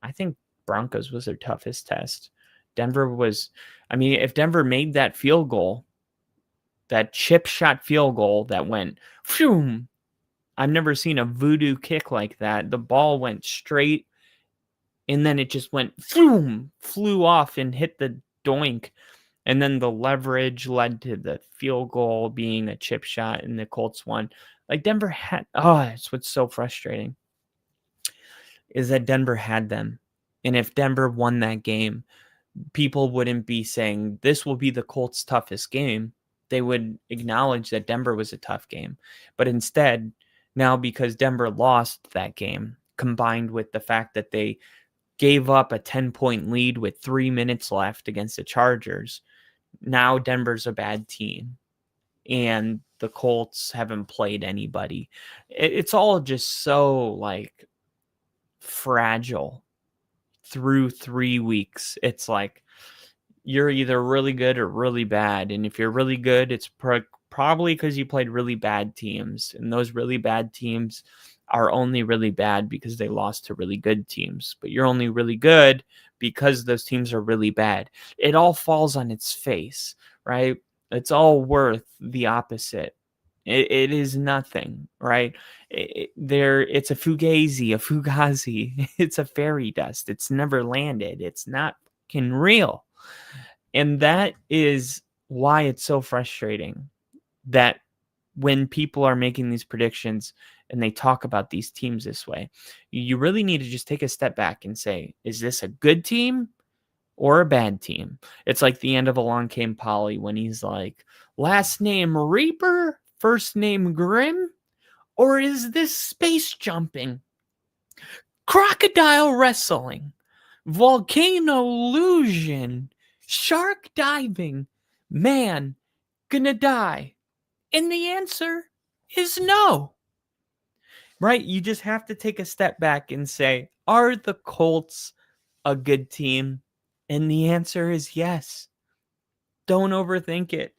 I think Broncos was their toughest test. Denver was, if Denver made that field goal, that chip shot field goal that went, phew, I've never seen a voodoo kick like that. The ball went straight, and then it just went, flew off and hit the doink. And then the leverage led to the field goal being a chip shot, and the Colts won. Like Denver had, it's what's so frustrating, is that Denver had them. And if Denver won that game, people wouldn't be saying this will be the Colts' toughest game. They would acknowledge that Denver was a tough game. But instead, now because Denver lost that game, combined with the fact that they gave up a 10-point lead with 3 minutes left against the Chargers, now Denver's a bad team. And the Colts haven't played anybody. It's all just so fragile through 3 weeks. It's like you're either really good or really bad. And if you're really good, it's probably because you played really bad teams. And those really bad teams are only really bad because they lost to really good teams. But you're only really good because those teams are really bad. It all falls on its face, right? It's all worth the opposite. It is nothing, right? It's a fugazi, it's a fairy dust. It's never landed. It's not fucking real. And that is why it's so frustrating that when people are making these predictions and they talk about these teams this way, you really need to just take a step back and say, is this a good team or a bad team? It's like the end of Along Came Polly when he's like, last name Reaper, first name Grim, or is this space jumping, crocodile wrestling, volcano illusion, shark diving, man gonna die? And the answer is no. Right? You just have to take a step back and say, are the Colts a good team? And the answer is yes. Don't overthink it.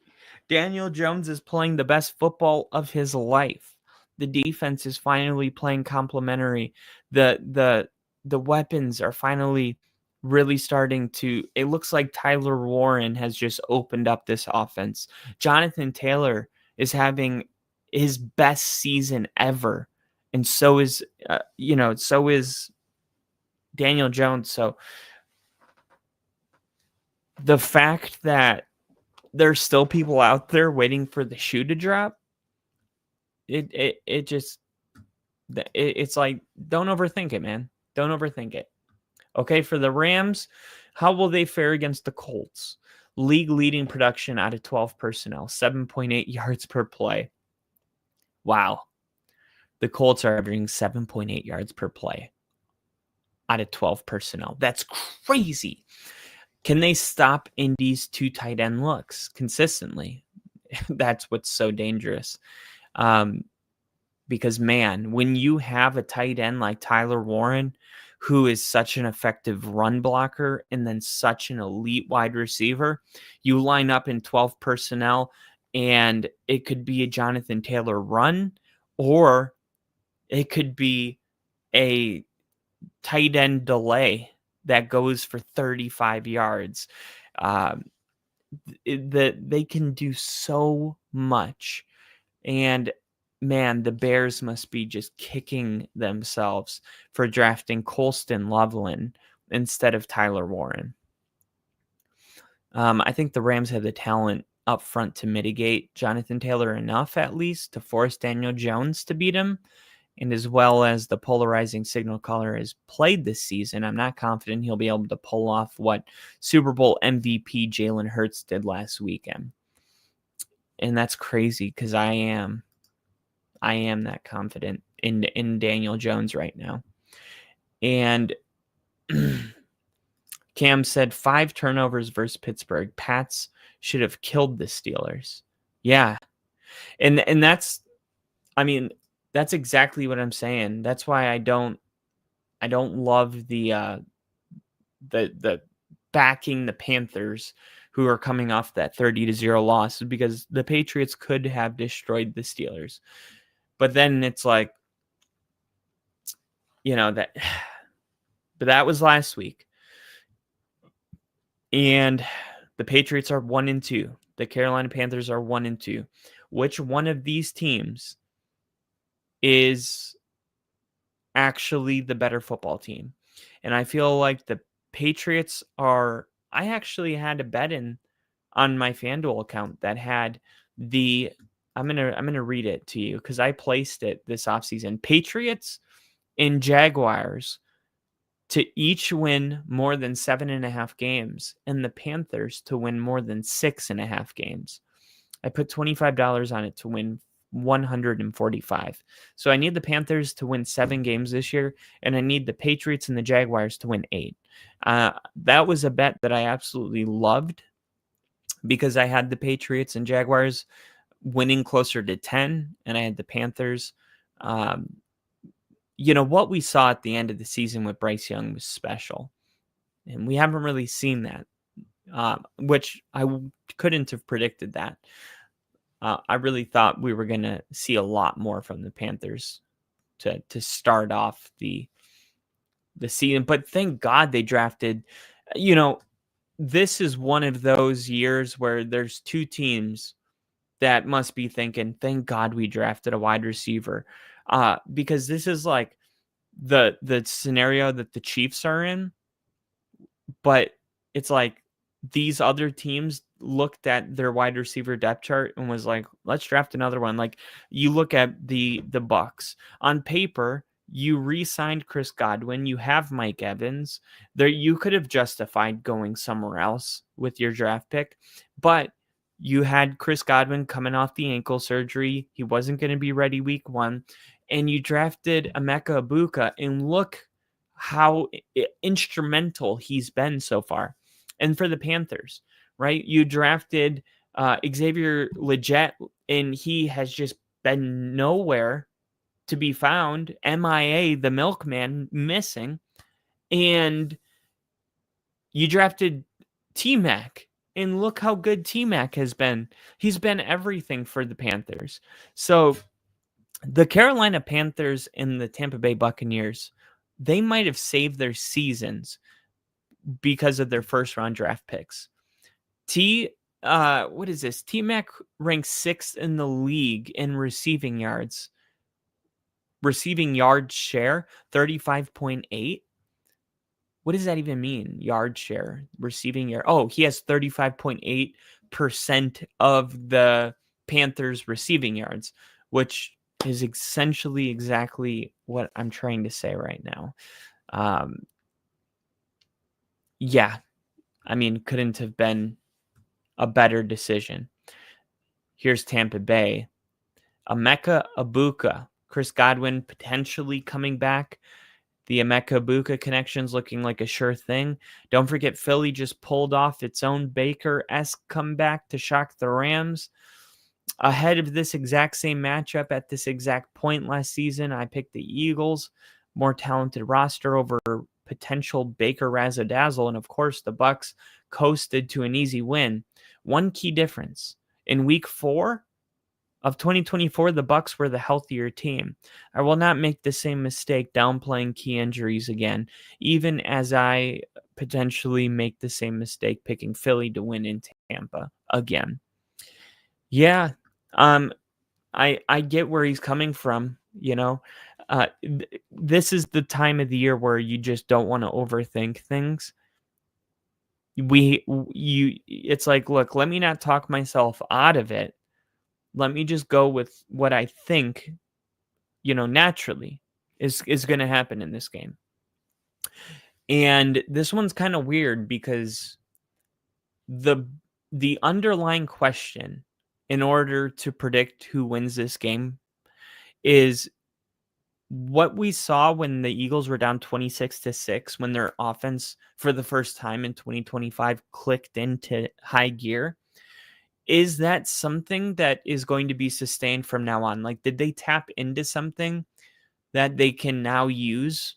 Daniel Jones is playing the best football of his life. The defense is finally playing complementary. The weapons are finally really starting to, it looks like Tyler Warren has just opened up this offense. Jonathan Taylor is having his best season ever. And so is, so is Daniel Jones. So the fact that there's still people out there waiting for the shoe to drop. It's like, don't overthink it, man. Don't overthink it. Okay, for the Rams, how will they fare against the Colts? League leading production out of 12 personnel, 7.8 yards per play. Wow. The Colts are averaging 7.8 yards per play out of 12 personnel. That's crazy. Can they stop Indy's 2 tight end looks consistently? That's what's so dangerous. Because, man, when you have a tight end like Tyler Warren, who is such an effective run blocker and then such an elite wide receiver, you line up in 12 personnel and it could be a Jonathan Taylor run, or it could be a tight end delay that goes for 35 yards. They can do so much. And man, the Bears must be just kicking themselves for drafting Colston Loveland instead of Tyler Warren. I think the Rams have the talent up front to mitigate Jonathan Taylor enough, at least, to force Daniel Jones to beat him. And as well as the polarizing signal caller has played this season, I'm not confident he'll be able to pull off what Super Bowl MVP Jalen Hurts did last weekend. And that's crazy because I am that confident in Daniel Jones right now. And Cam said 5 turnovers versus Pittsburgh. Pats should have killed the Steelers. Yeah. And that's, I mean, that's exactly what I'm saying. That's why I don't love the backing the Panthers, who are coming off that 30-0 loss, because the Patriots could have destroyed the Steelers. But then it's like, but that was last week. And the Patriots are 1-2. The Carolina Panthers are 1-2. Which one of these teams is actually the better football team? And I feel like the Patriots are. I actually had a bet on my FanDuel account that had the. I'm gonna read it to you because I placed it this offseason. Patriots and Jaguars to each win more than 7.5 games, and the Panthers to win more than 6.5 games. I put $25 on it to win 145. So I need the Panthers to win 7 games this year, and I need the Patriots and the Jaguars to win 8. That was a bet that I absolutely loved because I had the Patriots and Jaguars winning closer to 10, and I had the Panthers. What we saw at the end of the season with Bryce Young was special, and we haven't really seen that, which I couldn't have predicted that. I really thought we were going to see a lot more from the Panthers to start off the season, but thank God they drafted. This is one of those years where there's 2 teams that must be thinking, thank God we drafted a wide receiver. Because this is like the scenario that the Chiefs are in, but it's like these other teams looked at their wide receiver depth chart and was like, let's draft another one. Like, you look at the Bucks on paper, you re-signed Chris Godwin, you have Mike Evans there. You could have justified going somewhere else with your draft pick, but you had Chris Godwin coming off the ankle surgery. He wasn't going to be ready week 1. And you drafted Emeka Egbuka, and look how instrumental he's been so far. And for the Panthers, right? You drafted Xavier Legette, and he has just been nowhere to be found. MIA, the milkman, missing. And you drafted T-Mac. And look how good T-Mac has been. He's been everything for the Panthers. So the Carolina Panthers and the Tampa Bay Buccaneers, they might have saved their seasons because of their first-round draft picks. What is this? T-Mac ranks 6th in the league in receiving yards. Receiving yard share, 35.8. What does that even mean? Yard share, receiving yard. Oh, he has 35.8% of the Panthers receiving yards, which is essentially exactly what I'm trying to say right now. Yeah, I mean, couldn't have been a better decision. Here's Tampa Bay. Emeka Ibuka, Chris Godwin potentially coming back. The Emeka Ibuka connection's looking like a sure thing. Don't forget, Philly just pulled off its own Baker-esque comeback to shock the Rams. Ahead of this exact same matchup at this exact point last season, I picked the Eagles, more talented roster over potential Baker razzle-dazzle, and of course the Bucs coasted to an easy win. One key difference: in Week 4 of 2024, the Bucs were the healthier team. I will not make the same mistake downplaying key injuries again, even as I potentially make the same mistake picking Philly to win in Tampa again. Yeah, I get where he's coming from. This is the time of the year where you just don't want to overthink things. It's like, look, let me not talk myself out of it. Let me just go with what I think, naturally is going to happen in this game. And this one's kind of weird because the underlying question in order to predict who wins this game is what we saw when the Eagles were down 26-6, when their offense for the first time in 2025 clicked into high gear. Is that something that is going to be sustained from now on? Like, did they tap into something that they can now use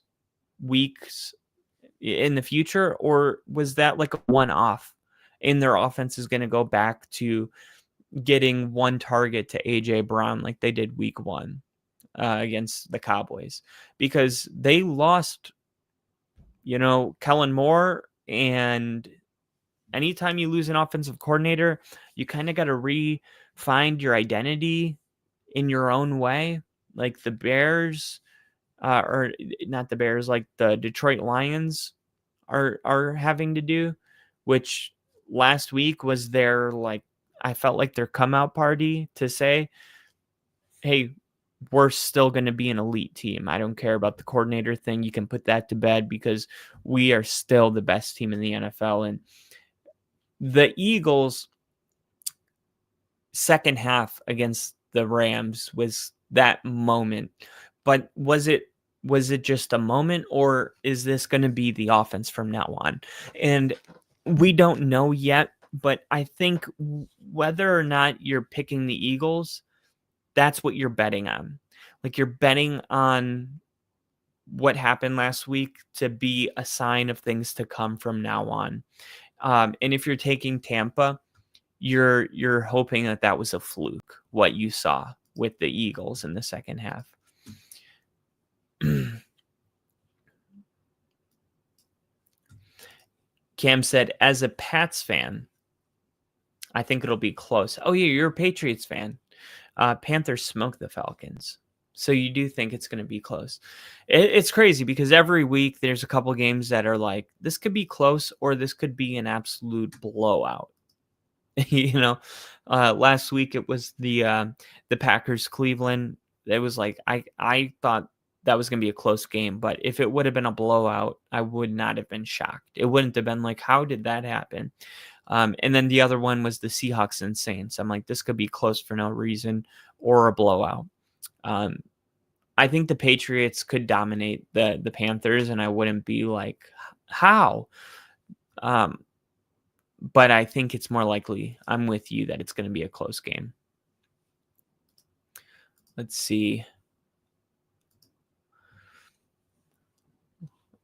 weeks in the future? Or was that like a one-off and their offense is going to go back to getting one target to A.J. Brown like they did week 1 against the Cowboys? Because they lost, Kellen Moore, and anytime you lose an offensive coordinator, you kind of got to re-find your identity in your own way. Like the Bears, or not the Bears, like the Detroit Lions are having to do, which last week was their, I felt like their come out party to say, hey, we're still going to be an elite team. I don't care about the coordinator thing. You can put that to bed because we are still the best team in the NFL. And the Eagles' second half against the Rams was that moment. But was it just a moment, or is this going to be the offense from now on? And we don't know yet, but I think whether or not you're picking the Eagles, that's what you're betting on. Like, you're betting on what happened last week to be a sign of things to come from now on. And if you're taking Tampa, you're hoping that was a fluke, what you saw with the Eagles in the second half. Cam said, as a Pats fan, I think it'll be close. Oh, yeah, you're a Patriots fan. Panthers smoked the Falcons. So you do think it's going to be close. It's crazy because every week there's a couple games that are like, this could be close or this could be an absolute blowout. Last week it was the Packers Cleveland. It was like, I thought that was going to be a close game, but if it would have been a blowout, I would not have been shocked. It wouldn't have been like, how did that happen? And then the other one was the Seahawks and Saints. I'm like, this could be close for no reason or a blowout. I think the Patriots could dominate the Panthers, and I wouldn't be like, how? But I think it's more likely, I'm with you, that it's going to be a close game. Let's see.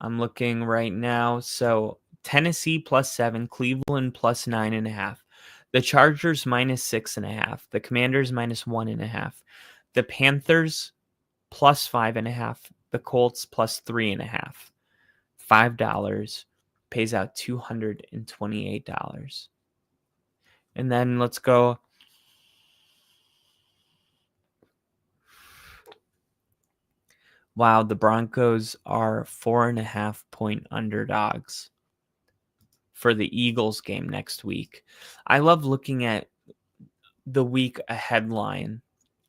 I'm looking right now. So Tennessee +7, Cleveland +9.5, the Chargers -6.5, the Commanders -1.5, the Panthers +5.5, the Colts +3.5. $5 pays out $228. And then let's go. Wow, the Broncos are 4.5-point underdogs for the Eagles game next week. I love looking at the week ahead line,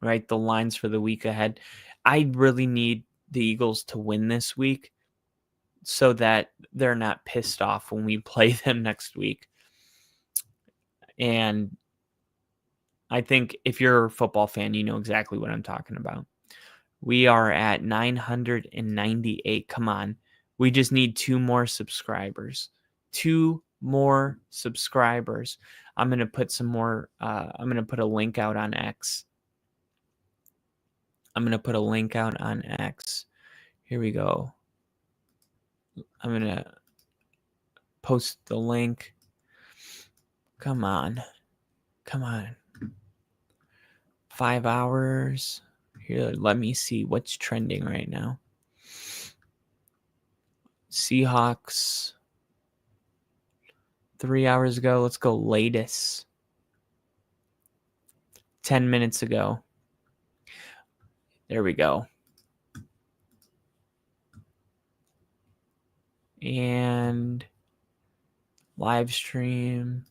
right? The lines for the week ahead. I really need the Eagles to win this week so that they're not pissed off when we play them next week. And I think if you're a football fan, you know exactly what I'm talking about. We are at 998. Come on. We just need 2 more subscribers. 2 more subscribers. I'm going to put some more. I'm going to put a link out on X. Here we go. I'm going to post the link. Come on. 5 hours. Here, let me see what's trending right now. Seahawks. 3 hours ago. Let's go latest. 10 minutes ago. There we go. And live stream.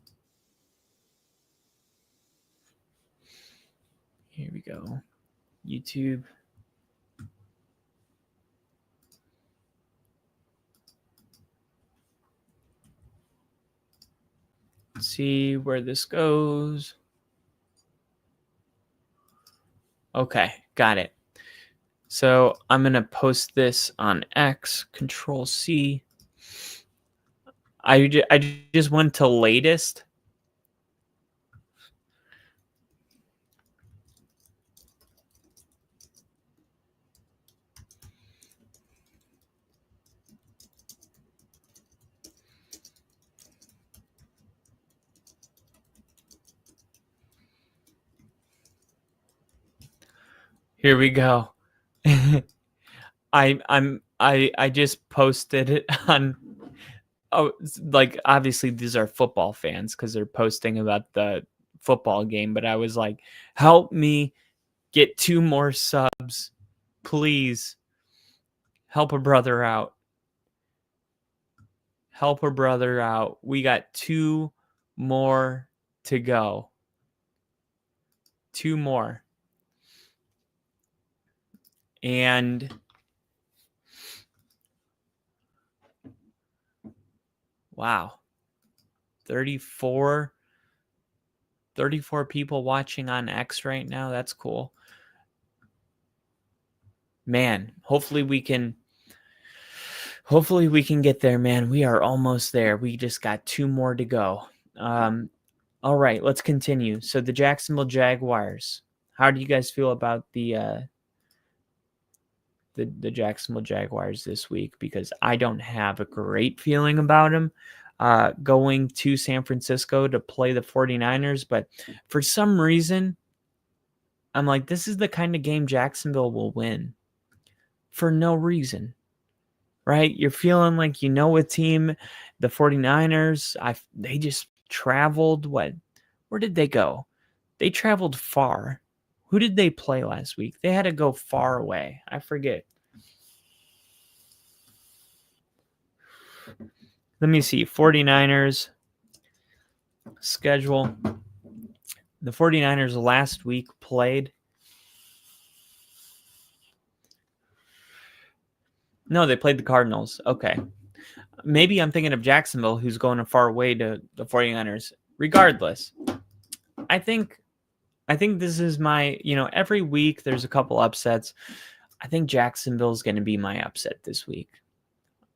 Here we go. YouTube. Let's see where this goes. Okay, got it. So I'm going to post this on X, Control C. I just went to latest. Here we go. I just posted it on. Oh, like obviously these are football fans because they're posting about the football game. But I was like, help me get 2 more subs, please. Help a brother out. Help a brother out. We got 2 more to go. 2 more. And wow. 34 people watching on X right now. That's cool. Man, hopefully we can get there, man. We are almost there. We just got 2 more to go. All right, let's continue. So the Jacksonville Jaguars. How do you guys feel about the Jacksonville Jaguars this week? Because I don't have a great feeling about them going to San Francisco to play the 49ers. But for some reason, I'm like, this is the kind of game Jacksonville will win for no reason, right? You're feeling like you know a team, the 49ers, they just traveled. Where did they go? They traveled far. Who did they play last week? They had to go far away. I forget. Let me see. 49ers schedule. The 49ers last week played. No, they played the Cardinals. Okay. Maybe I'm thinking of Jacksonville, who's going a far way to the 49ers. Regardless, I think this is my, every week there's a couple upsets. I think Jacksonville's going to be my upset this week.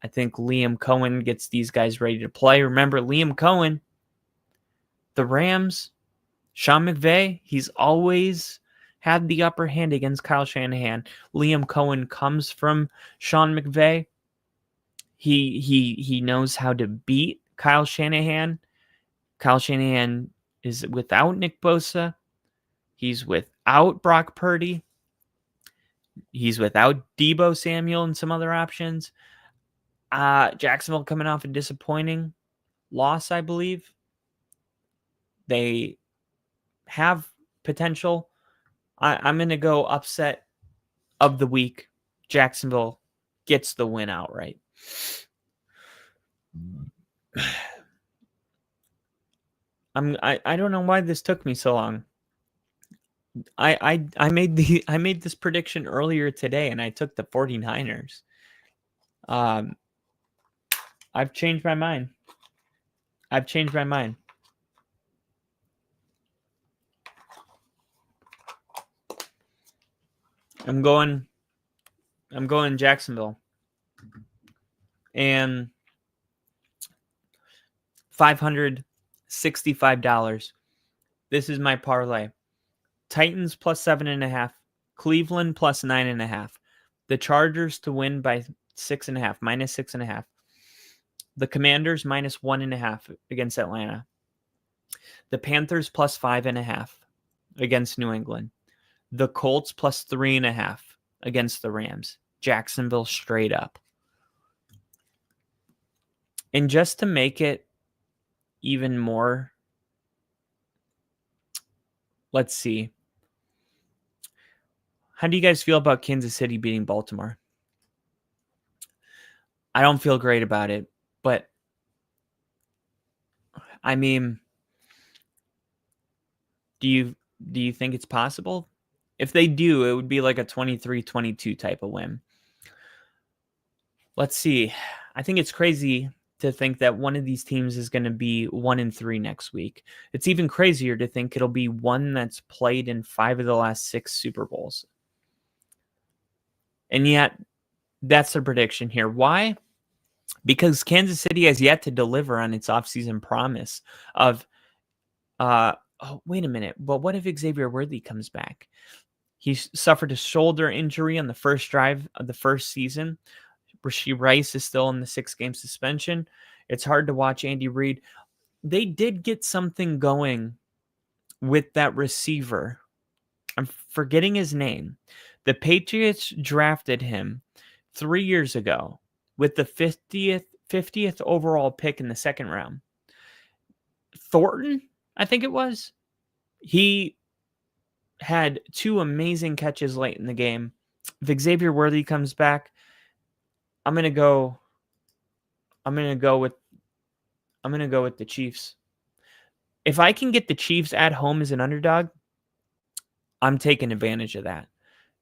I think Liam Cohen gets these guys ready to play. Remember, Liam Cohen, the Rams, Sean McVay, he's always had the upper hand against Kyle Shanahan. Liam Cohen comes from Sean McVay. He knows how to beat Kyle Shanahan. Kyle Shanahan is without Nick Bosa. He's without Brock Purdy. He's without Deebo Samuel and some other options. Jacksonville coming off a disappointing loss, I believe. They have potential. I'm going to go upset of the week. Jacksonville gets the win outright. I don't know why this took me so long. I made this prediction earlier today, and I took the 49ers. I've changed my mind. I'm going Jacksonville. And $565. This is my parlay. Titans plus 7.5. Cleveland plus 9.5. The Chargers to win by 6.5, minus 6.5. The Commanders minus 1.5 against Atlanta. The Panthers plus 5.5 against New England. The Colts plus 3.5 against the Rams. Jacksonville straight up. And just to make it even more, let's see. How do you guys feel about Kansas City beating Baltimore? I don't feel great about it, but I mean, do you think it's possible? If they do, it would be like a 23-22 type of win. Let's see. I think it's crazy to think that one of these teams is going to be 1-3 next week. It's even crazier to think it'll be one that's played in 5 of the last 6 Super Bowls. And yet, that's the prediction here. Why? Because Kansas City has yet to deliver on its offseason promise of, wait a minute, but what if Xavier Worthy comes back? He suffered a shoulder injury on the first drive of the first season. Rashee Rice is still in the 6-game suspension. It's hard to watch Andy Reid. They did get something going with that receiver. I'm forgetting his name. The Patriots drafted him 3 years ago with the 50th overall pick in the second round. Thornton, I think it was. He had 2 amazing catches late in the game. If Xavier Worthy comes back, I'm gonna go with the Chiefs. If I can get the Chiefs at home as an underdog, I'm taking advantage of that.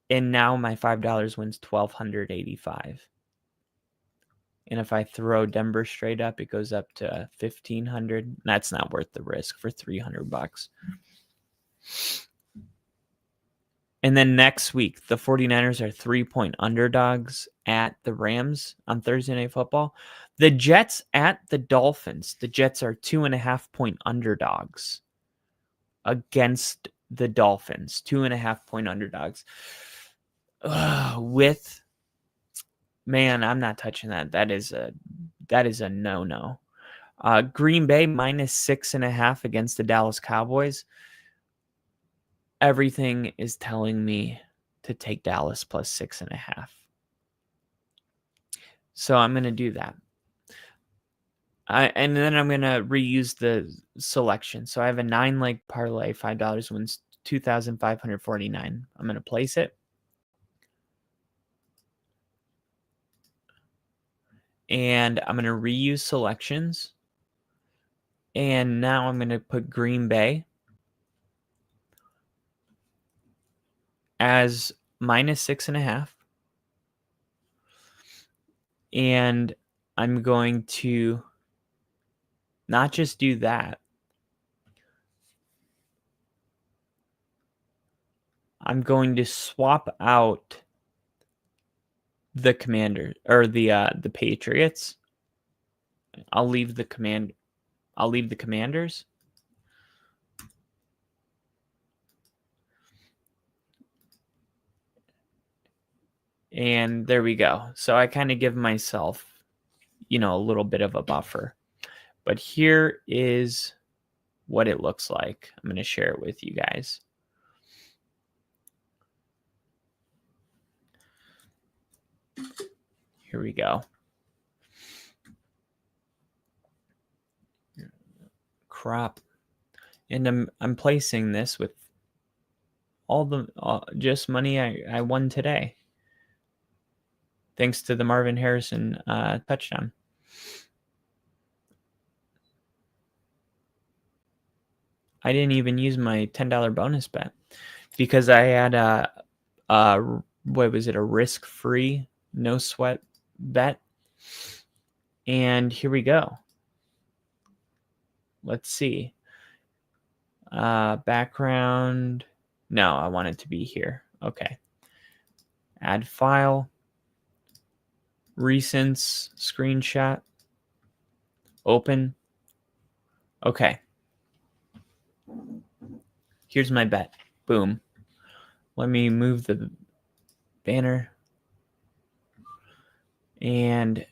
And now my $5 wins $1,285. And if I throw Denver straight up, it goes up to $1,500. That's not worth the risk for $300. And then next week, the 49ers are 3-point underdogs at the Rams on Thursday Night Football. The Jets at the Dolphins. The Jets are 2.5-point underdogs against the Dolphins. 2.5-point underdogs. I'm not touching that. That is a no-no. Green Bay minus 6.5 against the Dallas Cowboys. Everything is telling me to take Dallas plus 6.5. So I'm going to do that. And then I'm going to reuse the selection. So I have a 9-leg parlay. $5 wins $2,549. I'm going to place it. And I'm going to reuse selections. And now I'm going to put Green Bay as minus 6.5. And I'm going to not just do that. I'm going to swap out the Commander or the Patriots. I'll leave the Commanders. And there we go. So I kind of give myself, a little bit of a buffer. But here is what it looks like. I'm going to share it with you guys. Here we go. Crop. And I'm placing this with all the just money I won today. thanks to the Marvin Harrison touchdown. I didn't even use my $10 bonus bet because I had what was it, a risk-free, no sweat bet. And here we go. Let's see. Background. No, I want it to be here. Okay. Add file. Recents screenshot. Open. Okay. Here's my bet. Boom. Let me move the banner. And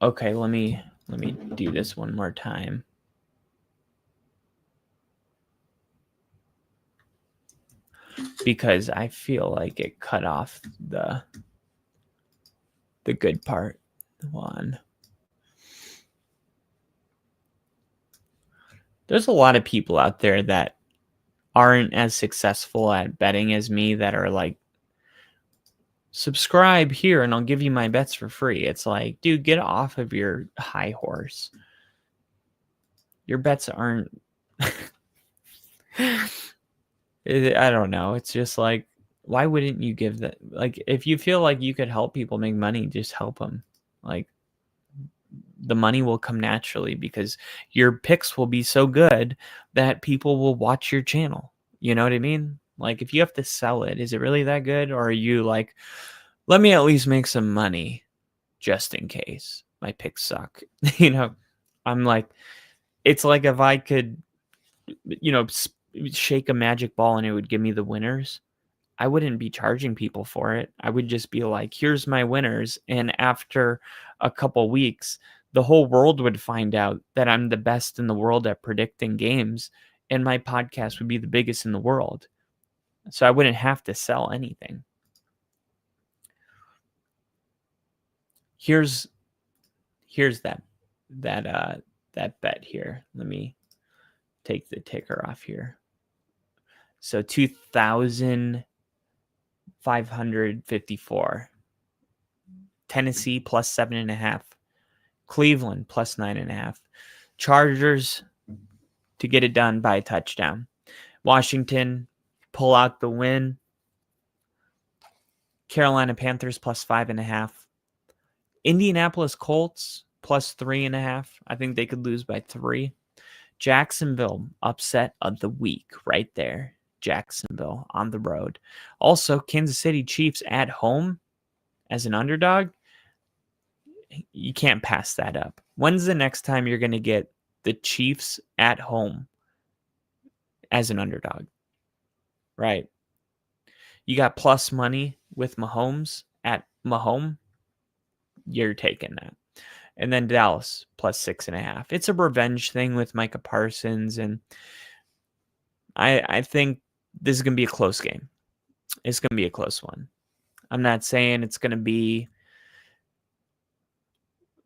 okay, let me do this one more time. Because I feel like it cut off the good part. One. There's a lot of people out there that aren't as successful at betting as me that are like, subscribe here and I'll give you my bets for free. It's like, dude, get off of your high horse. Your bets aren't I don't know. It's just like, why wouldn't you give that? Like, if you feel like you could help people make money, just help them. Like, the money will come naturally because your picks will be so good that people will watch your channel. You know what I mean? Like, if you have to sell it, is it really that good? Or are you like, let me at least make some money just in case my picks suck? You know, I'm like, it's like if I could, you know, shake a magic ball and it would give me the winners, I wouldn't be charging people for it. I would just be like, here's my winners. And after a couple weeks, the whole world would find out that I'm the best in the world at predicting games, and my podcast would be the biggest in the world. So I wouldn't have to sell anything. Here's that bet here. Let me take the ticker off here. So 2,554. Tennessee plus 7.5. Cleveland plus 9.5. Chargers to get it done by a touchdown. Washington pull out the win. Carolina Panthers plus 5.5. Indianapolis Colts plus 3.5. I think they could lose by 3. Jacksonville upset of the week right there. Jacksonville on the road. Also, Kansas City Chiefs at home as an underdog. You can't pass that up. When's the next time you're going to get the Chiefs at home as an underdog? Right. You got plus money with Mahomes at Mahomes. You're taking that. And then Dallas plus 6.5. It's a revenge thing with Micah Parsons. And I think this is going to be a close game. It's going to be a close one. I'm not saying it's going to be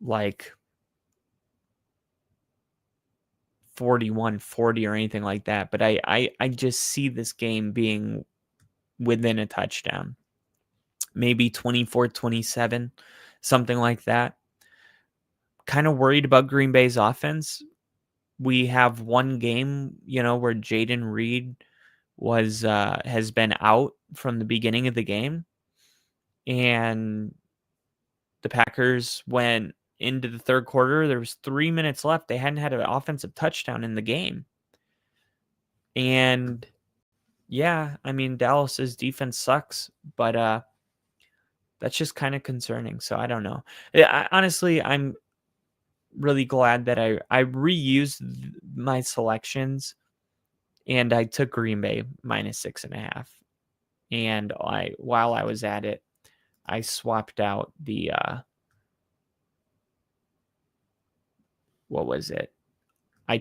like 41-40 or anything like that. But I just see this game being within a touchdown. Maybe 24-27, something like that. Kind of worried about Green Bay's offense. We have one game, you know, where Jaden Reed has been out from the beginning of the game. And the Packers went into the third quarter. There was 3 minutes left. They hadn't had an offensive touchdown in the game. And yeah, I mean, Dallas's defense sucks, but that's just kind of concerning. So I don't know. Honestly, I'm really glad that I reused my selections and I took Green Bay minus 6.5. And while I was at it, I swapped out the what was it? I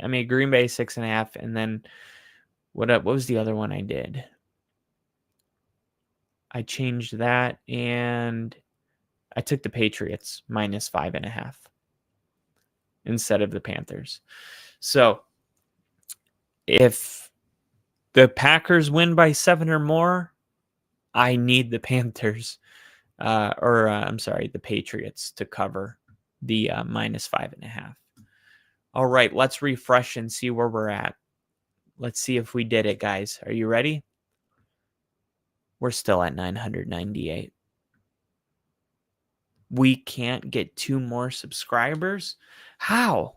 made Green Bay 6.5, and then what was the other one I did? I changed that and I took the Patriots minus 5.5 instead of the Panthers. So if the Packers win by 7 or more, I need the Panthers I'm sorry, the Patriots to cover the -5.5. All right, let's refresh and see where we're at. Let's see if we did it, guys. Are you ready? We're still at 998. We can't get 2 more subscribers? How?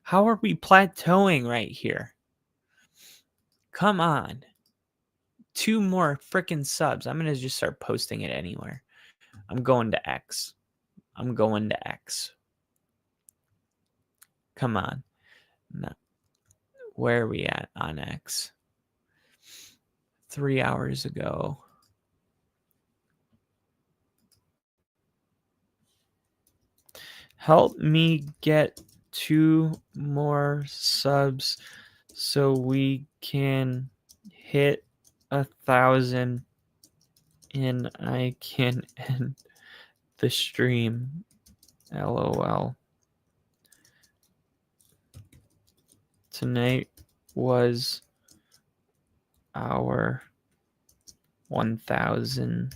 How are we plateauing right here? Come on. 2 more freaking subs. I'm going to just start posting it anywhere. I'm going to X. I'm going to X. Come on. No. Where are we at on X? 3 hours ago. Help me get 2 more subs so we can hit 1,000 and I can end the stream. LOL. Tonight was our 1,000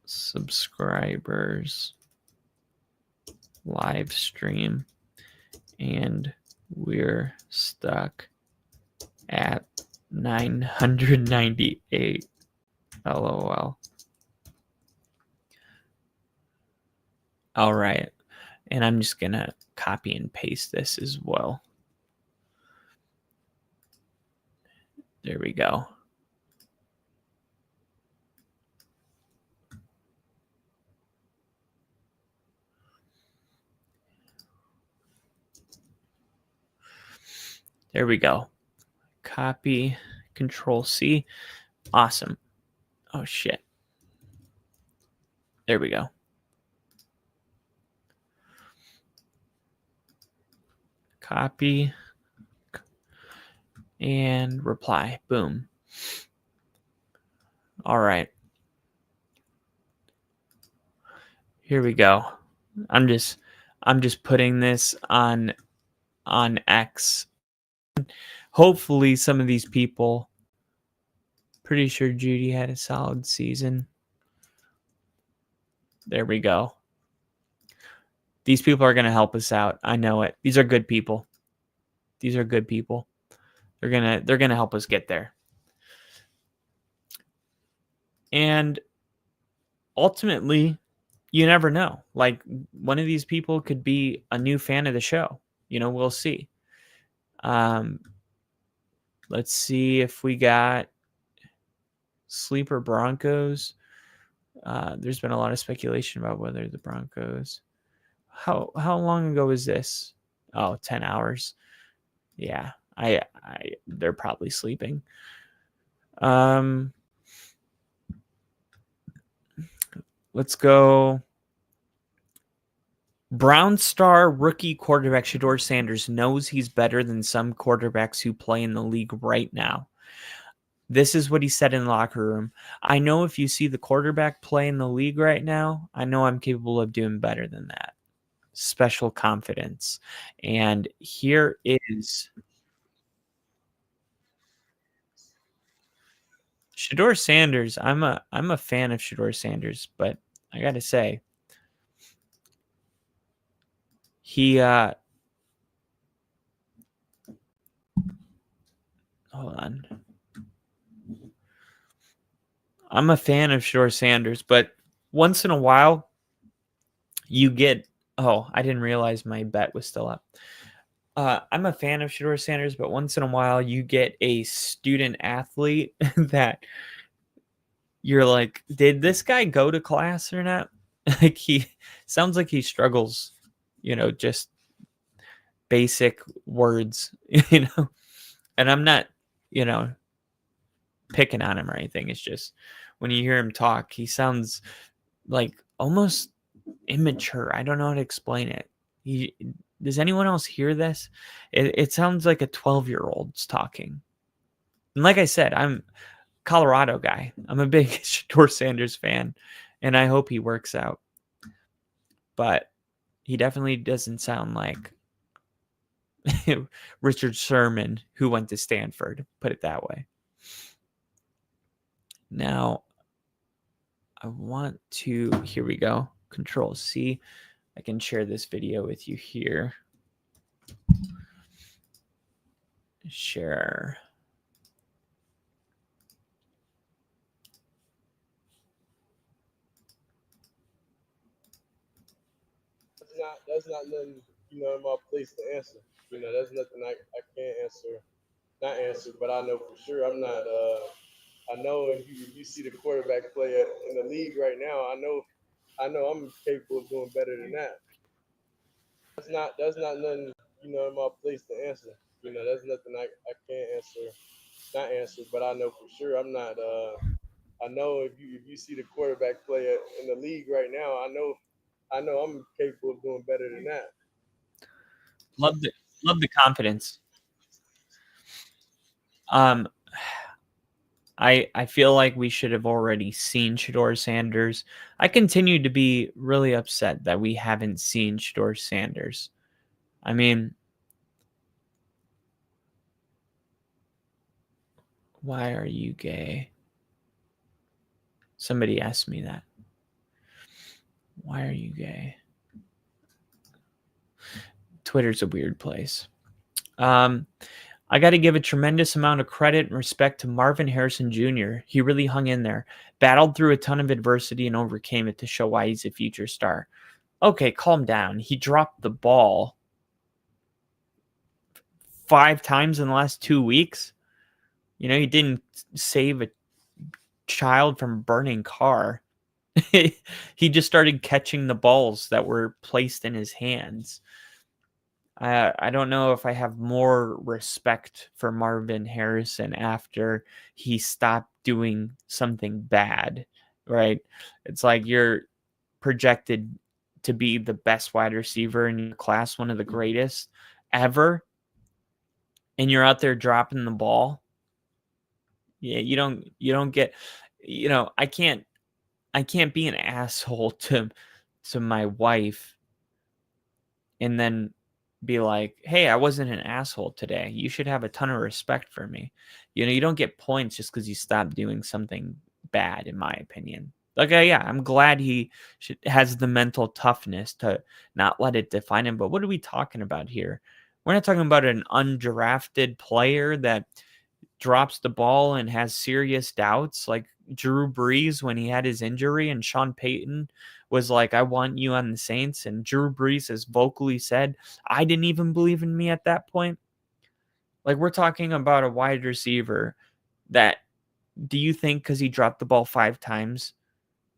subscribers live stream, and we're stuck at 998. LOL. All right. And I'm just going to copy and paste this as well. There we go. There we go. Copy, Control C. Awesome. Oh, shit. There we go. Copy and reply. Boom. All right. Here we go. I'm just putting this on X. Hopefully some of these people, pretty sure Judy had a solid season. There we go. These people are going to help us out. I know it. These are good people. These are good people. They're going to help us get there. And ultimately, you never know. Like, one of these people could be a new fan of the show. You know, we'll see. Let's see if we got Sleeper Broncos. There's been a lot of speculation about whether the Broncos. How long ago is this? Oh, 10 hours. Yeah, they're probably sleeping. Let's go. Brown star rookie quarterback Shedeur Sanders knows he's better than some quarterbacks who play in the league right now. This is what he said in the locker room. I know if you see the quarterback play in the league right now, I know I'm capable of doing better than that. Special confidence. And here is Shedeur Sanders. I'm a fan of Shedeur Sanders, but I got to say, he hold on. I'm a fan of Shedeur Sanders, but once in a while you get, oh, I didn't realize my bet was still up. I'm a fan of Shedeur Sanders, but once in a while you get a student athlete that you're like, did this guy go to class or not? Like, he sounds like he struggles, just basic words, and I'm not, picking on him or anything. It's just when you hear him talk, he sounds like almost immature. I don't know how to explain it. Does anyone else hear this? It sounds like a 12-year-old's talking. And like I said, I'm a Colorado guy. I'm a big Shedeur Sanders fan, and I hope he works out. But he definitely doesn't sound like Richard Sherman, who went to Stanford, put it that way. Now, I want to, here we go, Control C. I can share this video with you here. Share. That's not nothing, in my place to answer. That's nothing I can't answer. Not answer, but I know for sure I'm not. I know if you see the quarterback play in the league right now, I know I'm capable of doing better than that. That's not nothing, in my place to answer. That's nothing I can't answer. Not answer, but I know for sure I'm not. I know if you see the quarterback play in the league right now, I know I'm capable of doing better than that. Love the confidence. I feel like we should have already seen Shedeur Sanders. I continue to be really upset that we haven't seen Shedeur Sanders. I mean, why are you gay? Somebody asked me that. Why are you gay? Twitter's a weird place. I got to give a tremendous amount of credit and respect to Marvin Harrison Jr. He really hung in there, battled through a ton of adversity and overcame it to show why he's a future star. Okay, calm down. He dropped the ball 5 times in the last 2 weeks. He didn't save a child from a burning car. He just started catching the balls that were placed in his hands. I don't know if I have more respect for Marvin Harrison after he stopped doing something bad, right? It's like you're projected to be the best wide receiver in your class, one of the greatest ever, and you're out there dropping the ball. Yeah, you don't get, I can't be an asshole to my wife and then be like, hey, I wasn't an asshole today. You should have a ton of respect for me. You don't get points just because you stopped doing something bad, in my opinion. Like, yeah, I'm glad he has the mental toughness to not let it define him. But what are we talking about here? We're not talking about an undrafted player that drops the ball and has serious doubts, like Drew Brees when he had his injury and Sean Payton was like, I want you on the Saints. And Drew Brees has vocally said, I didn't even believe in me at that point. Like, we're talking about a wide receiver that, do you think because he dropped the ball 5 times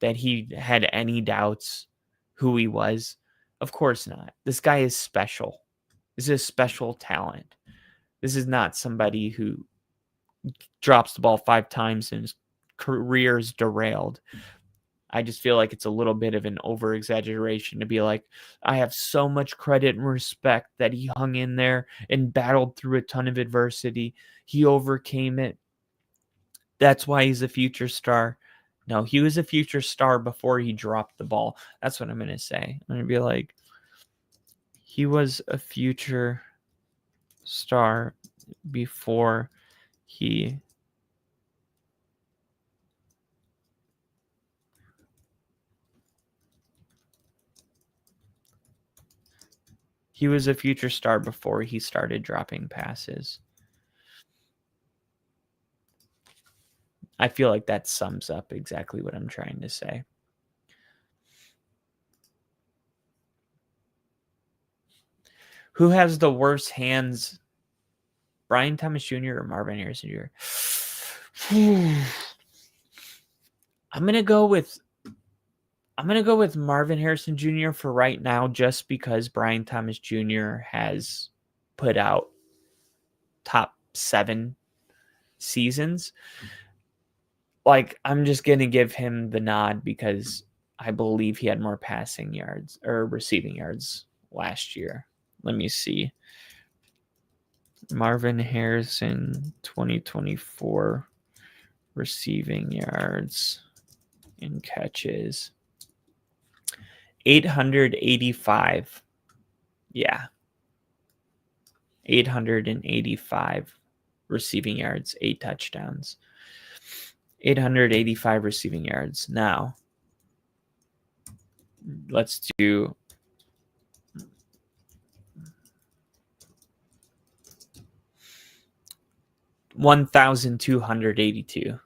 that he had any doubts who he was? Of course not. This guy is special. This is a special talent. This is not somebody who drops the ball 5 times and his career is derailed. I just feel like it's a little bit of an over-exaggeration to be like, I have so much credit and respect that he hung in there and battled through a ton of adversity. He overcame it. That's why he's a future star. No, he was a future star before he dropped the ball. That's what I'm going to say. I'm going to be like, he was a future star before he was a future star before he started dropping passes. I feel like that sums up exactly what I'm trying to say. Who has the worst hands, Brian Thomas Jr. or Marvin Harrison Jr.? I'm gonna go with Marvin Harrison Jr. for right now, just because Brian Thomas Jr. has put out top 7 seasons. Like, I'm just going to give him the nod because I believe he had more passing yards or receiving yards last year. Let me see. Marvin Harrison, 2024 receiving yards and catches. 885. Yeah. 885 receiving yards, 8 touchdowns. 885 receiving yards. Now, let's do 1,282.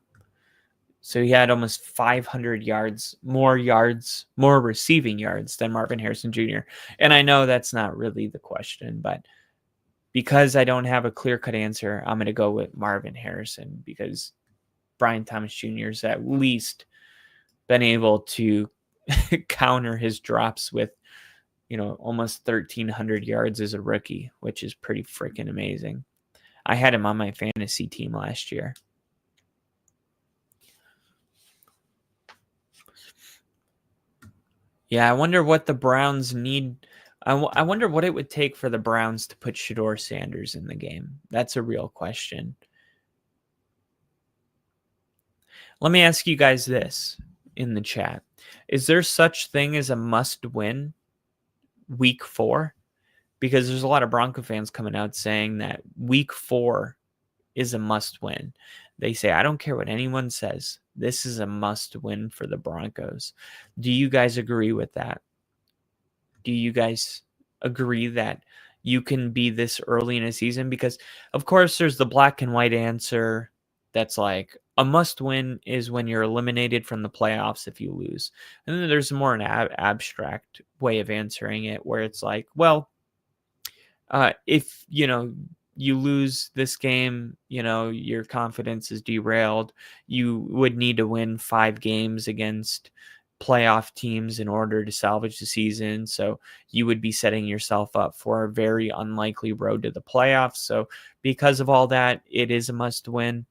So he had almost 500 yards, more receiving yards than Marvin Harrison Jr. And I know that's not really the question, but because I don't have a clear-cut answer, I'm going to go with Marvin Harrison because Brian Thomas Jr. has at least been able to counter his drops with, almost 1,300 yards as a rookie, which is pretty freaking amazing. I had him on my fantasy team last year. Yeah, I wonder what the Browns need. I wonder what it would take for the Browns to put Shedeur Sanders in the game. That's a real question. Let me ask you guys this in the chat. Is there such thing as a must-win week 4? Because there's a lot of Bronco fans coming out saying that week 4 is a must-win. They say, I don't care what anyone says. This is a must-win for the Broncos. Do you guys agree with that? Do you guys agree that you can be this early in a season? Because, of course, there's the black and white answer that's like, a must-win is when you're eliminated from the playoffs if you lose. And then there's more an abstract way of answering it where it's like, well, if, you lose this game, your confidence is derailed. You would need to win 5 games against playoff teams in order to salvage the season. So you would be setting yourself up for a very unlikely road to the playoffs. So because of all that, it is a must win.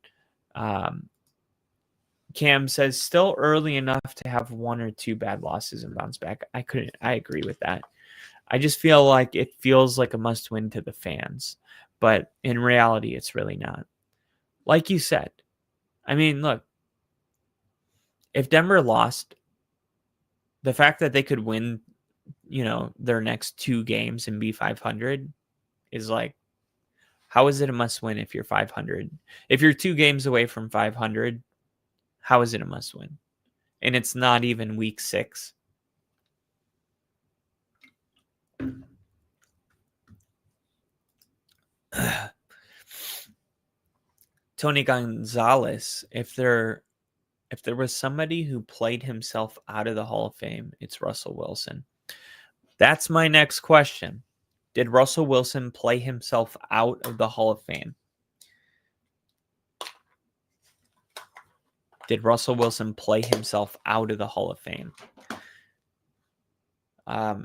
Cam says still early enough to have 1 or 2 bad losses and bounce back. I agree with that. I just feel like it feels like a must win to the fans, but in reality, it's really not. Like you said, I mean, look, if Denver lost, the fact that they could win, their next 2 games and be 500 is like, how is it a must win if you're 500? If you're 2 games away from 500, how is it a must win? And it's not even week 6. Tony Gonzalez, if there was somebody who played himself out of the Hall of Fame, it's Russell Wilson. That's my next question. Did Russell Wilson play himself out of the Hall of Fame? Did Russell Wilson play himself out of the Hall of Fame? I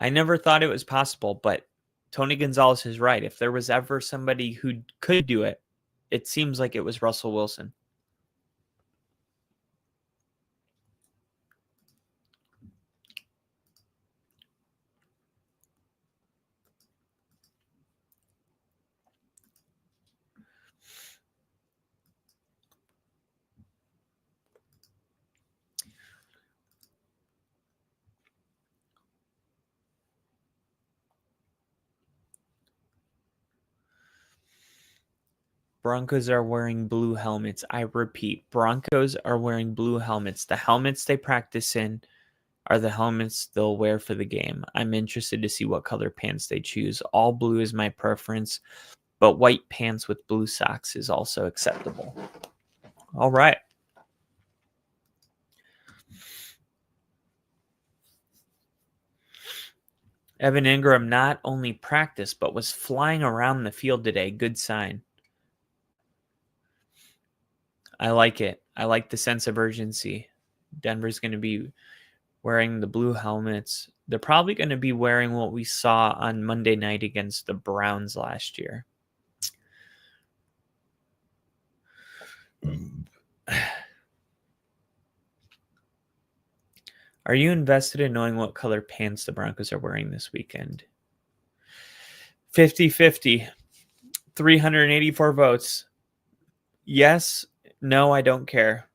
never thought it was possible, but Tony Gonzalez is right. If there was ever somebody who could do it, it seems like it was Russell Wilson. Broncos are wearing blue helmets. I repeat, Broncos are wearing blue helmets. The helmets they practice in are the helmets they'll wear for the game. I'm interested to see what color pants they choose. All blue is my preference, but white pants with blue socks is also acceptable. All right. Evan Ingram not only practiced, but was flying around the field today. Good sign. I like it. I like the sense of urgency. Denver's going to be wearing the blue helmets. They're probably going to be wearing what we saw on Monday night against the Browns last year. Are you invested in knowing what color pants the Broncos are wearing this weekend? 50-50. 384 votes. Yes, no, I don't care.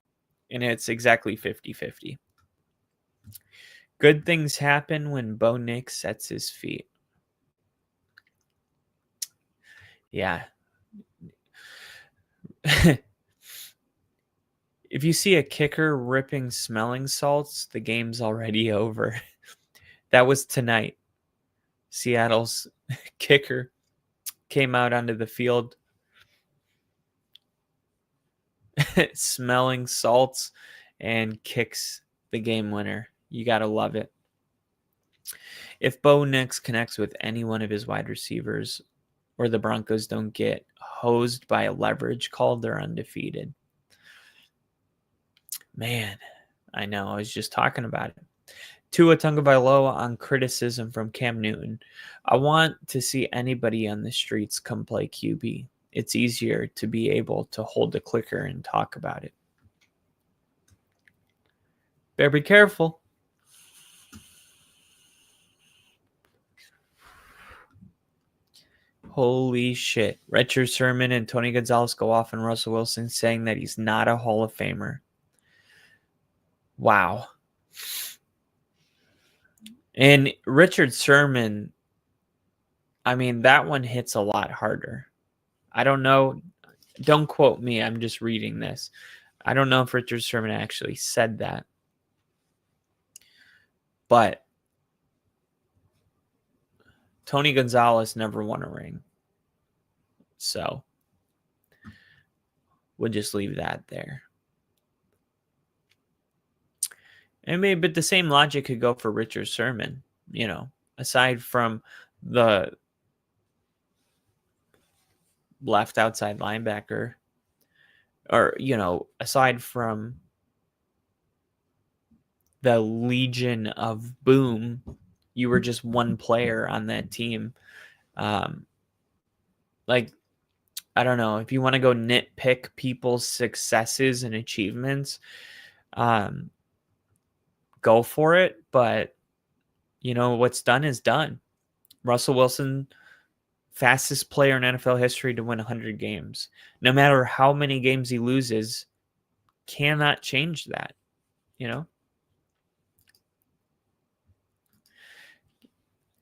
And it's exactly 50-50. Good things happen when Bo Nix sets his feet. Yeah. If you see a kicker ripping smelling salts, the game's already over. That was tonight. Seattle's kicker came out onto the field smelling salts and kicks the game winner. You got to love it. If Bo Nix connects with any one of his wide receivers or the Broncos don't get hosed by a leverage call, they're undefeated. Man, I know. I was just talking about it. Tua Tagovailoa on criticism from Cam Newton. I want to see anybody on the streets come play QB. It's easier to be able to hold the clicker and talk about it. Better be careful. Holy shit. Richard Sherman and Tony Gonzalez go off on Russell Wilson saying that he's not a Hall of Famer. Wow. And Richard Sherman, I mean, that one hits a lot harder. I don't know. Don't quote me. I'm just reading this. I don't know if Richard Sherman actually said that. But Tony Gonzalez never won a ring. So we'll just leave that there. I mean, but the same logic could go for Richard Sherman, you know, aside from the left outside linebacker, or, you know, aside from the legion of boom, you were just one player on that team. Like, I don't know, if you want to go nitpick people's successes and achievements, go for it. But, you know, what's done is done. Russell Wilson, fastest player in NFL history to win 100 games. No matter how many games he loses, cannot change that, you know?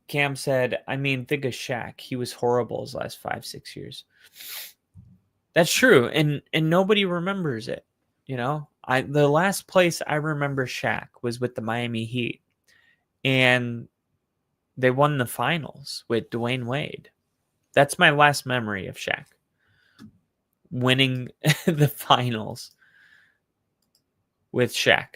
Cam said, I mean, think of Shaq. He was horrible his last 5-6 years. That's true. And nobody remembers it. You know, the last place I remember Shaq was with the Miami Heat. And they won the finals with Dwayne Wade. That's my last memory of Shaq. Winning the finals with Shaq.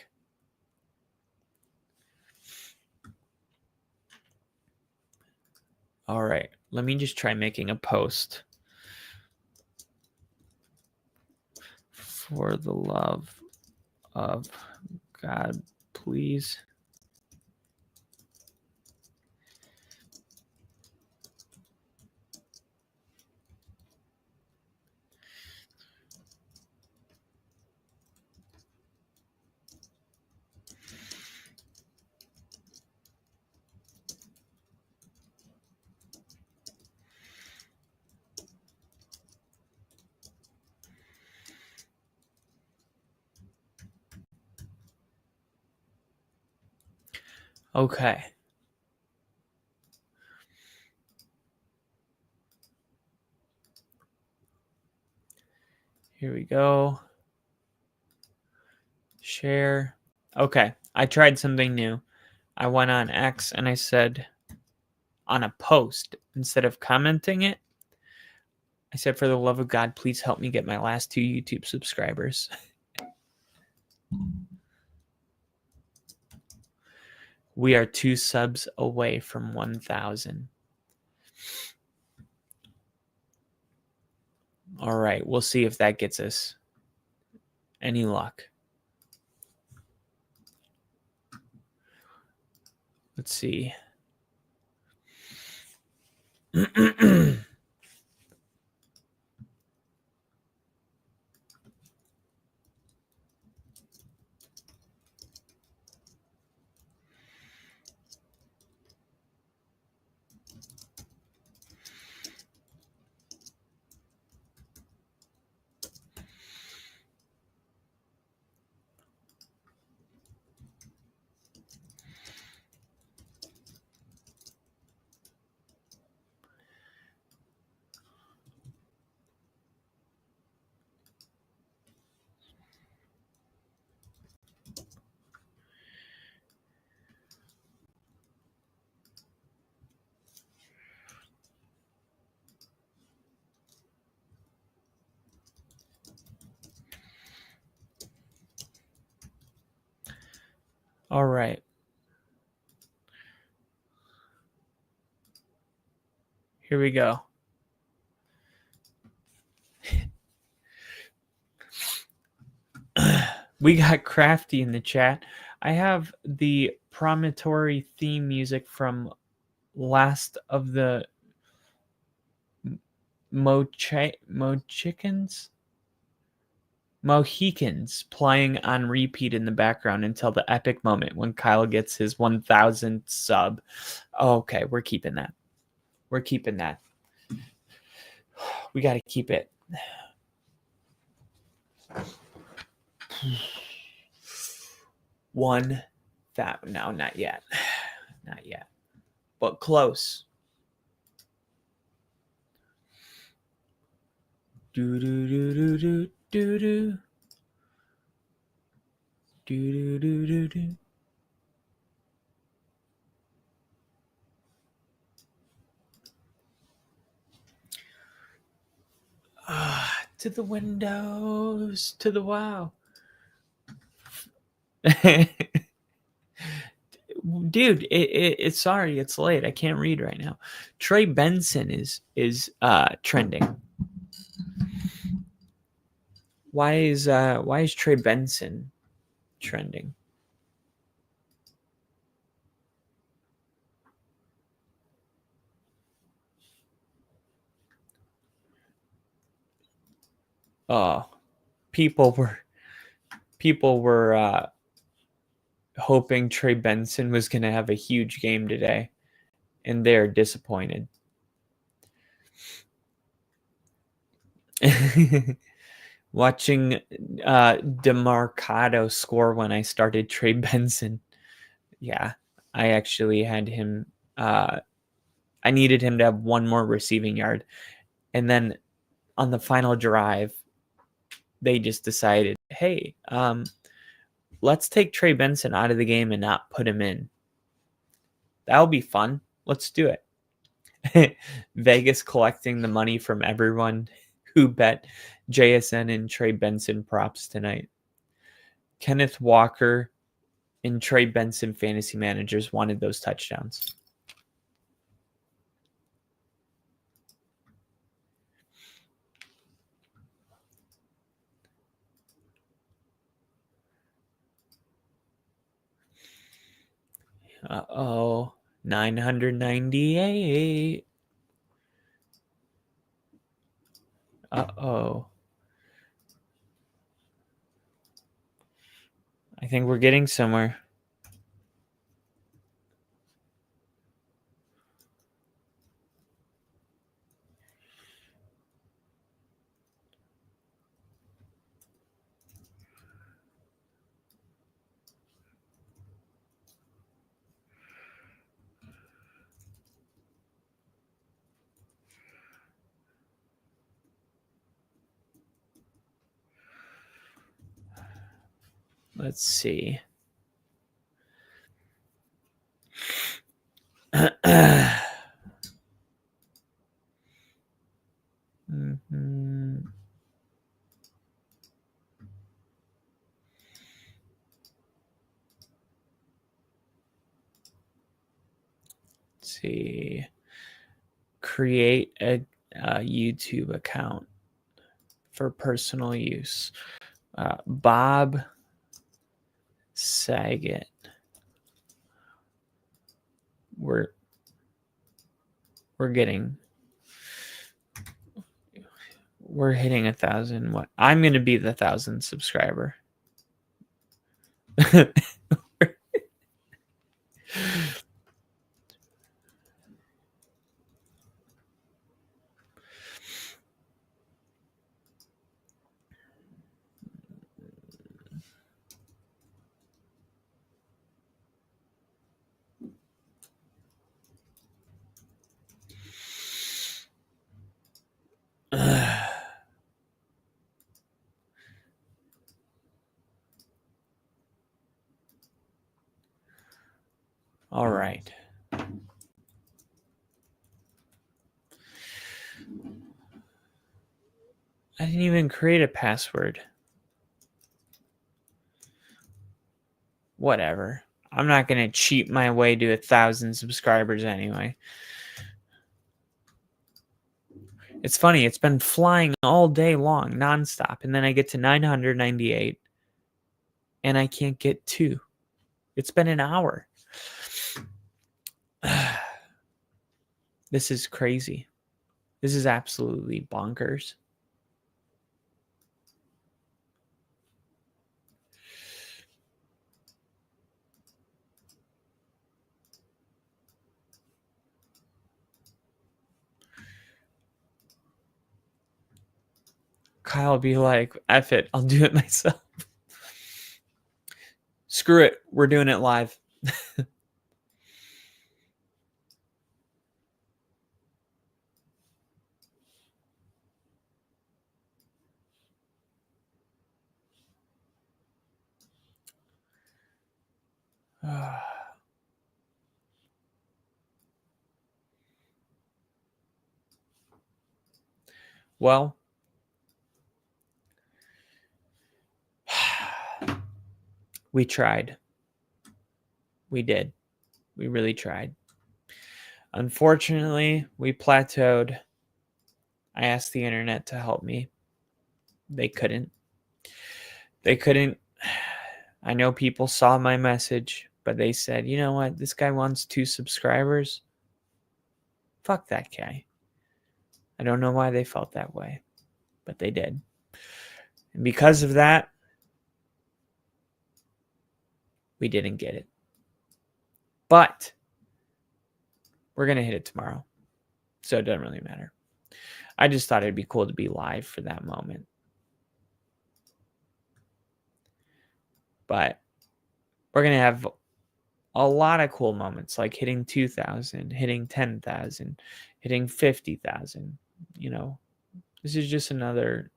All right. Let me just try making a post. For the love of God, please. Okay. Here we go. Share. Okay. I tried something new. I went on X and I said on a post, instead of commenting it, I said, for the love of God, please help me get my last 2 YouTube subscribers. We are 2 subs away from 1,000. All right, we'll see if that gets us any luck. Let's see. All right. Here we go. We got Crafty in the chat. I have the promontory theme music from Last of the Mohicans playing on repeat in the background until the epic moment when Kyle gets his 1,000th sub. Oh, okay, we're keeping that. We're keeping that. We got to keep it. No, not yet. Not yet. But close. Do do do do do do do. Do do do do do. To the windows, to the wow. Dude, it's sorry, it's late. I can't read right now. Trey Benson is trending. Why is Trey Benson trending? Oh, people were hoping Trey Benson was going to have a huge game today, and they're disappointed. Watching DeMarcado score when I started Trey Benson. Yeah, I actually had him. I needed him to have one more receiving yard. And then on the final drive, they just decided, hey, let's take Trey Benson out of the game and not put him in. That'll be fun. Let's do it. Vegas collecting the money from everyone who bet JSN and Trey Benson props tonight. Kenneth Walker and Trey Benson fantasy managers wanted those touchdowns. Uh-oh. 998. Uh-oh. I think we're getting somewhere. Let's see. Mm-hmm. Let's see. Create a YouTube account for personal use. Bob Saget. We're hitting 1,000. What? I'm gonna be the 1,000th subscriber. All right. I didn't even create a password. Whatever. I'm not going to cheat my way to 1,000 subscribers anyway. It's funny. It's been flying all day long, nonstop. And then I get to 998 and I can't get 2. It's been an hour. This is crazy. This is absolutely bonkers. Kyle will be like, F it, I'll do it myself. Screw it, we're doing it live. Well, we tried. We did. We really tried. Unfortunately, we plateaued. I asked the internet to help me. They couldn't. They couldn't. I know people saw my message, but they said, you know what? This guy wants 2 subscribers. Fuck that guy. I don't know why they felt that way, but they did. And because of that, we didn't get it. But we're going to hit it tomorrow. So it doesn't really matter. I just thought it'd be cool to be live for that moment. But we're going to have a lot of cool moments, like hitting 2,000, hitting 10,000, hitting 50,000. You know, this is just another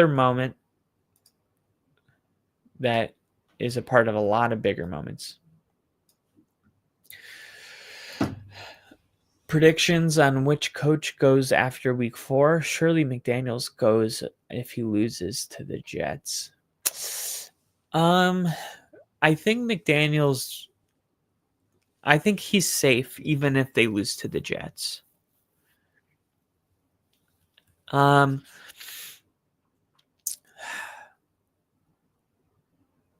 moment that is a part of a lot of bigger moments. Predictions on which coach goes after week 4. Surely McDaniels goes if he loses to the Jets. I think McDaniels, I think he's safe even if they lose to the Jets.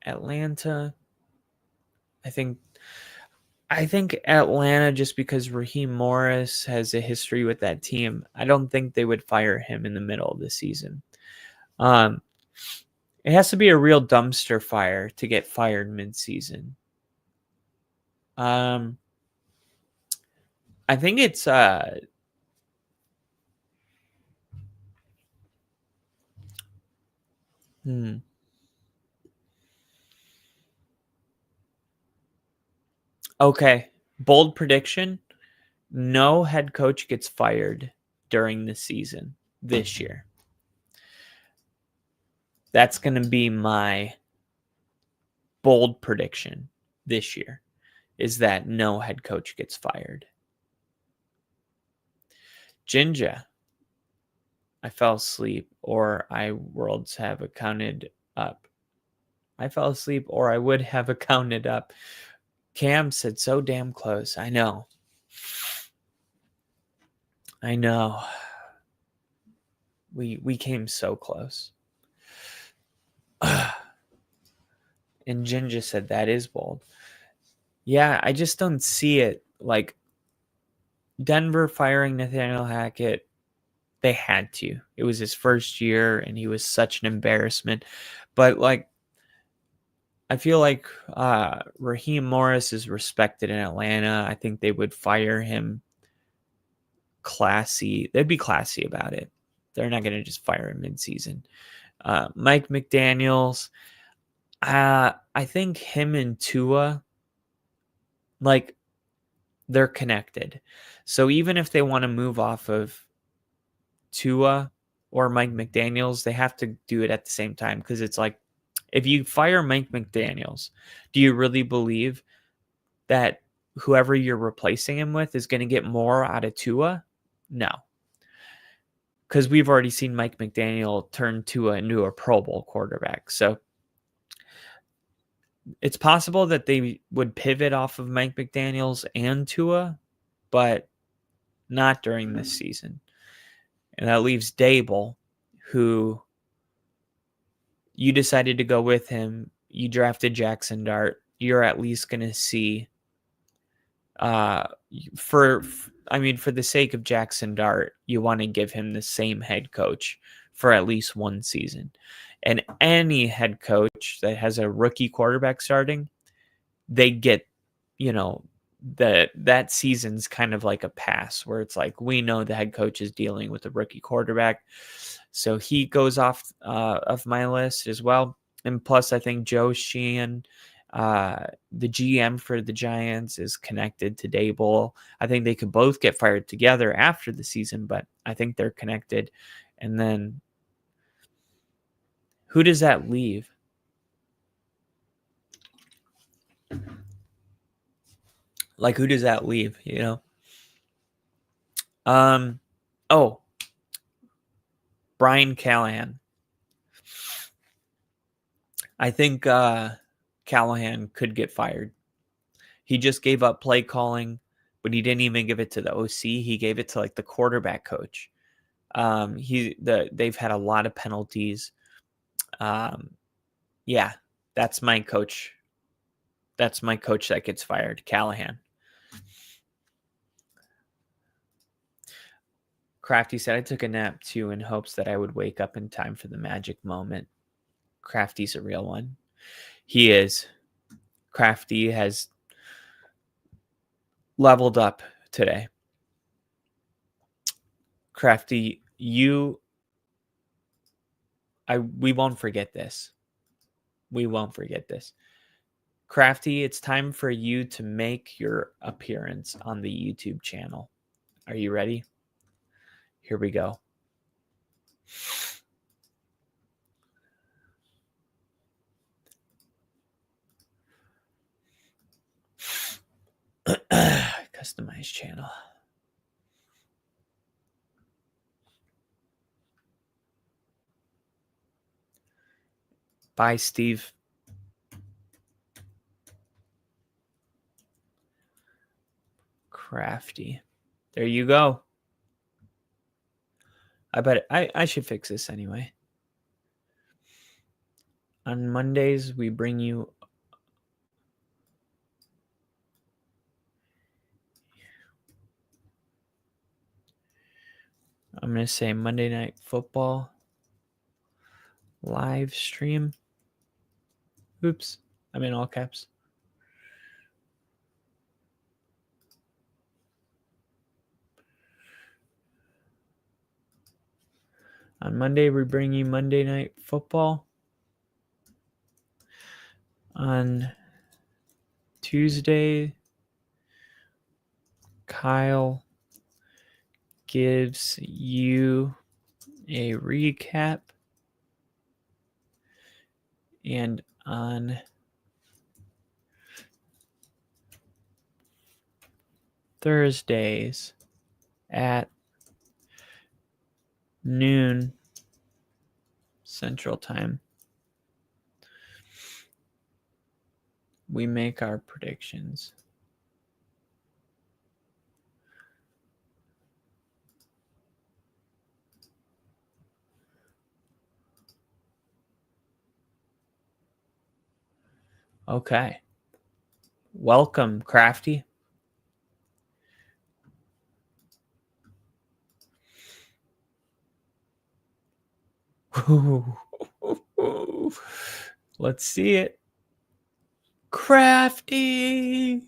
Atlanta, I think Atlanta, just because Raheem Morris has a history with that team, I don't think they would fire him in the middle of the season. It has to be a real dumpster fire to get fired mid-season. I think it's Okay, bold prediction. No head coach gets fired during the season this year. That's going to be my bold prediction this year, is that no head coach gets fired. Jinja, I fell asleep or worlds have accounted up. I fell asleep or I would have accounted up. Cam said so damn close. I know. We came so close. And Jinja said that is bold. Yeah, I just don't see it. Like Denver firing Nathaniel Hackett, they had to. It was his first year and he was such an embarrassment. But like, I feel like Raheem Morris is respected in Atlanta. I think they would fire him classy. They'd be classy about it. They're not going to just fire him mid-season. Mike McDaniels, I think him and Tua, like, they're connected. So even if they want to move off of Tua or Mike McDaniels, they have to do it at the same time, because it's like, if you fire Mike McDaniels, do you really believe that whoever you're replacing him with is going to get more out of Tua? No. Because we've already seen Mike McDaniel turn Tua into a Pro Bowl quarterback. So it's possible that they would pivot off of Mike McDaniels and Tua, but not during this season. And that leaves Dable, who you decided to go with him. You drafted Jackson Dart. You're at least going to see, for the sake of Jackson Dart, you want to give him the same head coach for at least one season. And any head coach that has a rookie quarterback starting, they get, that season's kind of like a pass where it's like, we know the head coach is dealing with a rookie quarterback. So he goes off of my list as well. And plus, I think Joe Sheehan, the GM for the Giants, is connected to Dable. I think they could both get fired together after the season, but I think they're connected. And then who does that leave? Like, who does that leave, Oh, Brian Callahan. I think Callahan could get fired. He just gave up play calling, but he didn't even give it to the OC. He gave it to like the quarterback coach. They've had a lot of penalties. Yeah, that's my coach. That's my coach that gets fired, Callahan. Crafty said, I took a nap too in hopes that I would wake up in time for the magic moment. Crafty's a real one. He is. Crafty has leveled up today. Crafty, we won't forget this. We won't forget this. Crafty, it's time for you to make your appearance on the YouTube channel. Are you ready? Here we go. Customize channel. Bye, Steve. Crafty. There you go. I bet I should fix this anyway. On Mondays, we bring you I'm going to say Monday Night Football live stream. Oops, I'm in all caps. On Monday, we bring you Monday Night Football. On Tuesday, Kyle gives you a recap. And on Thursdays at noon Central Time, we make our predictions. Okay. Welcome, Crafty. Let's see it. Crafty.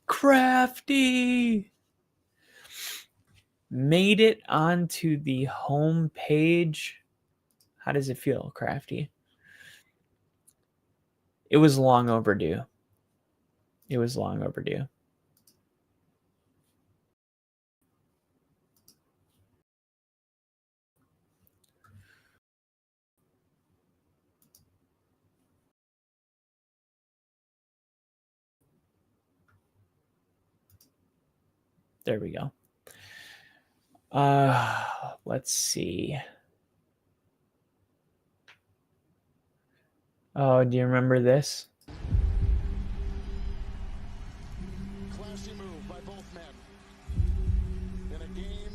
Crafty. Made it onto the home page. How does it feel, Crafty? It was long overdue. It was long overdue. There we go. Let's see. Oh, do you remember this? Classy move by both men. In a game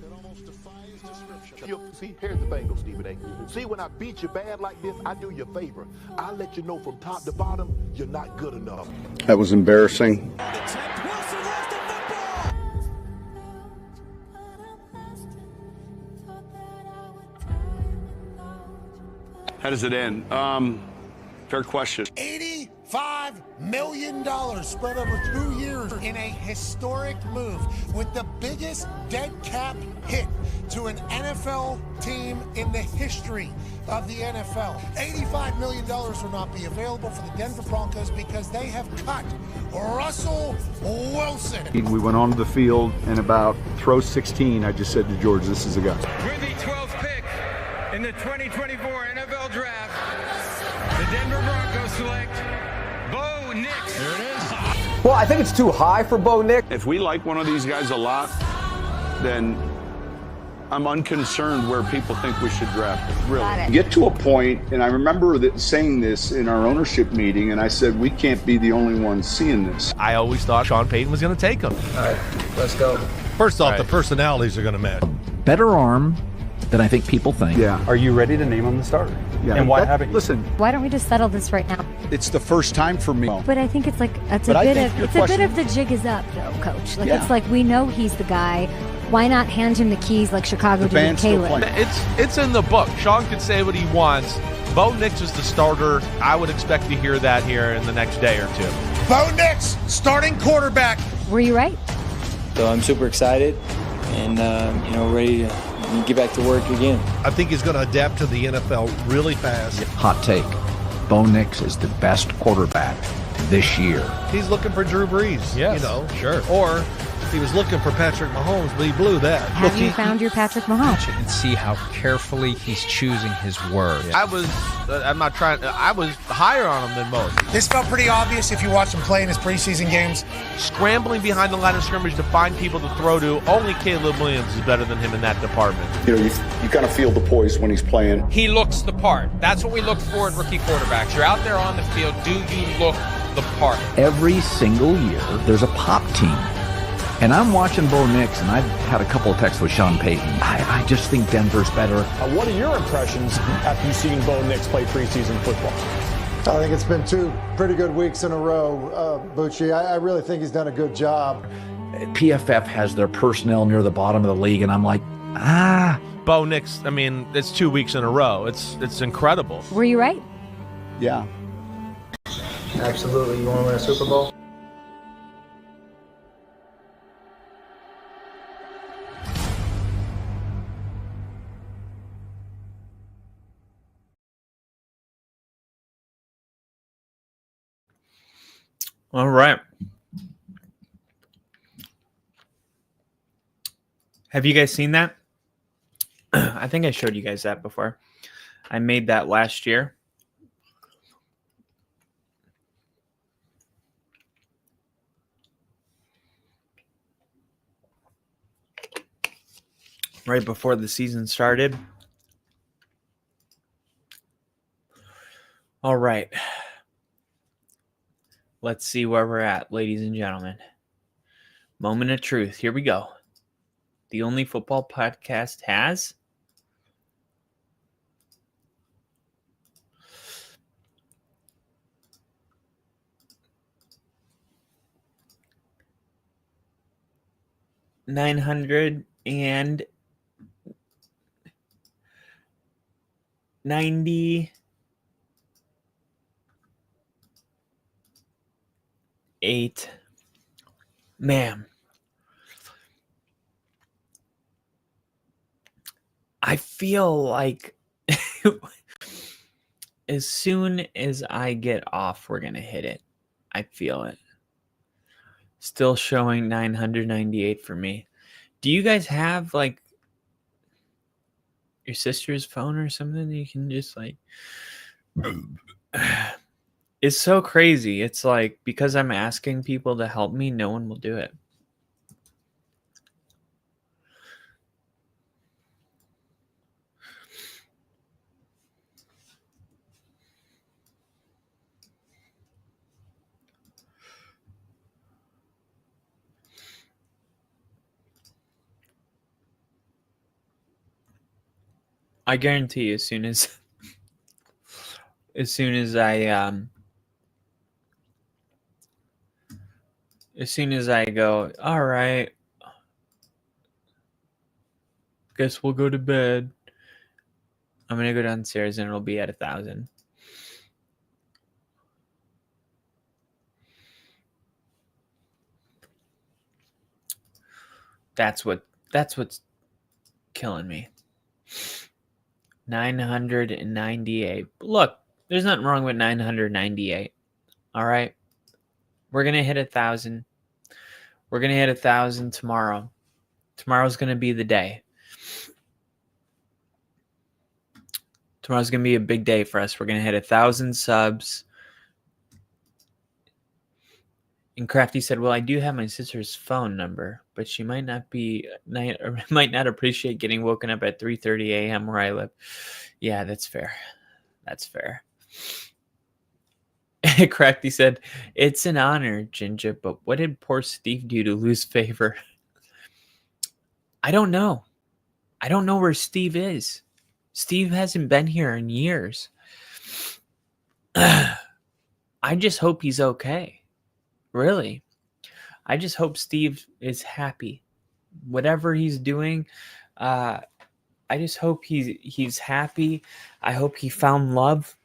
that almost defies description. See, here's the thing, though, Stephen A. See, when I beat you bad like this, I do you a favor. I let you know from top to bottom, you're not good enough. That was embarrassing. How does it end? Fair question. $85 million spread over 2 years in a historic move with the biggest dead cap hit to an NFL team in the history of the NFL. $85 million will not be available for the Denver Broncos because they have cut Russell Wilson. We went onto the field, and about throw 16, I just said to George, this is a guy. With the 12th pick in the 2024 NFL Draft, the Denver Broncos select Bo Nix. There it is. Well, I think it's too high for Bo Nix. If we like one of these guys a lot, then I'm unconcerned where people think we should draft him. Really. Get to a point, and I remember saying this in our ownership meeting, and I said, we can't be the only ones seeing this. I always thought Sean Payton was going to take him. All right, let's go. First off, the personalities are going to matter. Better arm than I think people think. Yeah. Are you ready to name him the starter? Yeah. And why haven't you? Listen, Why don't we just settle this right now? it's the first time for me. But I think it's like it's But a I bit think of your it's a bit question- of the jig is up though, coach. Like Yeah. it's like we know he's the guy. Why not hand him the keys like Chicago did with Caleb? It's in the book. Sean can say what he wants. Bo Nix is the starter. I would expect to hear that here in the next day or two. Bo Nix, starting quarterback. Were you right? So I'm super excited and, ready to get back to work again. I think he's going to adapt to the NFL really fast. Hot take. Bo Nix is the best quarterback this year. He's looking for Drew Brees. Yes, sure. Or he was looking for Patrick Mahomes, but he blew that. Have you found your Patrick Mahomes? And see how carefully he's choosing his words. I was higher on him than most. This felt pretty obvious if you watched him play in his preseason games. Scrambling behind the line of scrimmage to find people to throw to, only Caleb Williams is better than him in that department. You know, you kind of feel the poise when he's playing. He looks the part. That's what we look for in rookie quarterbacks. You're out there on the field. Do you look the part? Every single year, there's a pop team. And I'm watching Bo Nix, and I've had a couple of texts with Sean Payton. I just think Denver's better. What are your impressions after you've seen Bo Nix play preseason football? I think it's been 2 pretty good weeks in a row, Bucci. I really think he's done a good job. PFF has their personnel near the bottom of the league, and I'm like, Bo Nix, I mean, it's 2 weeks in a row. It's incredible. Were you right? Yeah. Absolutely. You want to win a Super Bowl? All right. Have you guys seen that? I think I showed you guys that before. I made that last year. Right before the season started. All right. Let's see where we're at, ladies and gentlemen. Moment of truth. Here we go. The Only Football Podcast has $998 man. I feel like as soon as I get off, we're going to hit it. I feel it. Still showing 998 for me. Do you guys have like your sister's phone or something that you can just like... It's so crazy. It's like because I'm asking people to help me, no one will do it. I guarantee you, as soon as I go, all right, guess we'll go to bed, I'm gonna go downstairs and it'll be at 1,000. That's what's killing me. 998. Look, there's nothing wrong with 998. All right, we're gonna hit 1,000. We're gonna hit 1,000 tomorrow. Tomorrow's gonna be the day. Tomorrow's gonna be a big day for us. We're gonna hit 1,000 subs. And Crafty said, "Well, I do have my sister's phone number, but she might not appreciate getting woken up at 3:30 a.m. where I live." Yeah, that's fair. That's fair. Crafty said, "It's an honor, Ginger, but what did poor Steve do to lose favor?" I don't know. I don't know where Steve is. Steve hasn't been here in years. I just hope he's okay. Really. I just hope Steve is happy. Whatever he's doing, I just hope he's happy. I hope he found love.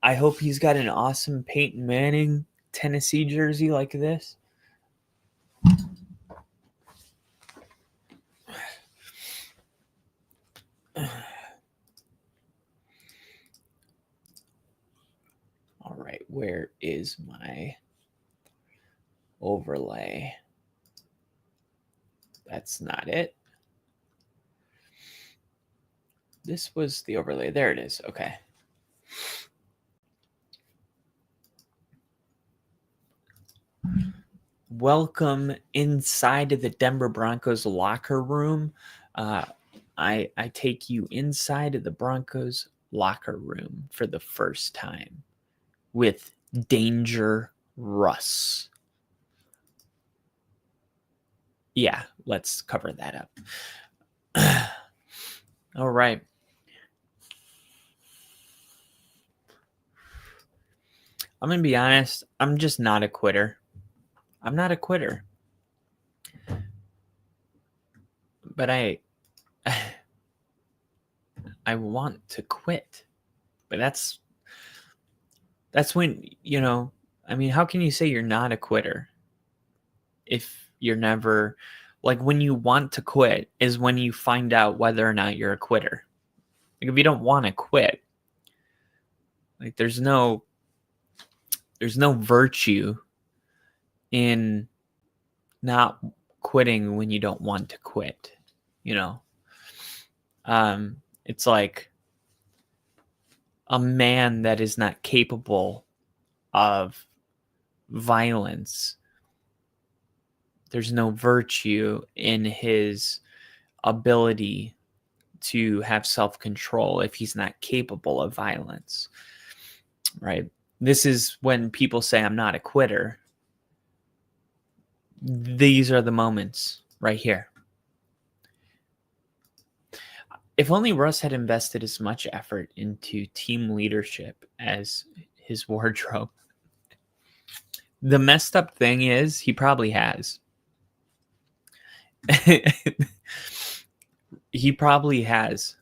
I hope he's got an awesome Peyton Manning Tennessee jersey like this. All right, where is my overlay? That's not it. This was the overlay. There it is. Okay. Welcome inside of the Denver Broncos locker room. I take you inside of the Broncos locker room for the first time with Danger Russ. Yeah, let's cover that up. All right. I'm going to be honest. I'm just not a quitter. I'm not a quitter. But I want to quit. But that's when, I mean, how can you say you're not a quitter if you're never, like, when you want to quit is when you find out whether or not you're a quitter. Like, if you don't want to quit, like, there's no virtue in not quitting when you don't want to quit, it's like a man that is not capable of violence. There's no virtue in his ability to have self-control if he's not capable of violence, right? This is when people say I'm not a quitter. These are the moments right here. If only Russ had invested as much effort into team leadership as his wardrobe. The messed up thing is he probably has. He probably has.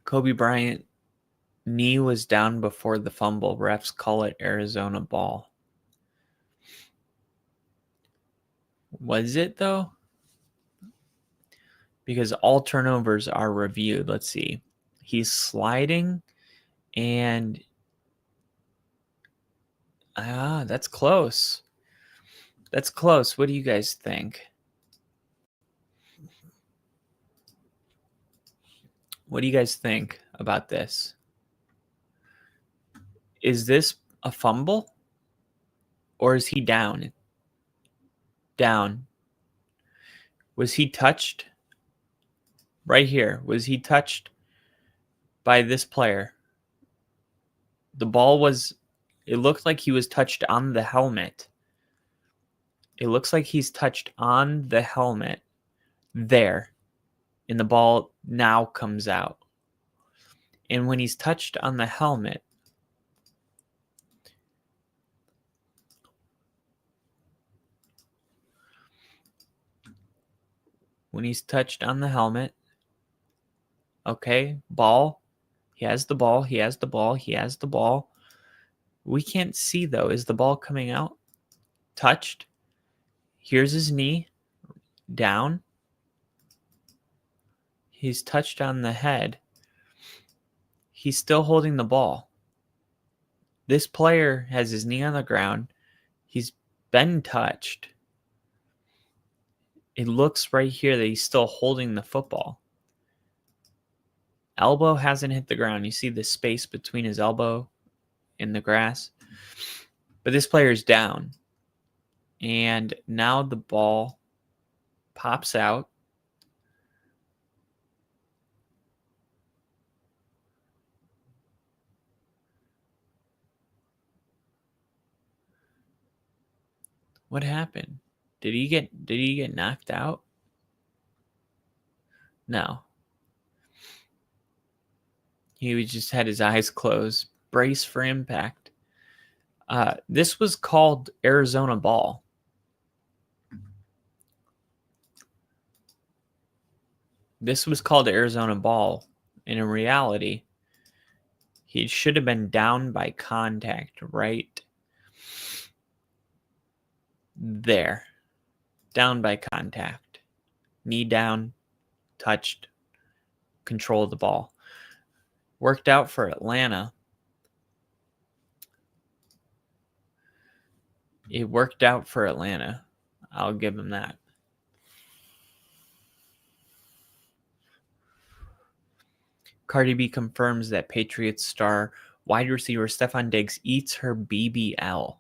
Kobe Bryant knee was down before the fumble. Refs call it Arizona ball. Was it though? Because all turnovers are reviewed. Let's see. He's sliding and that's close. That's close. What do you guys think? What do you guys think about this? Is this a fumble? Or is he down? Down. Was he touched? Right here. Was he touched by this player? The ball was, it looked like he was touched on the helmet. It looks like he's touched on the helmet there. And the ball now comes out. And when he's touched on the helmet, okay, ball. He has the ball. He has the ball. He has the ball. We can't see, though. Is the ball coming out? Touched. Here's his knee. Down. He's touched on the head. He's still holding the ball. This player has his knee on the ground. He's been touched. It looks right here that he's still holding the football. Elbow hasn't hit the ground. You see the space between his elbow and the grass. But this player is down. And now the ball pops out. What happened? Did he get knocked out? No. He just had his eyes closed. Brace for impact. This was called Arizona ball. This was called Arizona ball. And in reality, he should have been down by contact right there. Down by contact. Knee down, touched, controlled the ball. Worked out for Atlanta. It worked out for Atlanta. I'll give him that. Cardi B confirms that Patriots star wide receiver Stephon Diggs eats her BBL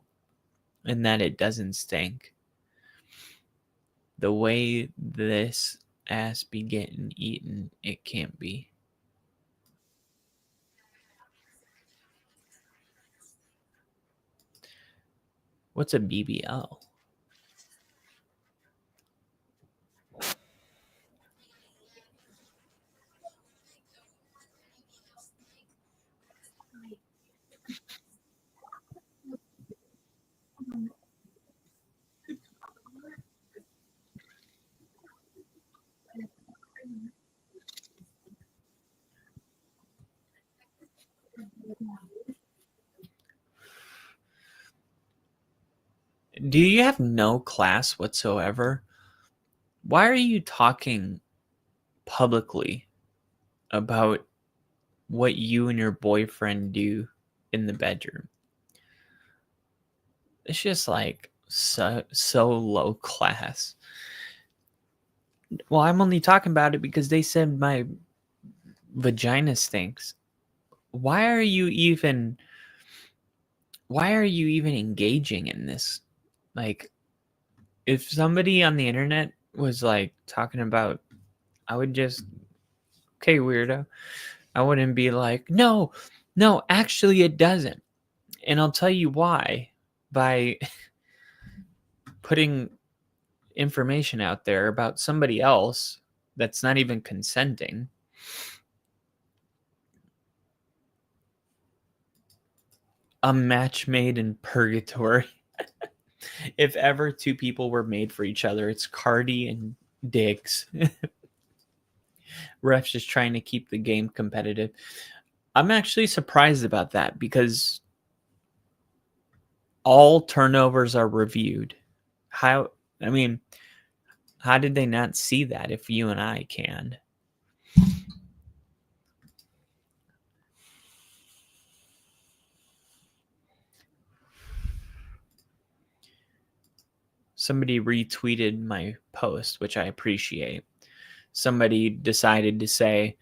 and that it doesn't stink. The way this ass be getting eaten, it can't be. What's a BBL? Do you have no class whatsoever? Why are you talking publicly about what you and your boyfriend do in the bedroom? It's just like so low class. Well, I'm only talking about it because they said my vagina stinks. Why are you even engaging in this? Like, if somebody on the internet was like talking about, I would just, okay, weirdo. I wouldn't be like, no, actually it doesn't. And I'll tell you why. By putting information out there about somebody else that's not even consenting. A match made in purgatory. If ever two people were made for each other, it's Cardi and Diggs. Ref's just trying to keep the game competitive. I'm actually surprised about that because all turnovers are reviewed. How did they not see that if you and I can? Somebody retweeted my post, which I appreciate. Somebody decided to say,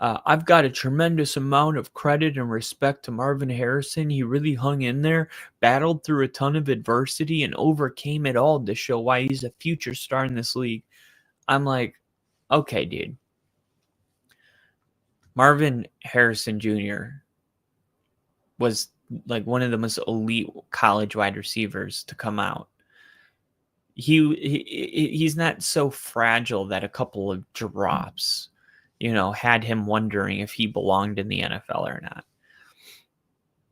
I've got a tremendous amount of credit and respect to Marvin Harrison. He really hung in there, battled through a ton of adversity, and overcame it all to show why he's a future star in this league. I'm like, okay, dude. Marvin Harrison Jr. was like one of the most elite college wide receivers to come out. He's not so fragile that a couple of drops, had him wondering if he belonged in the NFL or not.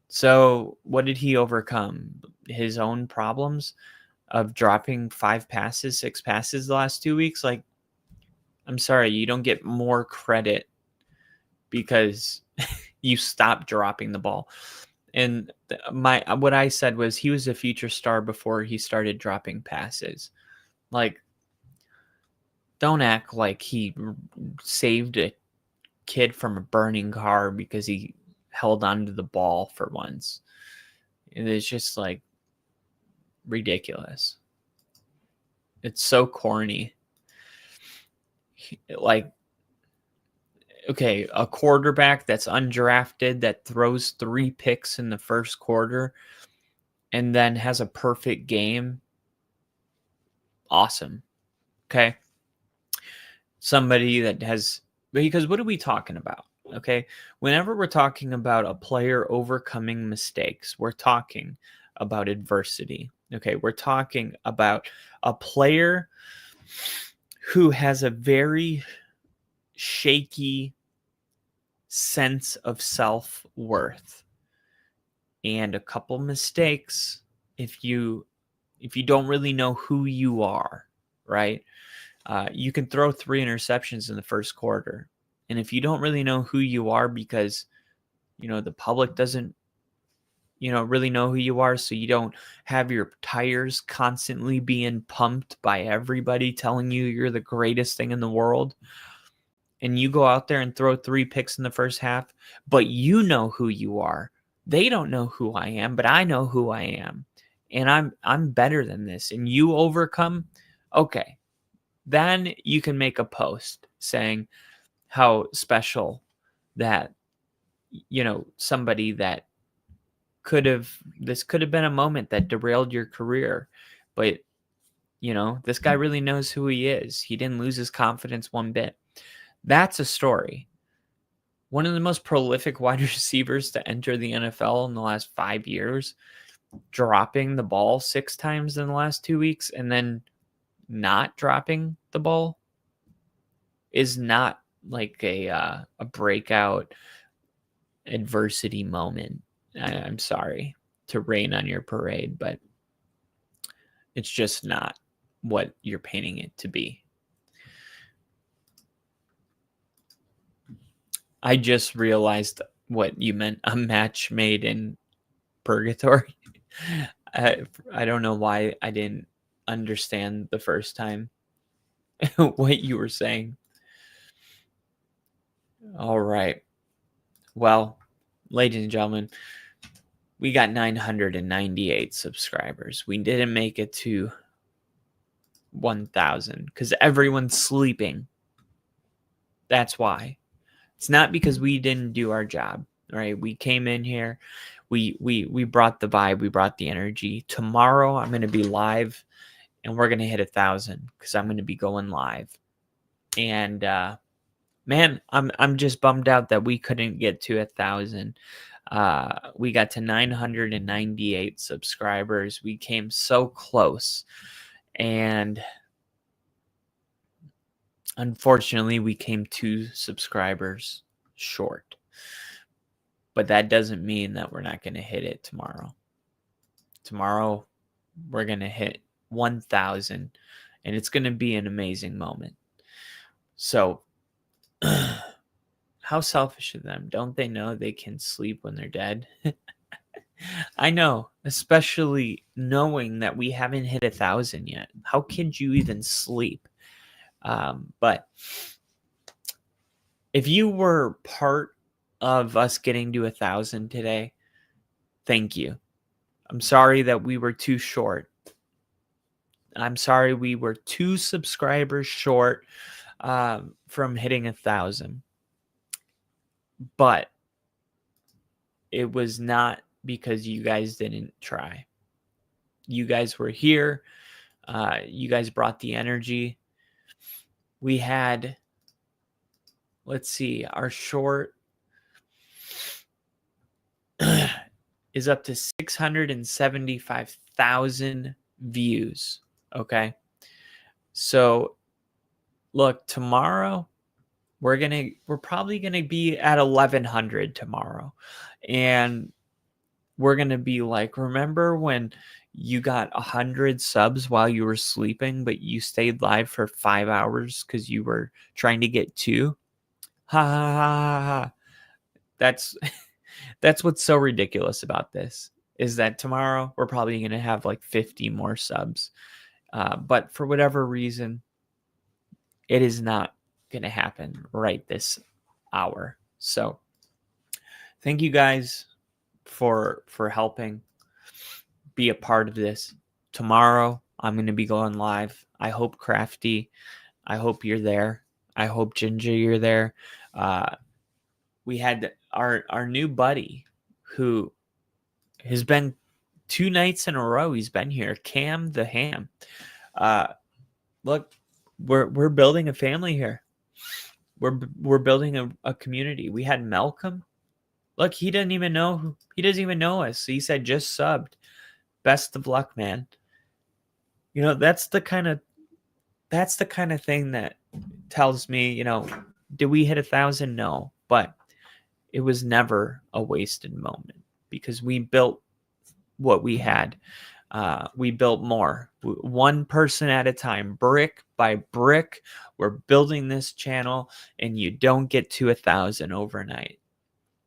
So what did he overcome? His own problems of dropping 6 passes the last 2 weeks? Like, I'm sorry, you don't get more credit because you stopped dropping the ball. And what I said was he was a future star before he started dropping passes. Like, don't act like he saved a kid from a burning car because he held onto the ball for once. It's just like ridiculous. It's so corny. Like, okay, a quarterback that's undrafted that throws 3 picks in the first quarter and then has a perfect game. Awesome. Okay. Somebody that has, because what are we talking about? Okay. Whenever we're talking about a player overcoming mistakes, we're talking about adversity. Okay. We're talking about a player who has a very shaky sense of self-worth, and a couple mistakes, if you don't really know who you are, right? You can throw 3 interceptions in the first quarter, and if you don't really know who you are because the public doesn't really know who you are, so you don't have your tires constantly being pumped by everybody telling you you're the greatest thing in the world, and you go out there and throw 3 picks in the first half, but you know who you are. They don't know who I am, but I know who I am. And I'm better than this. And you overcome, okay. Then you can make a post saying how special that, somebody that this could have been a moment that derailed your career. But, this guy really knows who he is. He didn't lose his confidence one bit. That's a story. One of the most prolific wide receivers to enter the NFL in the last 5 years, dropping the ball 6 times in the last 2 weeks and then not dropping the ball is not like a breakout adversity moment. I'm sorry to rain on your parade, but it's just not what you're painting it to be. I just realized what you meant, a match made in purgatory. I don't know why I didn't understand the first time what you were saying. All right. Well, ladies and gentlemen, we got 998 subscribers. We didn't make it to 1,000 because everyone's sleeping. That's why. It's not because we didn't do our job, right? We came in here, we brought the vibe, we brought the energy. Tomorrow I'm going to be live, and we're going to hit 1,000 because I'm going to be going live. And man, I'm just bummed out that we couldn't get to 1,000. We got to 998 subscribers. We came so close, and unfortunately, we came 2 subscribers short. But that doesn't mean that we're not going to hit it tomorrow. Tomorrow, we're going to hit 1,000, and it's going to be an amazing moment. So, how selfish of them. Don't they know they can sleep when they're dead? I know, especially knowing that we haven't hit 1,000 yet. How can you even sleep? But if you were part of us getting to 1,000 today, thank you. I'm sorry that we were too short. I'm sorry we were 2 subscribers short from hitting 1,000. But it was not because you guys didn't try. You guys were here. You guys brought the energy. we had, let's see, our short is up to 675,000 views. Okay. So look, tomorrow we're probably gonna be at 1,100 tomorrow. And we're gonna be like, remember when you got 100 subs while you were sleeping, but you stayed live for 5 hours because you were trying to get 2? Ha ha ha ha. That's that's what's so ridiculous about this, is that tomorrow we're probably going to have like 50 more subs. But for whatever reason, it is not going to happen right this hour. So thank you guys for helping be a part of this. Tomorrow I'm going to be going live. I hope Crafty, I hope you're there. I hope Ginger, you're there. We had our new buddy who has been 2 nights in a row. He's been here, Cam the Ham. Look, we're building a family here. We're building a community. We had Malcolm. Look, he doesn't even know us. He said just subbed. Best of luck, man. You know, that's the kind of thing that tells me, you know, did we hit 1,000? No, but it was never a wasted moment because we built what we had. We built more, one person at a time, brick by brick. We're building this channel, and you don't get to 1,000 overnight.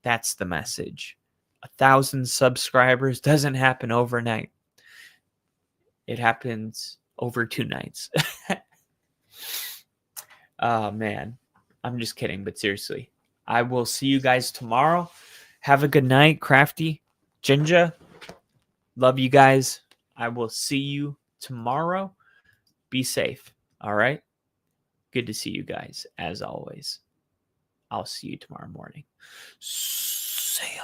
That's the message. 1,000 subscribers doesn't happen overnight. It happens over 2 nights. Oh, man. I'm just kidding, but seriously. I will see you guys tomorrow. Have a good night, Crafty, Ginger. Love you guys. I will see you tomorrow. Be safe. All right? Good to see you guys, as always. I'll see you tomorrow morning. See ya.